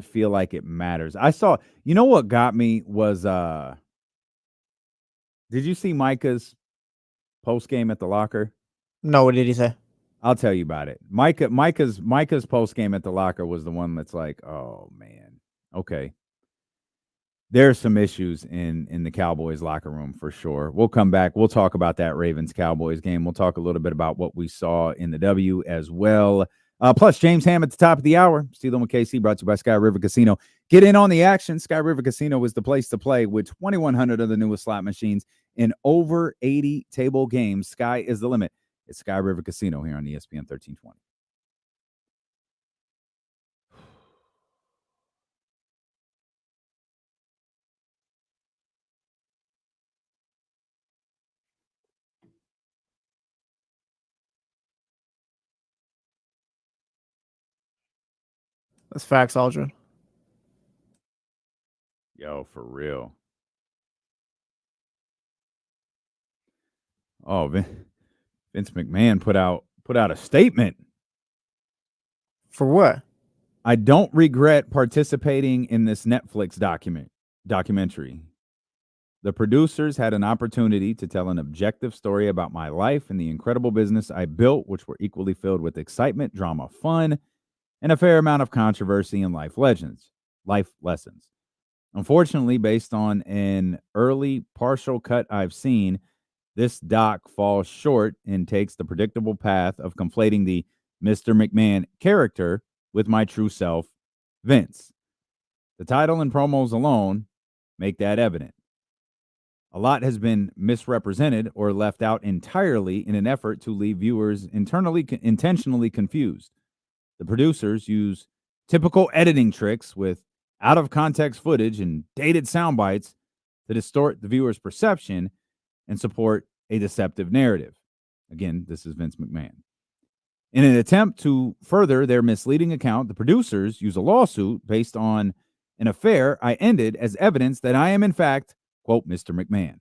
feel like it matters. I saw, what got me was did you see Micah's post game at the locker? No, what did he say? I'll tell you about it. Micah's post game at the locker was the one that's like, oh man, okay. There's some issues in the Cowboys locker room for sure. We'll come back. We'll talk about that Ravens-Cowboys game. We'll talk a little bit about what we saw in the W as well. Plus, James Ham at the top of the hour. Stealing with KC, brought to you by Sky River Casino. Get in on the action. Sky River Casino is the place to play with 2,100 of the newest slot machines in over 80 table games. Sky is the limit. It's Sky River Casino here on ESPN 1320. That's facts, Aldrin. Yo, for real. Oh, Vince McMahon put out a statement. For what? I don't regret participating in this Netflix documentary. The producers had an opportunity to tell an objective story about my life and the incredible business I built, which were equally filled with excitement, drama, fun, and a fair amount of controversy and life lessons. Unfortunately, based on an early partial cut I've seen, this doc falls short and takes the predictable path of conflating the Mr. McMahon character with my true self, Vince. The title and promos alone make that evident. A lot has been misrepresented or left out entirely in an effort to leave viewers intentionally confused. The producers use typical editing tricks with out-of-context footage and dated sound bites to distort the viewer's perception and support a deceptive narrative. Again, this is Vince McMahon. In an attempt to further their misleading account, the producers use a lawsuit based on an affair I ended as evidence that I am, in fact, quote, Mr. McMahon.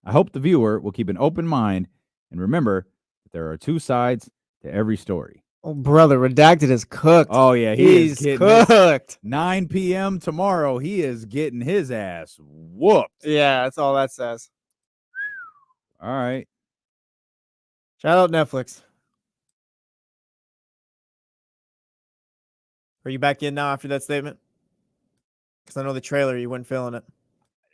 I hope the viewer will keep an open mind and remember that there are two sides to every story. Oh, brother, Redacted is cooked. Oh, yeah. He's cooked. 9 p.m. tomorrow, he is getting his ass whooped. Yeah, that's all that says. All right. Shout out Netflix. Are you back in now after that statement? Because I know the trailer, you weren't feeling it.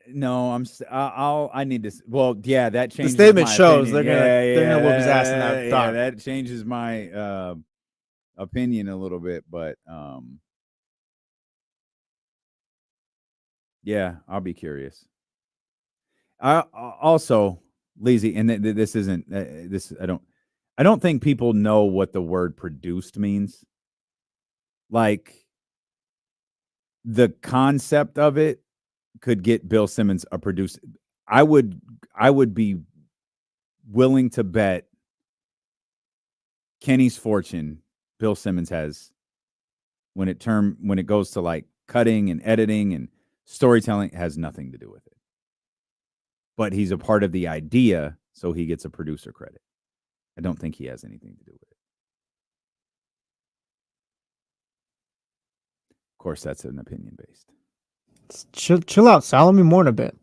No, I need to. Well, yeah, that changes. The statement my shows opinion. they're gonna whoop his ass in that Yeah, doc. that changes my opinion a little bit, but yeah, I'll be curious. I also, Lazy, and this isn't this. I don't think people know what the word produced means. Like, the concept of it could get Bill Simmons a producer. I would be willing to bet Kenny's fortune Bill Simmons has when it goes to like cutting and editing and storytelling has nothing to do with it. But he's a part of the idea, so he gets a producer credit. I don't think he has anything to do with it. Of course, that's an opinion based. Chill out, Sal. Let me mourn a bit.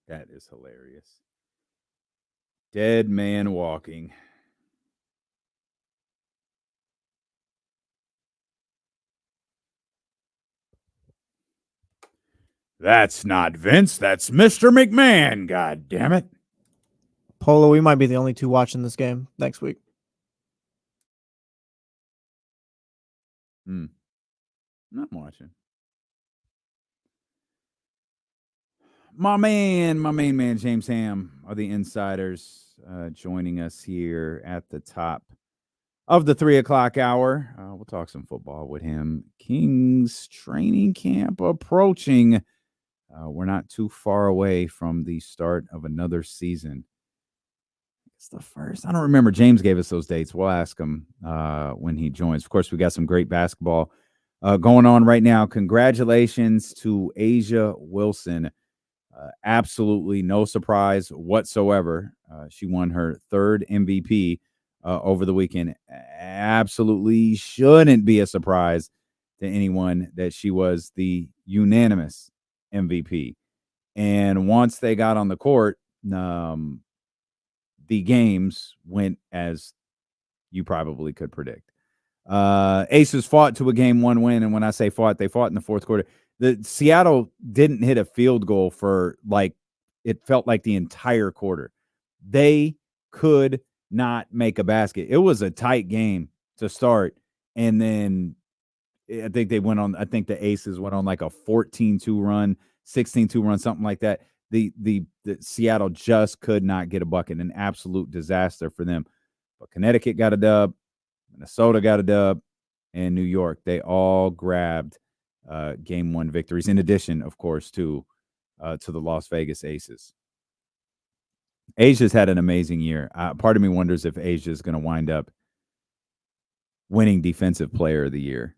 That is hilarious. Dead man walking. That's not Vince. That's Mr. McMahon. God damn it. Polo, we might be the only two watching this game next week. I'm not watching. My main man, James Ham, are the insiders joining us here at the top of the 3 o'clock hour. We'll talk some football with him. Kings training camp approaching. We're not too far away from the start of another season. It's the first. I don't remember. James gave us those dates. We'll ask him when he joins. Of course, we got some great basketball going on right now. Congratulations to Asia Wilson. Absolutely no surprise whatsoever. She won her third MVP over the weekend. Absolutely shouldn't be a surprise to anyone that she was the unanimous MVP. And once they got on the court, the games went as you probably could predict. Aces fought to a game 1 win. And when I say fought, they fought in the fourth quarter. The Seattle didn't hit a field goal for like it felt like the entire quarter. They could not make a basket. It was a tight game to start, and then I think the Aces went on like a 14-2 run, 16-2 run, something like that. The Seattle just could not get a bucket, an absolute disaster for them. But Connecticut got a dub, Minnesota got a dub, and New York, they all grabbed game 1 victories, in addition, of course, to the Las Vegas Aces. Asia's had an amazing year. Part of me wonders if Asia is going to wind up winning Defensive Player of the Year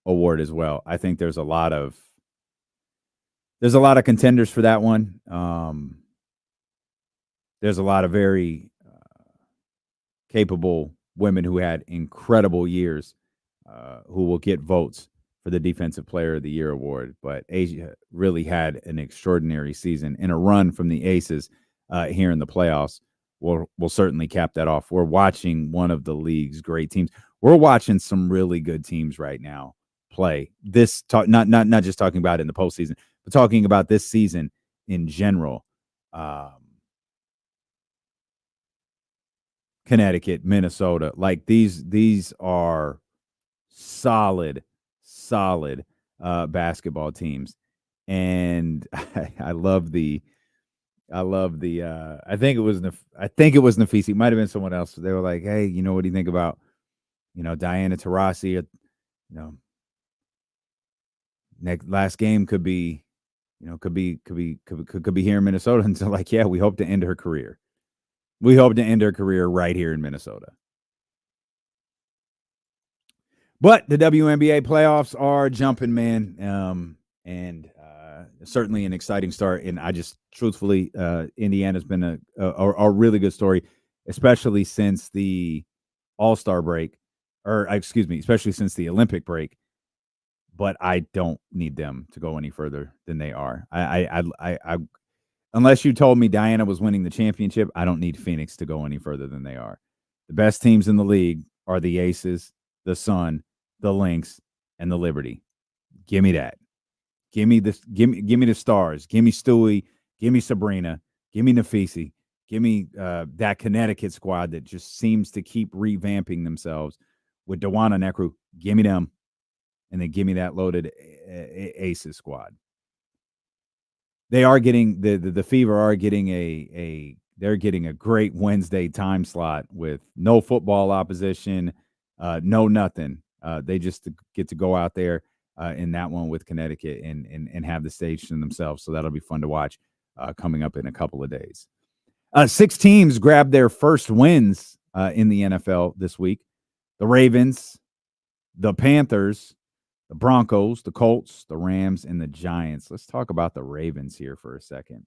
award as well. I think there's a lot of contenders for that one. There's a lot of very capable women who had incredible years who will get votes for the Defensive Player of the Year award. But Asia really had an extraordinary season, and a run from the Aces here in the playoffs will certainly cap that off. We're watching one of the league's great teams. We're watching some really good teams right now play. Not just talking about it in the postseason, but talking about this season in general. Connecticut, Minnesota, like these are solid basketball teams, and I think it was Nafisi. It might have been someone else. They were like, "Hey, what do you think about Diana Taurasi? Last game could be here in Minnesota." And so, like, yeah, we hope to end her career. We hope to end her career right here in Minnesota. But the WNBA playoffs are jumping, man, and certainly an exciting start. And I just, truthfully, Indiana's been a really good story, especially since the All-Star break, especially since the Olympic break. But I don't need them to go any further than they are. I unless you told me Diana was winning the championship, I don't need Phoenix to go any further than they are. The best teams in the league are the Aces, the Sun, the Lynx, and the Liberty. Give me that. Give me the Stars. Give me Stewie. Give me Sabrina. Give me Nafisi. Give me that Connecticut squad that just seems to keep revamping themselves with Dawana Nekru. Give me them. And then give me that loaded Aces squad. They are getting the Fever are getting they're getting a great Wednesday time slot with no football opposition, no nothing. They just get to go out there in that one with Connecticut and have the stage to themselves. So that'll be fun to watch coming up in a couple of days. 6 teams grabbed their first wins in the NFL this week. The Ravens, the Panthers, the Broncos, the Colts, the Rams, and the Giants. Let's talk about the Ravens here for a second.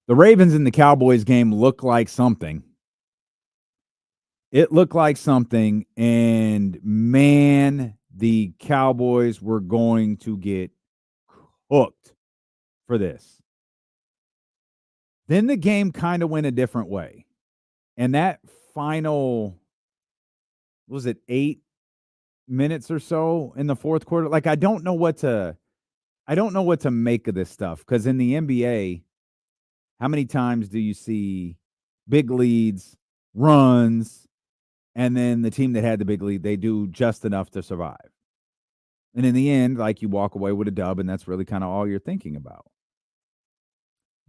The Ravens in the Cowboys game looked like something. It looked like something, and man, the Cowboys were going to get cooked for this. Then the game kind of went a different way. And that final, 8 minutes or so in the fourth quarter, like I don't know what to make of this stuff, because in the NBA, how many times do you see big leads, runs, and then the team that had the big lead, they do just enough to survive, and in the end, like, you walk away with a dub, and that's really kind of all you're thinking about.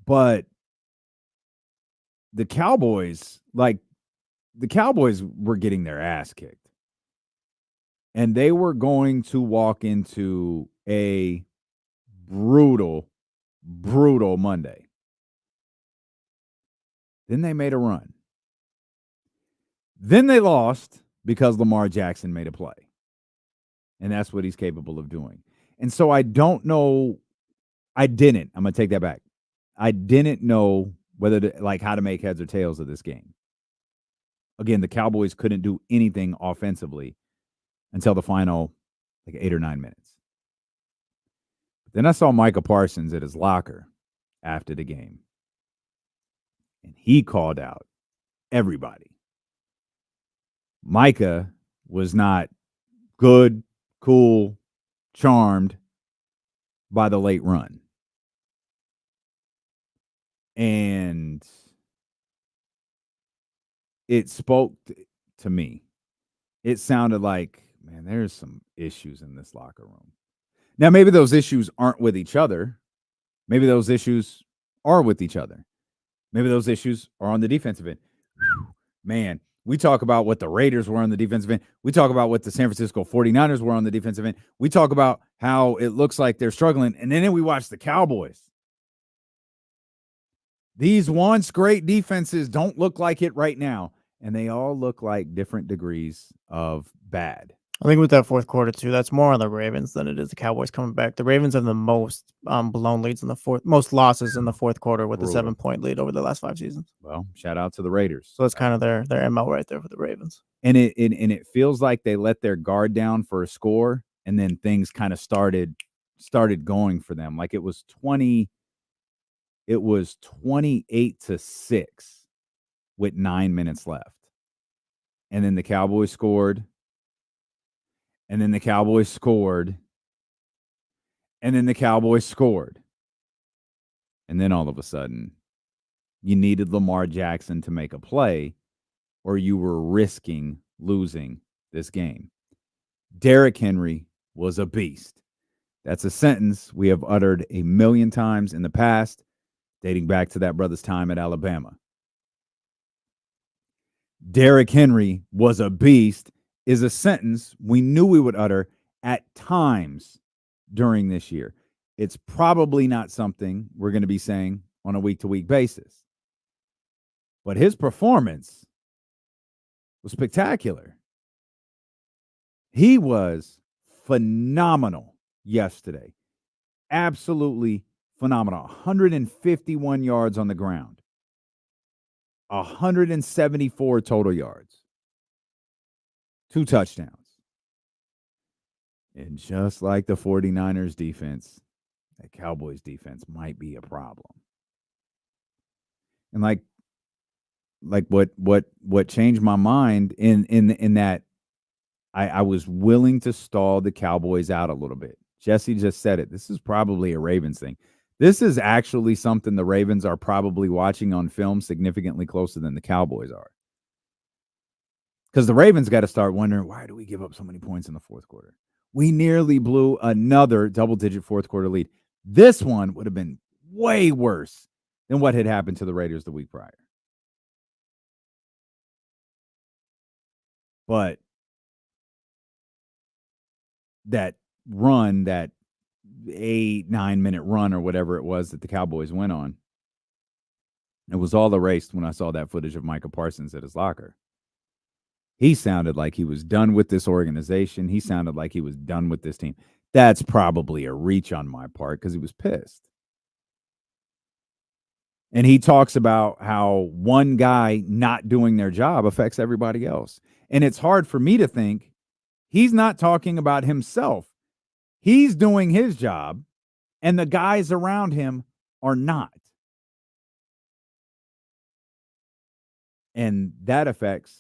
But the Cowboys were getting their ass kicked. And they were going to walk into a brutal Monday. Then they made a run. Then they lost because Lamar Jackson made a play. And that's what he's capable of doing. And so I don't know. I'm going to take that back. I didn't know how to make heads or tails of this game. Again, the Cowboys couldn't do anything offensively until the final 8 or 9 minutes. Then I saw Micah Parsons at his locker after the game, and he called out everybody. Micah was not good, cool, charmed by the late run. And it spoke to me. It sounded like, man, there's some issues in this locker room. Now, maybe those issues aren't with each other. Maybe those issues are with each other. Maybe those issues are on the defensive end. Whew, man, we talk about what the Raiders were on the defensive end. We talk about what the San Francisco 49ers were on the defensive end. We talk about how it looks like they're struggling. And then we watch the Cowboys. These once great defenses don't look like it right now. And they all look like different degrees of bad. I think with that fourth quarter too, that's more on the Ravens than it is the Cowboys coming back. The Ravens have the most blown leads in the most losses in the fourth quarter with Brutal. a 7-point lead over the last 5 seasons. Well, shout out to the Raiders. So that's kind of their MO right there for the Ravens. And it feels like they let their guard down for a score, and then things kind of started going for them. Like it was 28-6 with 9 minutes left. And then the Cowboys scored. And then the Cowboys scored. And then the Cowboys scored. And then all of a sudden, you needed Lamar Jackson to make a play, or you were risking losing this game. Derrick Henry was a beast. That's a sentence we have uttered a million times in the past, dating back to that brother's time at Alabama. Derrick Henry was a beast is a sentence we knew we would utter at times during this year. It's probably not something we're going to be saying on a week-to-week basis. But his performance was spectacular. He was phenomenal yesterday. Absolutely phenomenal. 151 yards on the ground. 174 total yards. 2 touchdowns. And just like the 49ers defense, the Cowboys defense might be a problem. And like what changed my mind in that I was willing to stall the Cowboys out a little bit. Jesse just said it. This is probably a Ravens thing. This is actually something the Ravens are probably watching on film significantly closer than the Cowboys are. Because the Ravens got to start wondering, why do we give up so many points in the fourth quarter? We nearly blew another double-digit fourth quarter lead. This one would have been way worse than what had happened to the Raiders the week prior. But that run, that 8-9 minute run or whatever it was that the Cowboys went on, it was all erased when I saw that footage of Micah Parsons at his locker. He sounded like he was done with this organization. He sounded like he was done with this team. That's probably a reach on my part because he was pissed. And he talks about how one guy not doing their job affects everybody else. And it's hard for me to think he's not talking about himself. He's doing his job, and the guys around him are not. And that affects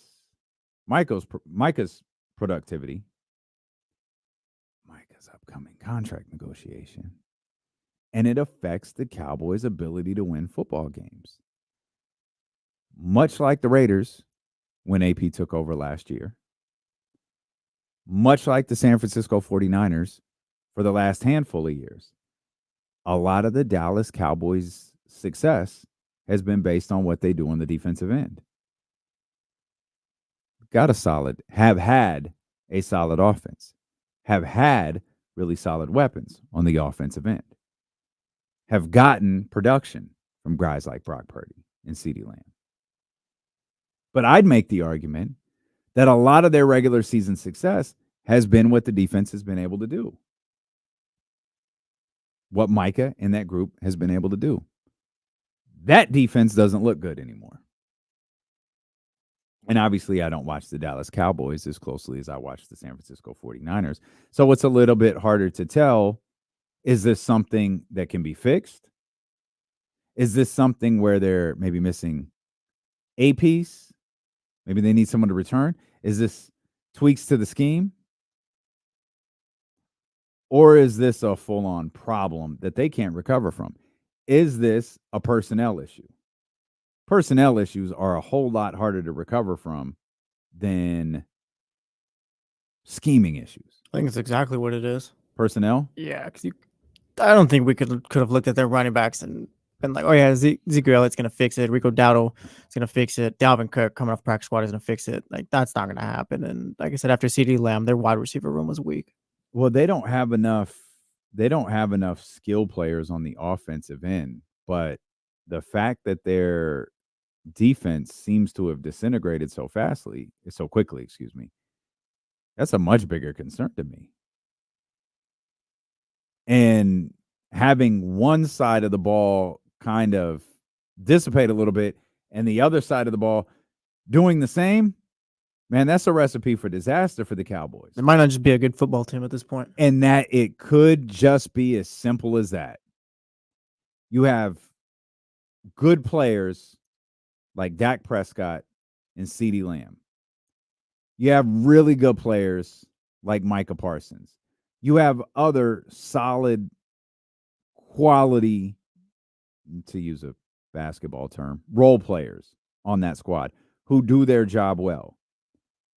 Micah's productivity, Micah's upcoming contract negotiation, and it affects the Cowboys' ability to win football games. Much like the Raiders when AP took over last year, much like the San Francisco 49ers for the last handful of years, a lot of the Dallas Cowboys' success has been based on what they do on the defensive end. Have had a solid offense, have had really solid weapons on the offensive end, have gotten production from guys like Brock Purdy and CeeDee Lamb. But I'd make the argument that a lot of their regular season success has been what the defense has been able to do. What Micah and that group has been able to do. That defense doesn't look good anymore. And obviously, I don't watch the Dallas Cowboys as closely as I watch the San Francisco 49ers. So it's a little bit harder to tell, is this something that can be fixed? Is this something where they're maybe missing a piece? Maybe they need someone to return? Is this tweaks to the scheme? Or is this a full-on problem that they can't recover from? is this a personnel issue? Personnel issues are a whole lot harder to recover from than scheming issues. I think it's exactly what it is. Personnel? Yeah, because I don't think we could have looked at their running backs and been like, oh yeah, Zeke Elliott's gonna fix it. Rico Dowdle is gonna fix it. Dalvin Cook coming off practice squad is gonna fix it. Like that's not gonna happen. And like I said, after CeeDee Lamb, their wide receiver room was weak. Well, they don't have enough skill players on the offensive end, but the fact that their defense seems to have disintegrated so quickly, that's a much bigger concern to me. And having one side of the ball kind of dissipate a little bit and the other side of the ball doing the same, man, that's a recipe for disaster for the Cowboys. It might not just be a good football team at this point. And that it could just be as simple as that. You have good players like Dak Prescott and CeeDee Lamb. You have really good players like Micah Parsons. You have other solid quality, to use a basketball term, role players on that squad who do their job well.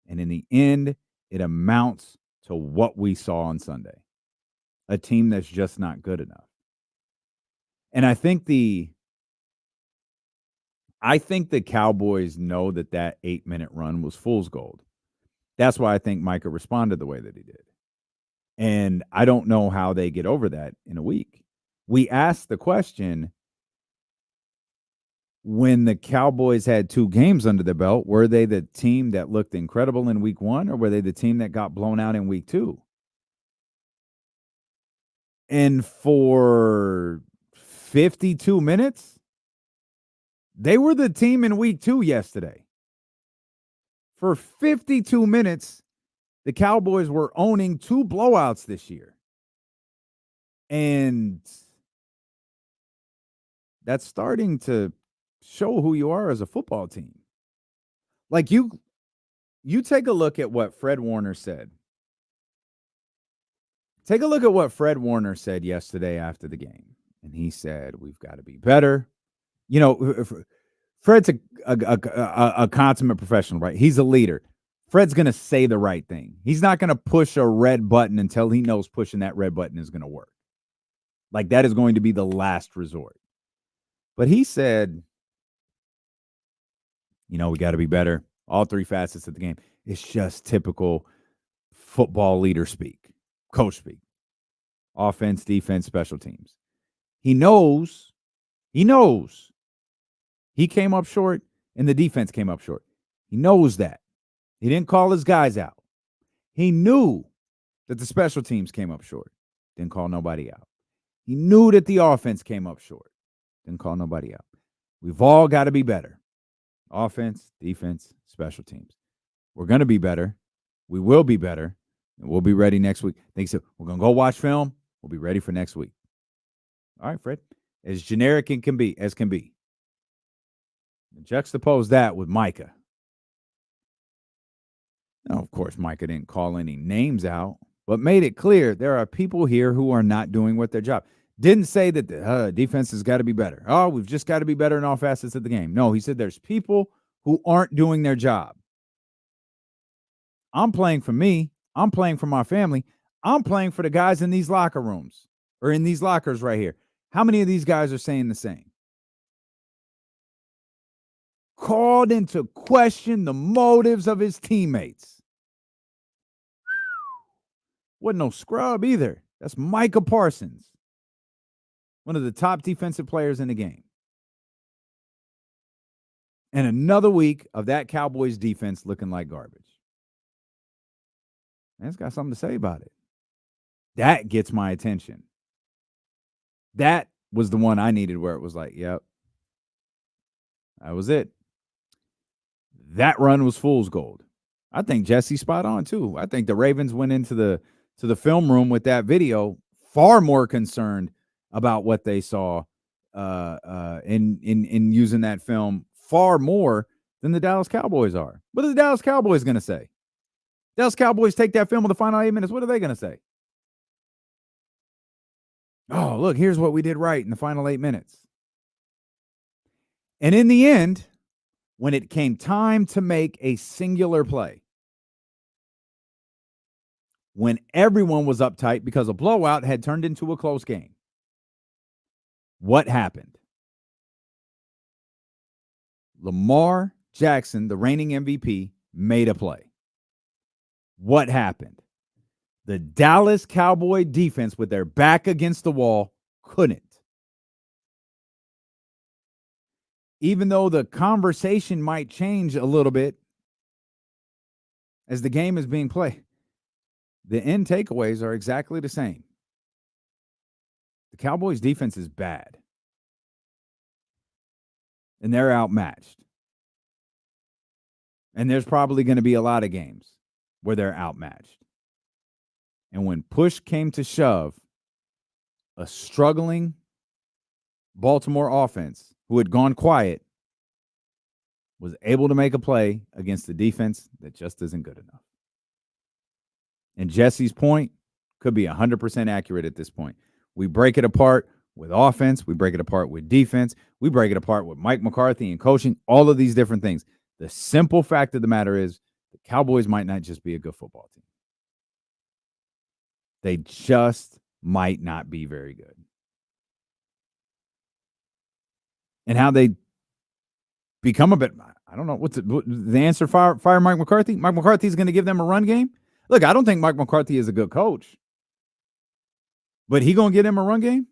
And in the end, it amounts to what we saw on Sunday. A team that's just not good enough. And I think the Cowboys know that 8-minute run was fool's gold. That's why I think Micah responded the way that he did. And I don't know how they get over that in a week. We asked the question, when the Cowboys had 2 games under their belt, were they the team that looked incredible in week 1, or were they the team that got blown out in week 2? And for 52 minutes, they were the team in week 2 yesterday. For 52 minutes, the Cowboys were owning 2 blowouts this year. And that's starting to show who you are as a football team. Like you take a look at what Fred Warner said. Take a look at what Fred Warner said yesterday after the game. And he said, we've got to be better. You know, Fred's a consummate professional, right? He's a leader. Fred's going to say the right thing. He's not going to push a red button until he knows pushing that red button is going to work. Like, that is going to be the last resort. But he said, you know, we got to be better. All 3 facets of the game. It's just typical football leader speak, coach speak. Offense, defense, special teams. He knows he came up short and the defense came up short. He knows that. He didn't call his guys out. He knew that the special teams came up short. Didn't call nobody out. He knew that the offense came up short. Didn't call nobody out. We've all got to be better. Offense, defense, special teams. We're going to be better. We will be better. And we'll be ready next week. They said, we're going to go watch film. We'll be ready for next week. All right, Fred. As generic as can be. Juxtapose that with Micah. Now, of course, Micah didn't call any names out, but made it clear there are people here who are not doing what their job. Didn't say that the defense has got to be better. Oh, we've just got to be better in all facets of the game. No, he said there's people who aren't doing their job. I'm playing for me. I'm playing for my family. I'm playing for the guys in these locker rooms or in these lockers right here. How many of these guys are saying the same? Called into question the motives of his teammates. Wasn't no scrub either. That's Micah Parsons, one of the top defensive players in the game. And another week of that Cowboys defense looking like garbage. Man's got something to say about it. That gets my attention. That was the one I needed where it was like, yep, that was it. That run was fool's gold. I think Jesse's spot on too. I think the Ravens went into the film room with that video far more concerned about what they saw in using that film far more than the Dallas Cowboys are. What are the Dallas Cowboys going to say? Dallas Cowboys take that film of the final 8 minutes. What are they going to say? Oh, look, here's what we did right in the final 8 minutes. And in the end, when it came time to make a singular play, when everyone was uptight because a blowout had turned into a close game, what happened? Lamar Jackson, the reigning MVP, made a play. What happened? The Dallas Cowboy defense, with their back against the wall, couldn't. Even though the conversation might change a little bit as the game is being played, the end takeaways are exactly the same. The Cowboys' defense is bad, and they're outmatched. And there's probably going to be a lot of games where they're outmatched. And when push came to shove, a struggling Baltimore offense who had gone quiet was able to make a play against the defense that just isn't good enough. And Jesse's point could be 100% accurate at this point. We break it apart with offense. We break it apart with defense. We break it apart with Mike McCarthy and coaching, all of these different things. The simple fact of the matter is the Cowboys might not just be a good football team. They just might not be very good. And how they become a bit, I don't know, what's the answer? Fire Mike McCarthy? Mike McCarthy is going to give them a run game? Look, I don't think Mike McCarthy is a good coach. But he going to get him a run game?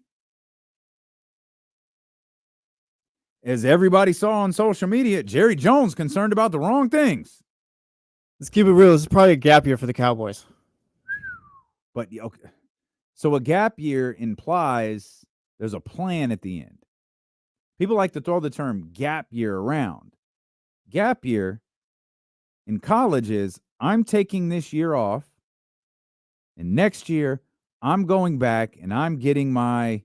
As everybody saw on social media, Jerry Jones concerned about the wrong things. Let's keep it real. This is probably a gap year for the Cowboys. But, okay. So a gap year implies there's a plan at the end. People like to throw the term gap year around. Gap year in college is I'm taking this year off, and next year I'm going back and I'm getting my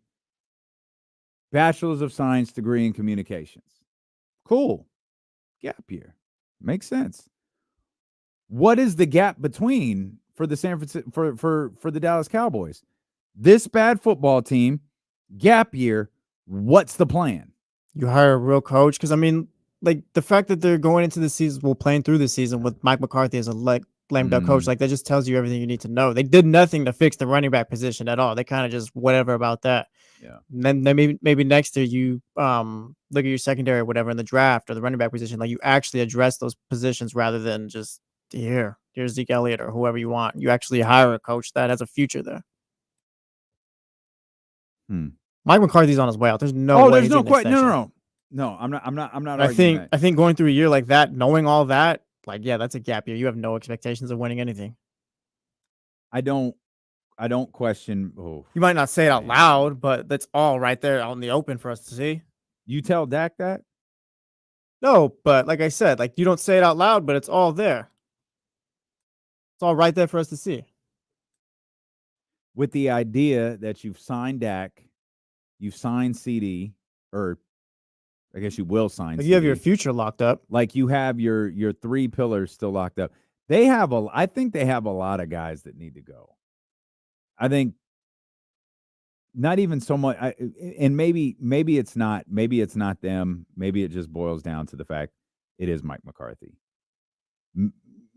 Bachelor's of Science degree in communications. Cool. Gap year. Makes sense. What is the gap between for the San Francisco for the Dallas Cowboys? This bad football team, gap year, what's the plan? You hire a real coach, because I mean, like the fact that they're going into the season, playing through the season with Mike McCarthy as a lame duck coach, like that just tells you everything you need to know. They did nothing to fix the running back position at all. They kind of just whatever about that. Yeah. And then maybe next year you look at your secondary or whatever in the draft or the running back position, like you actually address those positions rather than just here's Zeke Elliott or whoever you want. You actually hire a coach that has a future there. Mike McCarthy's on his way out. There's no way. There's no question. No. I'm not. I think going through a year like that, knowing all that, like, yeah, that's a gap year. You have no expectations of winning anything. I don't question. You might not say it out loud, but that's all right there out in the open for us to see. You tell Dak that? No, but like I said, like you don't say it out loud, but it's all there. It's all right there for us to see. With the idea that you've signed Dak, you've signed CD, or I guess you will sign. Like you have your future locked up. Like you have your three pillars still locked up. I think they have a lot of guys that need to go. I think not even so much. And maybe it's not them. Maybe it just boils down to the fact it is Mike McCarthy.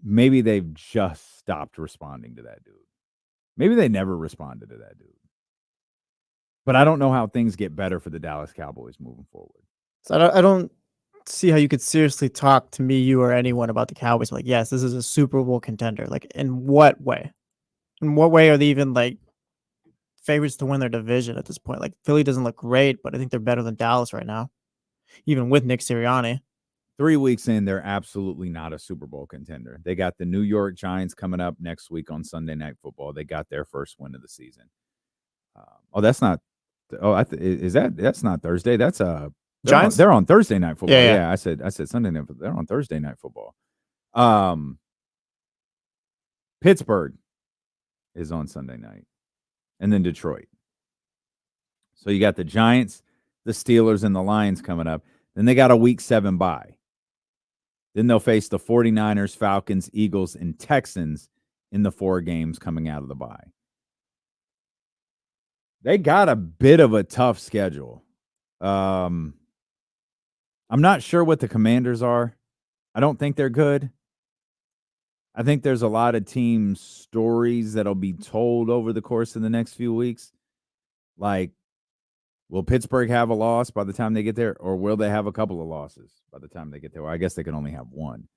Maybe they've just stopped responding to that dude. Maybe they never responded to that dude. But I don't know how things get better for the Dallas Cowboys moving forward. So I don't see how you could seriously talk to me, you, or anyone about the Cowboys. Like, yes, this is a Super Bowl contender. Like, in what way? In what way are they even like favorites to win their division at this point? Like, Philly doesn't look great, but I think they're better than Dallas right now, even with Nick Sirianni. 3 weeks in, they're absolutely not a Super Bowl contender. They got the New York Giants coming up next week on Sunday Night Football. They got their first win of the season. That's not. That's not Thursday. That's Giants. They're on Thursday Night Football. Yeah. I said Sunday Night. They're on Thursday Night Football. Pittsburgh is on Sunday night, and then Detroit. So you got the Giants, the Steelers, and the Lions coming up. Then they got a Week 7 bye. Then they'll face the 49ers, Falcons, Eagles, and Texans in the 4 games coming out of the bye. They got a bit of a tough schedule. I'm not sure what the Commanders are. I don't think they're good. I think there's a lot of team stories that'll be told over the course of the next few weeks. Like, will Pittsburgh have a loss by the time they get there, or will they have a couple of losses by the time they get there? Well, I guess they can only have one.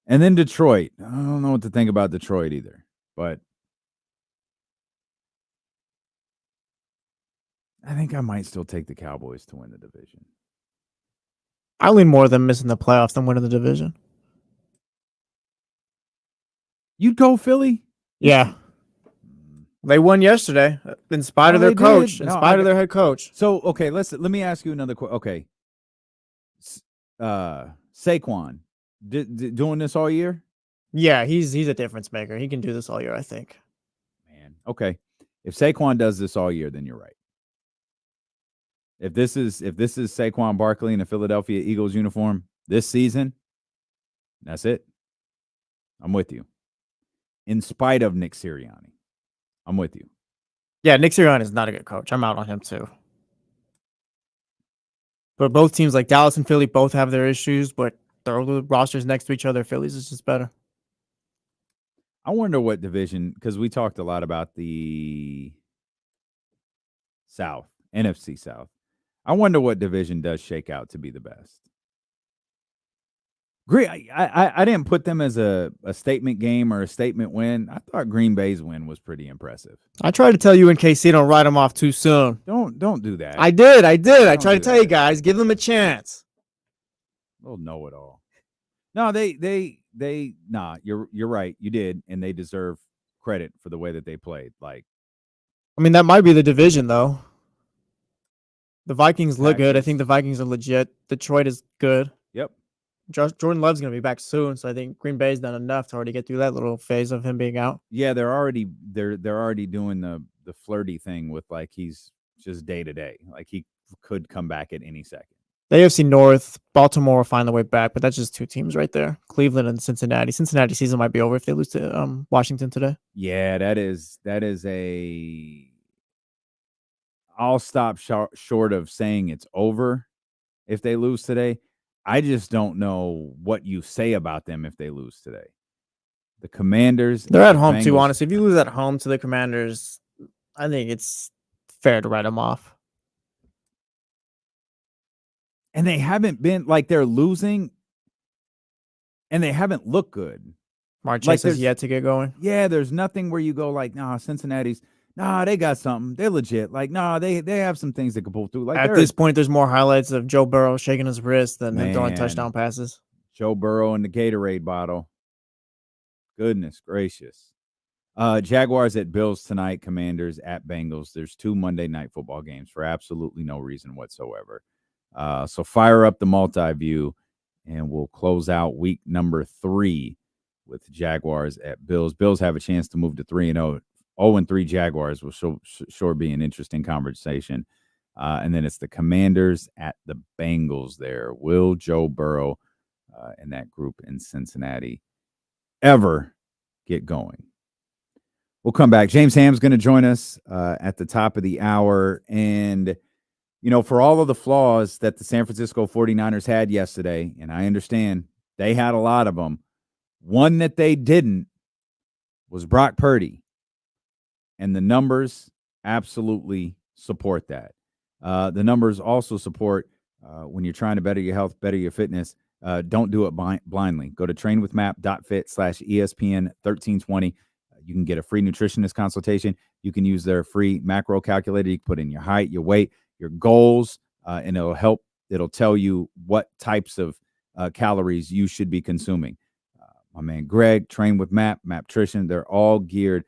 And then Detroit. I don't know what to think about Detroit either, but I think I might still take the Cowboys to win the division. I lean more than missing the playoffs than winning the division. You'd go Philly? Yeah. They won yesterday in spite of their coach, in spite of their head coach. So, okay, let me ask you another question. Okay. Saquon, doing this all year? Yeah, he's a difference maker. He can do this all year, I think. Man, okay. If Saquon does this all year, then you're right. If this is Saquon Barkley in a Philadelphia Eagles uniform this season, that's it. I'm with you. In spite of Nick Sirianni, I'm with you. Yeah, Nick Sirianni is not a good coach. I'm out on him too. But both teams like Dallas and Philly both have their issues, but throw the rosters next to each other. Philly's is just better. I wonder what division, because we talked a lot about the South, NFC South. I wonder what division does shake out to be the best. Great. I didn't put them as a statement game or a statement win. I thought Green Bay's win was pretty impressive. I tried to tell you in KC, don't write them off too soon. Don't do that. I did. I tried to tell you guys, give them a chance. They'll know it all. No, you're right. You did, and they deserve credit for the way that they played. Like, I mean, that might be the division though. The Vikings look good. I think the Vikings are legit. Detroit is good. Yep. Jordan Love's going to be back soon, so I think Green Bay's done enough to already get through that little phase of him being out. Yeah, they're already doing the flirty thing with like he's just day to day. Like he could come back at any second. The AFC North, Baltimore will find their way back, but that's just two teams right there. Cleveland and Cincinnati. Cincinnati season might be over if they lose to Washington today. Yeah, that is a. I'll stop short of saying it's over if they lose today. I just don't know what you say about them if they lose today. The Commanders. They're at home too, honestly. If you lose at home to the Commanders, I think it's fair to write them off. And they haven't been like they're losing and they haven't looked good. Mark Chase has yet to get going. Yeah, there's nothing where you go like, Cincinnati's, they got something. They're legit. Like, they have some things that can pull through. Like at this point, there's more highlights of Joe Burrow shaking his wrist than him throwing touchdown passes. Joe Burrow in the Gatorade bottle. Goodness gracious. Jaguars at Bills tonight, Commanders at Bengals. There's 2 Monday night football games for absolutely no reason whatsoever. So fire up the multi-view, and we'll close out week number 3 with Jaguars at Bills. Bills have a chance to move to 3-0. 0-3 Jaguars will sure be an interesting conversation. And then it's the Commanders at the Bengals there. Will Joe Burrow and that group in Cincinnati ever get going? We'll come back. James Ham's going to join us at the top of the hour. And, for all of the flaws that the San Francisco 49ers had yesterday, and I understand they had a lot of them, one that they didn't was Brock Purdy. And the numbers absolutely support that. The numbers also support when you're trying to better your health, better your fitness, don't do it blindly. Go to trainwithmap.fit/ESPN1320. You can get a free nutritionist consultation. You can use their free macro calculator. You can put in your height, your weight, your goals, and it'll help. It'll tell you what types of calories you should be consuming. My man Greg, Train with Map, Maptrition, they're all geared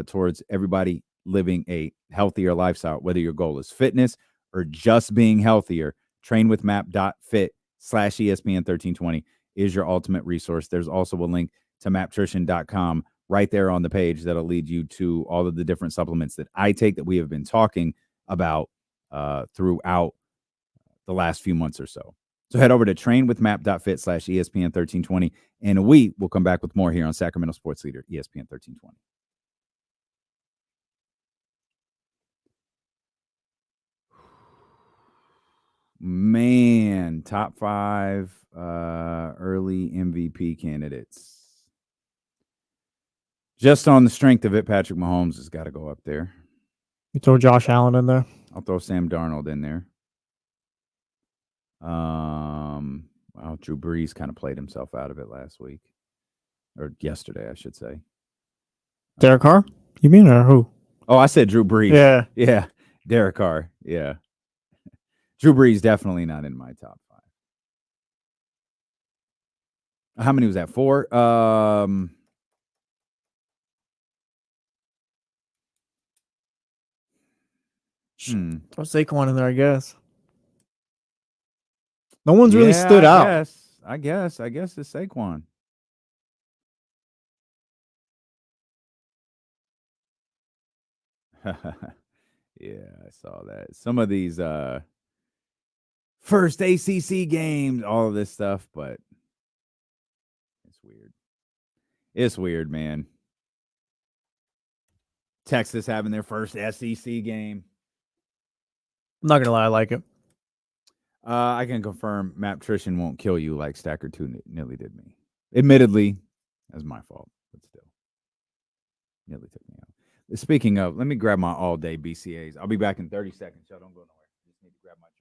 towards everybody living a healthier lifestyle, whether your goal is fitness or just being healthier. Trainwithmap.fit/ESPN1320 is your ultimate resource. There's also a link to maptrition.com right there on the page that'll lead you to all of the different supplements that I take that we have been talking about throughout the last few months or so. So head over to trainwithmap.fit/ESPN1320, and we will come back with more here on Sacramento Sports Leader, ESPN 1320. Man, top 5 early MVP candidates. Just on the strength of it, Patrick Mahomes has got to go up there. You throw Josh Allen in there. I'll throw Sam Darnold in there. Well, Drew Brees kind of played himself out of it last week. Or yesterday, I should say. Derek Carr? You mean, or who? Oh, I said Drew Brees. Yeah. Yeah. Derek Carr. Yeah. Drew Brees definitely not in my top 5. How many was that? 4? Throw Saquon in there, I guess. No one's really stood out. I guess it's Saquon. Yeah, I saw that. Some of these first ACC games, all of this stuff, but it's weird. It's weird, man. Texas having their first SEC game. I'm not gonna lie, I like it. I can confirm Matt Trition won't kill you like Stacker 2 nearly did me. Admittedly, that's my fault, but still. Nearly took me out. Speaking of, let me grab my all-day BCAs. I'll be back in 30 seconds. Y'all don't go nowhere. Just need to grab my drink.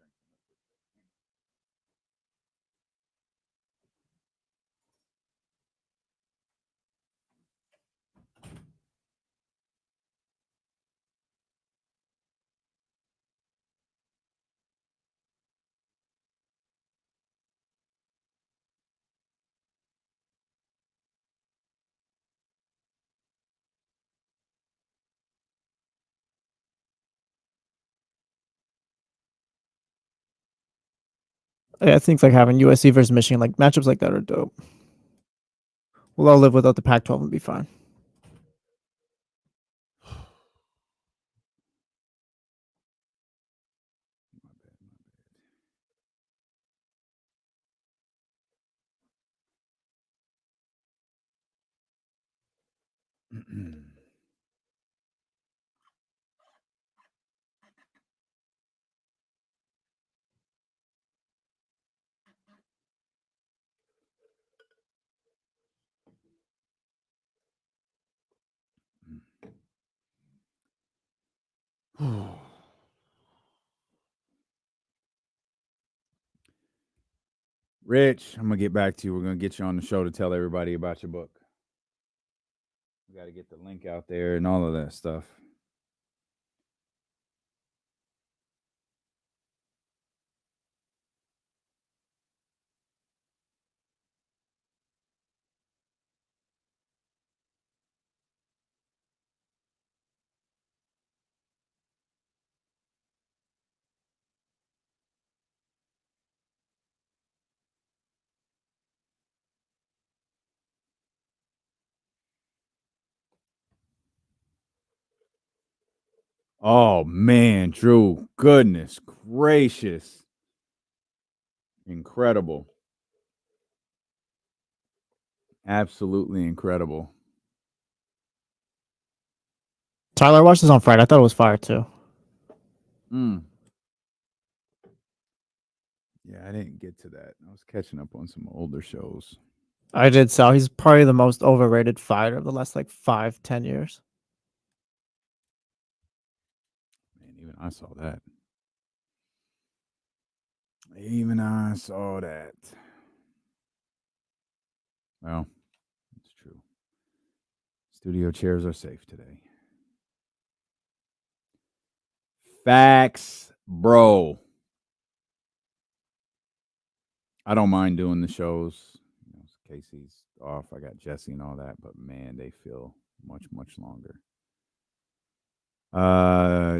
Yeah, I think like having USC versus Michigan, like matchups like that are dope. We'll all live without the Pac-12 and be fine. Rich, I'm going to get back to you. We're going to get you on the show to tell everybody about your book. We got to get the link out there and all of that stuff. Oh, man, Drew. Goodness gracious. Incredible. Absolutely incredible. Tyler, I watched this on Friday. I thought it was fire too. Yeah, I didn't get to that. I was catching up on some older shows. I did so. He's probably the most overrated fighter of the last like 5-10 years. Man, even I saw that. Even I saw that. Well, it's true. Studio chairs are safe today. Facts, bro. I don't mind doing the shows. You know, Casey's off. I got Jesse and all that, but man, they feel much, much longer.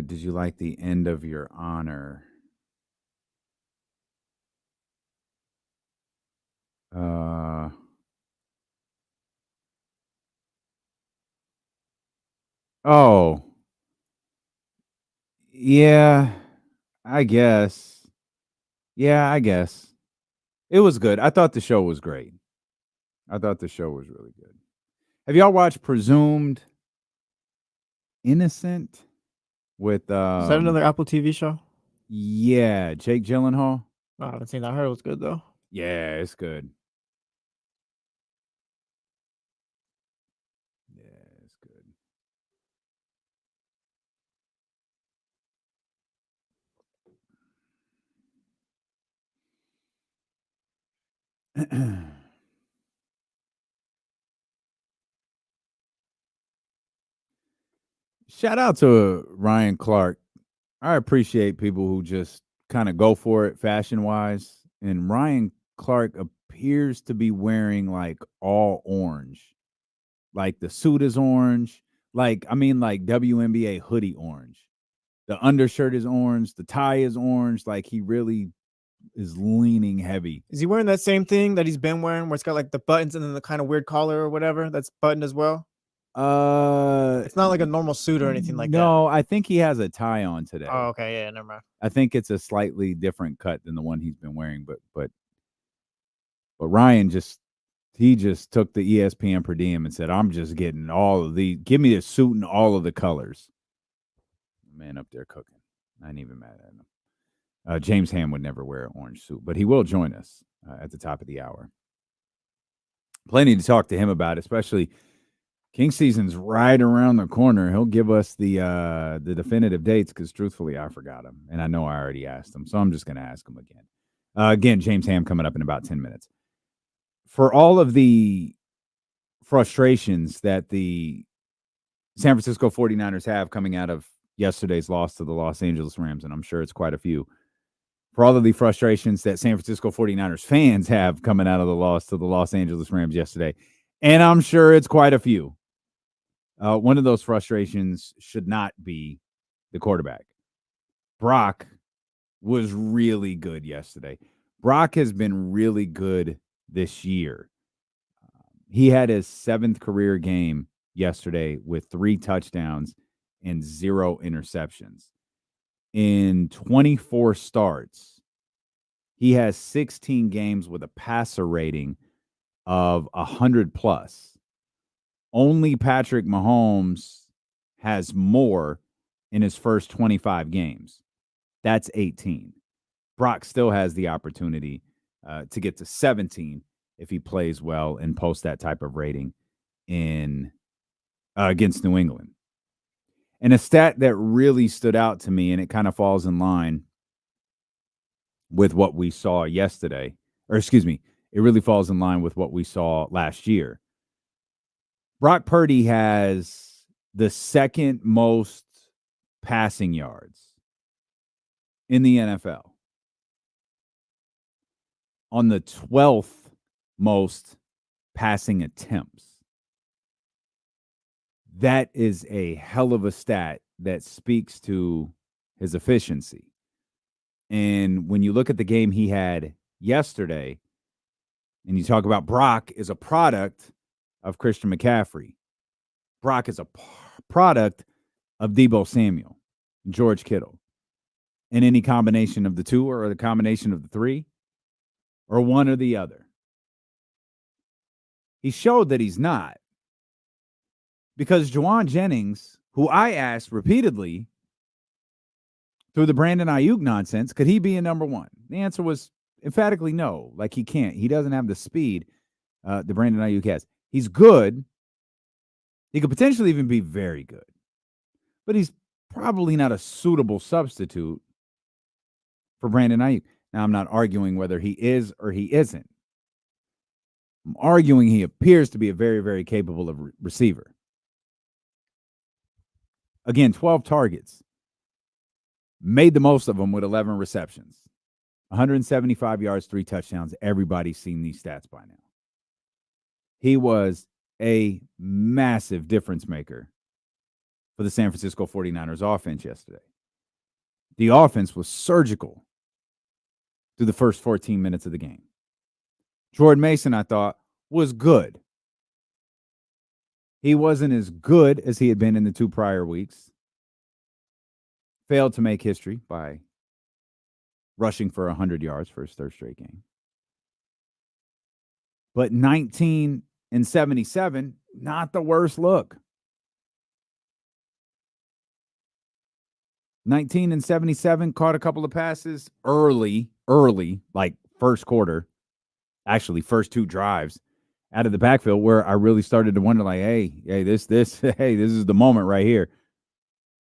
Did you like the end of Your Honor? Oh. Yeah, I guess. Yeah, I guess. It was good. I thought the show was great. I thought the show was really good. Have y'all watched Presumed Innocent with Is that another Apple TV show? Yeah, Jake Gyllenhaal. I haven't seen that. I heard it was good though. Yeah, it's good. Yeah, it's good. Shout out to Ryan Clark. I appreciate people who just kind of go for it fashion wise. And Ryan Clark appears to be wearing like all orange. Like the suit is orange. Like WNBA hoodie orange. The undershirt is orange. The tie is orange. Like he really is leaning heavy. Is he wearing that same thing that he's been wearing where it's got like the buttons and then the kind of weird collar or whatever that's buttoned as well? It's not like a normal suit or anything like that. No, I think he has a tie on today. Oh, okay, yeah, never mind. I think it's a slightly different cut than the one he's been wearing, but Ryan just took the ESPN per diem and said, "I'm just getting all of the. Give me a suit in all of the colors." Man up there cooking. I ain't even mad at him. James Ham would never wear an orange suit, but he will join us at the top of the hour. Plenty to talk to him about, especially King season's right around the corner. He'll give us the definitive dates because, truthfully, I forgot them, and I know I already asked him, so I'm just going to ask him again. Again, James Ham coming up in about 10 minutes. For all of the frustrations that the San Francisco 49ers have coming out of yesterday's loss to the Los Angeles Rams, and I'm sure it's quite a few. For all of the frustrations that San Francisco 49ers fans have coming out of the loss to the Los Angeles Rams yesterday, and I'm sure it's quite a few. One of those frustrations should not be the quarterback. Brock was really good yesterday. Brock has been really good this year. He had his 7th career game yesterday with 3 touchdowns and 0 interceptions. In 24 starts, he has 16 games with a passer rating of 100 plus. Only Patrick Mahomes has more in his first 25 games. That's 18. Brock still has the opportunity to get to 17 if he plays well and posts that type of rating in against New England. And a stat that really stood out to me, and it kind of falls in line with what we saw yesterday, it really falls in line with what we saw last year. Brock Purdy has the 2nd most passing yards in the NFL on the 12th most passing attempts. That is a hell of a stat that speaks to his efficiency. And when you look at the game he had yesterday, and you talk about Brock is a product of Christian McCaffrey. Brock is a product of Deebo Samuel, George Kittle. And any combination of the two or the combination of the three or one or the other. He showed that he's not. Because Juwan Jennings, who I asked repeatedly through the Brandon Ayuk nonsense, could he be a number 1? The answer was emphatically no. Like he can't. He doesn't have the speed the Brandon Ayuk has. He's good. He could potentially even be very good. But he's probably not a suitable substitute for Brandon Ayuk. Now, I'm not arguing whether he is or he isn't. I'm arguing he appears to be a very, very capable of receiver. Again, 12 targets. Made the most of them with 11 receptions. 175 yards, 3 touchdowns. Everybody's seen these stats by now. He was a massive difference maker for the San Francisco 49ers offense yesterday. The offense was surgical through the first 14 minutes of the game. Jordan Mason, I thought, was good. He wasn't as good as he had been in the 2 prior weeks. Failed to make history by rushing for 100 yards for his 3rd straight game. But 19 and 77, not the worst look. 19 and 77, caught a couple of passes early, like first quarter, actually first 2 drives out of the backfield, where I really started to wonder, like, hey, this is the moment right here.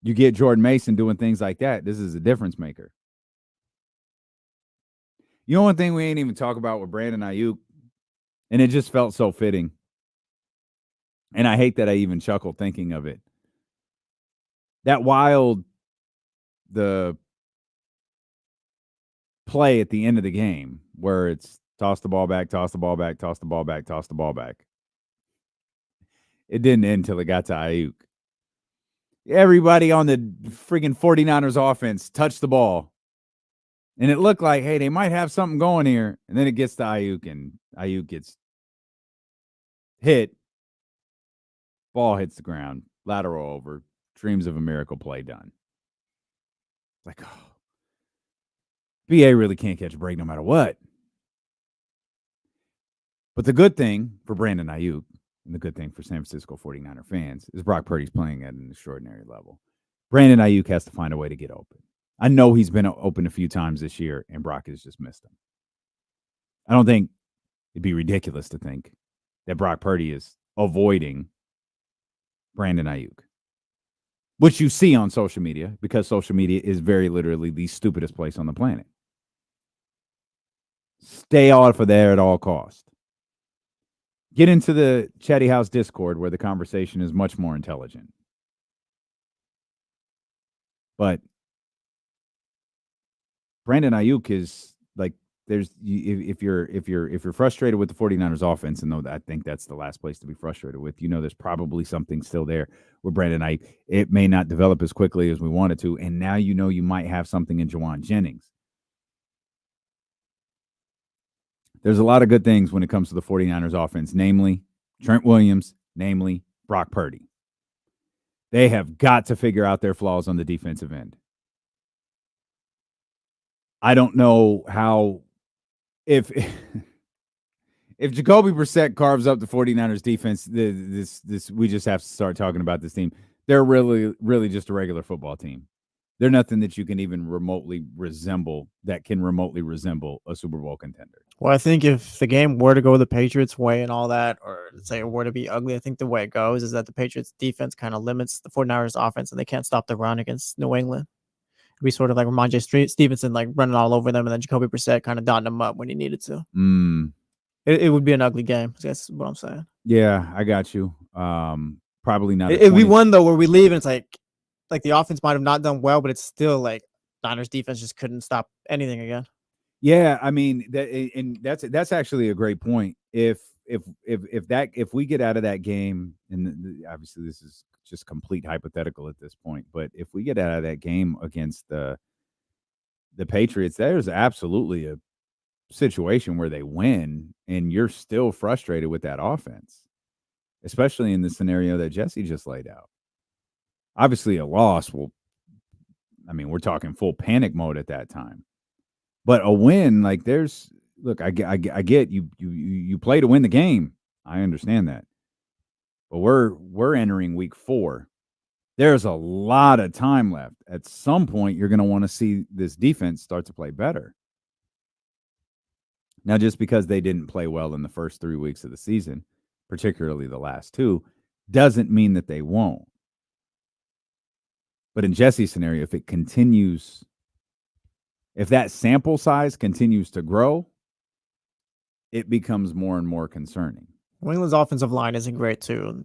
You get Jordan Mason doing things like that. This is a difference maker. You know, one thing we ain't even talk about with Brandon Ayuk, and it just felt so fitting. And I hate that I even chuckled thinking of it. The play at the end of the game where it's toss the ball back, toss the ball back, toss the ball back, toss the ball back. It didn't end until it got to Ayuk. Everybody on the freaking 49ers offense touched the ball. And it looked like, hey, they might have something going here. And then it gets to Ayuk, and Ayuk gets hit. Ball hits the ground. Lateral over. Dreams of a miracle play done. Like, oh. BA really can't catch a break no matter what. But the good thing for Brandon Ayuk, and the good thing for San Francisco 49er fans, is Brock Purdy's playing at an extraordinary level. Brandon Ayuk has to find a way to get open. I know he's been open a few times this year, and Brock has just missed him. I don't think it'd be ridiculous to think that Brock Purdy is avoiding Brandon Ayuk, which you see on social media, because social media is very literally the stupidest place on the planet. Stay off of there at all costs. Get into the Chatty House Discord, where the conversation is much more intelligent. But Brandon Ayuk is like, if you're frustrated with the 49ers offense, and though I think that's the last place to be frustrated with, there's probably something still there with Brandon Ayuk. It may not develop as quickly as we want it to, and now you might have something in Juwan Jennings. There's a lot of good things when it comes to the 49ers offense, namely Trent Williams, namely Brock Purdy. They have got to figure out their flaws on the defensive end. I don't know how, if Jacoby Brissett carves up the 49ers defense, this we just have to start talking about this team. They're really just a regular football team. They're nothing that you can even remotely resemble, that can remotely resemble a Super Bowl contender. Well, I think if the game were to go the Patriots' way and all that, or say it were to be ugly, I think the way it goes is that the Patriots' defense kind of limits the 49ers' offense, and they can't stop the run against New England. It'd be sort of like Ramondre Stevenson, like running all over them, and then Jacoby Brissett kind of dotting them up when he needed to. It would be an ugly game. That's what I'm saying. Yeah, I got you. Probably not. It'd be one, though, where we leave and it's like the offense might have not done well, but it's still like Niners defense just couldn't stop anything again. Yeah, I mean that's actually a great point. If we get out of that game, and obviously this is just complete hypothetical at this point, but if we get out of that game against the Patriots, there's absolutely a situation where they win, and you're still frustrated with that offense, especially in the scenario that Jesse just laid out. Obviously, a loss we're talking full panic mode at that time. But a win, like I get you play to win the game. I understand that. But we're entering week 4. There's a lot of time left. At some point, you're going to want to see this defense start to play better. Now, just because they didn't play well in the first 3 weeks of the season, particularly the last 2, doesn't mean that they won't. But in Jesse's scenario, if it continues, if that sample size continues to grow, it becomes more and more concerning. New England's offensive line isn't great, too.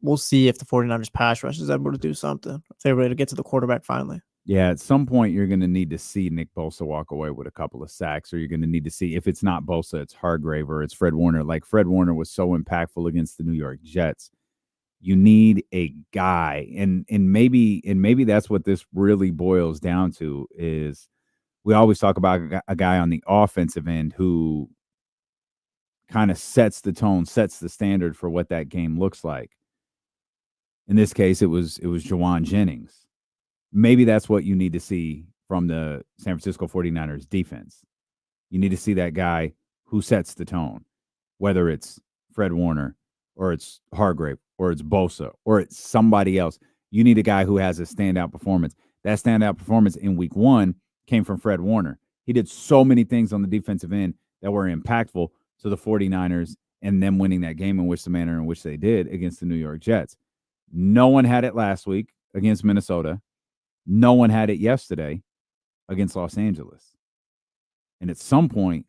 We'll see if the 49ers pass rush is able to do something, if they're ready to get to the quarterback finally. Yeah, at some point, you're going to need to see Nick Bosa walk away with a couple of sacks, or you're going to need to see, if it's not Bosa, it's Hargrave or it's Fred Warner. Like Fred Warner was so impactful against the New York Jets. You need a guy, and maybe that's what this really boils down to. Is we always talk about a guy on the offensive end who kind of sets the tone, sets the standard for what that game looks like. In this case, it was Juwan Jennings. Maybe that's what you need to see from the San Francisco 49ers defense. You need to see that guy who sets the tone, whether it's Fred Warner or it's Hargrave or it's Bosa or it's somebody else. You need a guy who has a standout performance. that standout performance in week 1 came from Fred Warner. He did so many things on the defensive end that were impactful to the 49ers and them winning that game in which the manner in which they did against the New York Jets. No one had it last week against Minnesota. No one had it yesterday against Los Angeles. And at some point,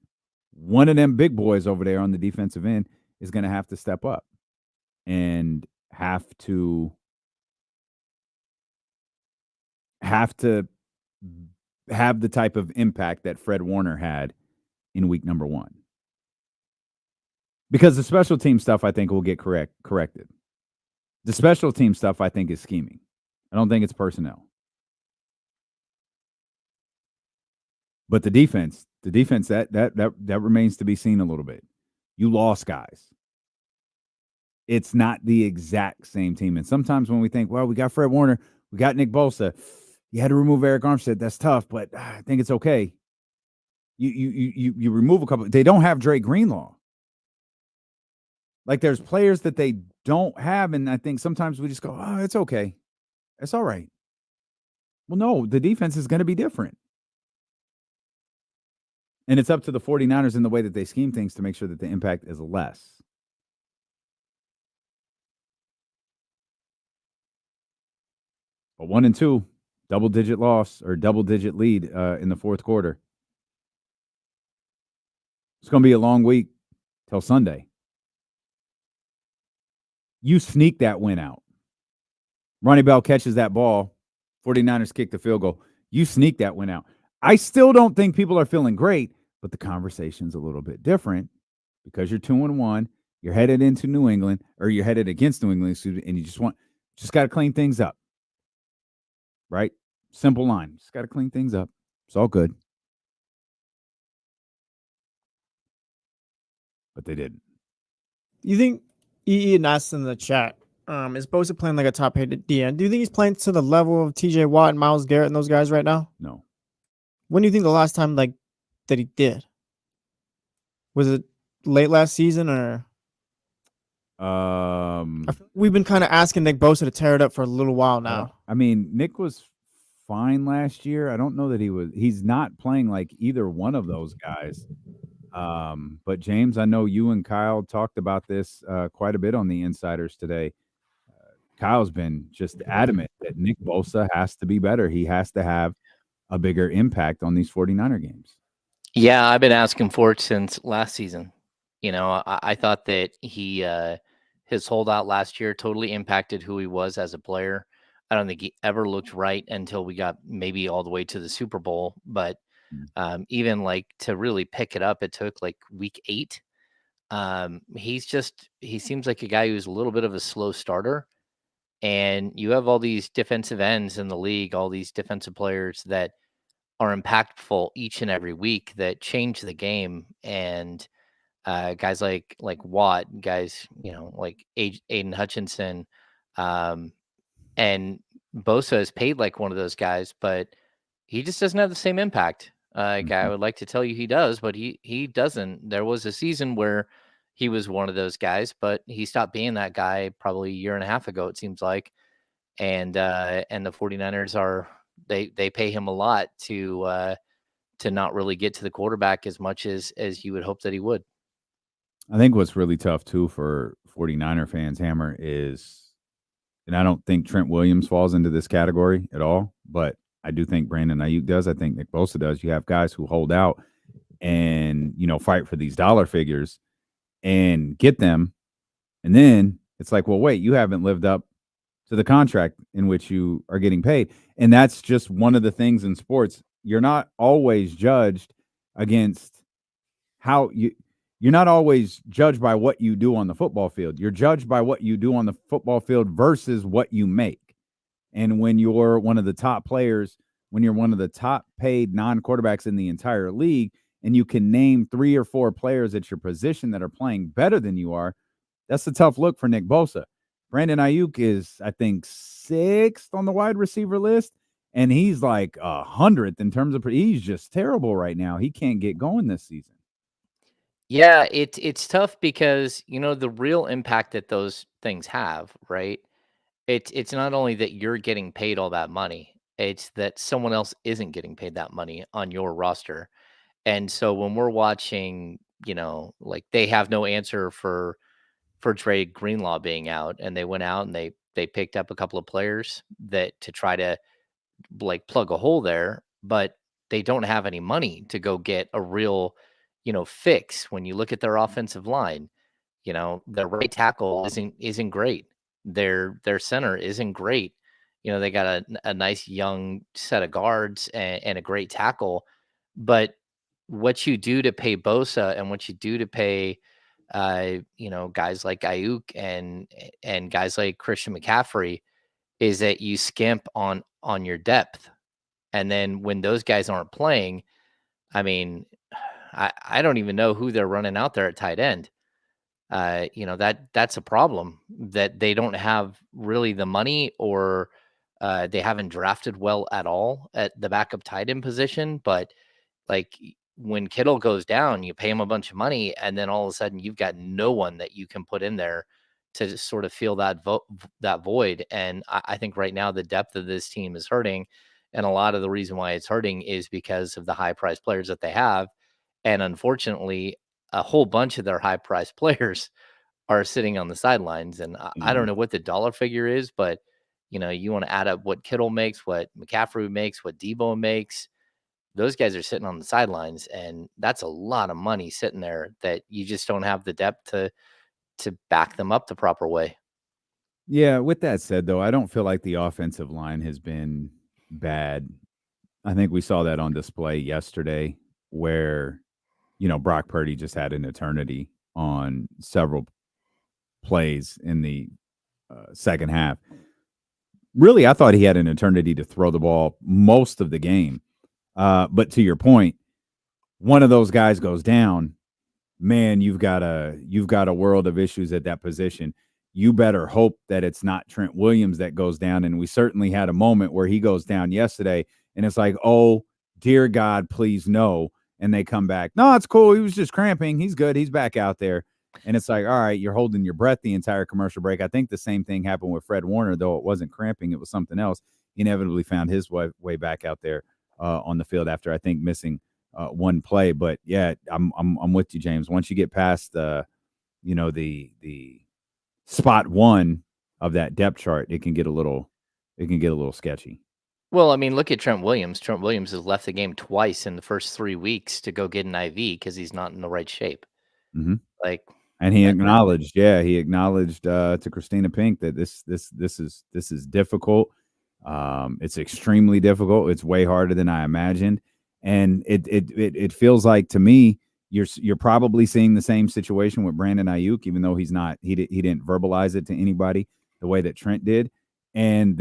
one of them big boys over there on the defensive end is going to have to step up and have to have the type of impact that Fred Warner had in week number 1. Because the special team stuff, I think, will get corrected. The special team stuff, I think, is scheming. I don't think it's personnel. But the defense that remains to be seen a little bit. You lost guys. It's not the exact same team. And sometimes when we think, well, we got Fred Warner, we got Nick Bosa, you had to remove Eric Armstead. That's tough, but I think it's okay. You remove a couple. They don't have Drake Greenlaw. Like, there's players that they don't have, and I think sometimes we just go, oh, it's okay. It's all right. Well, no, the defense is going to be different. And it's up to the 49ers in the way that they scheme things to make sure that the impact is less. But 1-2, double-digit loss or double-digit lead in the fourth quarter. It's going to be a long week till Sunday. You sneak that win out. Ronnie Bell catches that ball. 49ers kick the field goal. You sneak that win out. I still don't think people are feeling great, but the conversation's a little bit different because you're 2-1. You're headed into New England, or you're headed against New England, and you just got to clean things up. Right? Simple line. Just got to clean things up. It's all good. But they didn't. You think EE and asked in the chat, is Bosa playing like a top-hated DN? Do you think he's playing to the level of TJ Watt and Myles Garrett and those guys right now? No. When do you think the last time that he did? Was it late last season or? I feel like we've been kind of asking Nick Bosa to tear it up for a little while now. I mean, Nick was fine last year. I don't know that he's not playing like either one of those guys. But James, I know you and Kyle talked about this quite a bit on the Insiders today. Kyle's been just adamant that Nick Bosa has to be better. He has to have a bigger impact on these 49er games. Yeah, I've been asking for it since last season. You know, I thought that his holdout last year totally impacted who he was as a player. I don't think he ever looked right until we got maybe all the way to the Super Bowl. But even like to really pick it up, it took like week 8. He seems like a guy who's a little bit of a slow starter. And you have all these defensive ends in the league, all these defensive players that are impactful each and every week that change the game. And guys like Watt, guys, like Aiden Hutchinson, and Bosa is paid like one of those guys, but he just doesn't have the same impact. Guy, I would like to tell you he does, but he doesn't. There was a season where he was one of those guys, but he stopped being that guy probably a year and a half ago, it seems like. And the 49ers they pay him a lot to not really get to the quarterback as much as you would hope that he would. I think what's really tough too for 49er fans, Hammer, is, and I don't think Trent Williams falls into this category at all, but I do think Brandon Ayuk does. I think Nick Bosa does. You have guys who hold out and, fight for these dollar figures and get them. And then it's like, well, wait, you haven't lived up to the contract in which you are getting paid. And that's just one of the things in sports. You're not always judged against you're not always judged by what you do on the football field. You're judged by what you do on the football field versus what you make. And when you're one of the top players, when you're one of the top paid non-quarterbacks in the entire league, and you can name 3 or 4 players at your position that are playing better than you are, that's a tough look for Nick Bosa. Brandon Ayuk is, I think, 6th on the wide receiver list, and he's like 100th in terms of he's just terrible right now. He can't get going this season. Yeah, it's tough because, the real impact that those things have, right? It's not only that you're getting paid all that money. It's that someone else isn't getting paid that money on your roster. And so when we're watching, like they have no answer for Dre Greenlaw being out, and they went out and they picked up a couple of players that to try to like plug a hole there, but they don't have any money to go get a real, fix. When you look at their offensive line, their right tackle isn't great. Their center isn't great. They got a nice young set of guards and a great tackle, but what you do to pay Bosa and what you do to pay guys like Ayuk and guys like Christian McCaffrey is that you skimp on your depth. And then when those guys aren't playing, I mean, I don't even know who they're running out there at tight end. That's a problem that they don't have really the money, or they haven't drafted well at all at the backup tight end position. But like when Kittle goes down, you pay him a bunch of money, and then all of a sudden you've got no one that you can put in there to just sort of fill that void. And I think right now the depth of this team is hurting, and a lot of the reason why it's hurting is because of the high priced players that they have, and unfortunately, a whole bunch of their high priced players are sitting on the sidelines. And I don't know what the dollar figure is, but you want to add up what Kittle makes, what McCaffrey makes, what Debo makes. Those guys are sitting on the sidelines, and that's a lot of money sitting there that you just don't have the depth to back them up the proper way. Yeah, with that said, though, I don't feel like the offensive line has been bad. I think we saw that on display yesterday where, Brock Purdy just had an eternity on several plays in the second half. Really, I thought he had an eternity to throw the ball most of the game. But to your point, one of those guys goes down, man, you've got a world of issues at that position. You better hope that it's not Trent Williams that goes down. And we certainly had a moment where he goes down yesterday, and it's like, oh, dear God, please no. And they come back. No, it's cool. He was just cramping. He's good. He's back out there. And it's like, all right, you're holding your breath the entire commercial break. I think the same thing happened with Fred Warner, though it wasn't cramping. It was something else. He inevitably found his way back out there on the field after, I think, missing one play. But yeah, I'm with you, James. Once you get past the spot one of that depth chart, it can get a little sketchy. Well, I mean, look at Trent Williams. Trent Williams has left the game twice in the first 3 weeks to go get an IV because he's not in the right shape. Mm-hmm. And he acknowledged to Christina Pink that this is difficult. It's extremely difficult. It's way harder than I imagined, and it feels like to me you're probably seeing the same situation with Brandon Ayuk, even though he didn't verbalize it to anybody the way that Trent did. And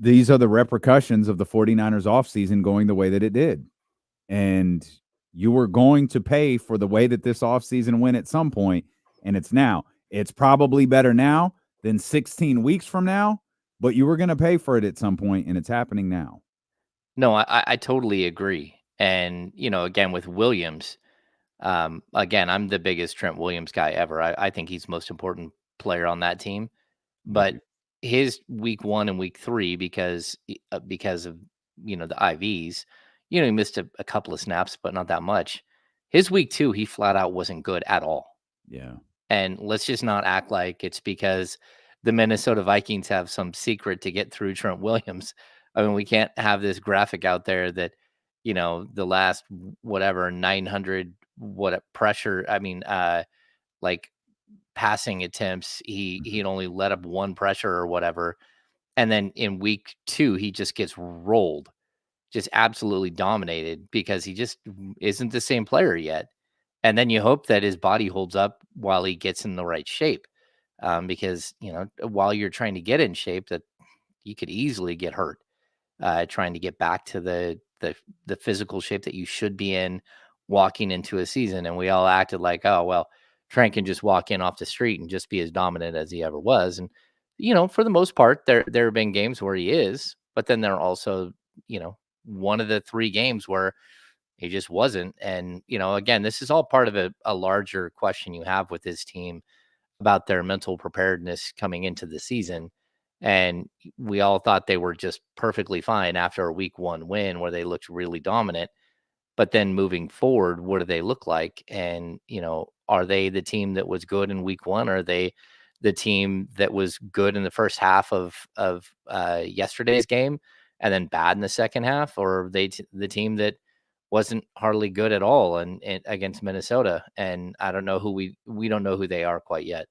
these are the repercussions of the 49ers offseason going the way that it did. And you were going to pay for the way that this offseason went at some point, and it's now. It's probably better now than 16 weeks from now, but you were going to pay for it at some point, and it's happening now. No, I totally agree. And, again, with Williams, again, I'm the biggest Trent Williams guy ever. I think he's the most important player on that team. But his week 1 and week 3, because of, the IVs, he missed a couple of snaps, but not that much. His week 2, he flat out wasn't good at all. Yeah. And let's just not act like it's because the Minnesota Vikings have some secret to get through Trent Williams. I mean, we can't have this graphic out there that, the last 900 pressure. I mean, like passing attempts, he'd only let up 1 pressure or whatever. And then in week 2, he just gets rolled, just absolutely dominated because he just isn't the same player yet. And then you hope that his body holds up while he gets in the right shape. Because, while you're trying to get in shape, that you could easily get hurt trying to get back to the physical shape that you should be in walking into a season. And we all acted like, oh, well, Trent can just walk in off the street and just be as dominant as he ever was. And, for the most part, there have been games where he is, but then there are also, one of the 3 games where he just wasn't. And, again, this is all part of a larger question you have with this team about their mental preparedness coming into the season. And we all thought they were just perfectly fine after a week 1 win where they looked really dominant. But then moving forward, what do they look like? And, are they the team that was good in week 1? Or are they the team that was good in the first half of yesterday's game and then bad in the second half? Or are they the team that wasn't hardly good at all and against Minnesota? And I don't know who we don't know who they are quite yet.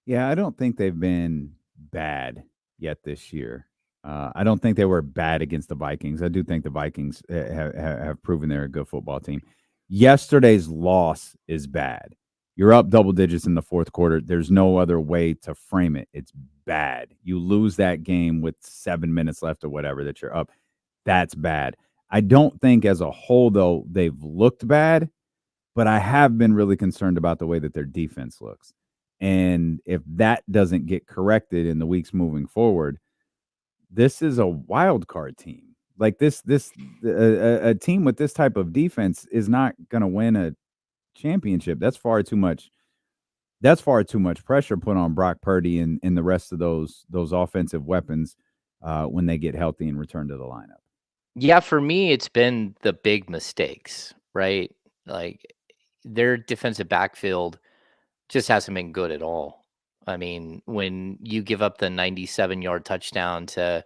Yeah, I don't think they've been bad yet this year. I don't think they were bad against the Vikings. I do think the Vikings have proven they're a good football team. Yesterday's loss is bad. You're up double digits in the fourth quarter. There's no other way to frame it. It's bad. You lose that game with 7 minutes left or whatever that you're up. That's bad. I don't think as a whole, though, they've looked bad, but I have been really concerned about the way that their defense looks. And if that doesn't get corrected in the weeks moving forward, this is a wild card team. Like a team with this type of defense is not going to win a championship. That's far too much pressure put on Brock Purdy and the rest of those offensive weapons when they get healthy and return to the lineup. Yeah, for me, it's been the big mistakes, right? Like their defensive backfield just hasn't been good at all. I mean, when you give up the 97-yard touchdown to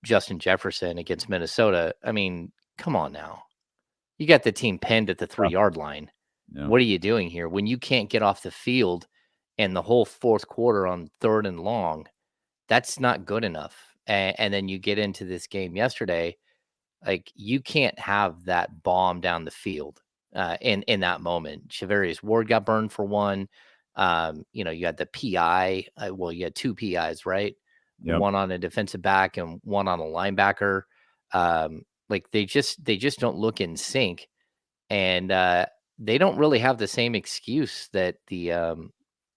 Justin Jefferson against Minnesota, I mean, come on now. You got the team pinned at the 3-yard line. Yeah. What are you doing here? When you can't get off the field and the whole fourth quarter on 3rd and long, that's not good enough. And then you get into this game yesterday, like you can't have that bomb down the field in that moment. Shavarius Ward got burned for one. You had the PI. You had 2 PIs, right? Yep. One on a defensive back and one on a linebacker. Like they just don't look in sync, and they don't really have the same excuse that the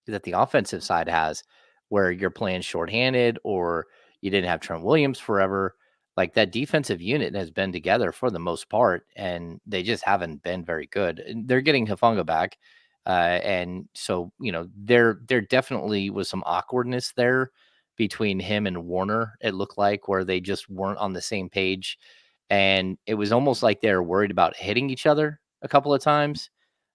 offensive side has, where you're playing shorthanded or you didn't have Trent Williams forever. Like that defensive unit has been together for the most part, and they just haven't been very good. And they're getting Hufanga back, and so there definitely was some awkwardness there between him and Warner. It looked like where they just weren't on the same page, and it was almost like they were worried about hitting each other a couple of times.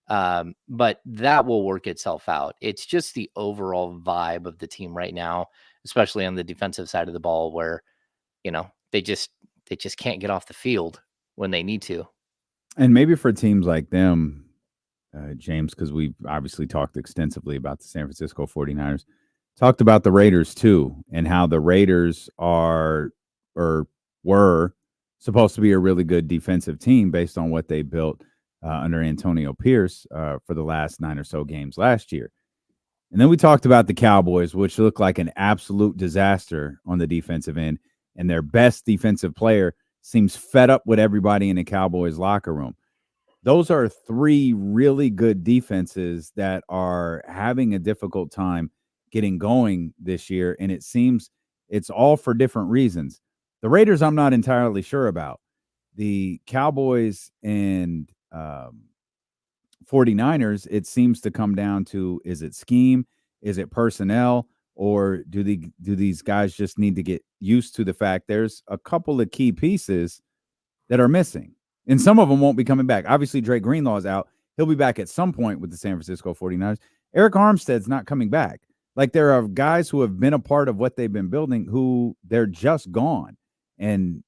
But that will work itself out. It's just the overall vibe of the team right now, especially on the defensive side of the ball, where they just can't get off the field when they need to. And maybe for teams like them, James, because we've obviously talked extensively about the San Francisco 49ers, talked about the Raiders too, and how the Raiders were supposed to be a really good defensive team based on what they built under Antonio Pierce for the last 9 or so games last year. And then we talked about the Cowboys, which looked like an absolute disaster on the defensive end. And their best defensive player seems fed up with everybody in the Cowboys locker room. Those are 3 really good defenses that are having a difficult time getting going this year. And it seems it's all for different reasons. The Raiders, I'm not entirely sure about. The Cowboys and 49ers, it seems to come down to, is it scheme? Is it personnel? Or do these guys just need to get used to the fact there's a couple of key pieces that are missing? And some of them won't be coming back. Obviously, Drake Greenlaw is out. He'll be back at some point with the San Francisco 49ers. Eric Armstead's not coming back. Like, there are guys who have been a part of what they've been building who they're just gone. And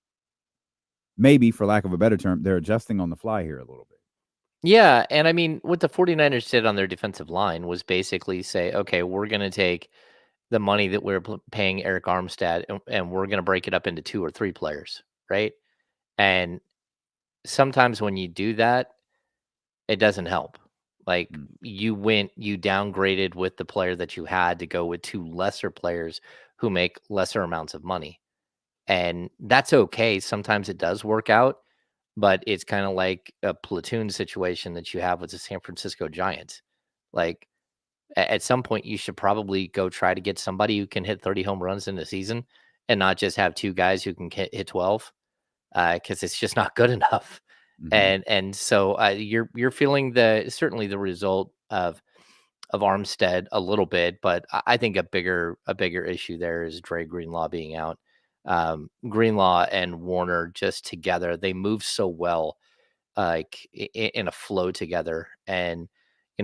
maybe, for lack of a better term, they're adjusting on the fly here a little bit. Yeah, and I mean, what the 49ers did on their defensive line was basically say, okay, we're going to take the money that we're paying Eric Armstead, and we're going to break it up into 2 or 3 players, right? And sometimes when you do that, it doesn't help. Like you downgraded with the player that you had to go with 2 lesser players who make lesser amounts of money. And that's okay. Sometimes it does work out, but it's kind of like a platoon situation that you have with the San Francisco Giants. Like, at some point, you should probably go try to get somebody who can hit 30 home runs in a season and not just have 2 guys who can hit 12, because it's just not good enough. Mm-hmm. And so you're feeling certainly the result of Armstead a little bit, but I think a bigger issue there is Dre Greenlaw being out. Greenlaw and Warner just together, they move so well, like in a flow together. And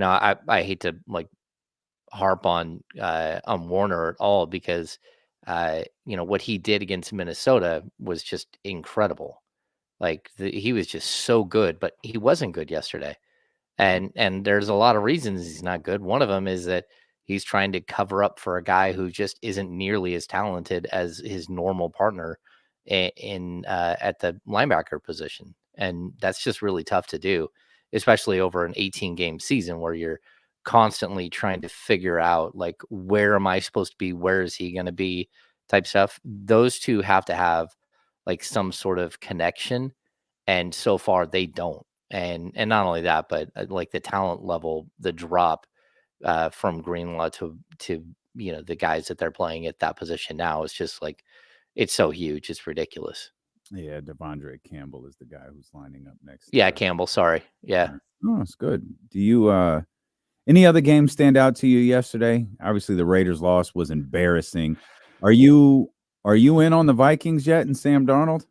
I hate to like harp on Warner at all because what he did against Minnesota was just incredible. Like he was just so good, but he wasn't good yesterday. And there's a lot of reasons he's not good. One of them is that he's trying to cover up for a guy who just isn't nearly as talented as his normal partner in at the linebacker position, and that's just really tough to do, especially over an 18 game season where you're constantly trying to figure out like where am I supposed to be, where is he going to be, type stuff. Those two have to have like some sort of connection, and so far they don't. And not only that, but like the talent level, the drop from Greenlaw to the guys that they're playing at that position now is just like it's so huge, it's ridiculous. Yeah, Devondre Campbell is the guy who's lining up next. Yeah, Campbell. Sorry. Yeah. Oh, it's good. Do you any other games stand out to you yesterday? Obviously, the Raiders' loss was embarrassing. Are you in on the Vikings yet and Sam Darnold?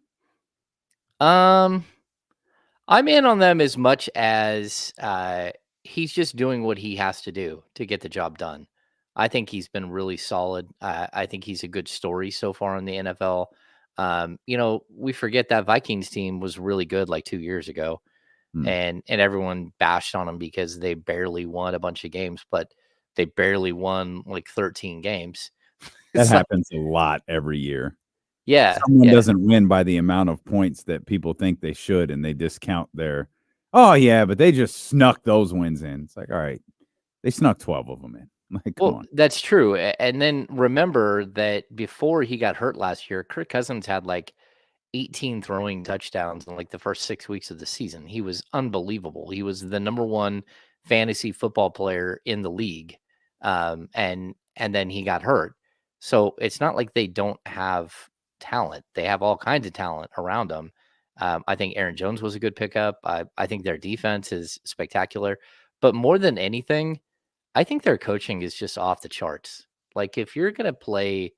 I'm in on them as much as he's just doing what he has to do to get the job done. I think he's been really solid. I think he's a good story so far in the NFL. We forget that Vikings team was really good like 2 years ago, and everyone bashed on them because they barely won a bunch of games, but they barely won like 13 games. That happens a lot every year. Yeah. Someone doesn't win by the amount of points that people think they should, and they discount their, oh, yeah, but they just snuck those wins in. It's like, all right, they snuck 12 of them in. Like, come on. That's true. And then remember that before he got hurt last year, Kirk Cousins had like 18 throwing touchdowns in like the first 6 weeks of the season. He was unbelievable. He was the number one fantasy football player in the league. And then he got hurt. So it's not like they don't have talent. They have all kinds of talent around them. I think Aaron Jones was a good pickup. I think their defense is spectacular. But more than anything, I think their coaching is just off the charts. Like if you're going to play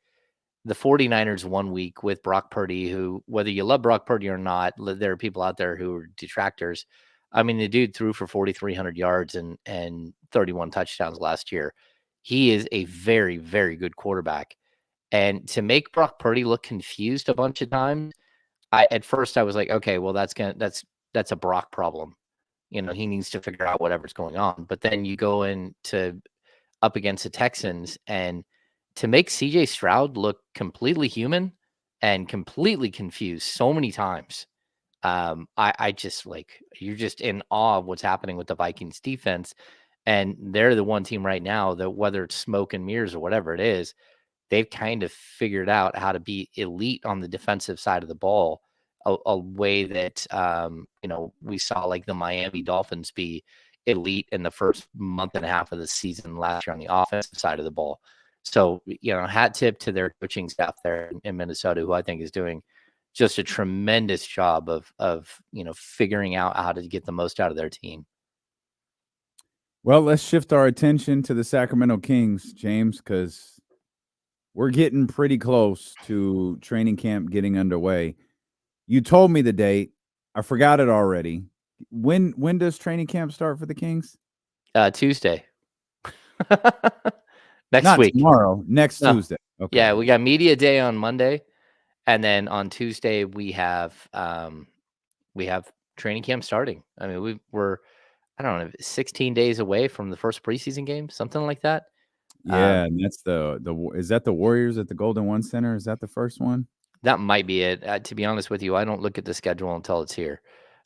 the 49ers 1 week with Brock Purdy, who, whether you love Brock Purdy or not, there are people out there who are detractors. I mean, the dude threw for 4,300 yards and 31 touchdowns last year. He is a very, very good quarterback. And to make Brock Purdy look confused a bunch of times, at first I was like, okay, well, that's a Brock problem. He needs to figure out whatever's going on. But then you go up against the Texans, and to make CJ Stroud look completely human and completely confused so many times, I just like, you're just in awe of what's happening with the Vikings defense. And they're the one team right now that, whether it's smoke and mirrors or whatever it is, they've kind of figured out how to be elite on the defensive side of the ball, a way that, we saw like the Miami Dolphins be elite in the first month and a half of the season last year on the offensive side of the ball. So, hat tip to their coaching staff there in Minnesota, who I think is doing just a tremendous job of figuring out how to get the most out of their team. Well, let's shift our attention to the Sacramento Kings, James, because we're getting pretty close to training camp getting underway. You told me the date. I forgot it already. When does training camp start for the Kings? Tuesday. Next Not week. Tomorrow. Next Tuesday. Okay. Yeah, we got media day on Monday, and then on Tuesday we have training camp starting. I mean, we're I don't know, 16 days away from the first preseason game, something like that. Yeah, and that's is that the Warriors at the Golden One Center? Is that the first one? That might be it. To be honest with you, I don't look at the schedule until it's here.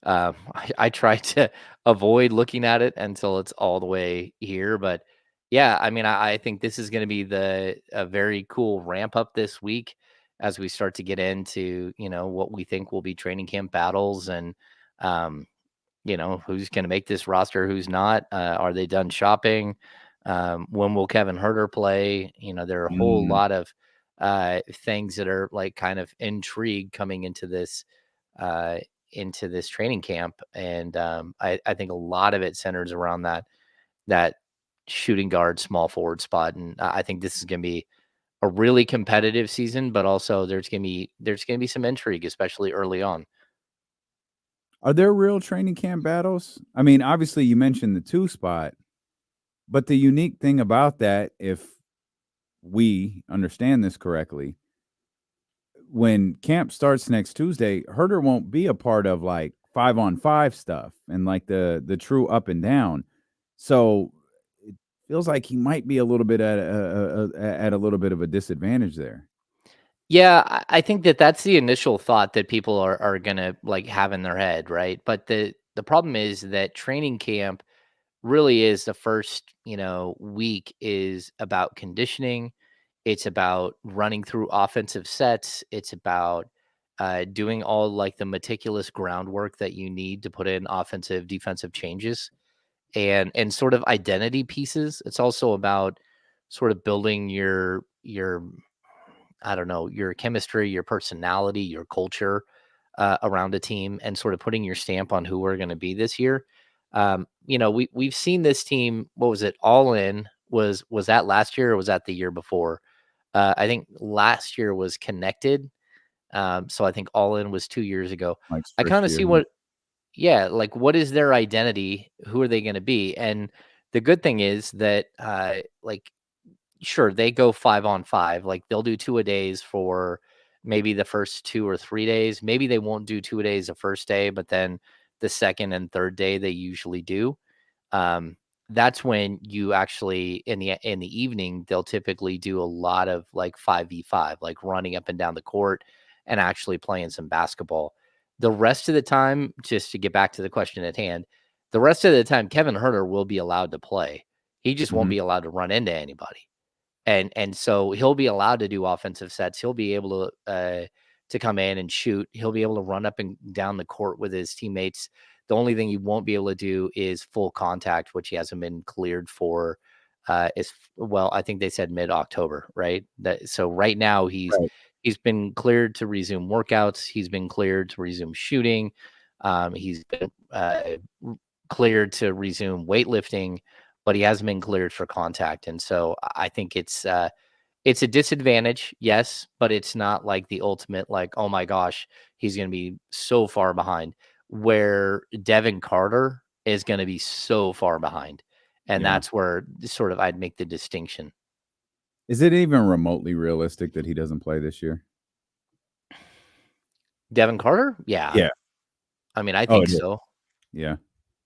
I try to avoid looking at it until it's all the way here. But yeah, I mean, I think this is going to be a very cool ramp up this week as we start to get into, what we think will be training camp battles and, who's going to make this roster, who's not. Are they done shopping? When will Kevin Huerter play? There are a whole lot of things that are like kind of intrigue coming into this training camp, and I think a lot of it centers around that shooting guard, small forward spot. And I think this is going to be a really competitive season, but also there's going to be some intrigue, especially early on. Are there real training camp battles? I mean, obviously you mentioned the 2 spot, but the unique thing about that, if we understand this correctly, when camp starts next Tuesday, Herter won't be a part of like 5-on-5 stuff and like the true up and down. So it feels like he might be a little bit at a little bit of a disadvantage there. Yeah, I think that's the initial thought that people are gonna like have in their head, right? But the problem is that training camp really is the first, week is about conditioning. It's about running through offensive sets. It's about doing all like the meticulous groundwork that you need to put in offensive, defensive changes and sort of identity pieces. It's also about sort of building your I don't know, your chemistry, your personality, your culture around a team, and sort of putting your stamp on who we're going to be this year. We've seen this team. What was it? All in was that last year or was that the year before? I think last year was connected. So I think all in was 2 years ago. Mike's I first kind of year, see like what is their identity? Who are they going to be? And the good thing is that like sure, they go 5-on-5. Like they'll do 2-a-days for maybe the first 2 or 3 days. Maybe they won't do 2-a-days the first day, but then the second and third day they usually do. That's when you actually in the evening they'll typically do a lot of like 5v5, like running up and down the court and actually playing some basketball. The rest of the time, just to get back to the question at hand, the rest of the time Kevin Herter will be allowed to play. He just won't be allowed to run into anybody. And so he'll be allowed to do offensive sets. He'll be able to come in and shoot. He'll be able to run up and down the court with his teammates. The only thing he won't be able to do is full contact, which he hasn't been cleared for. I think they said mid-October, right? So right now he's been cleared to resume workouts. He's been cleared to resume shooting. He's been cleared to resume weightlifting, but he hasn't been cleared for contact. And so I think it's a disadvantage, yes, but it's not like the ultimate, like, oh my gosh, he's going to be so far behind, where Devin Carter is going to be so far behind. And that's where sort of I'd make the distinction. Is it even remotely realistic that he doesn't play this year? Devin Carter? Yeah. Yeah. I mean, I think so. Yeah.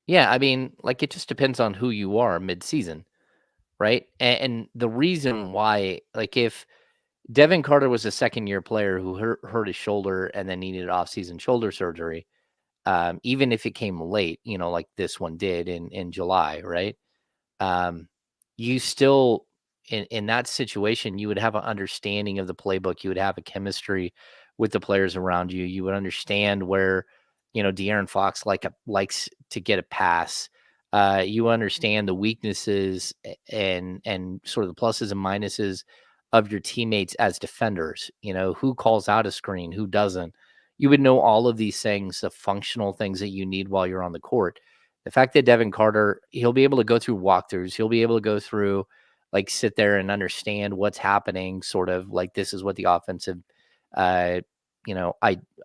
Yeah, I mean, like it just depends on who you are mid-season, right? And the reason why, like if Devin Carter was a second-year player who hurt his shoulder and then needed off-season shoulder surgery, even if it came late, like this one did in July, right? You still, in that situation, you would have an understanding of the playbook. You would have a chemistry with the players around you. You would understand where, De'Aaron Fox likes to get a pass. You understand the weaknesses and sort of the pluses and minuses of your teammates as defenders. Who calls out a screen, who doesn't. You would know all of these things, the functional things that you need while you're on the court. The fact that Devin Carter, he'll be able to go through walkthroughs. He'll be able to go through, like, sit there and understand what's happening. Sort of like, this is what the offensive,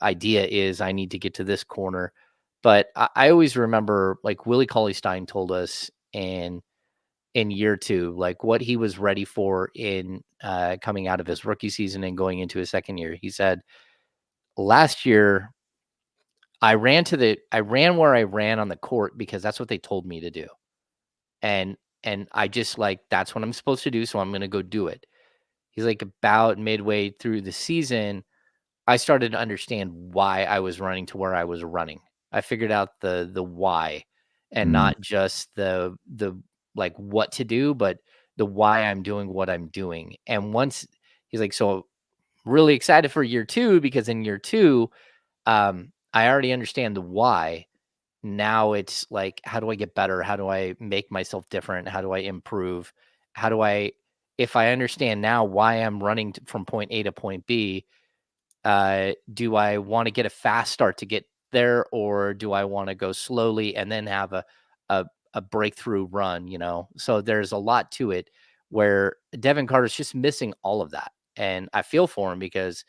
idea is. I need to get to this corner. But I always remember, like, Willie Cauley-Stein told us in year 2, like what he was ready for in coming out of his rookie season and going into his second year. He said, last year, I ran where I ran on the court because that's what they told me to do. And I just like, that's what I'm supposed to do. So I'm going to go do it. He's like, about midway through the season, I started to understand why I was running to where I was running. I figured out the why, and not just the like what to do, but the why I'm doing what I'm doing. And once he's like, so really excited for year 2, because in year 2, I already understand the why. Now it's like, how do I get better? How do I make myself different? How do I improve? If I understand now why I'm running from point A to point B, do I want to get a fast start to get there, or do I want to go slowly and then have a breakthrough run, So there's a lot to it where Devin Carter's just missing all of that. And I feel for him because,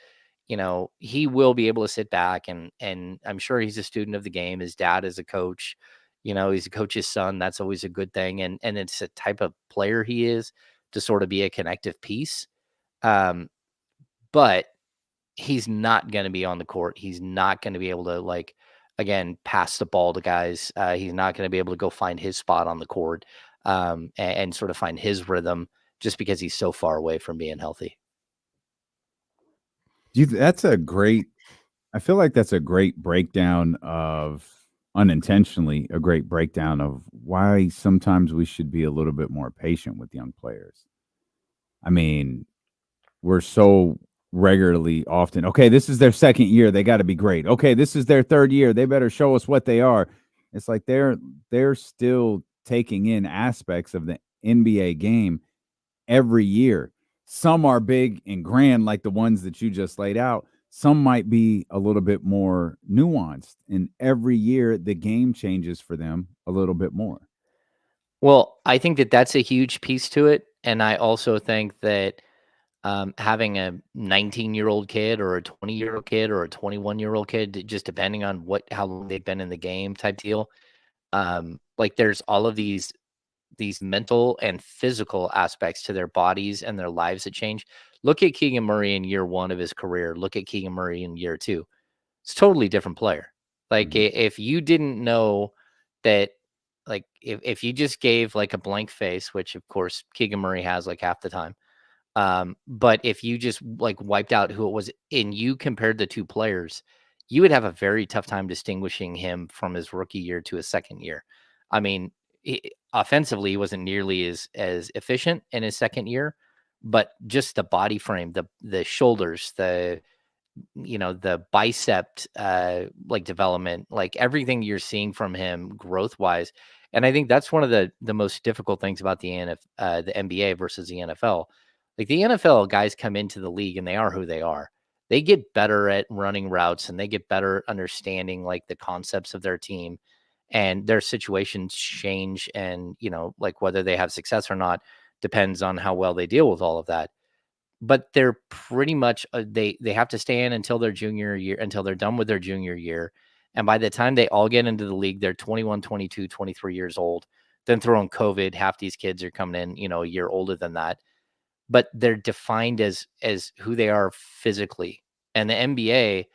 he will be able to sit back and I'm sure he's a student of the game. His dad is a coach, he's a coach's son. That's always a good thing. And it's a type of player he is to sort of be a connective piece. But he's not going to be on the court. He's not going to be able to again, pass the ball to guys. He's not going to be able to go find his spot on the court and sort of find his rhythm just because he's so far away from being healthy. I feel like that's a great breakdown of unintentionally a great breakdown of why sometimes we should be a little bit more patient with young players. I mean, we're so regularly often, okay, this is their second year, they got to be great. Okay, this is their third year, they better show us what they are. It's like they're still taking in aspects of the NBA game every year. Some are big and grand like the ones that you just laid out. Some might be a little bit more nuanced, and every year the game changes for them a little bit more. Well, I think that that's a huge piece to it. And I also think that having a 19-year-old kid or a 20-year-old kid or a 21-year-old kid, just depending on how long they've been in the game type deal, there's all of these mental and physical aspects to their bodies and their lives that change. Look at Keegan Murray in year 1 of his career. Look at Keegan Murray in year 2. It's a totally different player. If you didn't know that, if you just gave a blank face, which of course Keegan Murray has half the time, but if you just wiped out who it was and you compared the two players, you would have a very tough time distinguishing him from his rookie year to his second year. I mean, offensively, he wasn't nearly as efficient in his second year, but just the body frame, the shoulders, the bicep, development, everything you're seeing from him growth wise. And I think that's one of the most difficult things about the NBA versus the NFL. The NFL guys come into the league and they are who they are. They get better at running routes and they get better at understanding the concepts of their team, and their situations change. And, whether they have success or not depends on how well they deal with all of that. But they're pretty much, they have to stay in until their junior year, until they're done with their junior year. And by the time they all get into the league, they're 21, 22, 23 years old. Then throw in COVID, half these kids are coming in, a year older than that. But they're defined as who they are physically. And the NBA,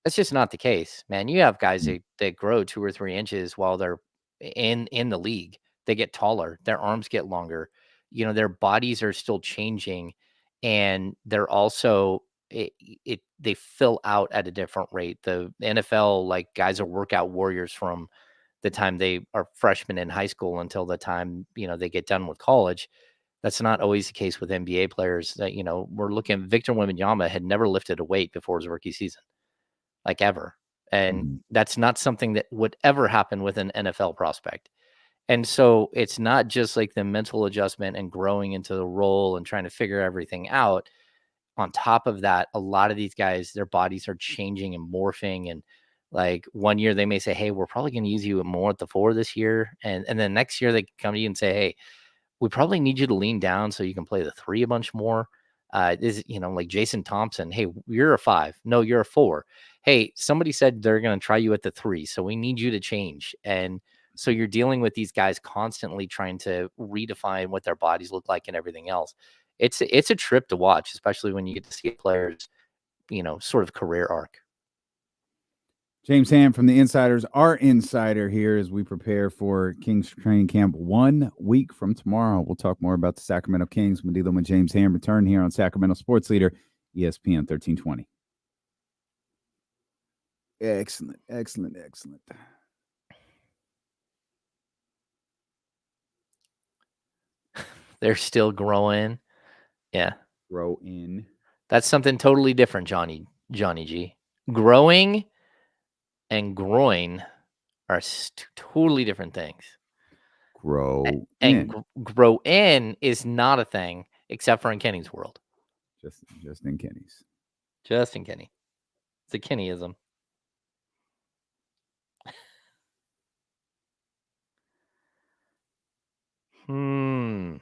that's just not the case, man. You have guys that grow 2 or 3 inches while they're in the league. They get taller, their arms get longer, their bodies are still changing, and they're also they fill out at a different rate. The NFL, guys are workout warriors from the time they are freshmen in high school until the time they get done with college. That's not always the case with NBA players. That we're looking. Victor Wembanyama had never lifted a weight before his rookie season, ever, and that's not something that would ever happen with an NFL prospect. And so it's not just the mental adjustment and growing into the role and trying to figure everything out. On top of that, a lot of these guys, their bodies are changing and morphing. And 1 year they may say, hey, we're probably going to use you more at the 4 this year. And then next year they come to you and say, hey, we probably need you to lean down so you can play the 3 a bunch more. Jason Thompson, hey, you're a 5. No, you're a 4. Hey, somebody said they're going to try you at the 3, so we need you to change. And so you're dealing with these guys constantly trying to redefine what their bodies look like and everything else. It's a trip to watch, especially when you get to see players, sort of career arc. James Ham from the Insiders, our insider here as we prepare for Kings training camp 1 week from tomorrow. We'll talk more about the Sacramento Kings when D'Lo and James Ham return here on Sacramento Sports Leader, ESPN 1320. Excellent, excellent, excellent. They're still growing. Yeah. Grow in. That's something totally different, Johnny G. Growing and groin are totally different things. Grow and grow in is not a thing except for in Kenny's world. Just in Kenny's. Just in Kenny. It's a Kennyism. Hmm.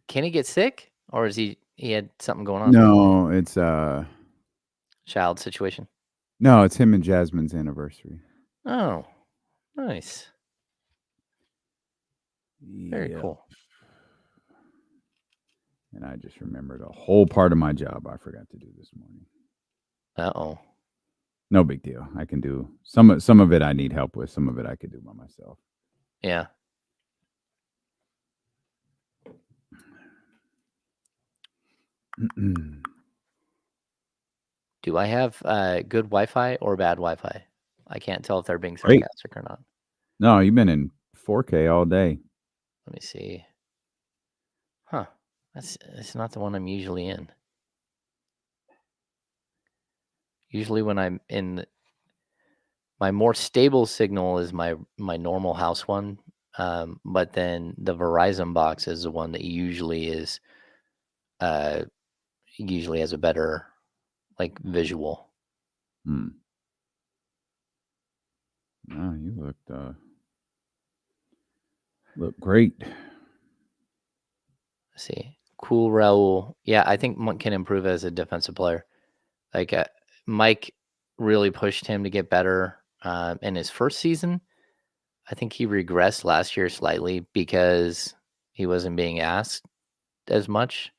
Can he get sick, or is he had something going on? No, it's Child situation. no, it's him and Jasmine's anniversary. Oh, nice. Very Yeah. cool. And I just remembered a whole part of my job I forgot to do this morning. Uh-oh. No big deal. I can do some of it I need help with. Some of it I could do by myself. Yeah. Do I have good Wi-Fi or bad Wi-Fi? I can't tell if they're being Great. sarcastic or not. No, you've been in 4K all day. Let me see. Huh. It's not the one I'm usually in. Usually when I'm in my more stable signal is my normal house one. But then the Verizon box is the one that usually has a better like visual. No, you look great. Let's see. Cool Raul. Yeah, I think Monk can improve as a defensive player. Like Mike really pushed him to get better in his first season. I think he regressed last year slightly because he wasn't being asked as much.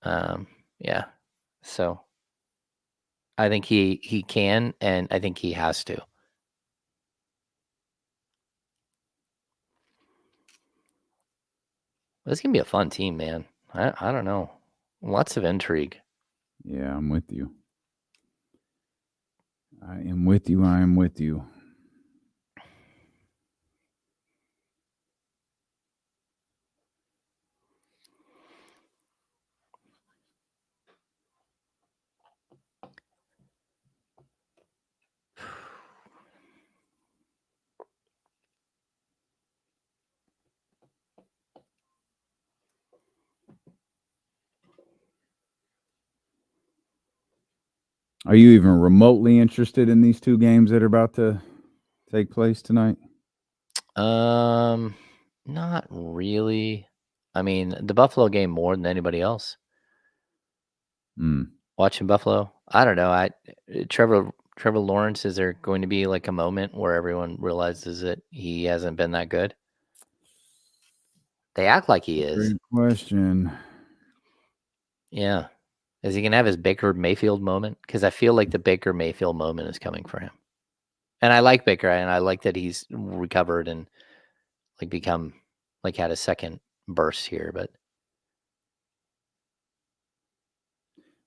Yeah. So I think he can, and I think he has to. This can be a fun team, man. I don't know. Lots of intrigue. Yeah, I'm with you. I am with you. I am with you. Are you even remotely interested in these two games that are about to take place tonight? Not really. I mean, the Buffalo game more than anybody else. Watching Buffalo, I don't know. Trevor Lawrence, is there going to be like a moment where everyone realizes that he hasn't been that good? They act like he is. Great question. Yeah. Is he going to have his Baker Mayfield moment? Because I feel like the Baker Mayfield moment is coming for him. And I like Baker, and I like that he's recovered and like become like had a second burst here. But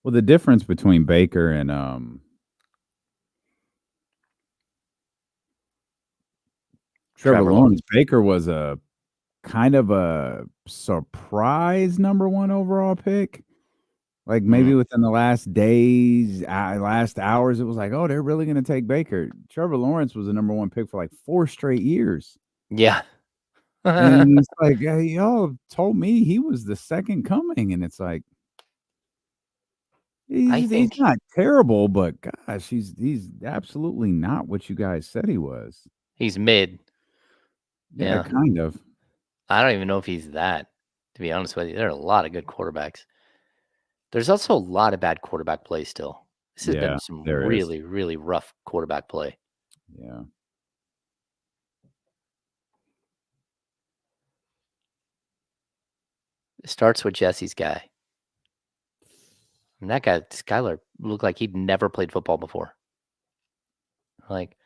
Well, the difference between Baker and Trevor Lawrence, Baker was a kind of a surprise number 1 overall pick. Like maybe within the last days, last hours, it was like, oh, they're really going to take Baker. Trevor Lawrence was the number 1 pick for like 4 straight years. Yeah. And it's like, hey, y'all told me he was the second coming. And it's like, he's not terrible, but gosh, he's absolutely not what you guys said he was. He's mid. Yeah, kind of. I don't even know if he's that, to be honest with you. There are a lot of good quarterbacks. There's also a lot of bad quarterback play still. This has been some really, really rough quarterback play. Yeah. It starts with Jesse's guy. And that guy, Skylar, looked like he'd never played football before. Like,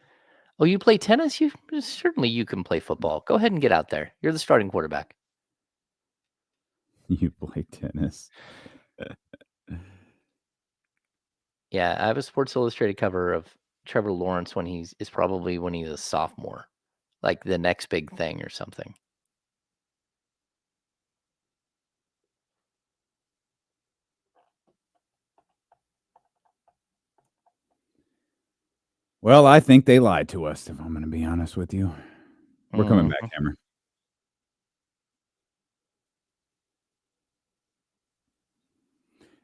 oh, you play tennis? Certainly you can play football. Go ahead and get out there. You're the starting quarterback. You play tennis. Yeah, I have a Sports Illustrated cover of Trevor Lawrence when he's probably when he's a sophomore, like the next big thing or something. Well, I think they lied to us, if I'm going to be honest with you. We're coming back, Mhm. Hammer.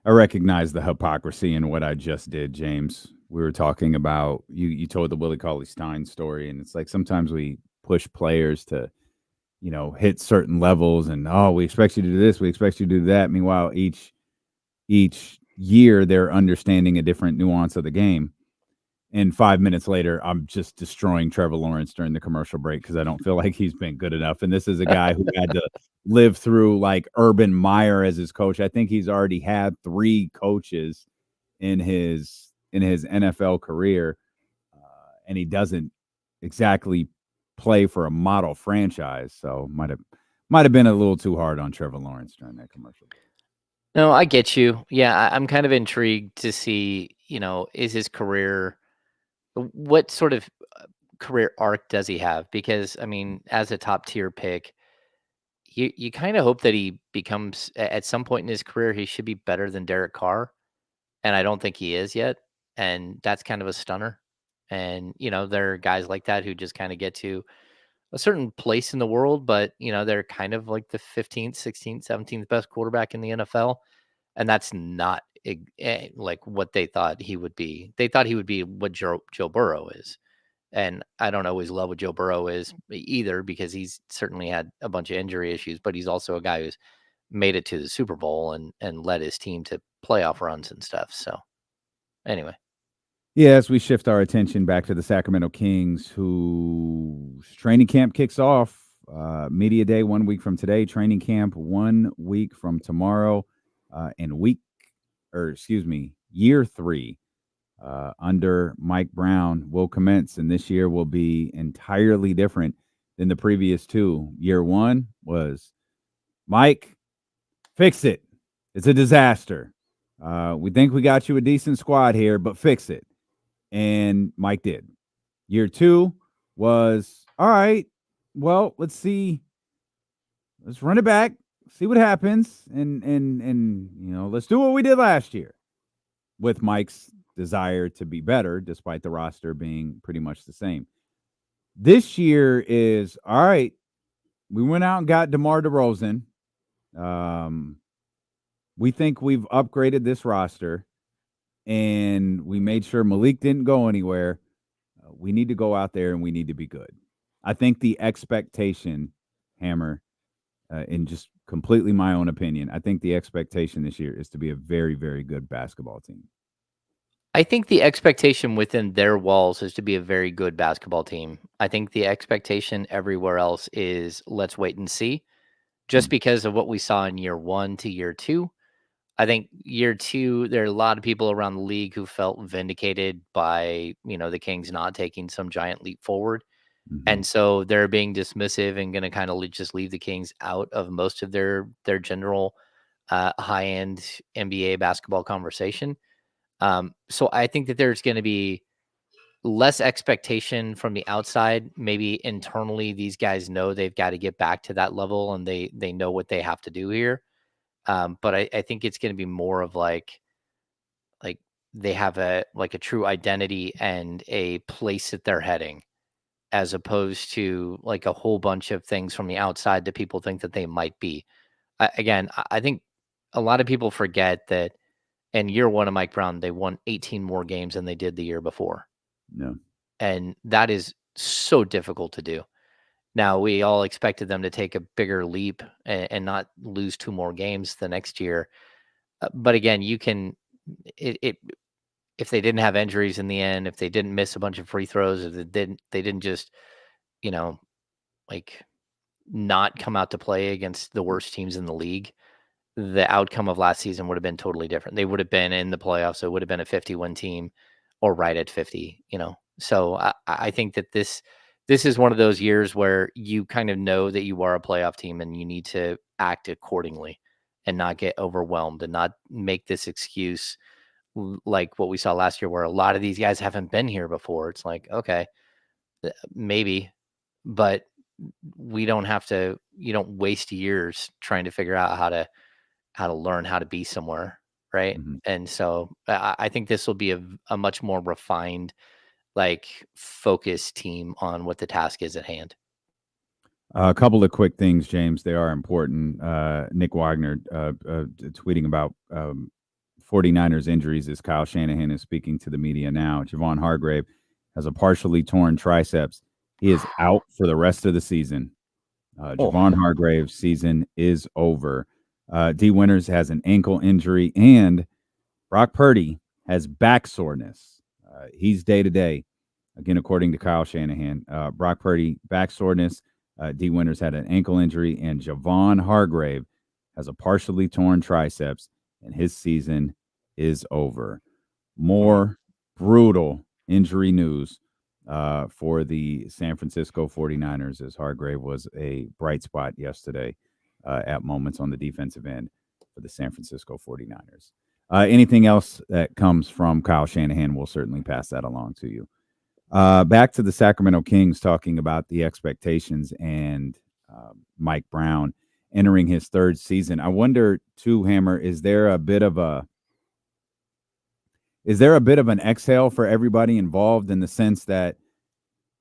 I recognize the hypocrisy in what I just did, James. We were talking about you told the Willie Cauley-Stein story, and it's like sometimes we push players to, hit certain levels, and we expect you to do this, we expect you to do that. Meanwhile, each year they're understanding a different nuance of the game. And 5 minutes later, I'm just destroying Trevor Lawrence during the commercial break because I don't feel like he's been good enough. And this is a guy who had to live through like Urban Meyer as his coach. I think he's already had 3 coaches in his NFL career, and he doesn't exactly play for a model franchise. So might have been a little too hard on Trevor Lawrence during that commercial break. No, I get you. Yeah, I'm kind of intrigued to see, is his career, what sort of career arc does he have? Because, I mean, as a top tier pick, you kind of hope that he becomes, at some point in his career, he should be better than Derek Carr. And I don't think he is yet. And that's kind of a stunner. And, there are guys like that who just kind of get to a certain place in the world, but, they're kind of like the 15th, 16th, 17th best quarterback in the NFL. And that's not like what they thought he would be. They thought he would be what Joe Burrow is. And I don't always love what Joe Burrow is either, because he's certainly had a bunch of injury issues, but he's also a guy who's made it to the Super Bowl and led his team to playoff runs and stuff. So anyway. Yeah, as we shift our attention back to the Sacramento Kings, whose training camp kicks off media day 1 week from today, training camp 1 week from tomorrow, and year 3 under Mike Brown will commence, and this year will be entirely different than the previous 2. Year 1 was, Mike, fix it. It's a disaster. We think we got you a decent squad here, but fix it. And Mike did. Year 2 was, all right, well, let's see. Let's run it back, see what happens, and let's do what we did last year, with Mike's desire to be better, despite the roster being pretty much the same. This year is, all right, we went out and got DeMar DeRozan. We think we've upgraded this roster, and we made sure Malik didn't go anywhere. We need to go out there and we need to be good. I think the expectation, Hammer, in just completely my own opinion, I think the expectation this year is to be a very, very good basketball team. I think the expectation within their walls is to be a very good basketball team. I think the expectation everywhere else is let's wait and see, just because of what we saw in year 1 to year 2. I think year 2, there are a lot of people around the league who felt vindicated by, the Kings not taking some giant leap forward. Mm-hmm. And so they're being dismissive and going to kind of just leave the Kings out of most of their general high-end NBA basketball conversation. So I think that there's going to be less expectation from the outside. Maybe internally, these guys know they've got to get back to that level, and they know what they have to do here. But I think it's going to be more of like they have a true identity and a place that they're heading, as opposed to like a whole bunch of things from the outside that people think that they might be. I think a lot of people forget that in year 1 of Mike Brown, they won 18 more games than they did the year before. No. And that is so difficult to do. Now, we all expected them to take a bigger leap and not lose 2 more games the next year. But again, you can, if they didn't have injuries in the end, if they didn't miss a bunch of free throws, if they didn't just, not come out to play against the worst teams in the league, the outcome of last season would have been totally different. They would have been in the playoffs. It would have been a 50-win team or right at 50, So I think that this is one of those years where you kind of know that you are a playoff team and you need to act accordingly and not get overwhelmed and not make this excuse like what we saw last year, where a lot of these guys haven't been here before. It's like, okay, maybe, but you don't waste years trying to figure out how to learn how to be somewhere. Right. Mm-hmm. And so I think this will be a much more refined focused team on what the task is at hand. A couple of quick things, James. They are important. Nick Wagner tweeting about 49ers injuries as Kyle Shanahan is speaking to the media now. Javon Hargrave has a partially torn triceps. He is out for the rest of the season. Javon Hargrave's season is over. D. Winters has an ankle injury, and Brock Purdy has back soreness. He's day-to-day, again, according to Kyle Shanahan. Brock Purdy, back soreness. D. Winters had an ankle injury, and Javon Hargrave has a partially torn triceps, and his season is over. More brutal injury news for the San Francisco 49ers, as Hargrave was a bright spot yesterday at moments on the defensive end for the San Francisco 49ers. Anything else that comes from Kyle Shanahan, we'll certainly pass that along to you. Back to the Sacramento Kings, talking about the expectations and Mike Brown entering his third season. I wonder, too, Hammer, is there a bit of an exhale for everybody involved, in the sense that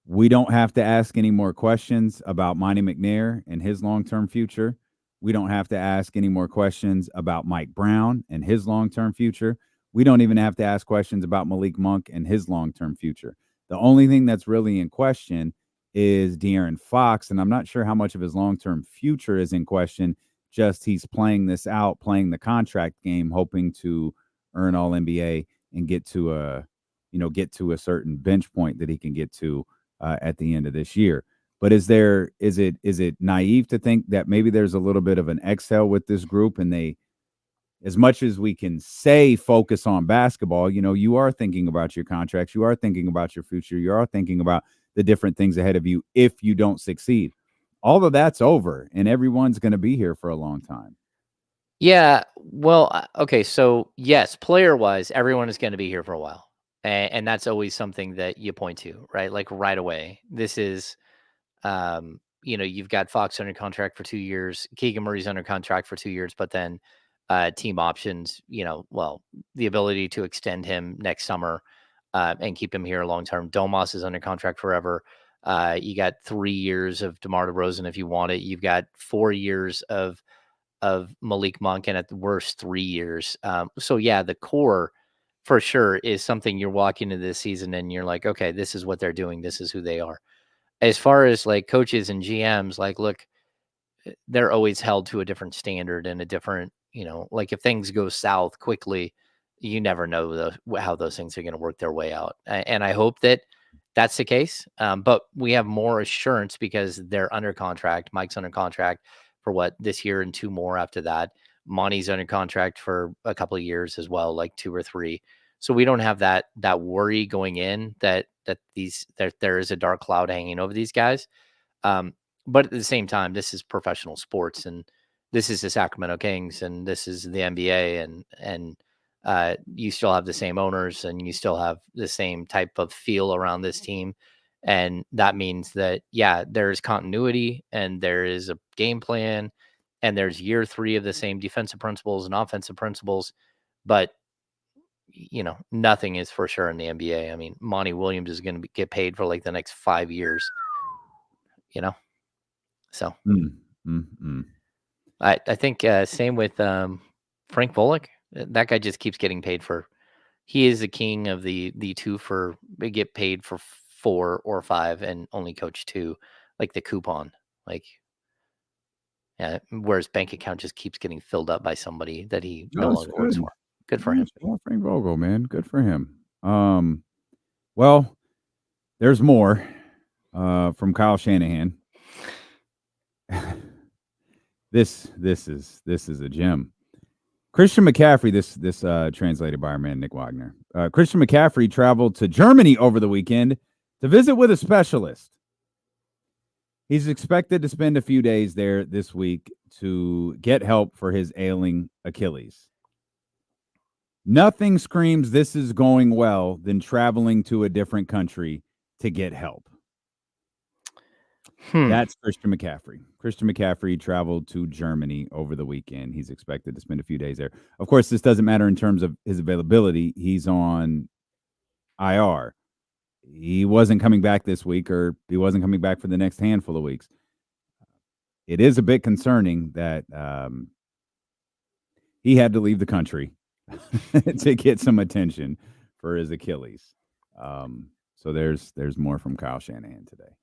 we don't have to ask any more questions about Monty McNair and his long-term future? We don't have to ask any more questions about Mike Brown and his long-term future. We don't even have to ask questions about Malik Monk and his long-term future. The only thing that's really in question is De'Aaron Fox, and I'm not sure how much of his long-term future is in question. Just he's playing this out, playing the contract game, hoping to earn All-NBA and get to a certain bench point that he can get to at the end of this year. But is it naive to think that maybe there's a little bit of an exhale with this group, and they, as much as we can say focus on basketball, you are thinking about your contracts, you are thinking about your future, you are thinking about the different things ahead of you if you don't succeed. All of that's over, and everyone's going to be here for a long time. Yeah, well, okay, so yes, player-wise, everyone is going to be here for a while, and that's always something that you point to, right? Like right away. This is, you've got Fox under contract for 2 years, Keegan Murray's under contract for 2 years, but then team options, the ability to extend him next summer and keep him here long term. Domas is under contract forever. You got 3 years of DeMar DeRozan if you want it. You've got 4 years of Malik Monk, and at the worst 3 years. So yeah, the core for sure is something you're walking into this season and you're like, okay, this is what they're doing. This is who they are. As far as like coaches and GMs, like, look, they're always held to a different standard and a different, like if things go south quickly, you never know how those things are going to work their way out. And I hope that that's the case. But we have more assurance because they're under contract. Mike's under contract for this year and 2 more after that. Monty's under contract for a couple of years as well, like 2 or 3. So we don't have that worry going in that there is a dark cloud hanging over these guys. But at the same time, this is professional sports, and this is the Sacramento Kings, and this is the NBA, and you still have the same owners, and you still have the same type of feel around this team. And that means that, yeah, there's continuity and there is a game plan and there's year 3 of the same defensive principles and offensive principles. But, nothing is for sure in the NBA. I mean, Monty Williams is going to get paid for like the next 5 years, So I think same with Frank Volek. That guy just keeps getting paid for. He is the king of the 2 for they get paid for 4 or 5 and only coach 2, like the coupon. Like, yeah, whereas bank account just keeps getting filled up by somebody that he no longer works for. Good for him. Frank Vogel, man. Good for him. Well, there's more from Kyle Shanahan. This is a gem. Christian McCaffrey, this translated by our man Nick Wagner. Christian McCaffrey traveled to Germany over the weekend to visit with a specialist. He's expected to spend a few days there this week to get help for his ailing Achilles. Nothing screams this is going well than traveling to a different country to get help. That's Christian McCaffrey. Christian McCaffrey traveled to Germany over the weekend. He's expected to spend a few days there. Of course, this doesn't matter in terms of his availability. He's on IR. he wasn't coming back this week, or he wasn't coming back for the next handful of weeks. It is a bit concerning that he had to leave the country to get some attention for his Achilles. So there's more from Kyle Shanahan today.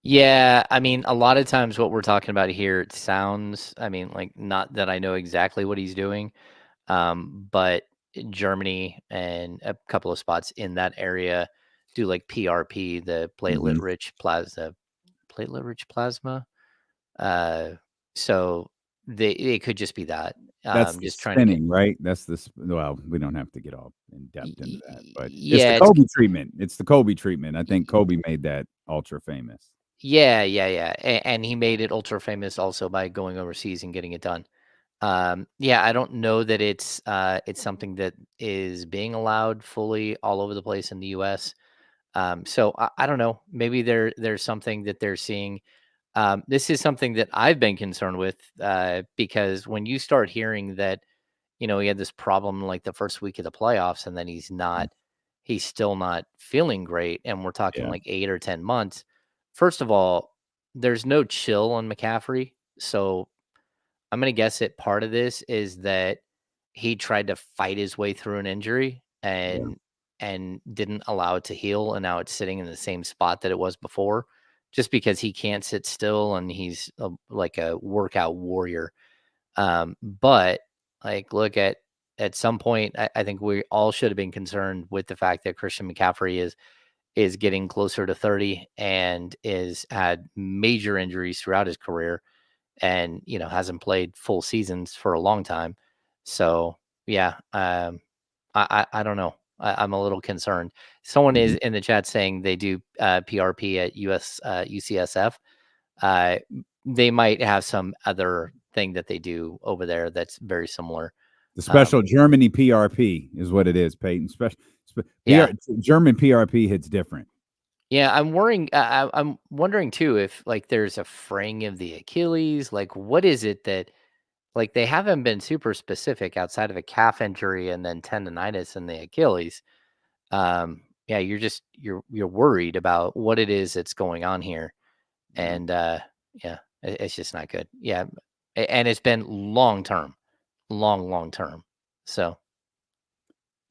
Yeah, I mean, a lot of times what we're talking about here, it sounds, I mean, like, not that I know exactly what he's doing, but Germany and a couple of spots in that area do like PRP, the platelet-rich plasma. So it could just be that. That's the Just trying to get. spinning, right? That's the well, we don't have to get all in depth into that, but it's the Yeah, Kobe treatment. It's the Kobe treatment. I think Kobe made that ultra famous. yeah. And he made it ultra famous also by going overseas and getting it done. Yeah, I don't know that it's something that is being allowed fully all over the place in the US. So I don't know. Maybe there's something that they're seeing. This is something that I've been concerned with, because when you start hearing that, he had this problem like the first week of the playoffs, and then he's still not feeling great, and we're talking Yeah. like 8 or 10 months. First of all, there's no chill on McCaffrey, so I'm gonna guess that part of this is that he tried to fight his way through an injury and didn't allow it to heal, and now it's sitting in the same spot that it was before, just because he can't sit still and he's like a workout warrior. But like, look at some point, I think we all should have been concerned with the fact that Christian McCaffrey is getting closer to 30 and is had major injuries throughout his career, and hasn't played full seasons for a long time. So yeah, I don't know. I'm a little concerned. Someone is in the chat saying they do PRP at UCSF. Uh, they might have some other thing that they do over there that's very similar. The special Germany PRP is what it is, Peyton. Yeah. German PRP hits different. Yeah, I'm worrying. I'm wondering too if like there's a fraying of the Achilles. Like, what is it that like they haven't been super specific outside of a calf injury and then tendonitis in the Achilles. Yeah, you're worried about what it is that's going on here, and yeah, it's just not good. Yeah, and it's been long term, long term. So.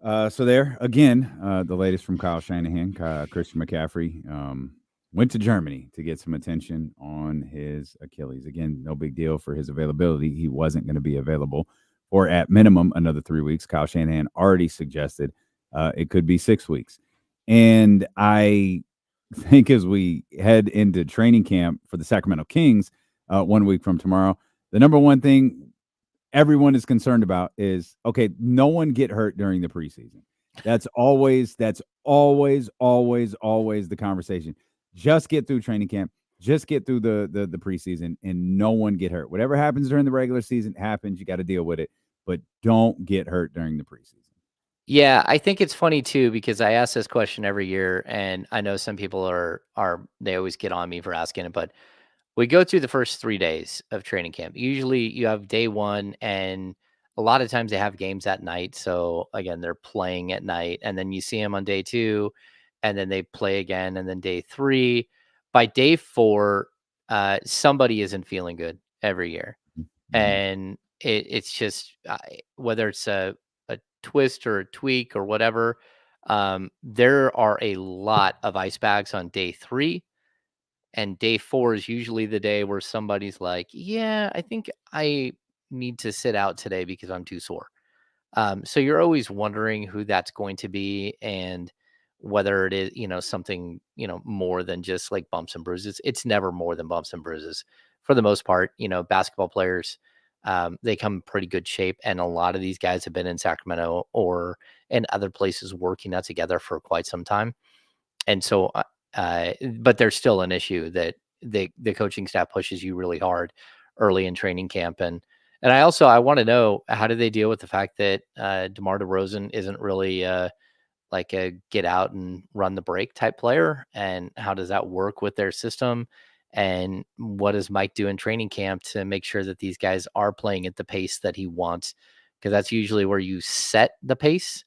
So there again, the latest from Kyle Shanahan. Christian McCaffrey went to Germany to get some attention on his Achilles. Again, no big deal for his availability. He wasn't going to be available for at minimum another 3 weeks. Kyle Shanahan already suggested it could be 6 weeks. And I think as we head into training camp for the Sacramento Kings 1 week from tomorrow, the number one thing everyone is concerned about is, okay, no one get hurt during the preseason. That's always the conversation. Just get through training camp, just get through the preseason, and no one get hurt. Whatever happens during the regular season happens. You got to deal with it, but don't get hurt during the preseason. Yeah, I think it's funny too, because I ask this question every year, and I know some people are they always get on me for asking it, but we go through the first 3 days of training camp. Usually you have day 1, and a lot of times they have games at night. So again, they're playing at night, and then you see them on day 2, and then they play again. And then day 3, by day 4, somebody isn't feeling good every year. And it's just, whether it's a twist or a tweak or whatever, there are a lot of ice bags on day 3. And day 4 is usually the day where somebody's like, yeah, I think I need to sit out today because I'm too sore. So you're always wondering who that's going to be, and whether it is, something, more than just like bumps and bruises. It's never more than bumps and bruises for the most part. Basketball players, they come in pretty good shape. And a lot of these guys have been in Sacramento or in other places working out together for quite some time. And so, but there's still an issue that the coaching staff pushes you really hard early in training camp. And I want to know, how do they deal with the fact that DeMar DeRozan isn't really like a get out and run the break type player? And how does that work with their system? And what does Mike do in training camp to make sure that these guys are playing at the pace that he wants? Because that's usually where you set the pace,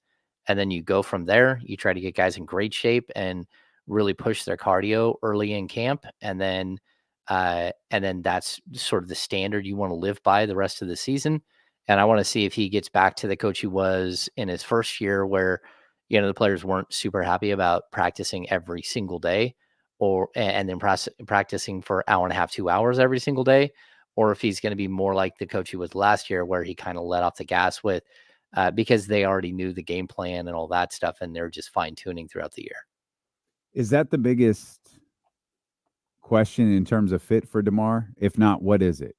and then you go from there. You try to get guys in great shape. And really push their cardio early in camp, and then that's sort of the standard you want to live by the rest of the season. And I want to see if he gets back to the coach he was in his first year, where the players weren't super happy about practicing every single day, and then practicing for an hour and a half, 2 hours every single day, or if he's going to be more like the coach he was last year, where he kind of let off the gas with because they already knew the game plan and all that stuff, and they're just fine tuning throughout the year. Is that the biggest question in terms of fit for DeMar? If not, what is it?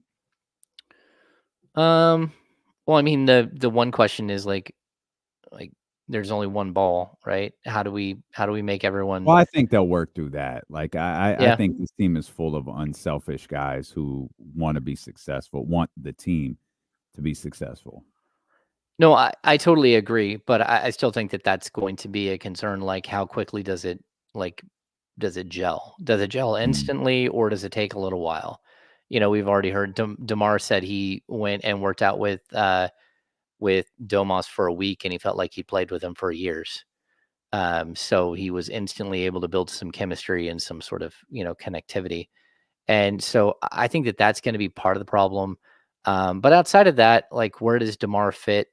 Well, I mean, the one question is like there's only one ball, right? How do we make everyone? Well, I think they'll work through that. Like I Yeah. think this team is full of unselfish guys who want to be successful, want the team to be successful. No, I totally agree, but I still think that that's going to be a concern. Like, how quickly does it gel? Does it gel instantly, or does it take a little while? We've already heard DeMar said he went and worked out with Domas for a week, and he felt like he played with him for years. So he was instantly able to build some chemistry and some sort of connectivity. And so I think that that's going to be part of the problem. But outside of that, like, where does DeMar fit,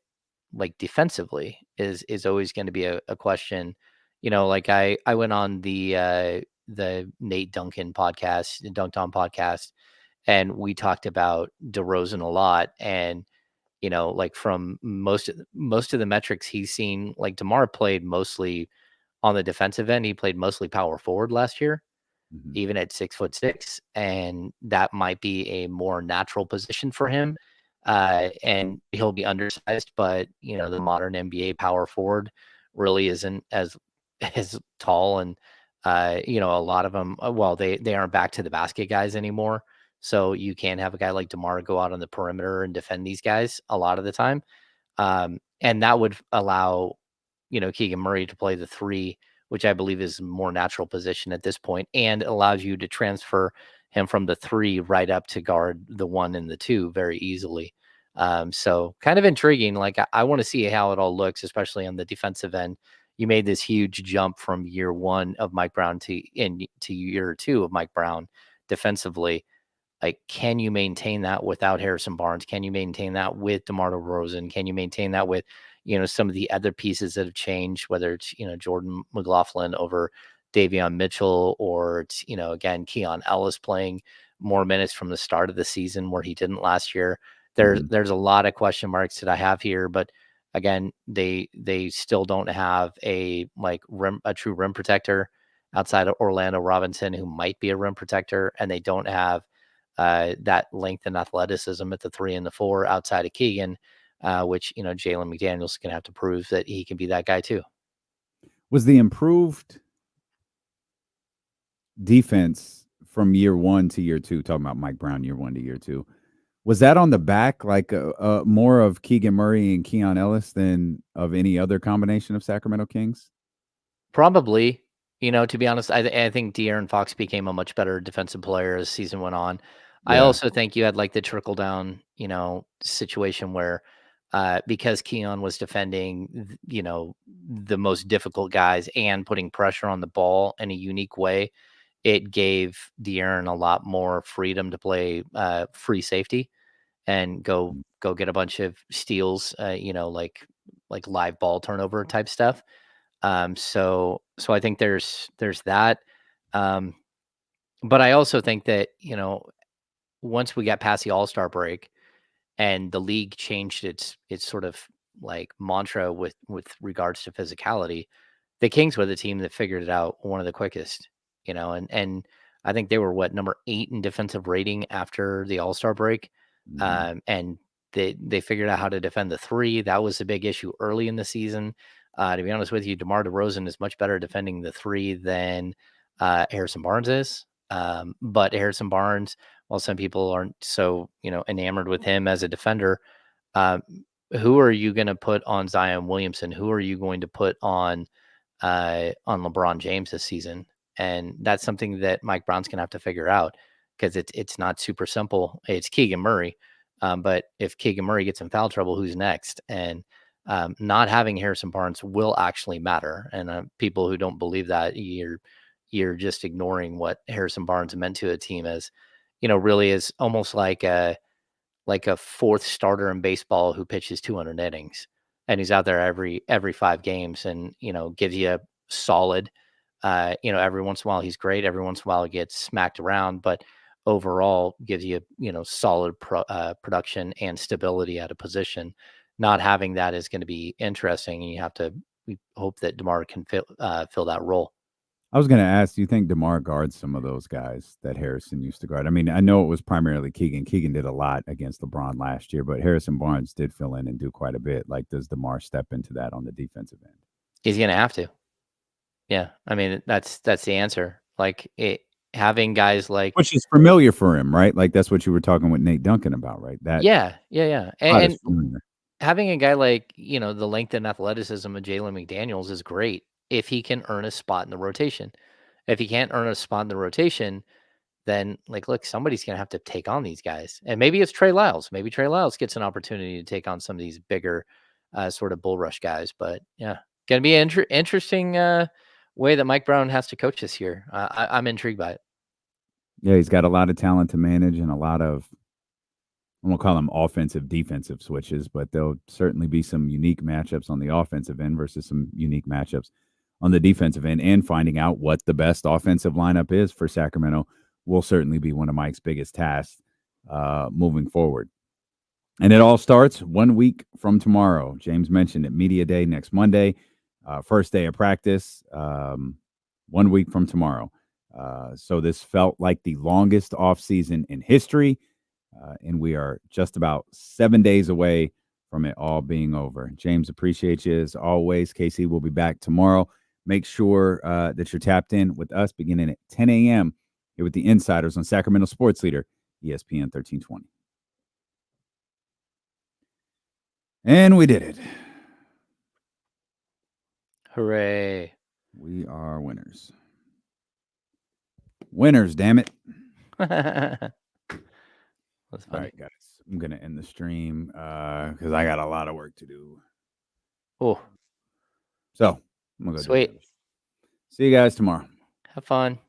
like, defensively is always going to be a question. Like I went on the Nate Duncan podcast, the Dunked On podcast, and we talked about DeRozan a lot. And like, from most of the metrics he's seen, like, DeMar played mostly on the defensive end. He played mostly power forward last year, even at 6'6", and that might be a more natural position for him. And he'll be undersized, but the modern NBA power forward really isn't as tall, and a lot of them, well, they aren't back to the basket guys anymore. So you can't have a guy like DeMar go out on the perimeter and defend these guys a lot of the time. And that would allow, Keegan Murray to play the 3, which I believe is a more natural position at this point, and allows you to transfer him from the 3 right up to guard the 1 and the 2 very easily. So kind of intriguing. Like, I want to see how it all looks, especially on the defensive end. You made this huge jump from year 1 of Mike Brown to year 2 of Mike Brown defensively. Like, can you maintain that without Harrison Barnes? Can you maintain that with DeMar DeRozan? Can you maintain that with, some of the other pieces that have changed, whether it's, Jordan McLaughlin over Davion Mitchell, or it's, again, Keon Ellis playing more minutes from the start of the season where he didn't last year. There's a lot of question marks that I have here, but again, they still don't have a true rim protector outside of Orlando Robinson, who might be a rim protector, and they don't have that length and athleticism at the 3 and the 4 outside of Keegan, which, Jalen McDaniels is going to have to prove that he can be that guy too. Was the improved defense from year 1 to year 2, talking about Mike Brown year 1 to year 2, was that on the back, like, more of Keegan Murray and Keon Ellis than of any other combination of Sacramento Kings? Probably. To be honest, I think De'Aaron Fox became a much better defensive player as the season went on. I also think you had, like, the trickle down, situation where because Keon was defending, the most difficult guys and putting pressure on the ball in a unique way, it gave De'Aaron a lot more freedom to play free safety and go get a bunch of steals, like live ball turnover type stuff. So I think there's that. But I also think that, once we got past the All-Star break and the league changed its sort of like mantra with regards to physicality, the Kings were the team that figured it out one of the quickest, and I think they were number 8 in defensive rating after the All-Star break. And they figured out how to defend the 3. That was a big issue early in the season. To be honest with you, DeMar DeRozan is much better defending the 3 than Harrison Barnes is. But Harrison Barnes, while some people aren't so, enamored with him as a defender, who are you going to put on Zion Williamson? Who are you going to put on LeBron James this season? And that's something that Mike Brown's going to have to figure out, because it's not super simple. It's Keegan Murray. But if Keegan Murray gets in foul trouble, who's next? And not having Harrison Barnes will actually matter. And people who don't believe that, you're you're just ignoring what Harrison Barnes meant to a team as, really is almost like a fourth starter in baseball who pitches 200 innings, and he's out there every 5 games and, gives you a solid, every once in a while he's great. Every once in a while he gets smacked around, but overall gives you, solid production and stability at a position. Not having that is going to be interesting, and we hope that DeMar can fill that role. I was going to ask, do you think DeMar guards some of those guys that Harrison used to guard? I mean, I know it was primarily Keegan. Keegan did a lot against LeBron last year, but Harrison Barnes did fill in and do quite a bit. Like, does DeMar step into that on the defensive end? He's going to have to. Yeah. I mean, that's the answer. Like, having guys like, which is familiar for him, right? Like, that's what you were talking with Nate Duncan about, right? That yeah. And having a guy like, the length and athleticism of Jalen McDaniels is great if he can earn a spot in the rotation. If he can't earn a spot in the rotation, then, like, look, somebody's going to have to take on these guys. And maybe it's Trey Lyles. Maybe Trey Lyles gets an opportunity to take on some of these bigger sort of bull rush guys. But, yeah, going to be an interesting way that Mike Brown has to coach this year. I'm intrigued by it. Yeah, he's got a lot of talent to manage and a lot of, I won't call them offensive, defensive switches, but there'll certainly be some unique matchups on the offensive end versus some unique matchups on the defensive end, and finding out what the best offensive lineup is for Sacramento will certainly be one of Mike's biggest tasks moving forward. And it all starts 1 week from tomorrow. James mentioned it, Media Day next Monday, first day of practice, 1 week from tomorrow. So this felt like the longest offseason in history, and we are just about 7 days away from it all being over. James, appreciate you as always. KC will be back tomorrow. Make sure that you're tapped in with us beginning at 10 a.m. here with the Insiders on Sacramento Sports Leader, ESPN 1320. And we did it. Hooray. We are winners. Winners, damn it. That's funny. All right, guys. I'm going to end the stream because I got a lot of work to do. Oh. So, I'm going to go Sweet. See you guys tomorrow. Have fun.